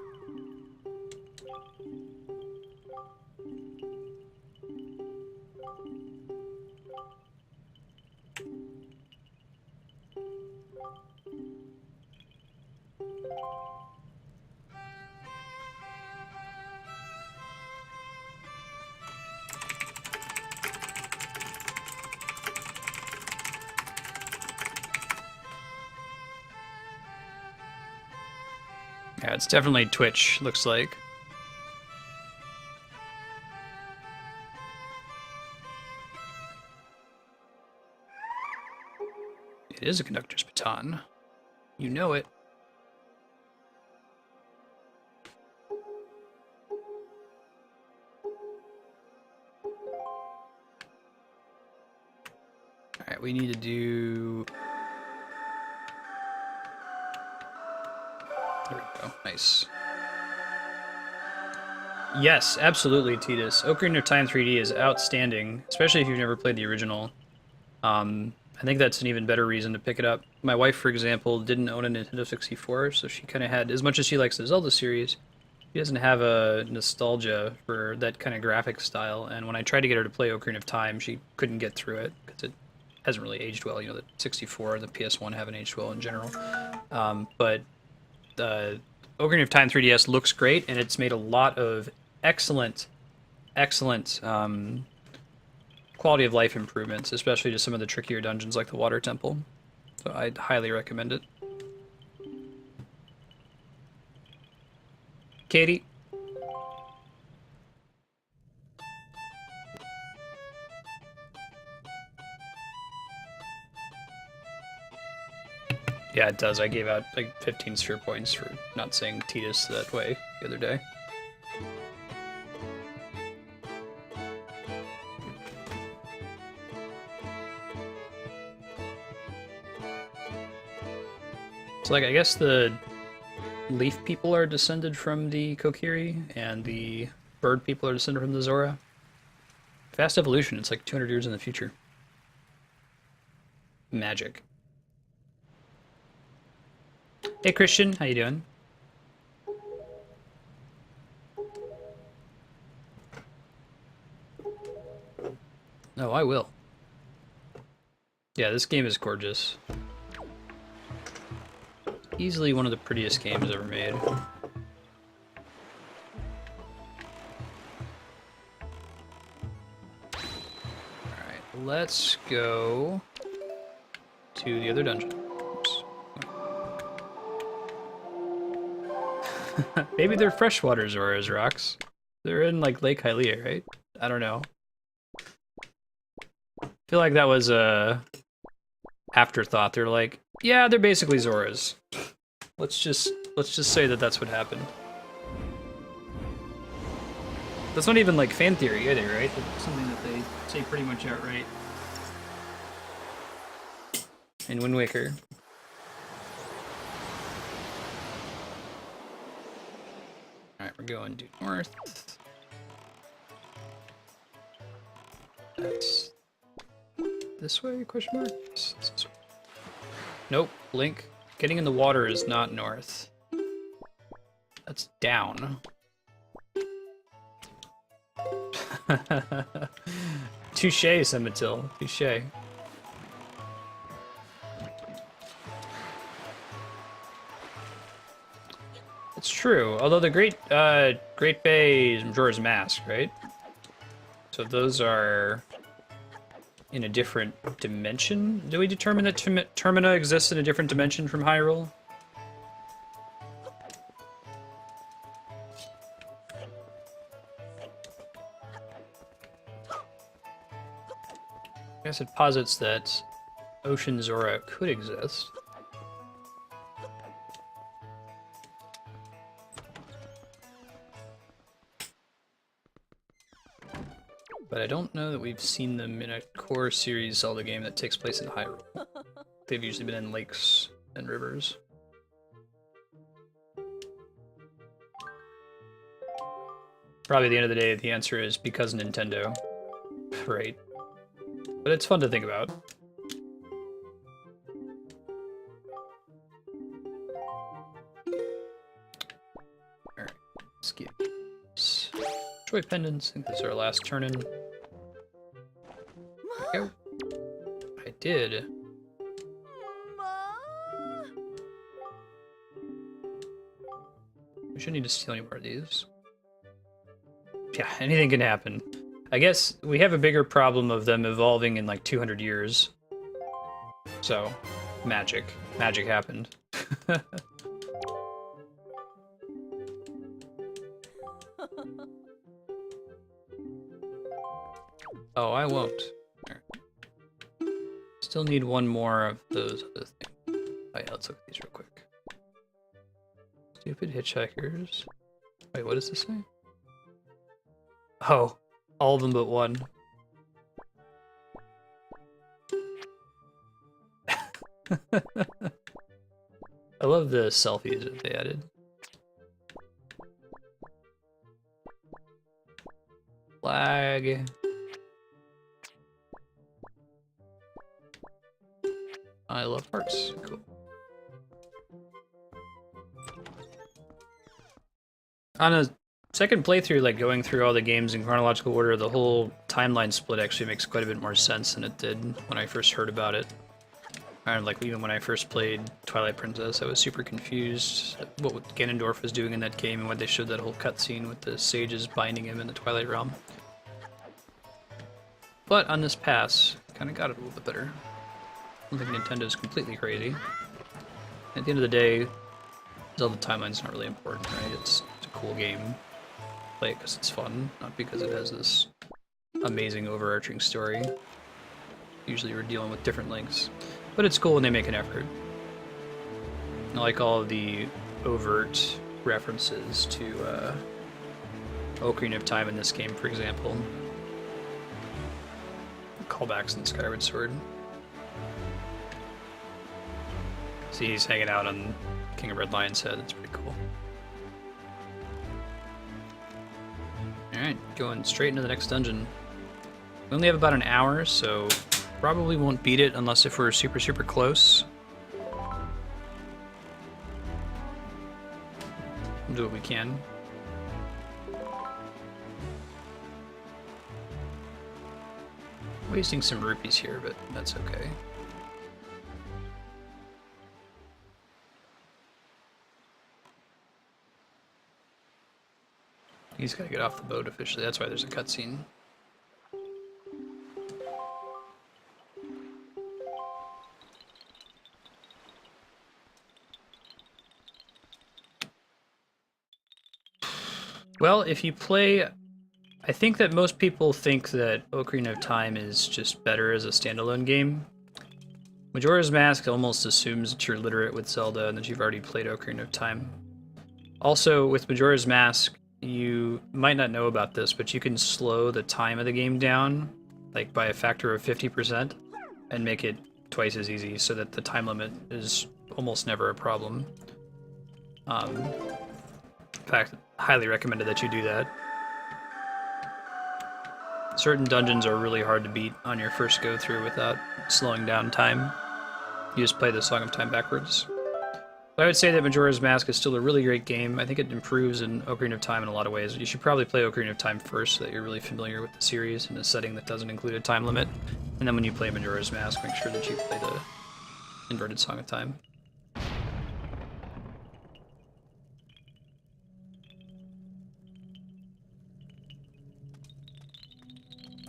Yeah, it's definitely Twitch, looks like. It is a conductor's baton. You know it. Alright, we need to do... There we go. Nice. Yes, absolutely, Titus. Ocarina of Time 3D is outstanding, especially if you've never played the original. I think that's an even better reason to pick it up. My wife, for example, didn't own a Nintendo 64, so she kind of had, as much as she likes the Zelda series, she doesn't have a nostalgia for that kind of graphic style, and when I tried to get her to play Ocarina of Time, she couldn't get through it, because it hasn't really aged well. You know, the 64 and the PS1 haven't aged well in general. But Ocarina of Time 3DS looks great, and it's made a lot of excellent quality of life improvements, especially to some of the trickier dungeons like the Water Temple. So I'd highly recommend it. Katie? Yeah, it does. I gave out like 15 sphere points for not saying Titus that way the other day. So, like, I guess the leaf people are descended from the Kokiri, and the bird people are descended from the Zora. Fast evolution, it's like 200 years in the future. Magic. Hey Christian, how you doing? Oh, I will. Yeah, this game is gorgeous. Easily one of the prettiest games ever made. Alright, let's go to the other dungeon. Oops. Maybe they're freshwater Zoras, Rocks. They're in, like, Lake Hylia, right? I don't know. I feel like that was a afterthought. They're like, yeah, they're basically Zoras. Let's just say that that's what happened. That's not even like fan theory either, right? That's something that they say pretty much outright in Wind Waker. Alright, we're going due north. That's this way, question mark? Yes, this way. Nope, Link. Getting in the water is not north. That's down. Touche, Semitil. Touche. It's true. Although the Great Bay is Majora's Mask, right? So those are in a different dimension? Do we determine that Termina exists in a different dimension from Hyrule? I guess it posits that Ocean Zora could exist. But I don't know that we've seen them in a core series Zelda game that takes place in Hyrule. They've usually been in lakes and rivers. Probably at the end of the day, the answer is because Nintendo. Right. But it's fun to think about. Alright, skip. Joy pendants. I think this is our last turn in. There we go. I did. We shouldn't need to steal any more of these. Yeah, anything can happen. I guess we have a bigger problem of them evolving in like 200 years. So, magic. Magic happened. Oh, I won't. There. Still need one more of those other things. Oh yeah, let's look at these real quick. Stupid hitchhikers. Wait, what does this say? Oh, all of them but one. I love the selfies that they added. Flag. I love hearts. Cool. On a second playthrough, like going through all the games in chronological order, the whole timeline split actually makes quite a bit more sense than it did when I first heard about it. And like even when I first played Twilight Princess, I was super confused at what Ganondorf was doing in that game and when they showed that whole cutscene with the sages binding him in the Twilight Realm. But on this pass, kind of got it a little bit better. I don't think Nintendo's completely crazy. At the end of the day, Zelda timeline's not really important, right? It's a cool game. Play it because it's fun, not because it has this amazing overarching story. Usually we're dealing with different links. But it's cool when they make an effort. I like all of the overt references to Ocarina of Time in this game, for example. Callbacks in Skyward Sword. See, he's hanging out on King of Red Lion's head. That's pretty cool. Alright, going straight into the next dungeon. We only have about an hour, so probably won't beat it unless if we're super, super close. We'll do what we can. Wasting some rupees here, but that's okay. He's gotta get off the boat officially, that's why there's a cutscene. Well, if you play... I think that most people think that Ocarina of Time is just better as a standalone game. Majora's Mask almost assumes that you're literate with Zelda and that you've already played Ocarina of Time. Also, with Majora's Mask, you might not know about this, but you can slow the time of the game down, like by a factor of 50%, and make it twice as easy so that the time limit is almost never a problem. In fact, highly recommended that you do that. Certain dungeons are really hard to beat on your first go through without slowing down time. You just play the Song of Time backwards. But I would say that Majora's Mask is still a really great game. I think it improves in Ocarina of Time in a lot of ways. You should probably play Ocarina of Time first so that you're really familiar with the series in a setting that doesn't include a time limit. And then when you play Majora's Mask, make sure that you play the inverted Song of Time.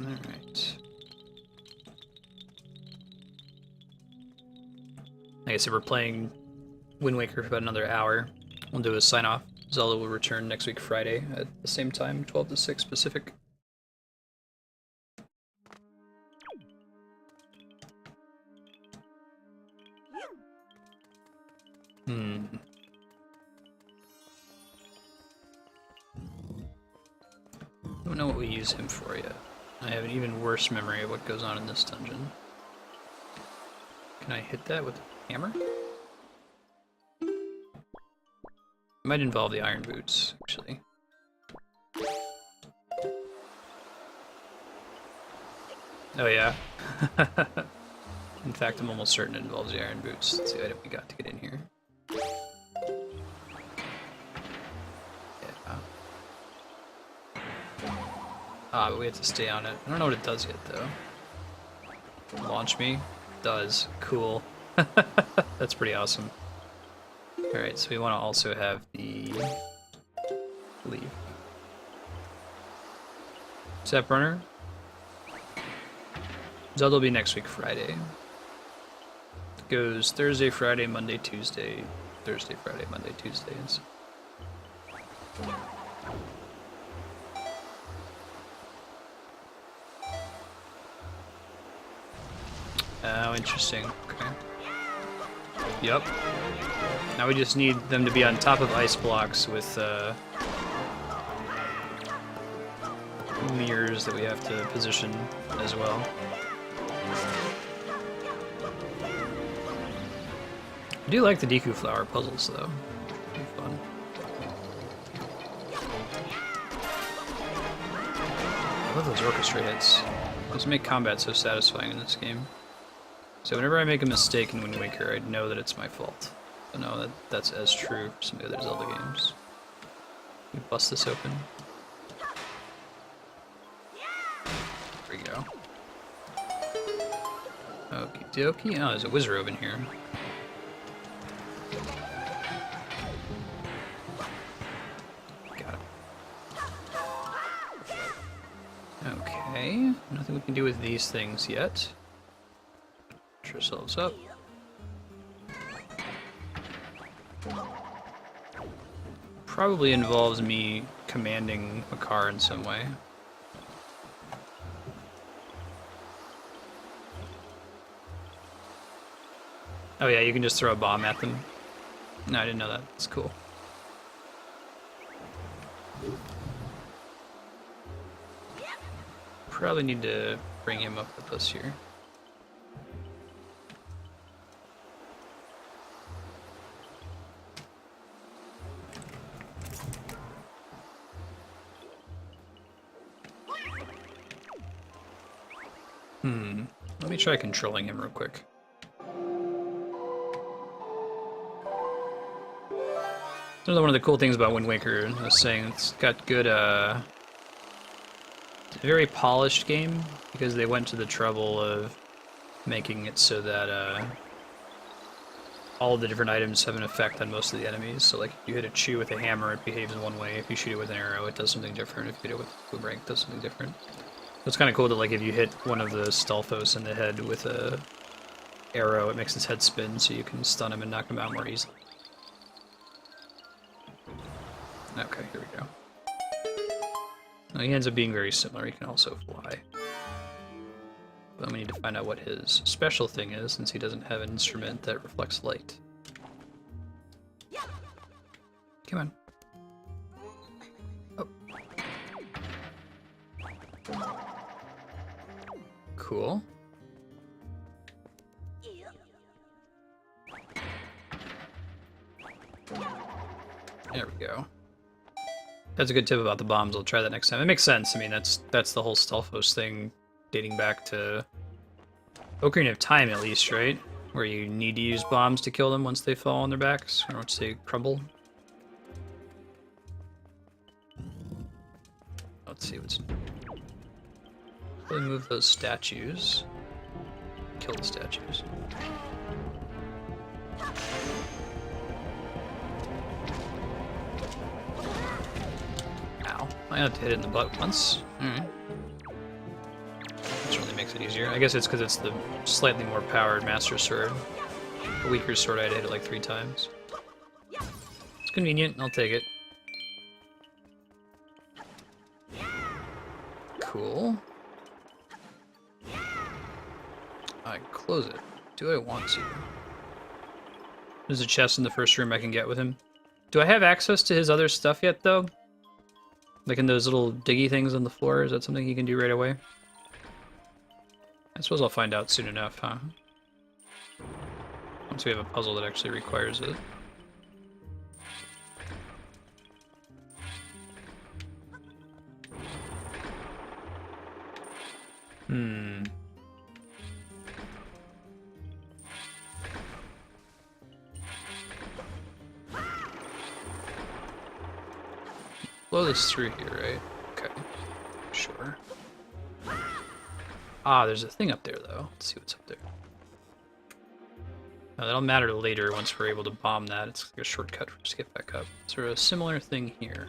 Alright. Like I said, we're playing Wind Waker for about another hour. We'll do a sign-off. Zelda will return next week Friday at the same time, 12 to 6 Pacific. Don't know what we use him for yet. I have an even worse memory of what goes on in this dungeon. Can I hit that with a hammer? It might involve the iron boots, actually. Oh yeah. In fact, I'm almost certain it involves the iron boots. That's the item we got to get in here. Ah, but we have to stay on it. I don't know what it does yet, though. Launch me? Does. Cool. That's pretty awesome. Alright, so we want to also have the leaf. Step runner. Zelda will be next week, Friday. It goes Thursday, Friday, Monday, Tuesday, Thursday, Friday, Monday, Tuesday, and so. Oh, interesting. Okay. Yep. Now we just need them to be on top of ice blocks with mirrors that we have to position as well. I do like the Deku Flower puzzles, though. They're fun. I love those orchestra hits. Those make combat so satisfying in this game. So whenever I make a mistake in Wind Waker, I know that it's my fault. I know that's as true for some of the other Zelda games. We bust this open. There we go. Okie dokie. Oh, there's a Wizrobe in here. Got it. Okay. Nothing we can do with these things yet. Ourselves up. Probably involves me commanding Makar in some way. Oh yeah, you can just throw a bomb at them. No, I didn't know that. It's cool. Probably need to bring him up with us here. Let me try controlling him real quick. Another one of the cool things about Wind Waker, I was saying, it's got good, it's a very polished game, because they went to the trouble of making it so that, all of the different items have an effect on most of the enemies. So, like, if you hit a chew with a hammer, it behaves in one way. If you shoot it with an arrow, it does something different. If you hit it with a boomerang, it does something different. So it's kind of cool that, like, if you hit one of the Stalfos in the head with a arrow, it makes his head spin, so you can stun him and knock him out more easily. Okay, here we go. Well, he ends up being very similar. He can also fly. But we need to find out what his special thing is, since he doesn't have an instrument that reflects light. Come on. Oh. Cool. There we go. That's a good tip about the bombs. I'll try that next time. It makes sense. I mean, that's the whole Stalfos thing, dating back to Ocarina of Time, at least, right? Where you need to use bombs to kill them once they fall on their backs, or once they crumble. Let's see what's... Really move those statues. Kill the statues. Ow. I have to hit it in the butt once. Alright. This really makes it easier. I guess it's because it's the slightly more powered Master Sword. The weaker sword, I had to hit it like 3 times. It's convenient, I'll take it. Cool. I close it. Do I want to? There's a chest in the first room I can get with him. Do I have access to his other stuff yet, though? Like in those little diggy things on the floor? Is that something he can do right away? I suppose I'll find out soon enough, huh? Once we have a puzzle that actually requires it. Blow this through here, right? Okay. Sure. Ah, there's a thing up there, though. Let's see what's up there. Now, that'll matter later once we're able to bomb that. It's like a shortcut for us to get back up. Is there a similar thing here?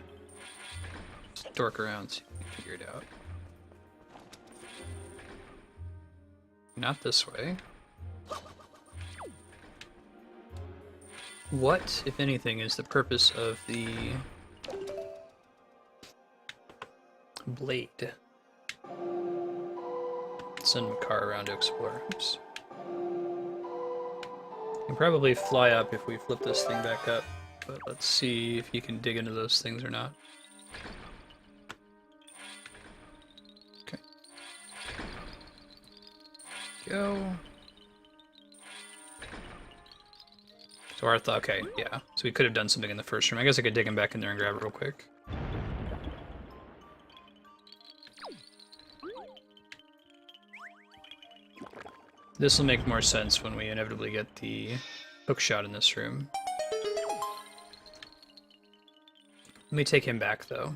Just dork around, see if we can figure it out. Not this way. What, if anything, is the purpose of the blade? Send Makar around to explore. Oops. Can probably fly up if we flip this thing back up, but let's see if you can dig into those things or not. Okay. Go. So our thought, okay, yeah. So we could have done something in the first room. I guess I could dig him back in there and grab it real quick. This will make more sense when we inevitably get the Hookshot in this room. Let me take him back, though.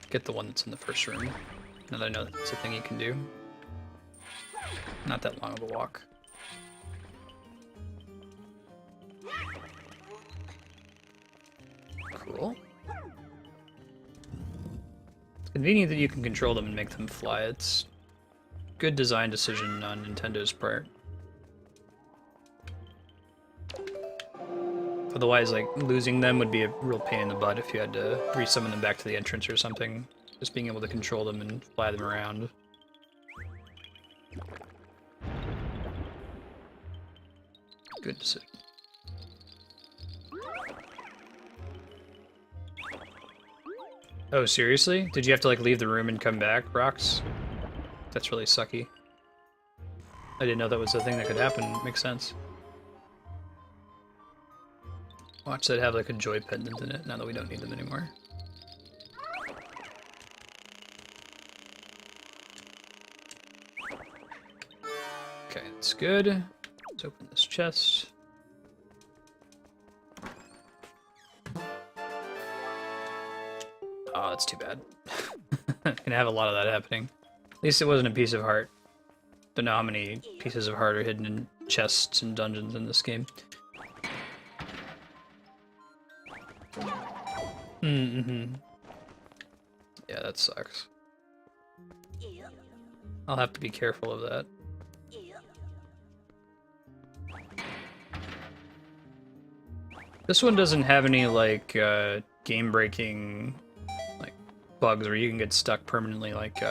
Get the one that's in the first room, now that I know that's a thing he can do. Not that long of a walk. Cool. It's convenient that you can control them and make them fly. It's a good design decision on Nintendo's part. Otherwise, like, losing them would be a real pain in the butt if you had to resummon them back to the entrance or something. Just being able to control them and fly them around. Good decision. Oh, seriously? Did you have to, like, leave the room and come back, Rocks? That's really sucky. I didn't know that was a thing that could happen. Makes sense. Watch that have, like, a joy pendant in it, now that we don't need them anymore. Okay, that's good. Let's open this chest. Oh, that's too bad. Gonna have a lot of that happening. At least it wasn't a piece of heart. Don't know how many pieces of heart are hidden in chests and dungeons in this game. Mm-hmm. Yeah, that sucks. I'll have to be careful of that. This one doesn't have any, like, game-breaking, like, bugs where you can get stuck permanently like,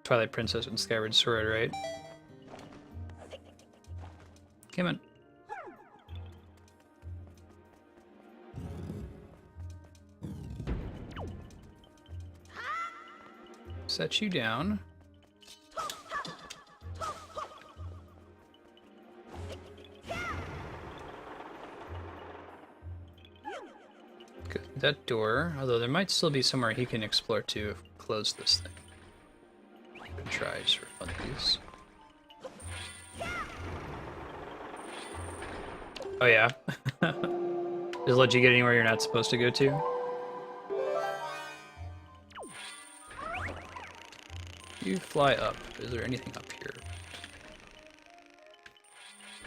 Twilight Princess and Skyward Sword, right? Come on. Set you down. Good. That door, although there might still be somewhere he can explore too if we close this thing. Good try just for funsies. Oh yeah. Just let you get anywhere you're not supposed to go to. You fly up. Is there anything up here?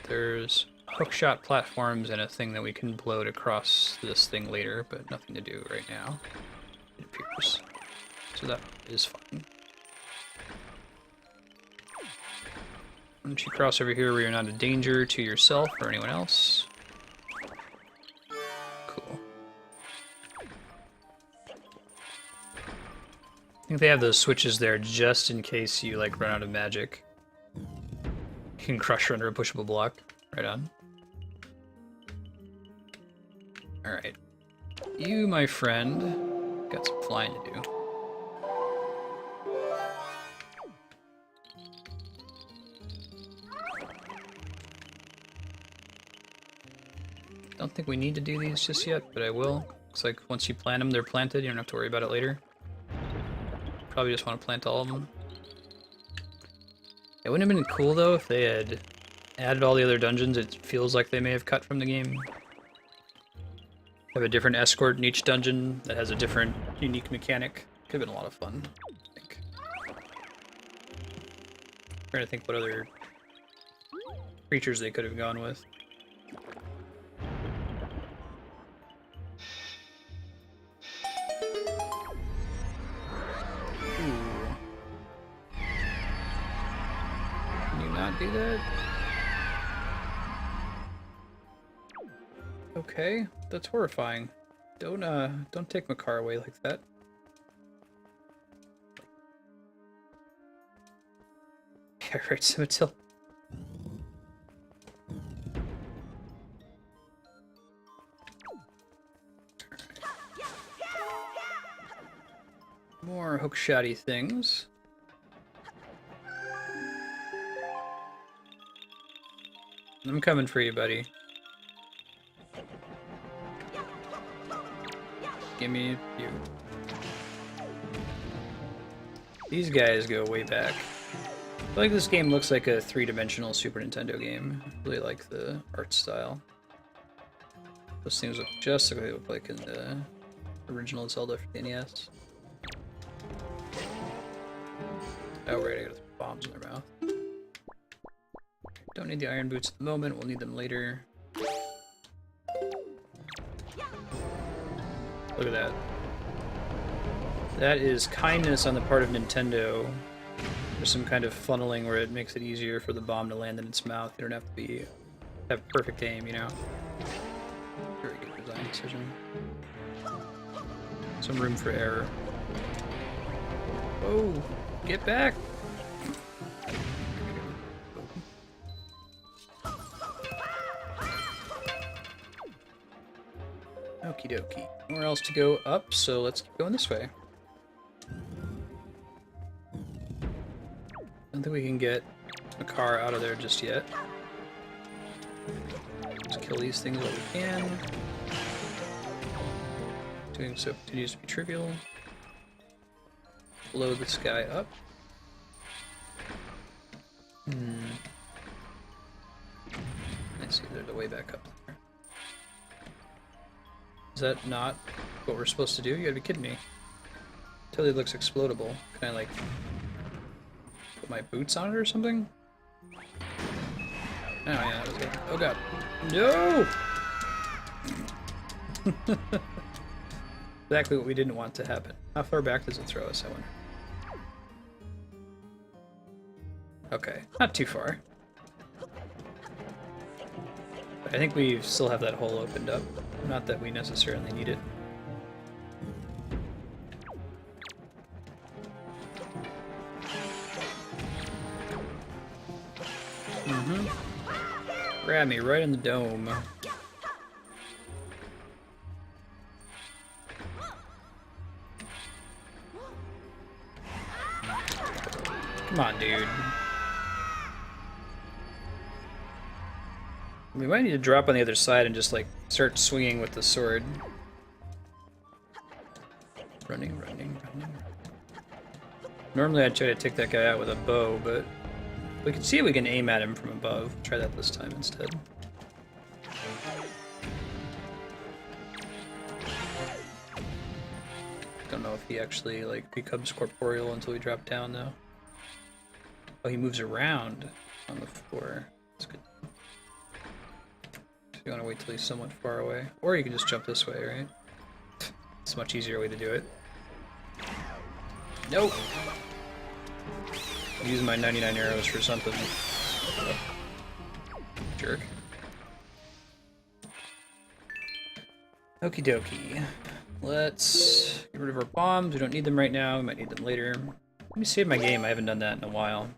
There's hookshot platforms and a thing that we can blow to cross this thing later, but nothing to do right now, it appears. So that is fine. Once you cross over here where you're not a danger to yourself or anyone else. Cool. I think they have those switches there just in case you, like, run out of magic. You can crush her under a pushable block. Right on. Alright. You, my friend, got some flying to do. Don't think we need to do these just yet, but I will. Looks like once you plant them, they're planted. You don't have to worry about it later. Probably just want to plant all of them. It wouldn't have been cool, though, if they had added all the other dungeons. It feels like they may have cut from the game. Have a different escort in each dungeon that has a different, unique mechanic. Could have been a lot of fun, I think. Trying to think what other creatures they could have gone with. Do that? Okay, that's horrifying. Don't take Makar away like that. Yeah, right, Scimitil. More hookshotty things. I'm coming for you, buddy. Give me you. These guys go way back. I feel like this game looks like a three-dimensional Super Nintendo game. I really like the art style. Those things look just like they look like in the original Zelda for the NES. Oh, right, I gotta throw bombs in their mouth. Don't need the iron boots at the moment, we'll need them later. Look at that. That is kindness on the part of Nintendo. There's some kind of funneling where it makes it easier for the bomb to land in its mouth. You don't have to have perfect aim, you know? Very good design decision. Some room for error. Oh, get back! Okie dokie. Nowhere else to go up, so let's keep going this way. I don't think we can get Makar out of there just yet. Just kill these things while we can. Doing so continues to be trivial. Blow this guy up. I see there's a way back up there. Is that not what we're supposed to do? You gotta be kidding me. Totally looks explodable. Can I, like, put my boots on it or something? Oh, yeah, that was good. Oh, God. No! Exactly what we didn't want to happen. How far back does it throw us, I wonder? Okay, not too far. But I think we still have that hole opened up. Not that we necessarily need it. Grab me right in the dome. Come on, dude. We might need to drop on the other side and just, like, start swinging with the sword. Running. Normally I'd try to take that guy out with a bow, but we can see if we can aim at him from above. Try that this time instead. Don't know if he actually, like, becomes corporeal until we drop down, though. Oh, he moves around on the floor. That's good. So you want to wait till he's somewhat far away. Or you can just jump this way, right? It's a much easier way to do it. Nope! I'm using my 99 arrows for something. Jerk. Okie dokie. Let's get rid of our bombs. We don't need them right now. We might need them later. Let me save my game. I haven't done that in a while.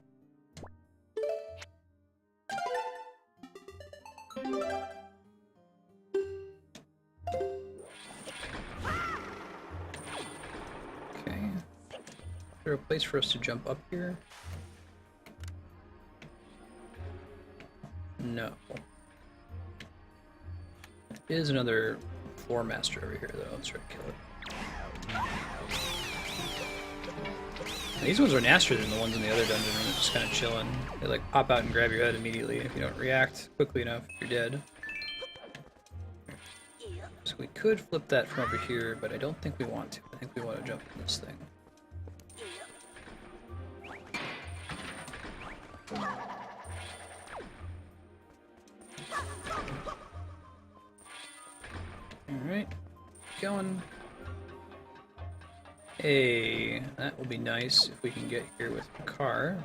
Okay. Is there a place for us to jump up here? No. There is another floor master over here, though. Let's try to kill it. And these ones are nastier than the ones in the other dungeon room. They're just kind of chilling. They, like, pop out and grab your head immediately. If you don't react quickly enough, you're dead. So we could flip that from over here, but I don't think we want to. I think we want to jump in this thing. Alright, going. Hey, that will be nice if we can get here with Makar.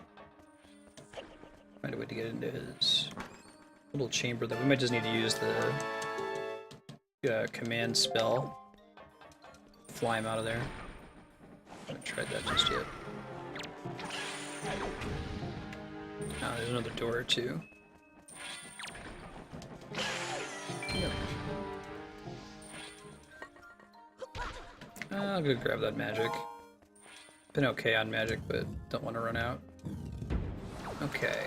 Find a way to get into his little chamber, though. We might just need to use the command spell. Fly him out of there. I haven't tried that just yet. Oh, there's another door or two. Yep. I'll go grab that magic. Been okay on magic, but don't want to run out. Okay,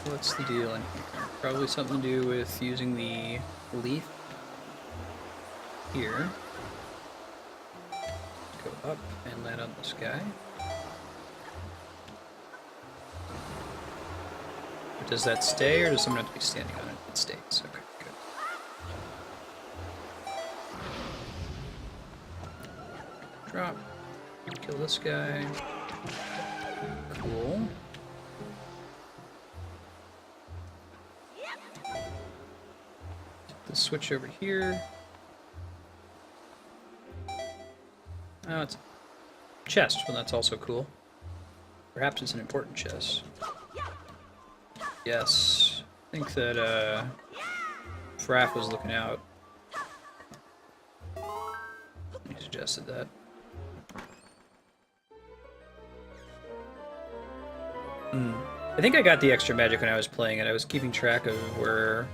what's the deal in here? Probably something to do with using the leaf here. Go up and land on this guy. Does that stay, or does someone have to be standing on it? It stays. Okay, good. Drop. Kill this guy. Cool. The switch over here. Oh, it's a chest. Well, that's also cool. Perhaps it's an important chest. Yes. I think that, Fraff was looking out. He suggested that. I think I got the extra magic when I was playing it. I was keeping track of where,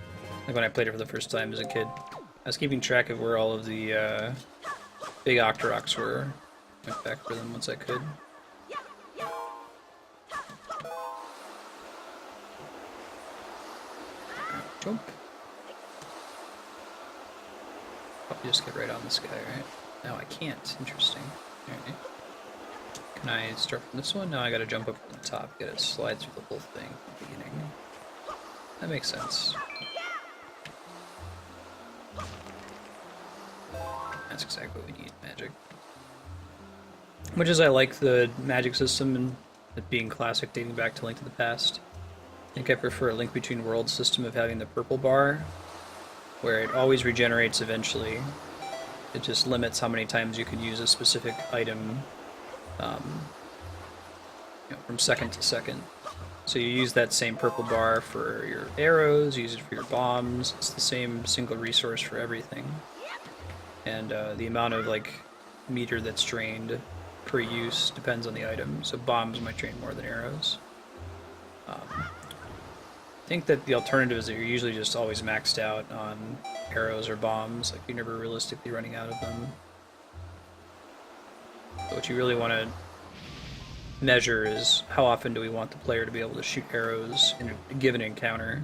like when I played it for the first time as a kid. I was keeping track of where all of the big Octoroks were. Went back for them once I could. Jump. Probably just get right on this guy, right? No, I can't. Interesting. Alright. Can I start from this one? No, I gotta jump up from the top, get it slide through the whole thing at the beginning. That makes sense. That's exactly what we need, magic. Much as I like the magic system and it being classic dating back to Link to the Past, I think I prefer a Link Between Worlds system of having the purple bar, where it always regenerates eventually. It just limits how many times you can use a specific item from second to second. So you use that same purple bar for your arrows, use it for your bombs, it's the same single resource for everything. And the amount of meter that's drained per use depends on the item, so bombs might drain more than arrows. I think that the alternative is that you're usually just always maxed out on arrows or bombs, like you're never realistically running out of them. But what you really want to measure is how often do we want the player to be able to shoot arrows in a given encounter,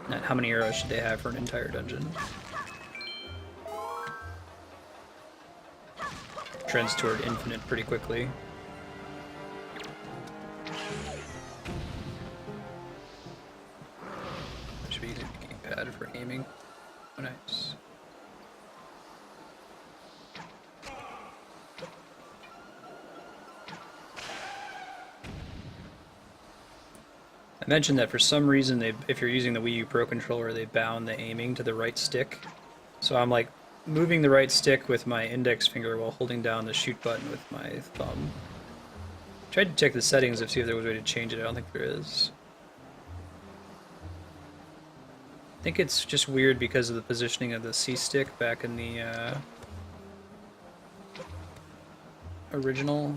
not how many arrows should they have for an entire dungeon. Trends toward infinite pretty quickly. Should be using the gamepad for aiming. Oh, nice. I mentioned that for some reason, if you're using the Wii U Pro Controller, they bound the aiming to the right stick. So I'm moving the right stick with my index finger while holding down the shoot button with my thumb. Tried to check the settings to see if there was a way to change it. I don't think there is. I think it's just weird because of the positioning of the C stick back in the original.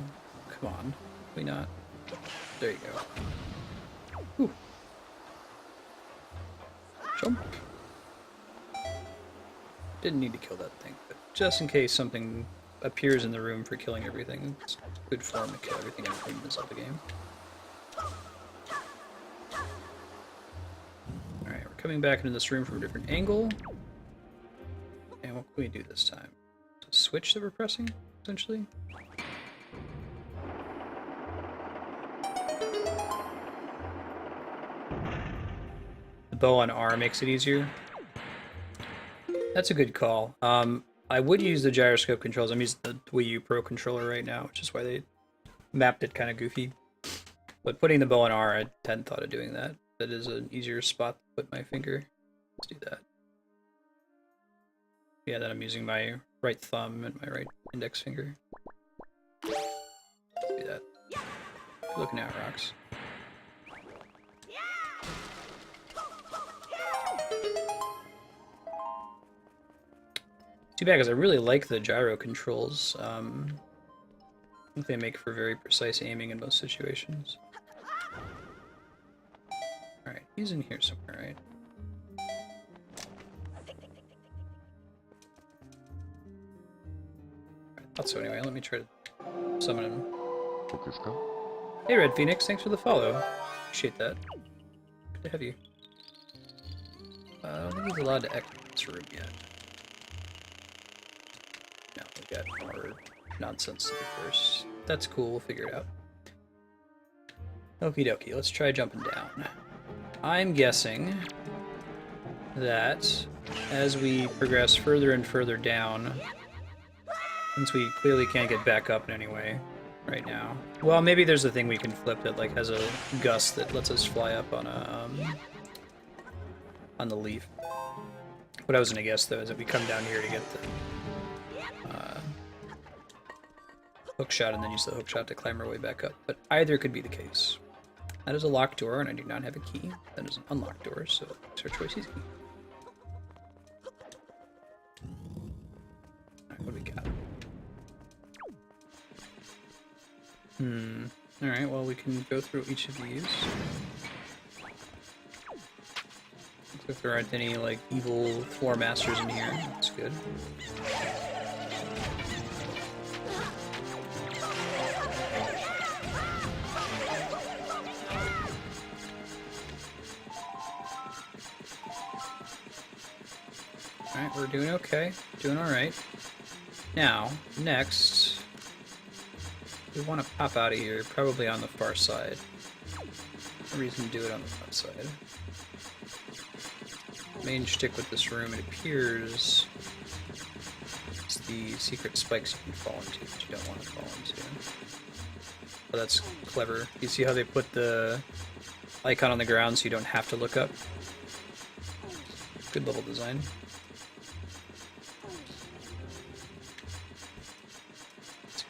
Come on, we not? There you go. Ooh. Jump. Didn't need to kill that thing, but just in case something appears in the room for killing everything, it's good form to kill everything in the Zelda game. Alright, we're coming back into this room from a different angle. And what can we do this time? The switch that we're pressing, essentially? The bow on R makes it easier. That's a good call. I would use the gyroscope controls. I'm using the Wii U Pro controller right now, which is why they mapped it kind of goofy. But putting the bow on R, I hadn't thought of doing that. That is an easier spot to put my finger. Let's do that. Yeah, then I'm using my right thumb and my right index finger. Do that. Good looking out, rocks. Too bad, because I really like the gyro controls. I think they make for very precise aiming in most situations. Alright, he's in here somewhere, right? I thought so anyway. Let me try to summon him. Hey, Red Phoenix, thanks for the follow. Appreciate that. Good to have you. I don't think he's allowed to exit this room yet. No, we got more nonsense to do first. That's cool, we'll figure it out. Okie dokie, let's try jumping down. I'm guessing that as we progress further and further down, since we clearly can't get back up in any way right now. Well, maybe there's a thing we can flip that has a gust that lets us fly up on a on the leaf. What I was gonna guess though is that we come down here to get the hookshot and then use the hookshot to climb our way back up. But either could be the case. That is a locked door, and I do not have a key. That is an unlocked door, so our choice is key. Alright, what do we got? Alright, well, we can go through each of these. If there aren't any, like, evil floor masters in here, that's good. Alright, we're doing okay. Doing alright. Now, next, we want to pop out of here, probably on the far side. No reason to do it on the far side. Main shtick with this room, it appears, it's the secret spikes you can fall into that you don't want to fall into. Oh, that's clever. You see how they put the icon on the ground so you don't have to look up? Good level design.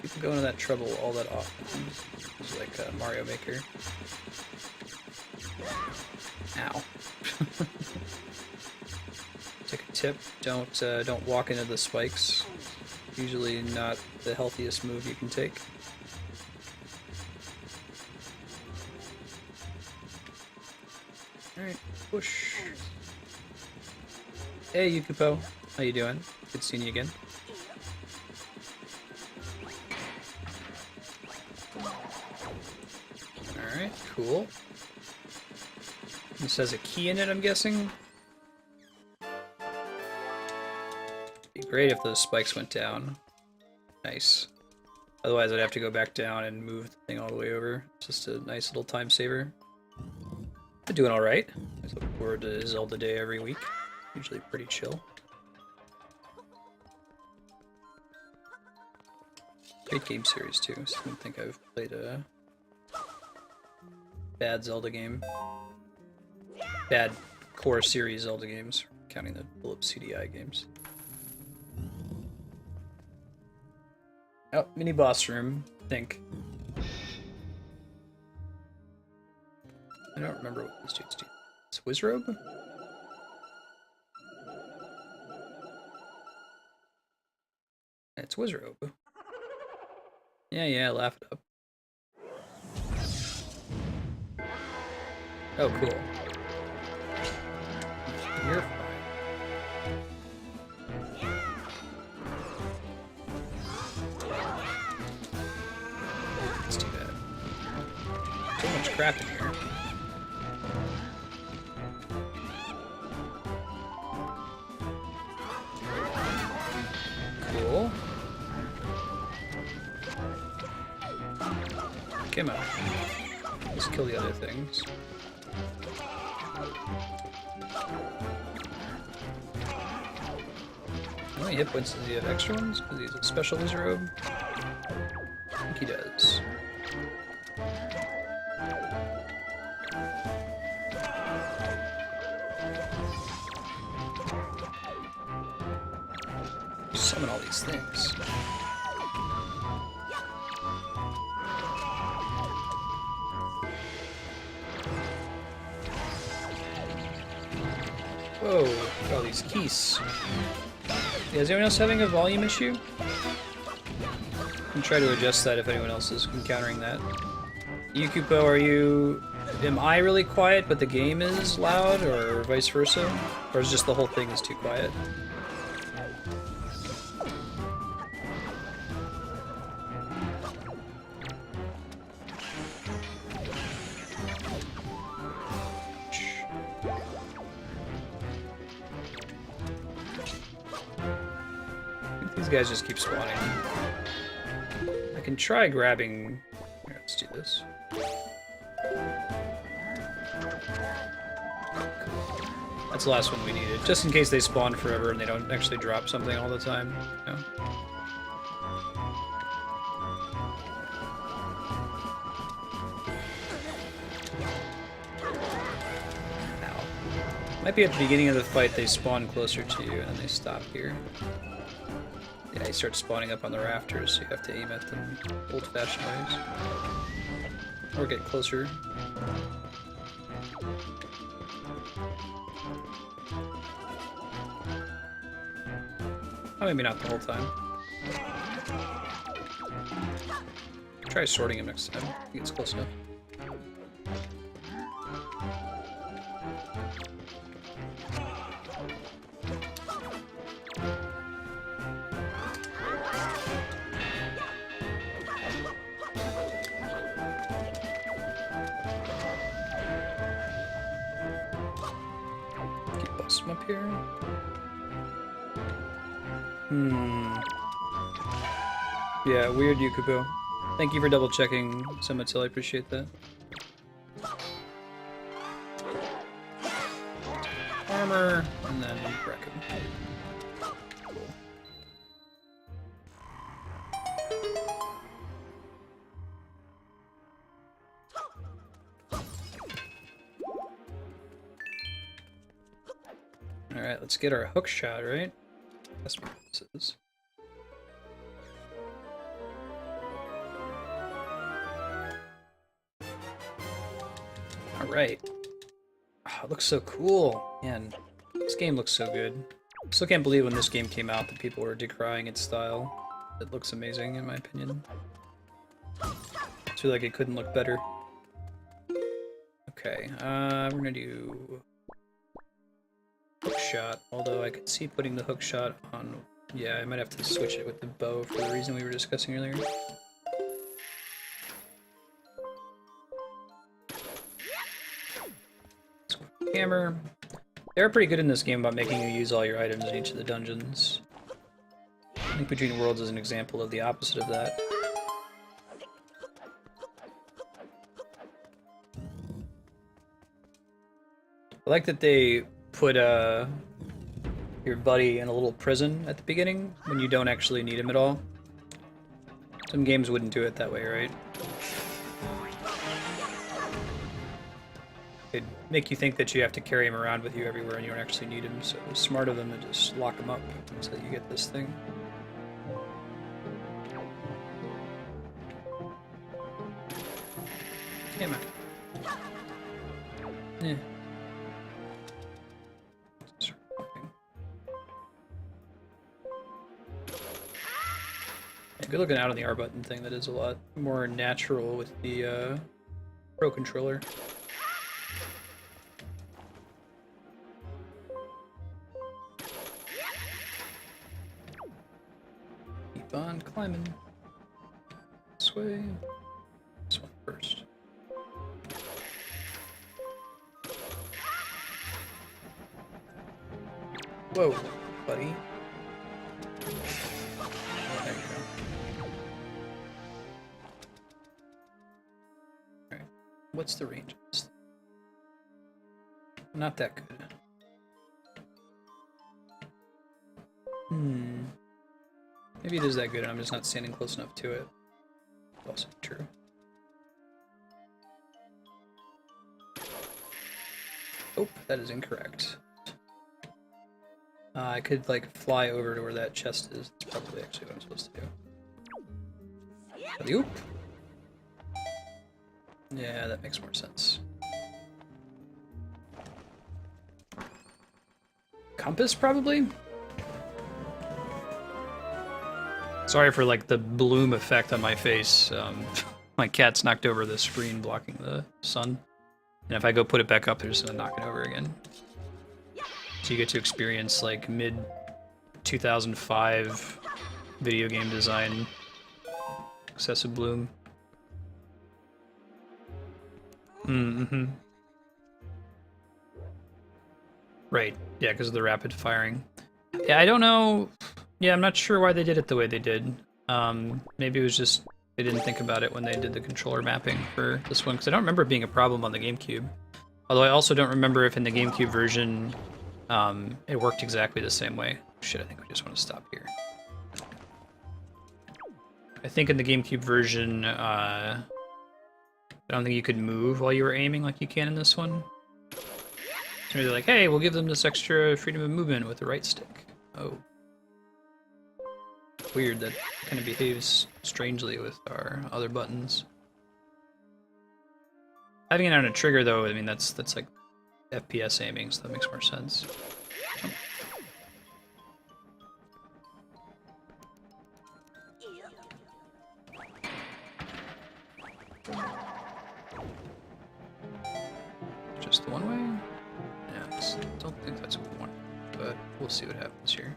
People go into that trouble all that often. It's like Mario Maker. Ow. Take a tip. Don't walk into the spikes. Usually not the healthiest move you can take. Alright, push. Hey Yukupo, how you doing? Good seeing you again. Alright, cool. This has a key in it, I'm guessing? Be great if those spikes went down. Nice. Otherwise I'd have to go back down and move the thing all the way over. Just a nice little time saver. I'm doing alright. I look forward to Zelda Day every week. Usually pretty chill. Great game series too, so I don't think I've played a bad Zelda game. Bad core series Zelda games, counting the Philips CDI games. Oh, mini boss room, I think. I don't remember what these dudes do. It's Wizrobe? It's Wizrobe. Yeah, laugh it up. Oh, cool. You're fine. That's too bad. So much crap in here. Cool. Come on. Let's kill the other things. How many hit points does he have? Extra ones? Because he's a special Wizrobe? I think he does. Summon all these things. Whoa, look at all these keys. Yeah, is anyone else having a volume issue? I can try to adjust that if anyone else is encountering that. Yukupo, am I really quiet but the game is loud, or vice versa? Or is just the whole thing is too quiet? These guys just keep spawning. I can try grabbing... Here, let's do this. That's the last one we needed, just in case they spawn forever and they don't actually drop something all the time. You know? Ow. Might be at the beginning of the fight they spawn closer to you and then they stop here. Yeah, he starts spawning up on the rafters, so you have to aim at them old-fashioned ways. Or get closer. Oh, maybe not the whole time. Try sorting him next time. I think it's close enough. up here? Yeah, weird Yukubo. Thank you for double checking, Sumatil, I appreciate that. Armor, and then wreck him. Cool. Alright, let's get our Hookshot, right? That's what this is. Alright. Oh, it looks so cool. Man, this game looks so good. I still can't believe when this game came out that people were decrying its style. It looks amazing, in my opinion. I feel like it couldn't look better. Okay, we're gonna do Hookshot, although I could see putting the Hookshot on... Yeah, I might have to switch it with the bow for the reason we were discussing earlier. Hammer. They're pretty good in this game about making you use all your items in each of the dungeons. I think Between Worlds is an example of the opposite of that. I like that they put your buddy in a little prison at the beginning when you don't actually need him at all. Some games wouldn't do it that way, right? It'd make you think that you have to carry him around with you everywhere and you don't actually need him, so it's smart of them to just lock him up until you get this thing. Damn it. Yeah. Good looking out on the R button thing. That is a lot more natural with the Pro controller. Keep on climbing. This way. This one first. Whoa, buddy. There you go. Alright. What's the range of this thing? Not that good. Maybe it is that good and I'm just not standing close enough to it. That's also true. Oh, that is incorrect. I could, like, fly over to where that chest is. That's probably actually what I'm supposed to do. Alley-oop. Yeah, that makes more sense. Compass, probably? Sorry for, like, the bloom effect on my face. My cat's knocked over the screen blocking the sun. And if I go put it back up, they're just gonna knock it over again. So you get to experience, like, mid-2005 video game design excessive bloom. Right, yeah, because of the rapid firing. Yeah, I don't know. Yeah, I'm not sure why they did it the way they did. Maybe it was just they didn't think about it when they did the controller mapping for this one, because I don't remember it being a problem on the GameCube. Although I also don't remember if in the GameCube version it worked exactly the same way. Shit, I think we just want to stop here. I think in the GameCube version, I don't think you could move while you were aiming like you can in this one. So they're like, hey, we'll give them this extra freedom of movement with the right stick. Oh. Weird, that kind of behaves strangely with our other buttons. Having it on a trigger, though, I mean, that's like FPS aiming, so that makes more sense. Just the one way? Yeah, I don't think that's what we want, but we'll see what happens here.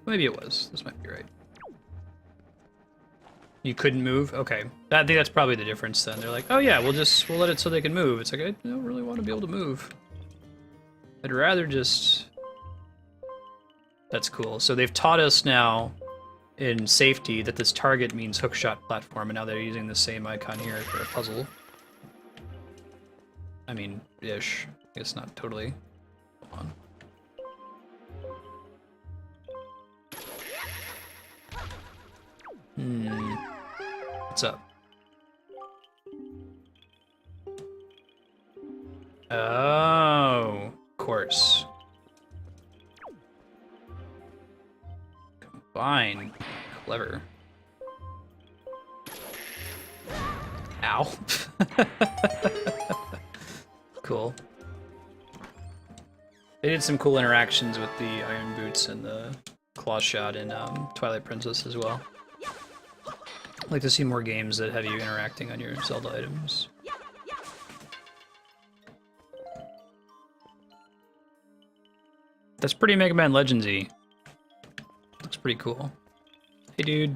Maybe it was. This might be right. You couldn't move? Okay. I think that's probably the difference then. They're like, oh yeah, we'll let it so they can move. It's like, I don't really want to be able to move. I'd rather just That's cool. So they've taught us now in safety that this target means hookshot platform, and now they're using the same icon here for a puzzle. I mean, ish. I guess not totally. Hold on. What's up? Oh, of course. Combine. Clever. Ow. Cool. They did some cool interactions with the Iron Boots and the Claw Shot in Twilight Princess as well. I'd like to see more games that have you interacting on your Zelda items. That's pretty Mega Man Legends-y. Looks pretty cool. Hey, dude.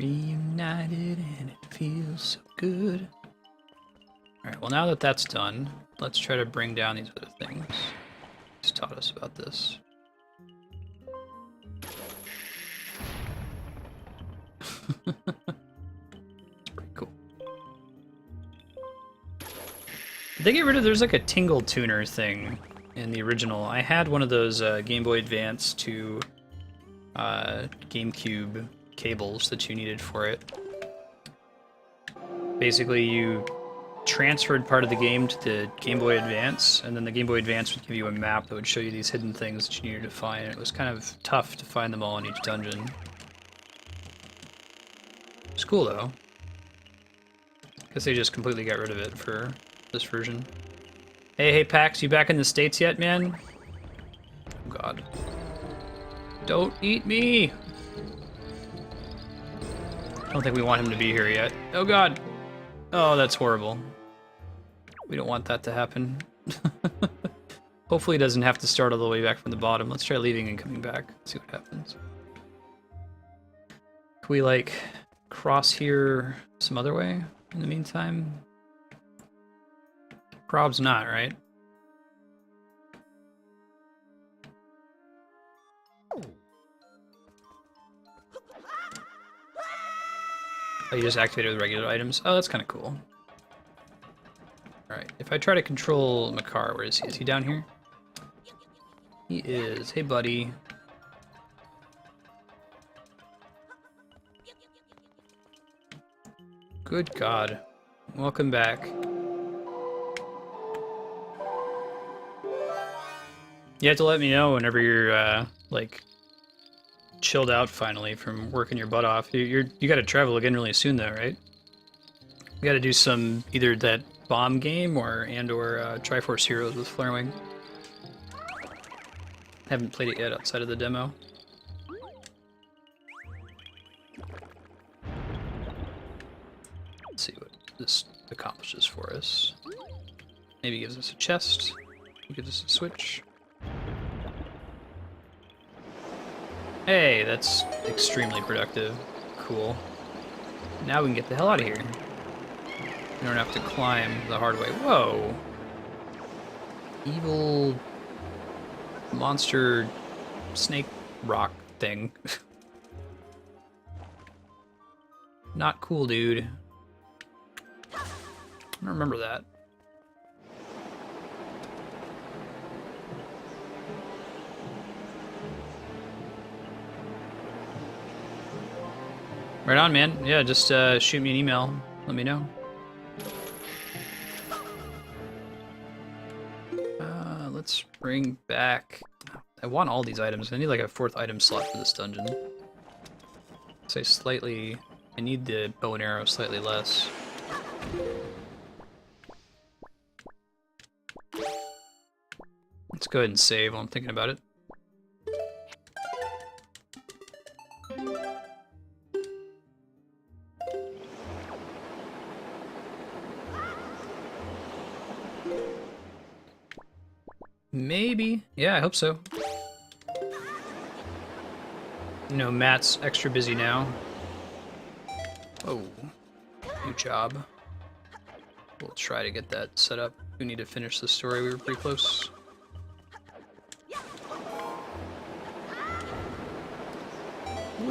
Reunited and it feels so good. Alright, well now that that's done, let's try to bring down these other things. He's taught us about this. It's pretty cool. Did they get rid of, there's like a tingle tuner thing in the original. I had one of those Game Boy Advance to GameCube cables that you needed for it. Basically, you transferred part of the game to the Game Boy Advance, and then the Game Boy Advance would give you a map that would show you these hidden things that you needed to find. It was kind of tough to find them all in each dungeon. It's cool, though. Guess they just completely got rid of it for this version. Hey, Pax, you back in the States yet, man? Oh, God. Don't eat me! I don't think we want him to be here yet. Oh, God! Oh, that's horrible. We don't want that to happen. Hopefully he doesn't have to start all the way back from the bottom. Let's try leaving and coming back. See what happens. Can we, like, cross here some other way in the meantime? Prob's not, right? Oh, you just activated with regular items? Oh, that's kind of cool. Alright, if I try to control Makar, where is he? Is he down here? He is. Hey, buddy. Good God. Welcome back. You have to let me know whenever you're, like, chilled out finally from working your butt off. You got to travel again really soon, though, right? You got to do some either that bomb game or Triforce Heroes with Flarewing. Haven't played it yet outside of the demo. Let's see what this accomplishes for us. Maybe gives us a chest. Gives us a switch. Hey, that's extremely productive. Cool. Now we can get the hell out of here. We don't have to climb the hard way. Whoa! Evil monster snake rock thing. Not cool, dude. I don't remember that. Right on, man. Yeah, just shoot me an email. Let me know. Let's bring back... I want all these items. I need like a 4th item slot for this dungeon. Say slightly... I need the bow and arrow slightly less. Let's go ahead and save while I'm thinking about it. Maybe. Yeah, I hope so. You know, Matt's extra busy now. Oh, new job. We'll try to get that set up. We need to finish the story. We were pretty close.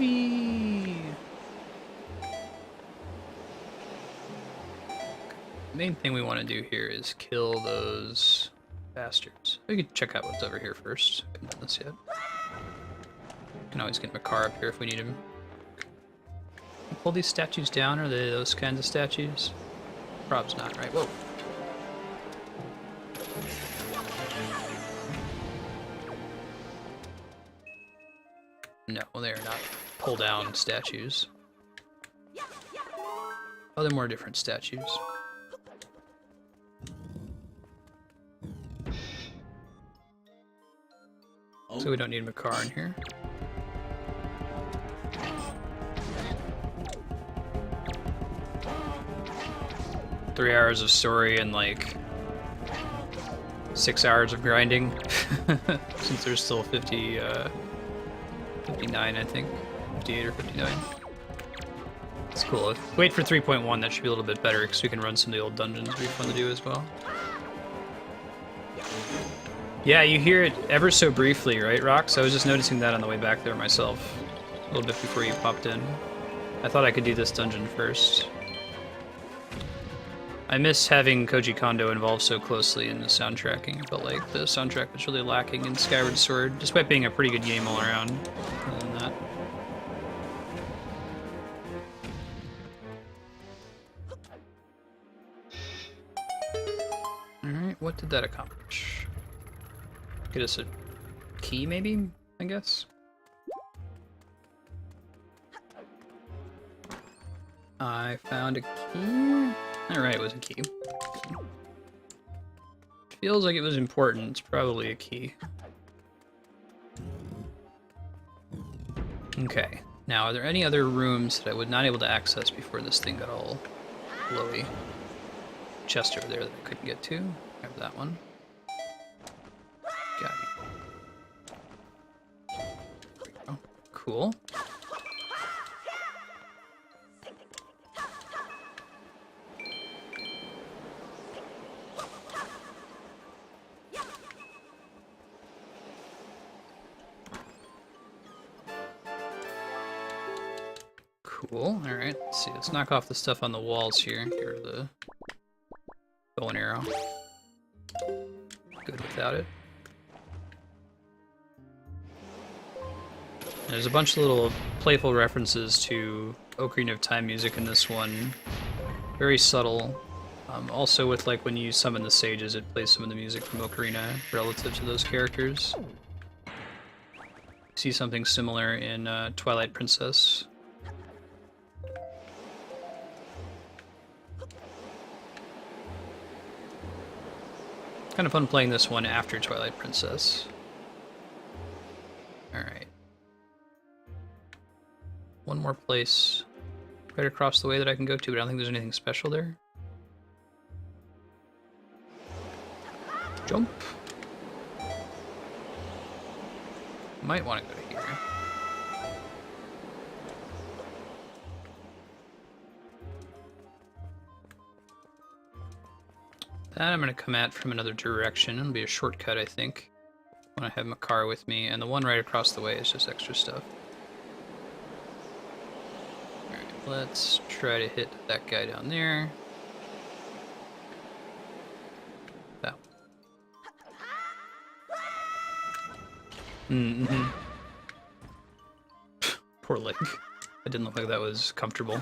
Whee! The main thing we want to do here is kill those bastards. We can check out what's over here first. Haven't done this yet. Can always get Makar up here if we need him. Can you pull these statues down? Are they those kinds of statues? Prob's not, right? Whoa. No, they are not pull-down statues. Oh, they're more different statues. So we don't need Makar in here. Three hours of story and like 6 hours of grinding. Since there's still 59, I think. 58 or 59. It's cool. If wait for 3.1, that should be a little bit better because we can run some of the old dungeons. It'd be fun to do as well. Yeah, you hear it ever so briefly, right, Rox? I was just noticing that on the way back there myself. A little bit before you popped in. I thought I could do this dungeon first. I miss having Koji Kondo involved so closely in the soundtracking. I felt like the soundtrack was really lacking in Skyward Sword, despite being a pretty good game all around. Other than that. Alright, what did that accomplish? Get us a key, maybe? I guess? I found a key? Alright, it was a key. Feels like it was important. It's probably a key. Okay. Now, are there any other rooms that I was not able to access before this thing got all blowy? Chest over there that I couldn't get to. Grab that one. Got it. There we go. Cool. Cool. Alright, let's see. Let's knock off the stuff on the walls here. Get rid of the bow and arrow. Good without it. There's a bunch of little playful references to Ocarina of Time music in this one. Very subtle. Also with like when you summon the sages, it plays some of the music from Ocarina relative to those characters. See something similar in Twilight Princess. Kind of fun playing this one after Twilight Princess. Alright. One more place right across the way that I can go to, but I don't think there's anything special there. Jump. Might want to go to here. That I'm going to come at from another direction. It'll be a shortcut, I think, when I have Makar with me, and the one right across the way is just extra stuff. Alright, let's try to hit that guy down there. That one. Mm-hmm. Poor leg. It didn't look like that was comfortable.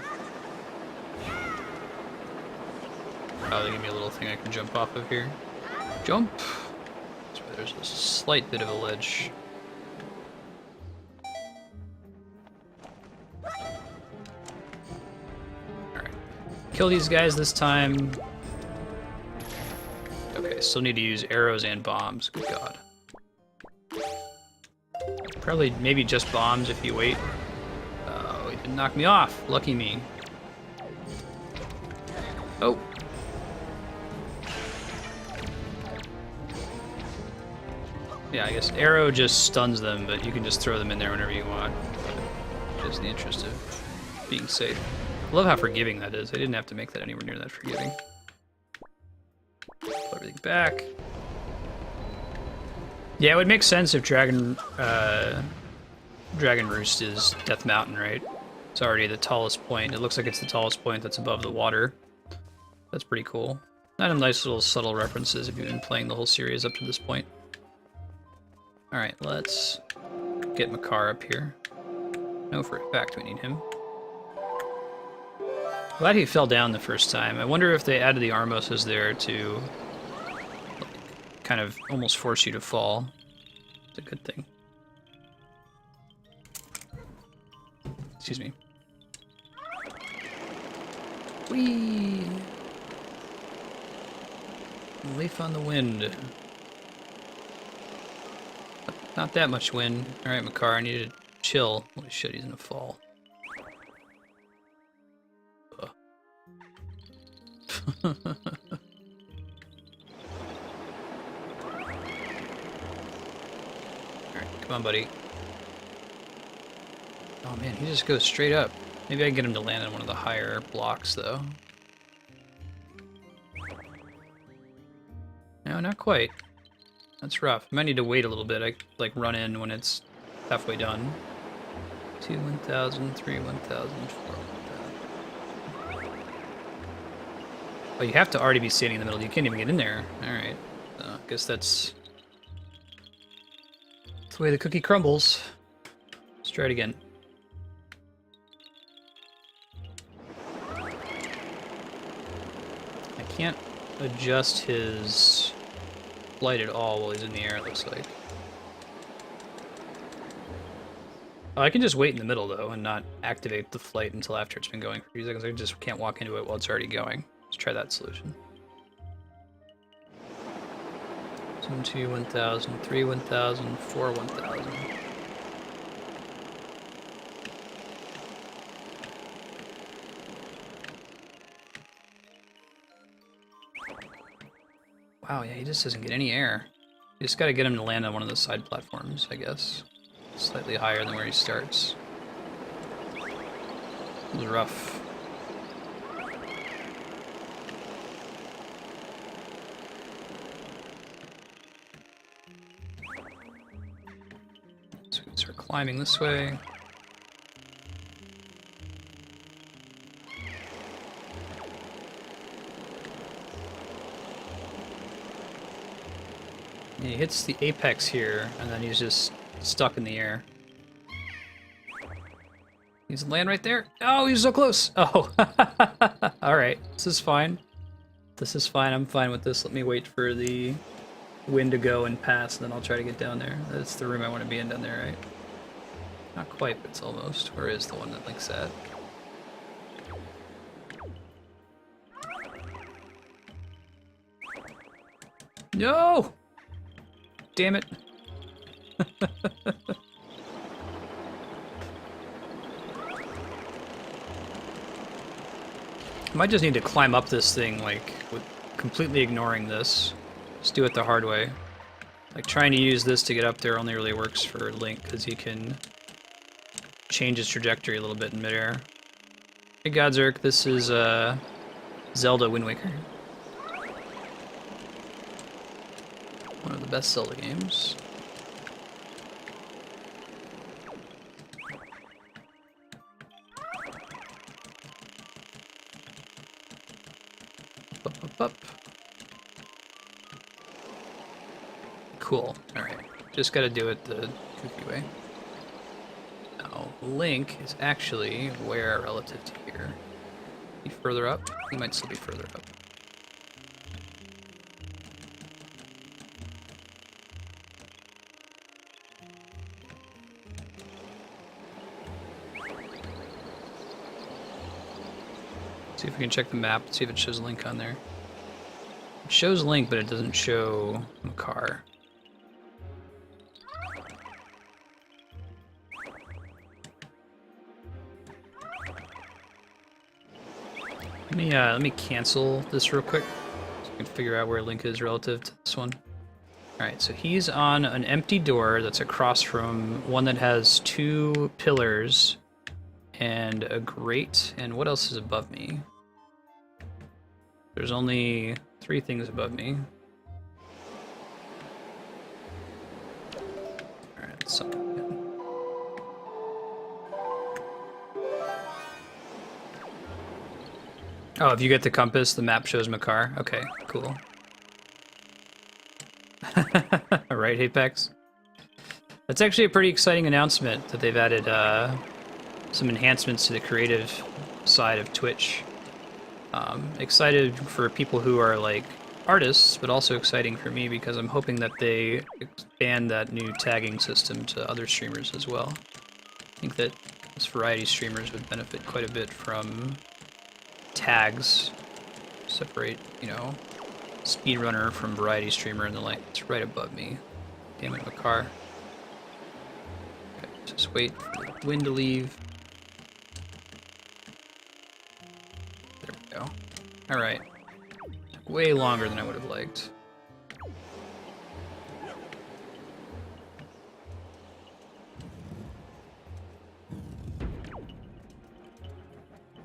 Oh, they give me a little thing I can jump off of here. Jump! So there's a slight bit of a ledge. Alright. Kill these guys this time. Okay, still need to use arrows and bombs. Good god. Probably, maybe just bombs if you wait. Oh, he didn't knock me off. Lucky me. Oh. Yeah, I guess arrow just stuns them, but you can just throw them in there whenever you want. Just in the interest of being safe. I love how forgiving that is. I didn't have to make that anywhere near that forgiving. Pull everything back. Yeah, it would make sense if Dragon Dragon Roost is Death Mountain, right? It's already the tallest point. It looks like it's the tallest point that's above the water. That's pretty cool. Not a nice little subtle references if you've been playing the whole series up to this point. Alright, let's get Makar up here. No, for a fact we need him. Glad he fell down the first time. I wonder if they added the Armoses there to kind of almost force you to fall. It's a good thing. Excuse me. Whee! Leaf on the wind. Not that much wind. Alright, Makar, I need to chill. Holy shit, he's gonna fall. Alright, come on, buddy. Oh man, he just goes straight up. Maybe I can get him to land on one of the higher blocks, though. No, not quite. That's rough. Might need to wait a little bit. I like run in when it's halfway done. 2, 1,000, 3, 1,000, 4, 1,000. Oh, you have to already be standing in the middle. You can't even get in there. Alright. I guess that's the way the cookie crumbles. Let's try it again. I can't adjust his flight at all while he's in the air, it looks like. Oh, I can just wait in the middle, though, and not activate the flight until after it's been going for a few seconds. I just can't walk into it while it's already going. Let's try that solution. 2, 1,000, 3, 1,000, 4, 1,000. Wow, yeah, he just doesn't get any air. You just gotta get him to land on one of the side platforms, I guess. Slightly higher than where he starts. It was rough. So we can start climbing this way. He hits the apex here, and then he's just stuck in the air. He's land right there. Oh, he's so close. Oh, all right. This is fine. This is fine. I'm fine with this. Let me wait for the wind to go and pass, and then I'll try to get down there. That's the room I want to be in down there, right? Not quite, but it's almost. Where is the one that links at? No! Damn it. I might just need to climb up this thing, like, with completely ignoring this. Just do it the hard way. Like, trying to use this to get up there only really works for Link, because he can change his trajectory a little bit in midair. Hey Godzerk, this is Zelda Wind Waker. One of the best Zelda games. Up, up, up. Cool. Alright. Just gotta do it the goofy way. Now, Link is actually where relative to here? He further up? He might still be further up. See if we can check the map, see if it shows Link on there. It shows Link, but it doesn't show Makar. Let me cancel this real quick so we can figure out where Link is relative to this one. Alright, so he's on an empty door that's across from one that has 2 pillars and a grate, and what else is above me? There's only 3 things above me. Alright, so Oh, if you get the compass, the map shows Makar. Okay, cool. Alright, Apex. That's actually a pretty exciting announcement that they've added some enhancements to the creative side of Twitch. Excited for people who are like artists, but also exciting for me because I'm hoping that they expand that new tagging system to other streamers as well. I think that as variety streamers would benefit quite a bit from tags. Separate, you know, speedrunner from variety streamer and the like. It's right above me. Damn it, Makar. Okay, just wait for the wind to leave. There we go. Alright. Took way longer than I would have liked.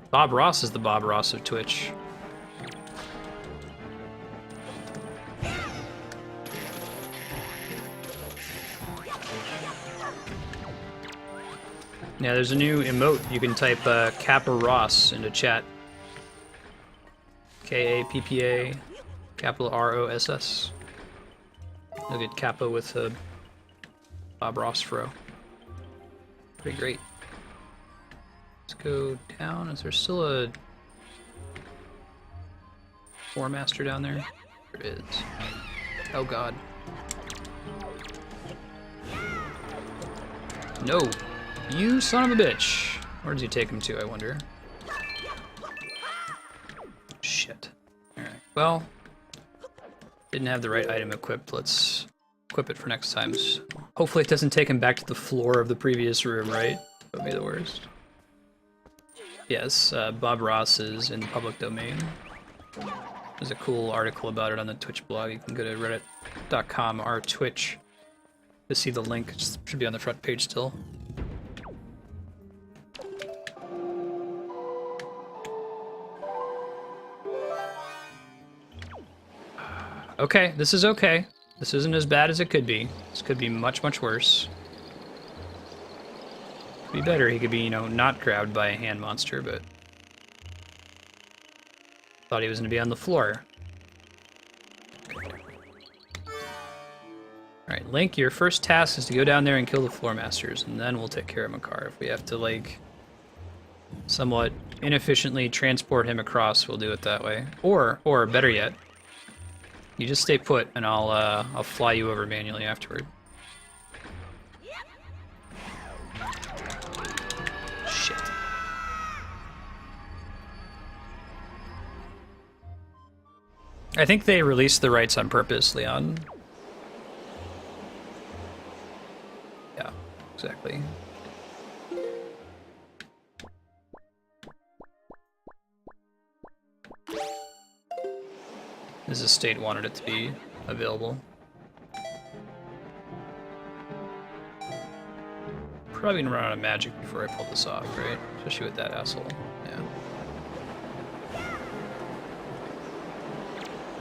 Bob Ross is the Bob Ross of Twitch. Yeah, there's a new emote. You can type Kappa Ross into chat. K-A-P-P-A, capital R-O-S-S. You'll get Kappa with a Bob Ross fro. Pretty great. Let's go down. Is there still a Floor Master down there? There is. Oh god. No! You son of a bitch! Where did you take him to, I wonder? Shit. Alright, well... Didn't have the right item equipped. Let's equip it for next time. Hopefully it doesn't take him back to the floor of the previous room, right? That would be the worst. Yes, Bob Ross is in the public domain. There's a cool article about it on the Twitch blog. You can go to reddit.com/r/twitch to see the link. It should be on the front page still. Okay, this is okay. This isn't as bad as it could be. This could be much, much worse. Could be better. He could be, you know, not grabbed by a hand monster, but... Thought he was going to be on the floor. Alright, Link, your first task is to go down there and kill the floor masters, and then we'll take care of Makar. If we have to, like, somewhat inefficiently transport him across, we'll do it that way. Or better yet, you just stay put, and I'll fly you over manually afterward. Shit. I think they released the rights on purpose, Leon. Yeah, exactly. This estate wanted it to be available. Probably gonna run out of magic before I pull this off, right? Especially with that asshole. Yeah.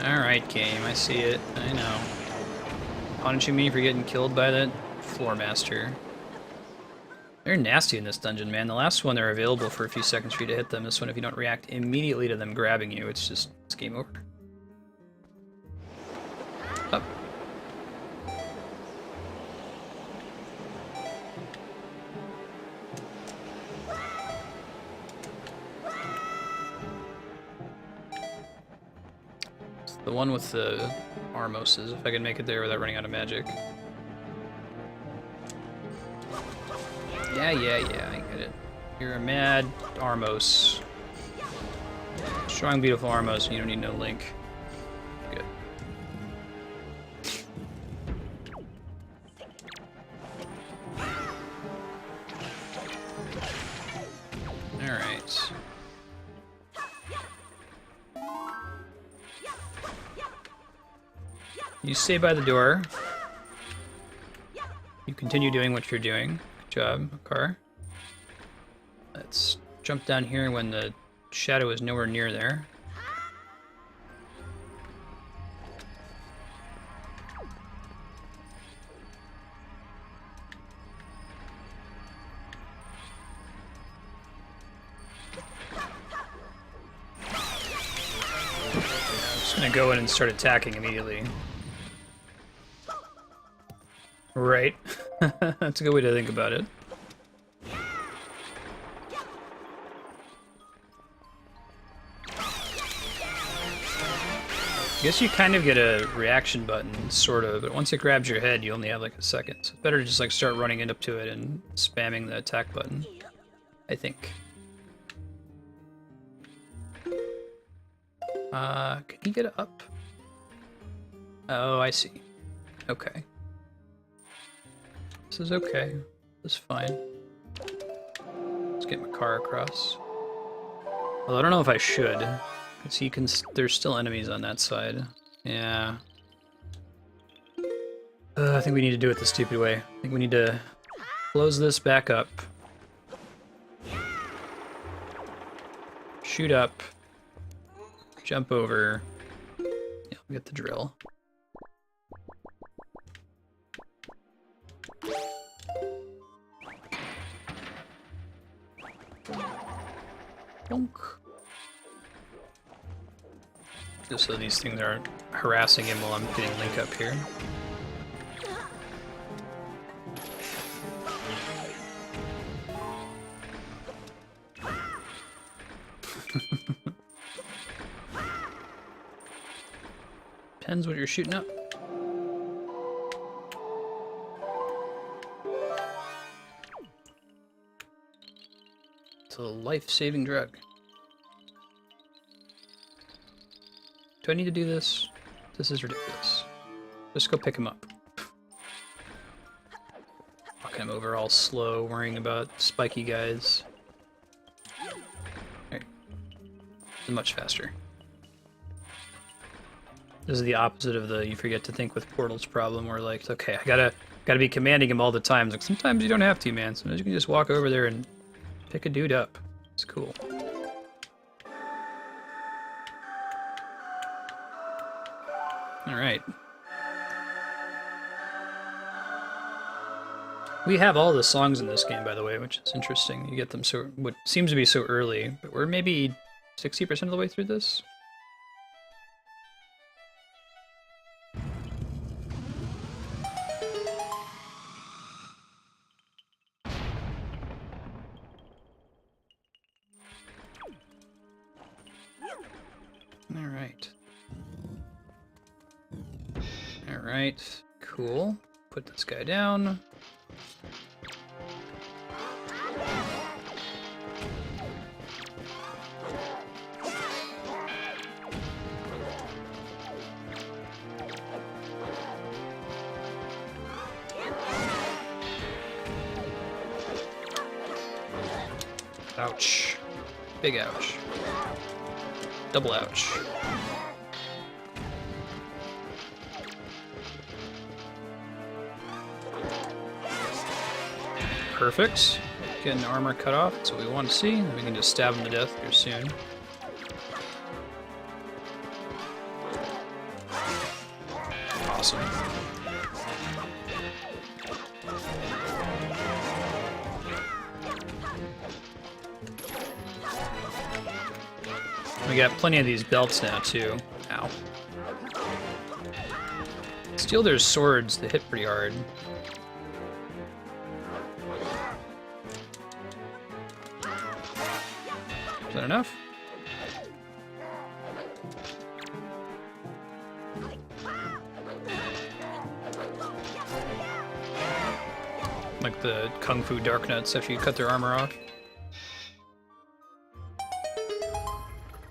Alright, game, I see it. I know. Punishing me for getting killed by that floor master. They're nasty in this dungeon, man. The last one, they're available for a few seconds for you to hit them. This one, if you don't react immediately to them grabbing you, it's game over. Up. It's the one with the Armoses, if I can make it there without running out of magic. Yeah, I get it. You're a mad Armos. Strong, beautiful Armos, and you don't need no Link. Good. Alright. You stay by the door. You continue doing what you're doing. Good job, Makar. Let's jump down here when the shadow is nowhere near there. gonna go in and start attacking immediately. Right. That's a good way to think about it. I guess you kind of get a reaction button, sort of, but once it grabs your head, you only have like a second. So it's better to just like start running up to it and spamming the attack button, I think. Can you get up? Oh, I see. Okay. This is okay. This is fine. Let's get Makar across. Well, I don't know if I should. Because he can... There's still enemies on that side. Yeah. I think we need to do it the stupid way. I think we need to close this back up. Shoot up. Jump over. Yeah, we'll get the drill. Bonk. Just so these things aren't harassing him while I'm getting Link up here. Depends what you're shooting up. It's a life-saving drug. Do I need to do this? This is ridiculous. Just go pick him up. Walking him over all slow, worrying about spiky guys. Alright. Much faster. This is the opposite of the you forget to think with portals problem, where like, okay, I gotta be commanding him all the time. It's like sometimes you don't have to, man. Sometimes you can just walk over there and pick a dude up. It's cool. Alright. We have all the songs in this game, by the way, which is interesting. You get them so what seems to be so early, but we're maybe 60% of the way through this. Alright. Alright, cool. Put this guy down. Ouch. Big ouch. Double ouch. Perfect. Getting armor cut off, that's what we want to see. We can just stab him to death here soon. Awesome. We got plenty of these belts now, too. Ow. Steal their swords, they hit pretty hard. Is that enough? Like the Kung Fu Dark Nuts after you cut their armor off.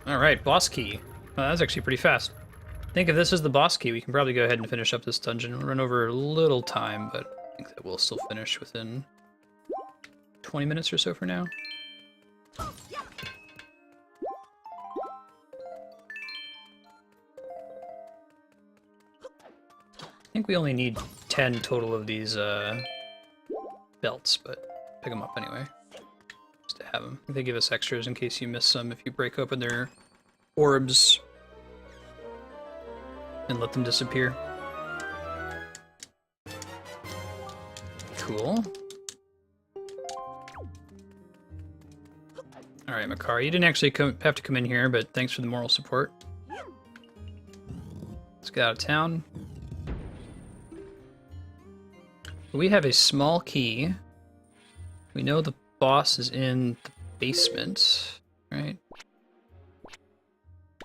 Alright, boss key. That was actually pretty fast. I think if this is the boss key, we can probably go ahead and finish up this dungeon. We'll run over a little time, but I think that we'll still finish within 20 minutes or so for now. I think we only need 10 total of these belts, but pick them up anyway. Just to have them. They give us extras in case you miss some if you break open their orbs and let them disappear. Cool. Alright, Makar, you didn't actually have to come in here, but thanks for the moral support. Let's get out of town. We have a small key. We know the boss is in the basement, right?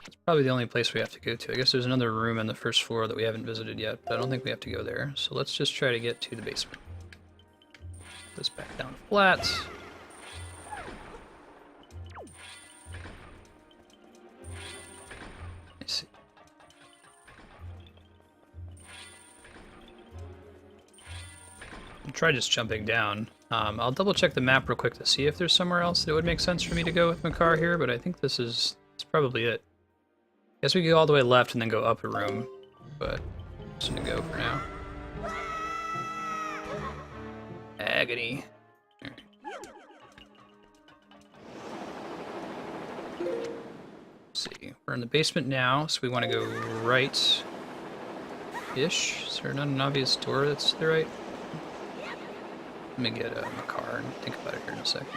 It's probably the only place we have to go to. I guess there's another room on the first floor that we haven't visited yet, but I don't think we have to go there. So let's just try to get to the basement. Put this back down flat. Let's see. I'll try just jumping down. I'll double check the map real quick to see if there's somewhere else that would make sense for me to go with Makar here, but I think that's probably it. Guess we go all the way left and then go up a room, but I'm just gonna go for now. Agony. Right. Let's see, we're in the basement now, so we want to go right-ish. Is there not an obvious door that's to the right? Let me get a Makar and think about it here in a second.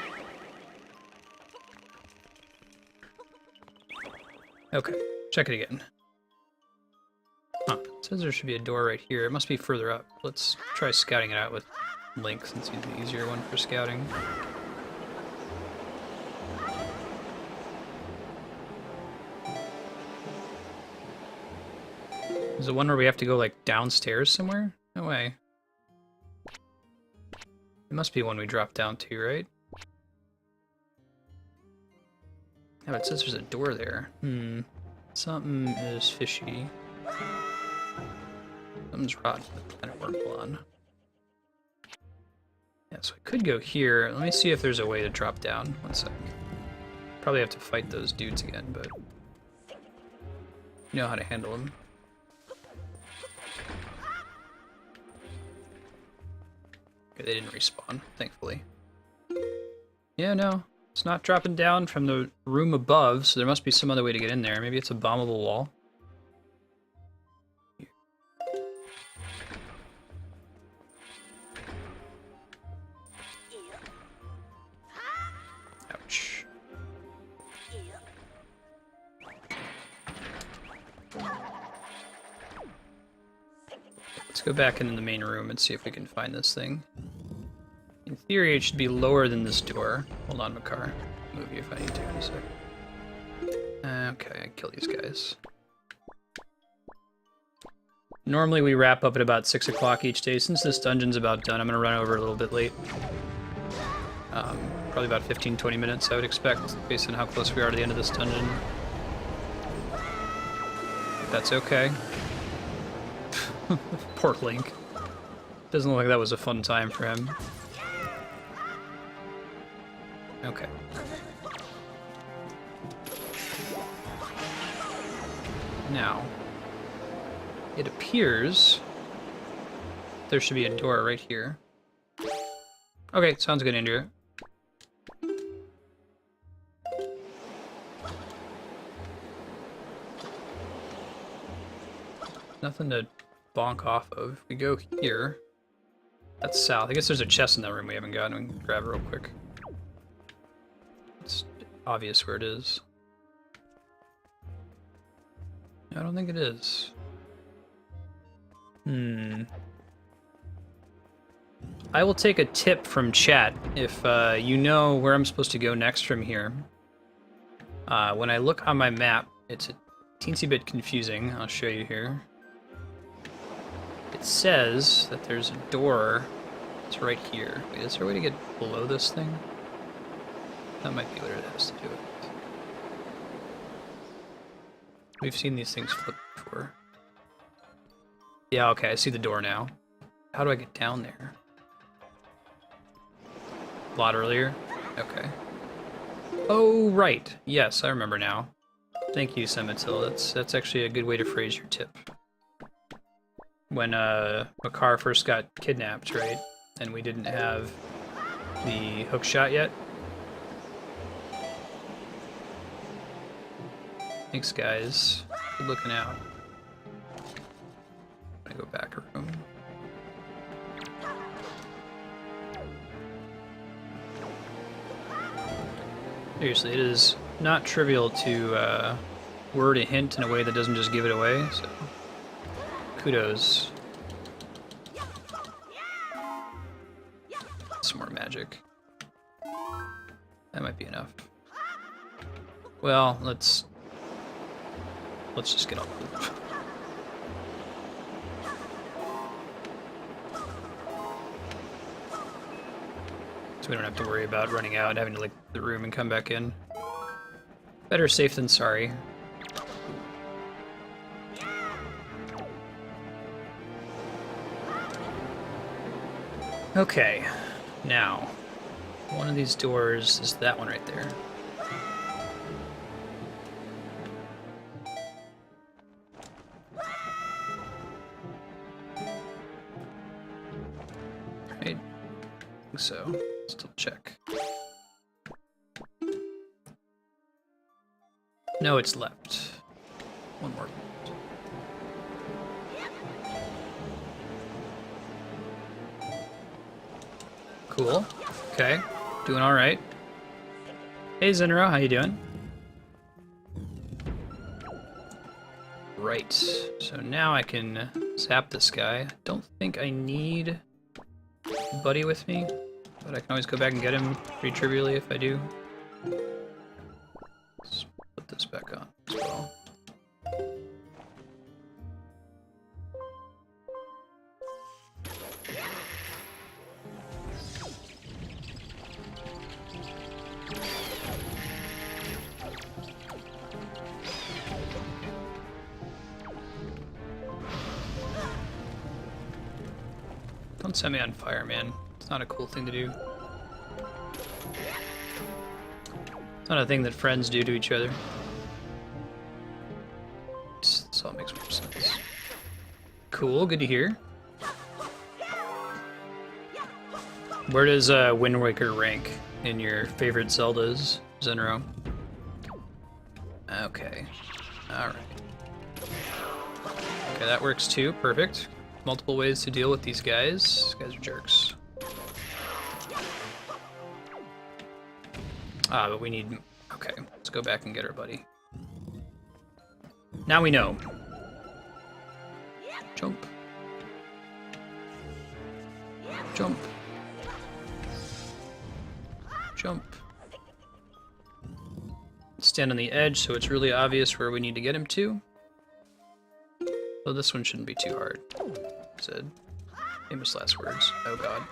Okay, check it again. Huh, it says there should be a door right here. It must be further up. Let's try scouting it out with Link since he's the easier one for scouting. Is it one where we have to go like downstairs somewhere? No way. It must be one we dropped down to, right? Oh, it says there's a door there. Something is fishy. Something's rotten with the planet wormhole on. Yeah, so I could go here. Let me see if there's a way to drop down. One sec. Probably have to fight those dudes again, but you know how to handle them. Okay, they didn't respawn, thankfully. Yeah, no. It's not dropping down from the room above, so there must be some other way to get in there. Maybe it's a bombable wall. Ouch. Let's go back into the main room and see if we can find this thing. In theory, it should be lower than this door. Hold on, Makar. Move you if I need to in a sec. Okay, I kill these guys. Normally we wrap up at about 6 o'clock each day. Since this dungeon's about done, I'm going to run over a little bit late. Probably about 15-20 minutes, I would expect, based on how close we are to the end of this dungeon. That's okay. Poor Link. Doesn't look like that was a fun time for him. Okay. Now, it appears there should be a door right here. Okay, sounds good, Andrew. Nothing to bonk off of. If we go here, that's south. I guess there's a chest in that room we haven't gotten. We can grab it real quick. It's obvious where it is. I don't think it is. I will take a tip from chat if you know where I'm supposed to go next from here. When I look on my map, it's a teensy bit confusing. I'll show you here. It says that there's a door. It's right here. Wait, is there a way to get below this thing? That might be what it has to do with it. We've seen these things flip before. Yeah, okay, I see the door now. How do I get down there? A lot earlier? Okay. Oh, right. Yes, I remember now. Thank you, Semitil. That's actually a good way to phrase your tip. When Makar first got kidnapped, right? And we didn't have the hookshot yet. Thanks, guys. Good looking out. I'm gonna go back a room. Seriously, it is not trivial to word a hint in a way that doesn't just give it away, so Kudos. Some more magic. That might be enough. Well, let's just get off the loop. So we don't have to worry about running out and having to leave the room and come back in. Better safe than sorry. Okay, now, one of these doors is that one right there. Right, I think so. Let's double check. No, it's left. One more. Cool. Okay. Doing all right. Hey, Zenro, how you doing? Right. So now I can zap this guy. Don't think I need a buddy with me, but I can always go back and get him pretty trivially if I do. Let's put this back on as well. Don't set me on fire, man. It's not a cool thing to do. It's not a thing that friends do to each other. This all makes more sense. Cool, good to hear. Where does Wind Waker rank in your favorite Zeldas, Zenro? Okay. Alright. Okay, that works too. Perfect. Multiple ways to deal with these guys. These guys are jerks. Ah, but we need... Okay, let's go back and get our buddy. Now we know. Jump. Jump. Jump. Stand on the edge so it's really obvious where we need to get him to. Well, this one shouldn't be too hard. Said. Famous last words. Oh god.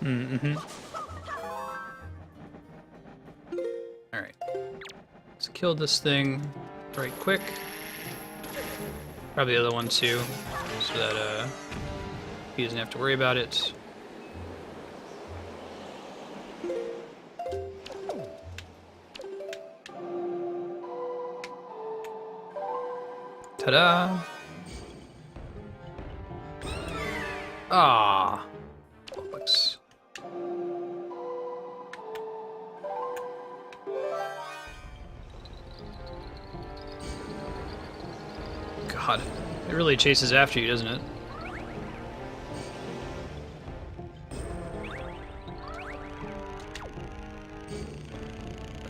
Mm-hmm. Alright. Let's kill this thing right quick. Probably the other one too, so that he doesn't have to worry about it. Ta-da! Ah, bollocks. God, it really chases after you, doesn't it?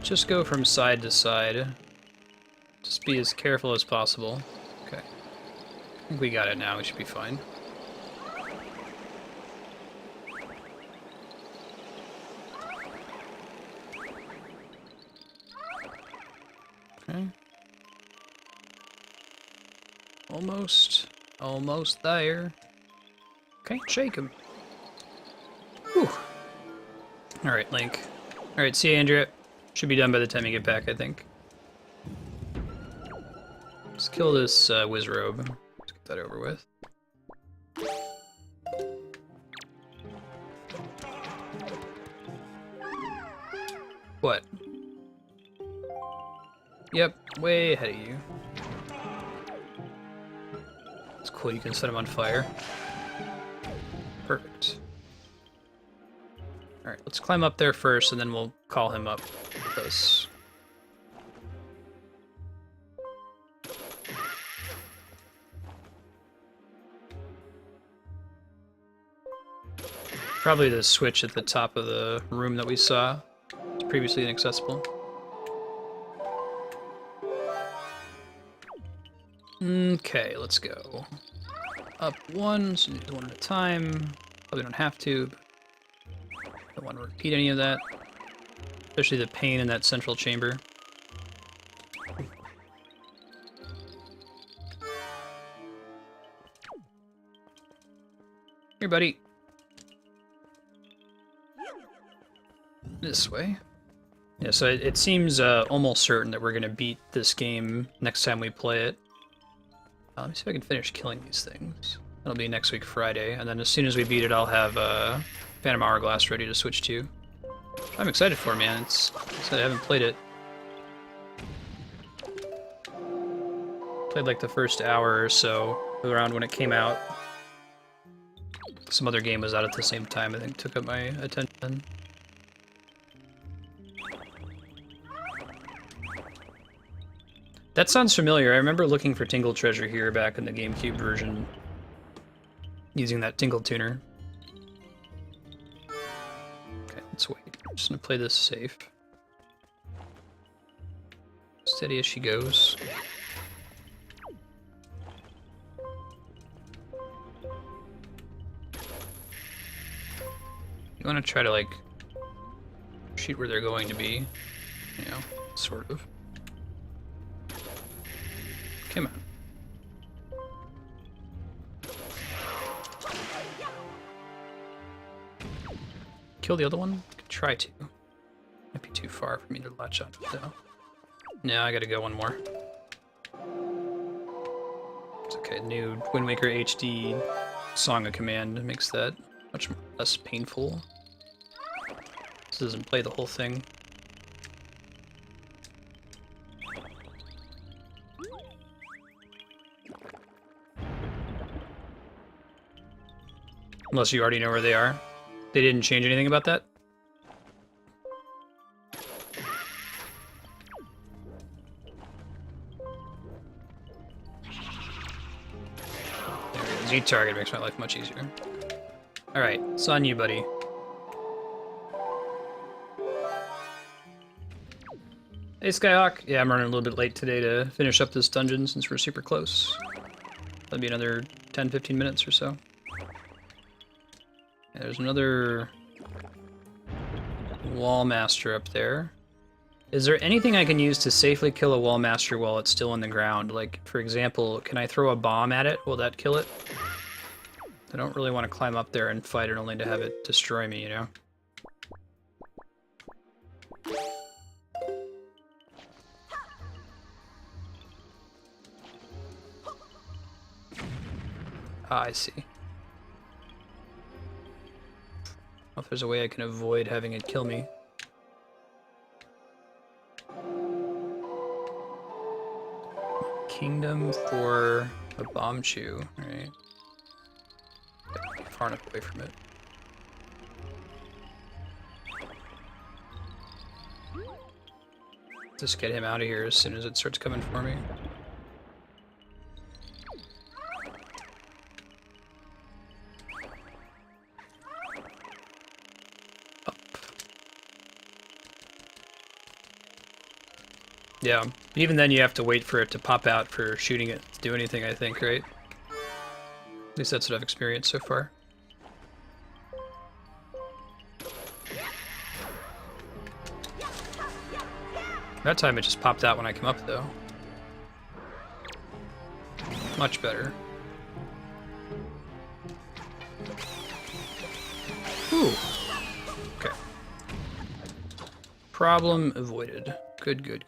Just go from side to side. Just be as careful as possible. Okay. I think we got it now. We should be fine. Okay. Almost there. Okay, shake him. Whew. Alright, Link. Alright, see you, Andrea. Should be done by the time you get back, I think. Let's kill this Wizrobe. Let's get that over with. What? Yep, way ahead of you. It's cool, you can set him on fire. Perfect. Alright, let's climb up there first, and then we'll call him up with us. Probably the switch at the top of the room that we saw. It's previously inaccessible. Okay, let's go. Up one, so do one at a time. Probably don't have to, but don't want to repeat any of that. Especially the pain in that central chamber. Here, buddy. This way. Yeah, so it seems almost certain that we're going to beat this game next time we play it. Let me see if I can finish killing these things. That'll be next week Friday, and then as soon as we beat it, I'll have Phantom Hourglass ready to switch to. I'm excited for it, man. I haven't played it. Played like the first hour or so around when it came out. Some other game was out at the same time, I think took up my attention. That sounds familiar. I remember looking for Tingle Treasure here back in the GameCube version. Using that Tingle Tuner. Okay, let's wait. I'm just gonna play this safe. Steady as she goes. You want to try to, like, shoot where they're going to be. You know, sort of. Come on. Kill the other one? Could try to. Might be too far for me to latch on though. No, I gotta go one more. It's okay, new Wind Waker HD Song of Command makes that much less painful. This doesn't play the whole thing. Unless you already know where they are. They didn't change anything about that? There we go. Z-target makes my life much easier. Alright, it's on you, buddy. Hey, Skyhawk. Yeah, I'm running a little bit late today to finish up this dungeon since we're super close. That'll be another 10-15 minutes or so. Yeah, there's another Wall Master up there. Is there anything I can use to safely kill a Wall Master while it's still on the ground? Like, for example, can I throw a bomb at it? Will that kill it? I don't really want to climb up there and fight it only to have it destroy me, you know? Ah, I see. Well, if there's a way I can avoid having it kill me. Kingdom for a bomb chew, right? Far enough away from it. Just get him out of here as soon as it starts coming for me. Up. Yeah, even then you have to wait for it to pop out for shooting it to do anything, I think, right? At least that's what I've experienced so far. That time it just popped out when I come up, though. Much better. Ooh. Okay. Problem avoided. Good, good.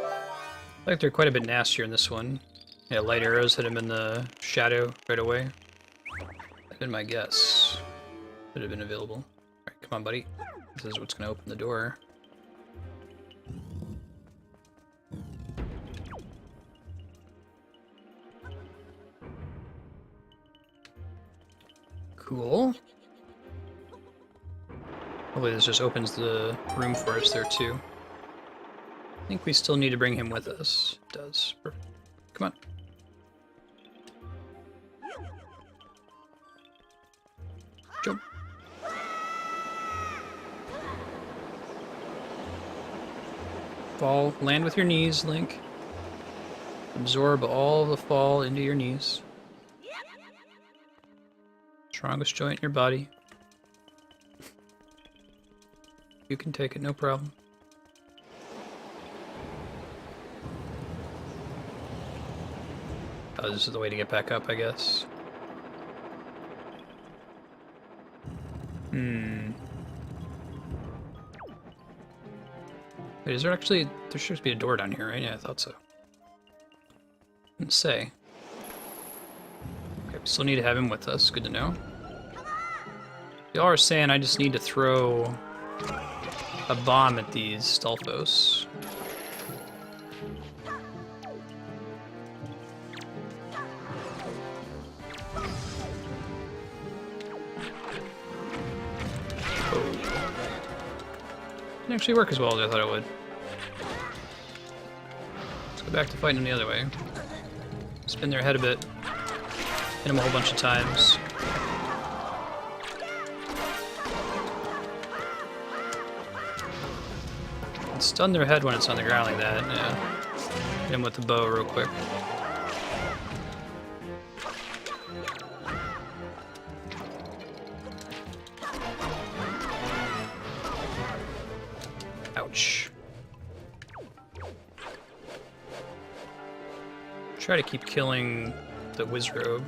I think they're quite a bit nastier in this one. Yeah, light arrows hit him in the shadow right away. That'd been my guess. Should have been available. Alright, come on, buddy. This is what's gonna open the door. Cool. Hopefully this just opens the room for us there, too. I think we still need to bring him with us. It does. Perfect. Come on. Fall, land with your knees, Link. Absorb all the fall into your knees. Strongest joint in your body. You can take it, no problem. Oh, this is the way to get back up, I guess. Wait, is there actually... There should be a door down here, right? Yeah, I thought so. Didn't say. Okay, we still need to have him with us. Good to know. Y'all are saying I just need to throw a bomb at these Stalfos. Didn't actually work as well as I thought it would. Let's go back to fighting them the other way. Spin their head a bit. Hit them a whole bunch of times. And stun their head when it's on the ground like that, yeah. Hit them with the bow real quick. Ouch. Try to keep killing the Wizrobe.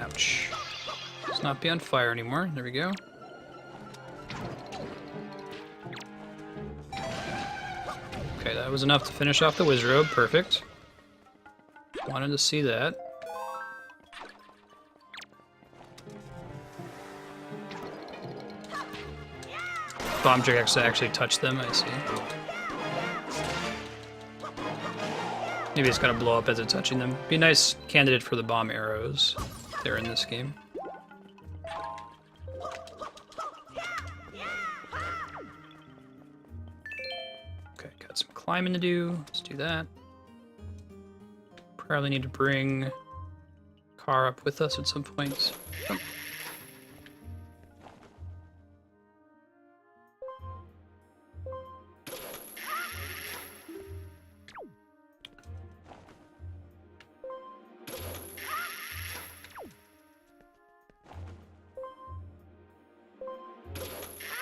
Ouch. Let's not be on fire anymore. There we go. Okay, that was enough to finish off the Wizrobe. Perfect. Wanted to see that. Bomb trick actually touched them, I see. Maybe it's gotta blow up as it's touching them. Be a nice candidate for the bomb arrows if they're in this game. Okay, got some climbing to do. Let's do that. Probably need to bring Makar up with us at some point. Oh.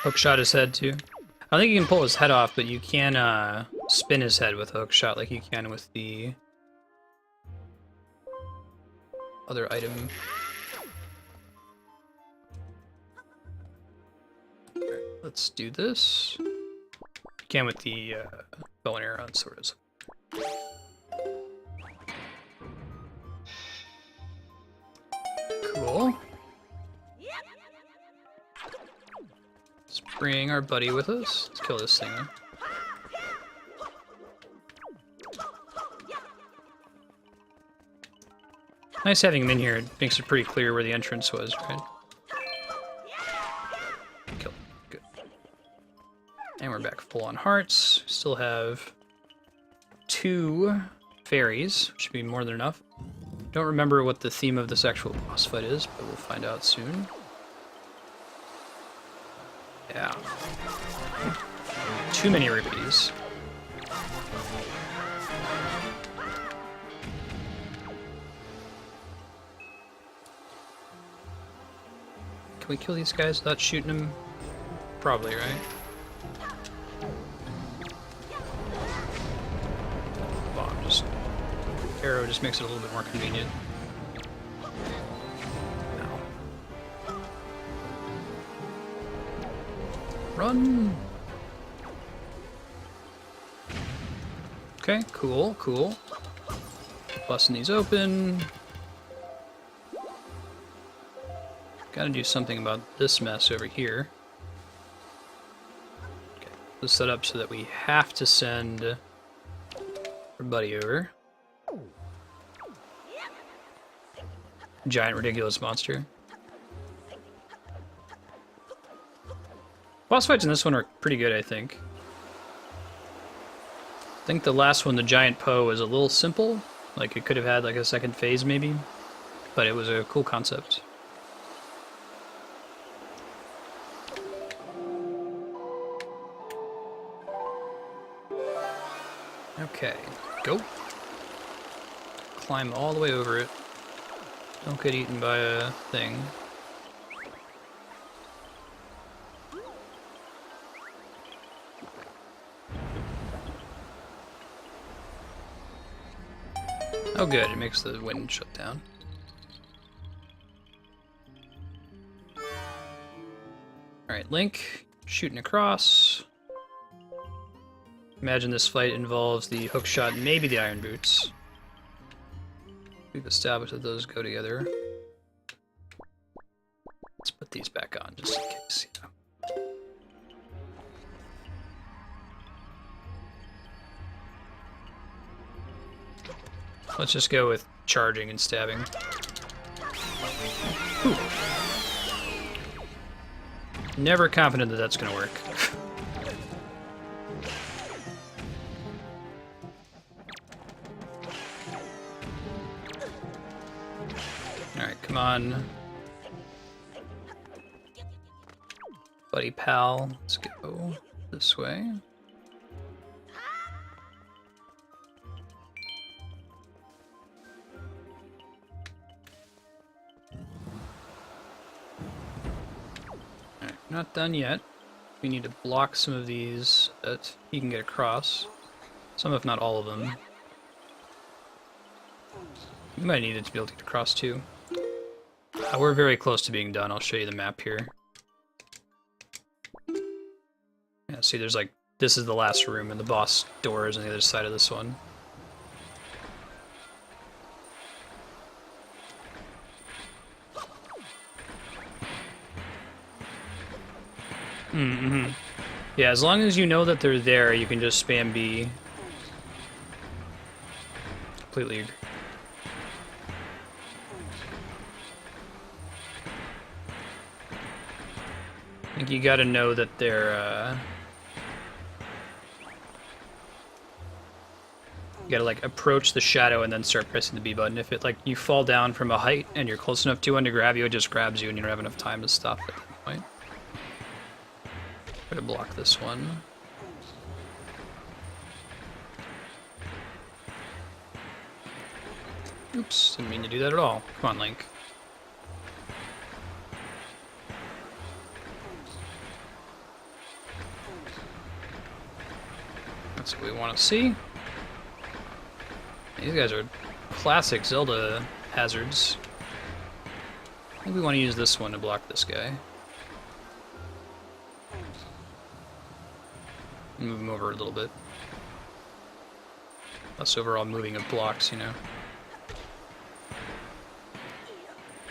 Hookshot his head too. I don't think you can pull his head off, but you can spin his head with a hookshot like you can with the other item. Alright, let's do this. You can with the bow and arrow and swords. Cool. Let's bring our buddy with us. Let's kill this thing. Nice having him in here. It makes it pretty clear where the entrance was, right? Kill. Good. And we're back full on hearts. Still have 2 fairies, which should be more than enough. Don't remember what the theme of this actual boss fight is, but we'll find out soon. Yeah. Too many rupees. Can we kill these guys without shooting them? Probably, right? Bomb just... Arrow just makes it a little bit more convenient. Run! Okay, cool, cool. Busting these open. Gotta do something about this mess over here. Okay, let's set up so that we have to send our buddy over. Giant ridiculous monster. Boss fights in this one are pretty good, I think. I think the last one, the giant Poe, was a little simple. Like, it could have had like a second phase, maybe. But it was a cool concept. Okay, go. Climb all the way over it. Don't get eaten by a thing. Oh good, it makes the wind shut down. Alright, Link, shooting across. Imagine this fight involves the Hookshot and maybe the Iron Boots. We've established that those go together. Let's put these back on just in case, you know. Let's just go with charging and stabbing. Ooh. Never confident that that's gonna work. Alright, come on. Buddy pal, let's go this way. Alright, not done yet. We need to block some of these that he can get across. Some, if not all of them. We might need it to be able to get across too. We're very close to being done. I'll show you the map here. Yeah, see, there's like, this is the last room, and the boss door is on the other side of this one. Mm-hmm. Yeah, as long as you know that they're there, you can just spam B. Completely agree. I think you gotta know that they're, you gotta, like, approach the shadow and then start pressing the B button. If it, like, you fall down from a height and you're close enough to one to grab you, it just grabs you and you don't have enough time to stop at that point. Try to block this one. Oops, didn't mean to do that at all. Come on, Link. That's what we want to see. These guys are classic Zelda hazards. I think we want to use this one to block this guy. Move him over a little bit. Less overall moving of blocks, you know.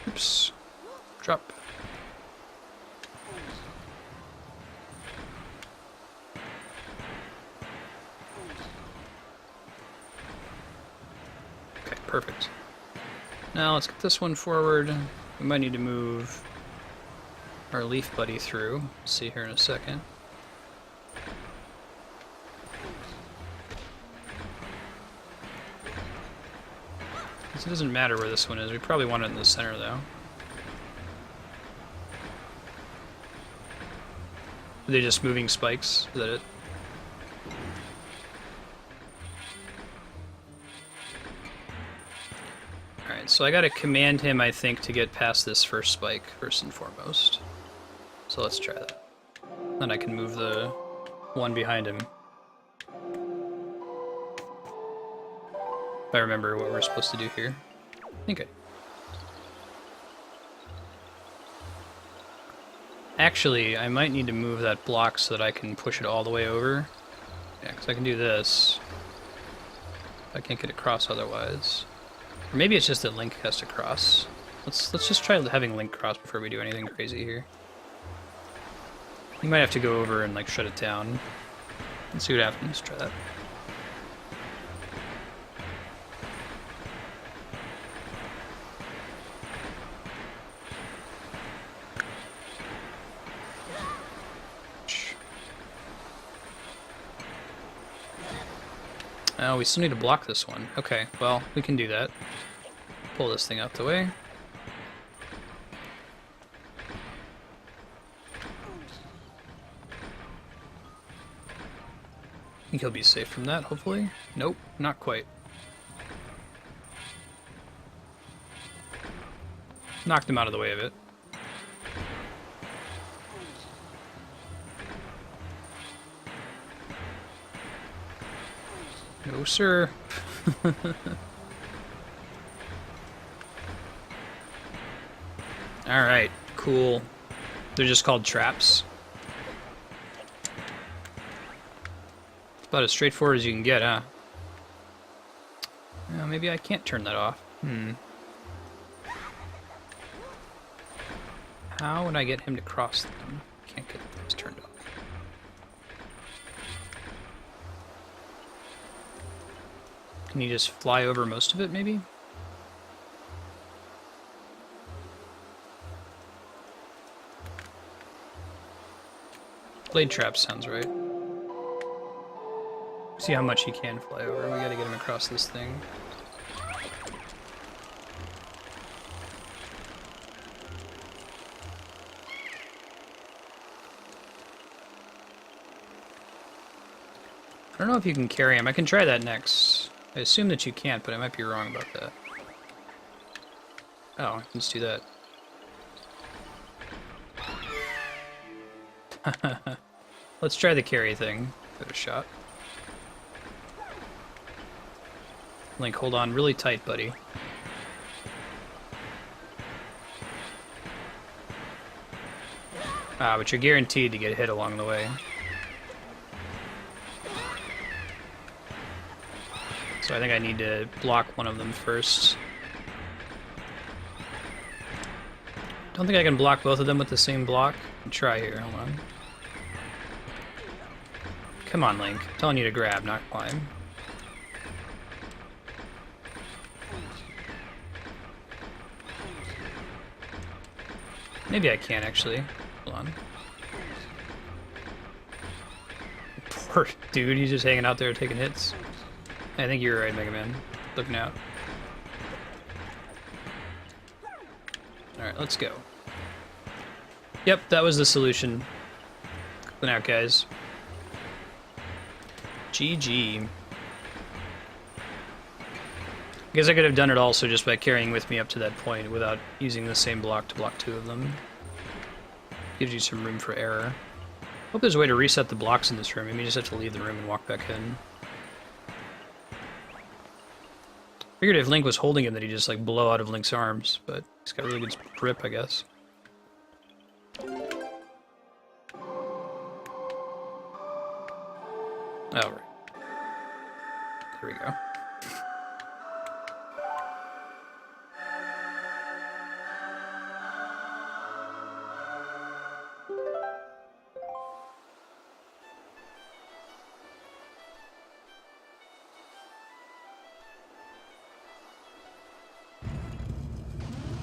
Oops. Drop. Okay, perfect. Now let's get this one forward. We might need to move our leaf buddy through. See here in a second. It doesn't matter where this one is. We probably want it in the center, though. Are they just moving spikes? Is that it? Alright, so I gotta command him, I think, to get past this first spike, first and foremost. So let's try that. Then I can move the one behind him. If I remember what we're supposed to do here. I think Actually, I might need to move that block so that I can push it all the way over. Yeah, because I can do this. I can't get across otherwise. Or maybe it's just that Link has to cross. Let's just try having Link cross before we do anything crazy here. You might have to go over and like shut it down. Let's see what happens. Try that. Oh, we still need to block this one. Okay, well, we can do that. Pull this thing out the way. think he'll be safe from that, hopefully. Nope, not quite. Knocked him out of the way of it. No, sir. Alright, cool. They're just called traps. About as straightforward as you can get, huh? Well, maybe I can't turn that off. How would I get him to cross them? Can't get this turned off. Can you just fly over most of it, maybe? Blade trap sounds right. See how much he can fly over. We gotta get him across this thing. I don't know if you can carry him. I can try that next. I assume that you can't, but I might be wrong about that. Oh, let's do that. Let's try the carry thing. Give it a shot. Link, hold on really tight, buddy. Ah, but you're guaranteed to get hit along the way. So I think I need to block one of them first. Don't think I can block both of them with the same block. Try here, hold on. Come on, Link. I'm telling you to grab, not climb. Maybe I can, actually. Hold on. Poor dude, he's just hanging out there taking hits. I think you're right, Mega Man. Looking out. Alright, let's go. Yep, that was the solution. Clicking out, guys. GG. I guess I could have done it also just by carrying with me up to that point without using the same block to block two of them. Gives you some room for error. Hope there's a way to reset the blocks in this room. Maybe you just have to leave the room and walk back in. Figured if Link was holding him that he'd just like blow out of Link's arms, but he's got really good grip, I guess. Oh, right. There we go.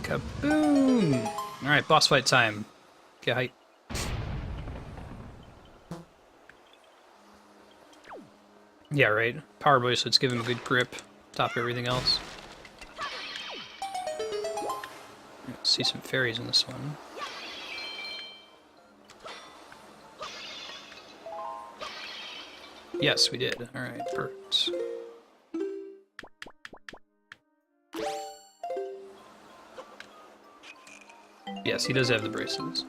Kaboom! Alright, boss fight time. Get hype. Yeah, right. Power bracelets give him a good grip, top everything else. See some fairies in this one. Yes, we did. Alright, perfect. Yes, he does have the bracelets.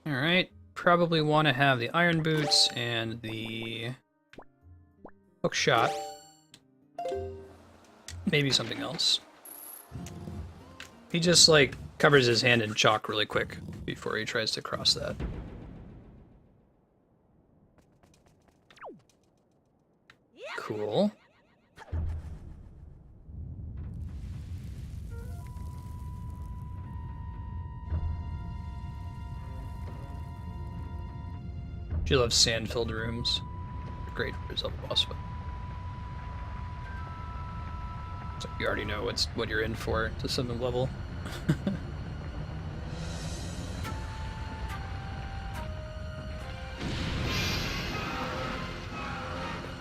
Alright, probably want to have the iron boots and the hookshot. Maybe something else. He just, like, covers his hand in chalk really quick before he tries to cross that. Cool. She loves sand-filled rooms. Great for Zelda boss fight. So you already know what you're in for to some level.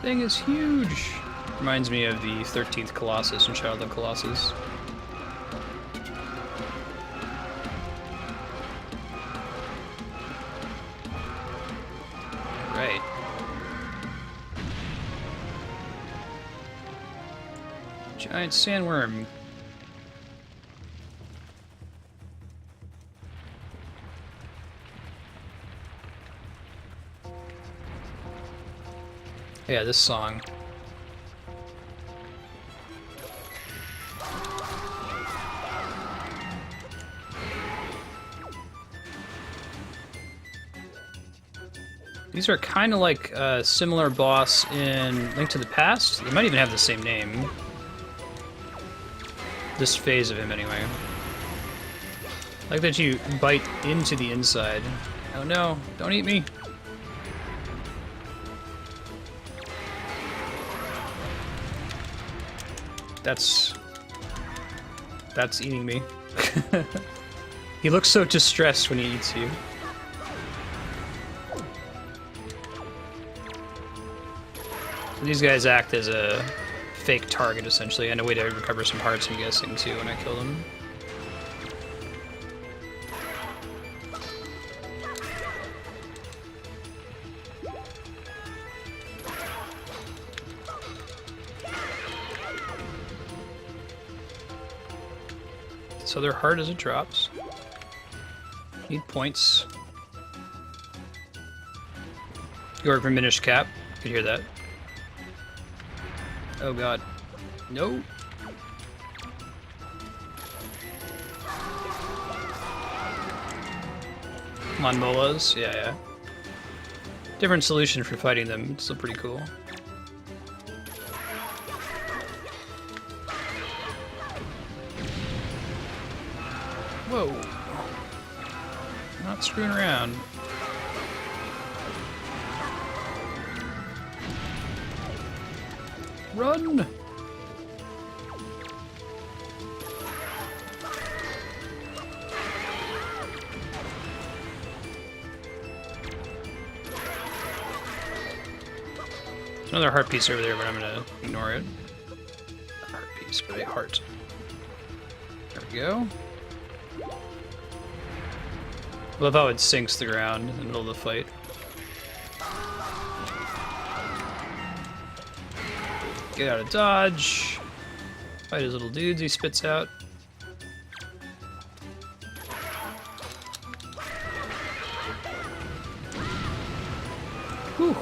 Thing is huge. Reminds me of the 13th Colossus in Shadow of the Colossus. Giant sandworm. Yeah, this song. These are kind of like a similar boss in Link to the Past. They might even have the same name. This phase of him, anyway. I like that you bite into the inside. Oh no, don't eat me. That's eating me. He looks so distressed when he eats you. So these guys act as a fake target, essentially, and a way to recover some hearts, I'm guessing, too, when I kill them. So their heart as it drops. Need points. You are diminished cap. You can hear that. Oh god. No. Come on, Molas. Yeah. Different solution for fighting them. It's still pretty cool. Whoa. Not screwing around. Run! There's another heart piece over there, but I'm gonna ignore it. Not a heart piece, but a heart. There we go. Love how it sinks the ground in the middle of the fight. Get out of dodge. Fight his little dudes he spits out. Whew.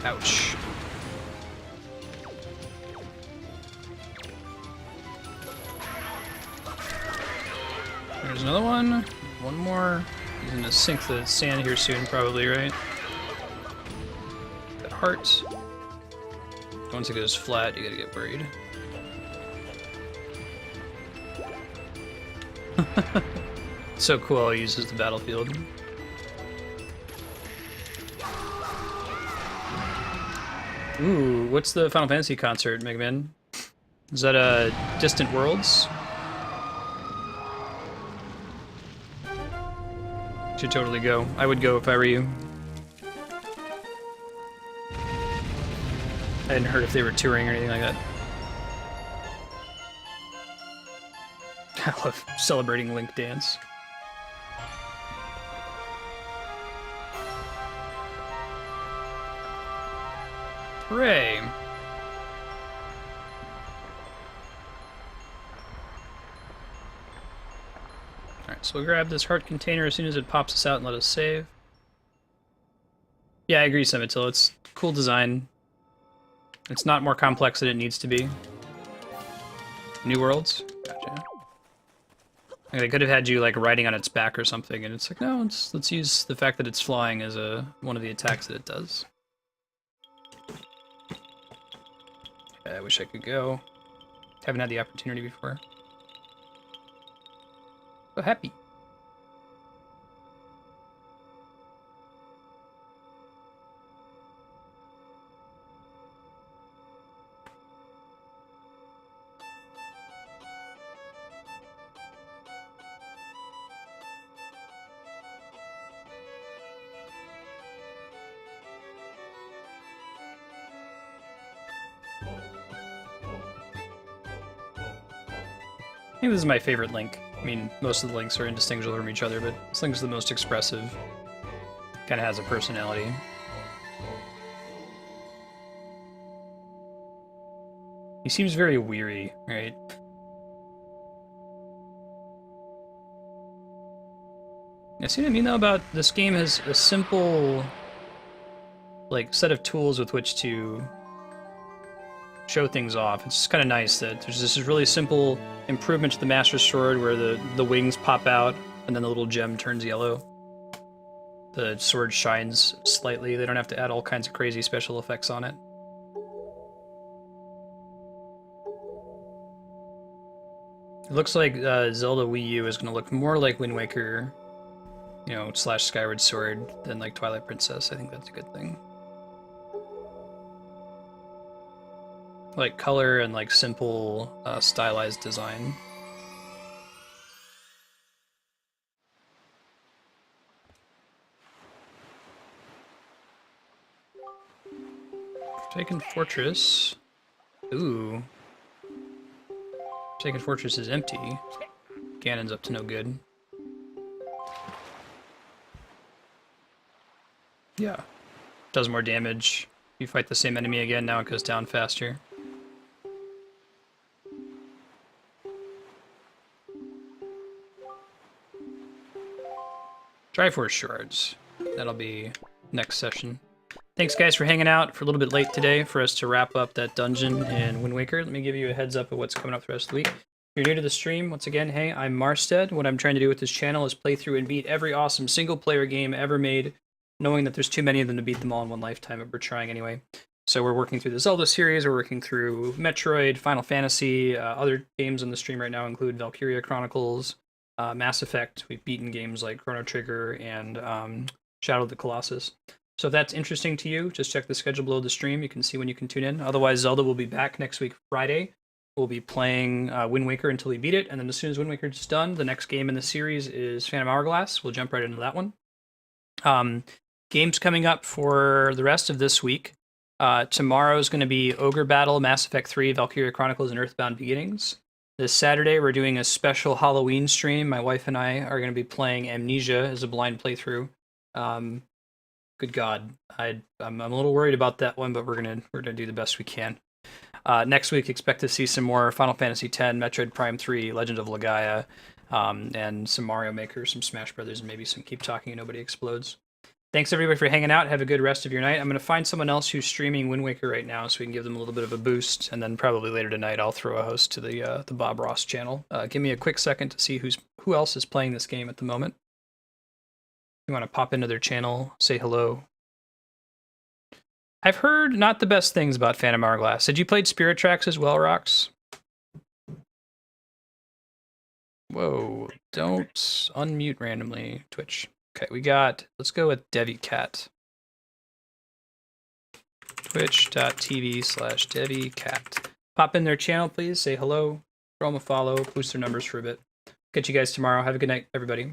Ouch. There's another one. One more. He's gonna sink the sand here soon, probably, right? That heart. Once it goes flat, you gotta get worried. So cool how he uses the battlefield. Ooh, what's the Final Fantasy concert, Mega Man? Is that Distant Worlds? Should totally go. I would go if I were you. I hadn't heard if they were touring or anything like that. I love celebrating Link dance. Hooray! Alright, so we'll grab this heart container as soon as it pops us out and let us save. Yeah, I agree, Semitil. It's cool design. It's not more complex than it needs to be. New worlds? Gotcha. Like, they could have had you, like, riding on its back or something, and it's like, no, let's use the fact that it's flying as one of the attacks that it does. Yeah, I wish I could go. Haven't had the opportunity before. So happy. I think this is my favorite Link. I mean, most of the links are indistinguishable from each other, but this link's the most expressive. Kind of has a personality. He seems very weary, right? I see what I mean, though, about this game has a simple, like, set of tools with which to show things off. It's just kind of nice that there's this really simple improvement to the Master Sword where the wings pop out and then the little gem turns yellow. The sword shines slightly. They don't have to add all kinds of crazy special effects on it. It looks like Zelda Wii U is going to look more like Wind Waker, you know, / Skyward Sword than like Twilight Princess. I think that's a good thing. Like color and like simple stylized design. Forsaken Fortress. Ooh. Forsaken Fortress is empty. Ganon's up to no good. Yeah. Does more damage. You fight the same enemy again, now it goes down faster. Triforce Shards. That'll be next session. Thanks, guys, for hanging out for a little bit late today for us to wrap up that dungeon in Wind Waker. Let me give you a heads up of what's coming up the rest of the week. If you're new to the stream, once again, hey, I'm Marstead. What I'm trying to do with this channel is play through and beat every awesome single-player game ever made, knowing that there's too many of them to beat them all in one lifetime, but we're trying anyway. So we're working through the Zelda series, we're working through Metroid, Final Fantasy, other games on the stream right now include Valkyria Chronicles, Mass Effect. We've beaten games like Chrono Trigger and Shadow of the Colossus. So if that's interesting to you, just check the schedule below the stream. You can see when you can tune in. Otherwise, Zelda will be back next week, Friday. We'll be playing Wind Waker until we beat it, and then as soon as Wind Waker is done, the next game in the series is Phantom Hourglass. We'll jump right into that one. Games coming up for the rest of this week. Tomorrow is going to be Ogre Battle, Mass Effect 3, Valkyria Chronicles, and Earthbound Beginnings. This Saturday, we're doing a special Halloween stream. My wife and I are going to be playing Amnesia as a blind playthrough. Good God, I'm a little worried about that one, but we're gonna do the best we can. Next week, expect to see some more Final Fantasy X, Metroid Prime 3, Legend of Legaia, and some Mario Maker, some Smash Brothers, and maybe some Keep Talking and Nobody Explodes. Thanks everybody for hanging out. Have a good rest of your night. I'm gonna find someone else who's streaming Wind Waker right now, so we can give them a little bit of a boost, and then probably later tonight I'll throw a host to the Bob Ross channel. Give me a quick second to see who else is playing this game at the moment. You want to pop into their channel, say hello. I've heard not the best things about Phantom Hourglass. Had you played Spirit Tracks as well, Rox? Whoa, don't unmute randomly, Twitch. Okay, let's go with DeviCat. Twitch.tv/DeviCat. Pop in their channel, please, say hello, throw them a follow, boost their numbers for a bit. Catch you guys tomorrow. Have a good night, everybody.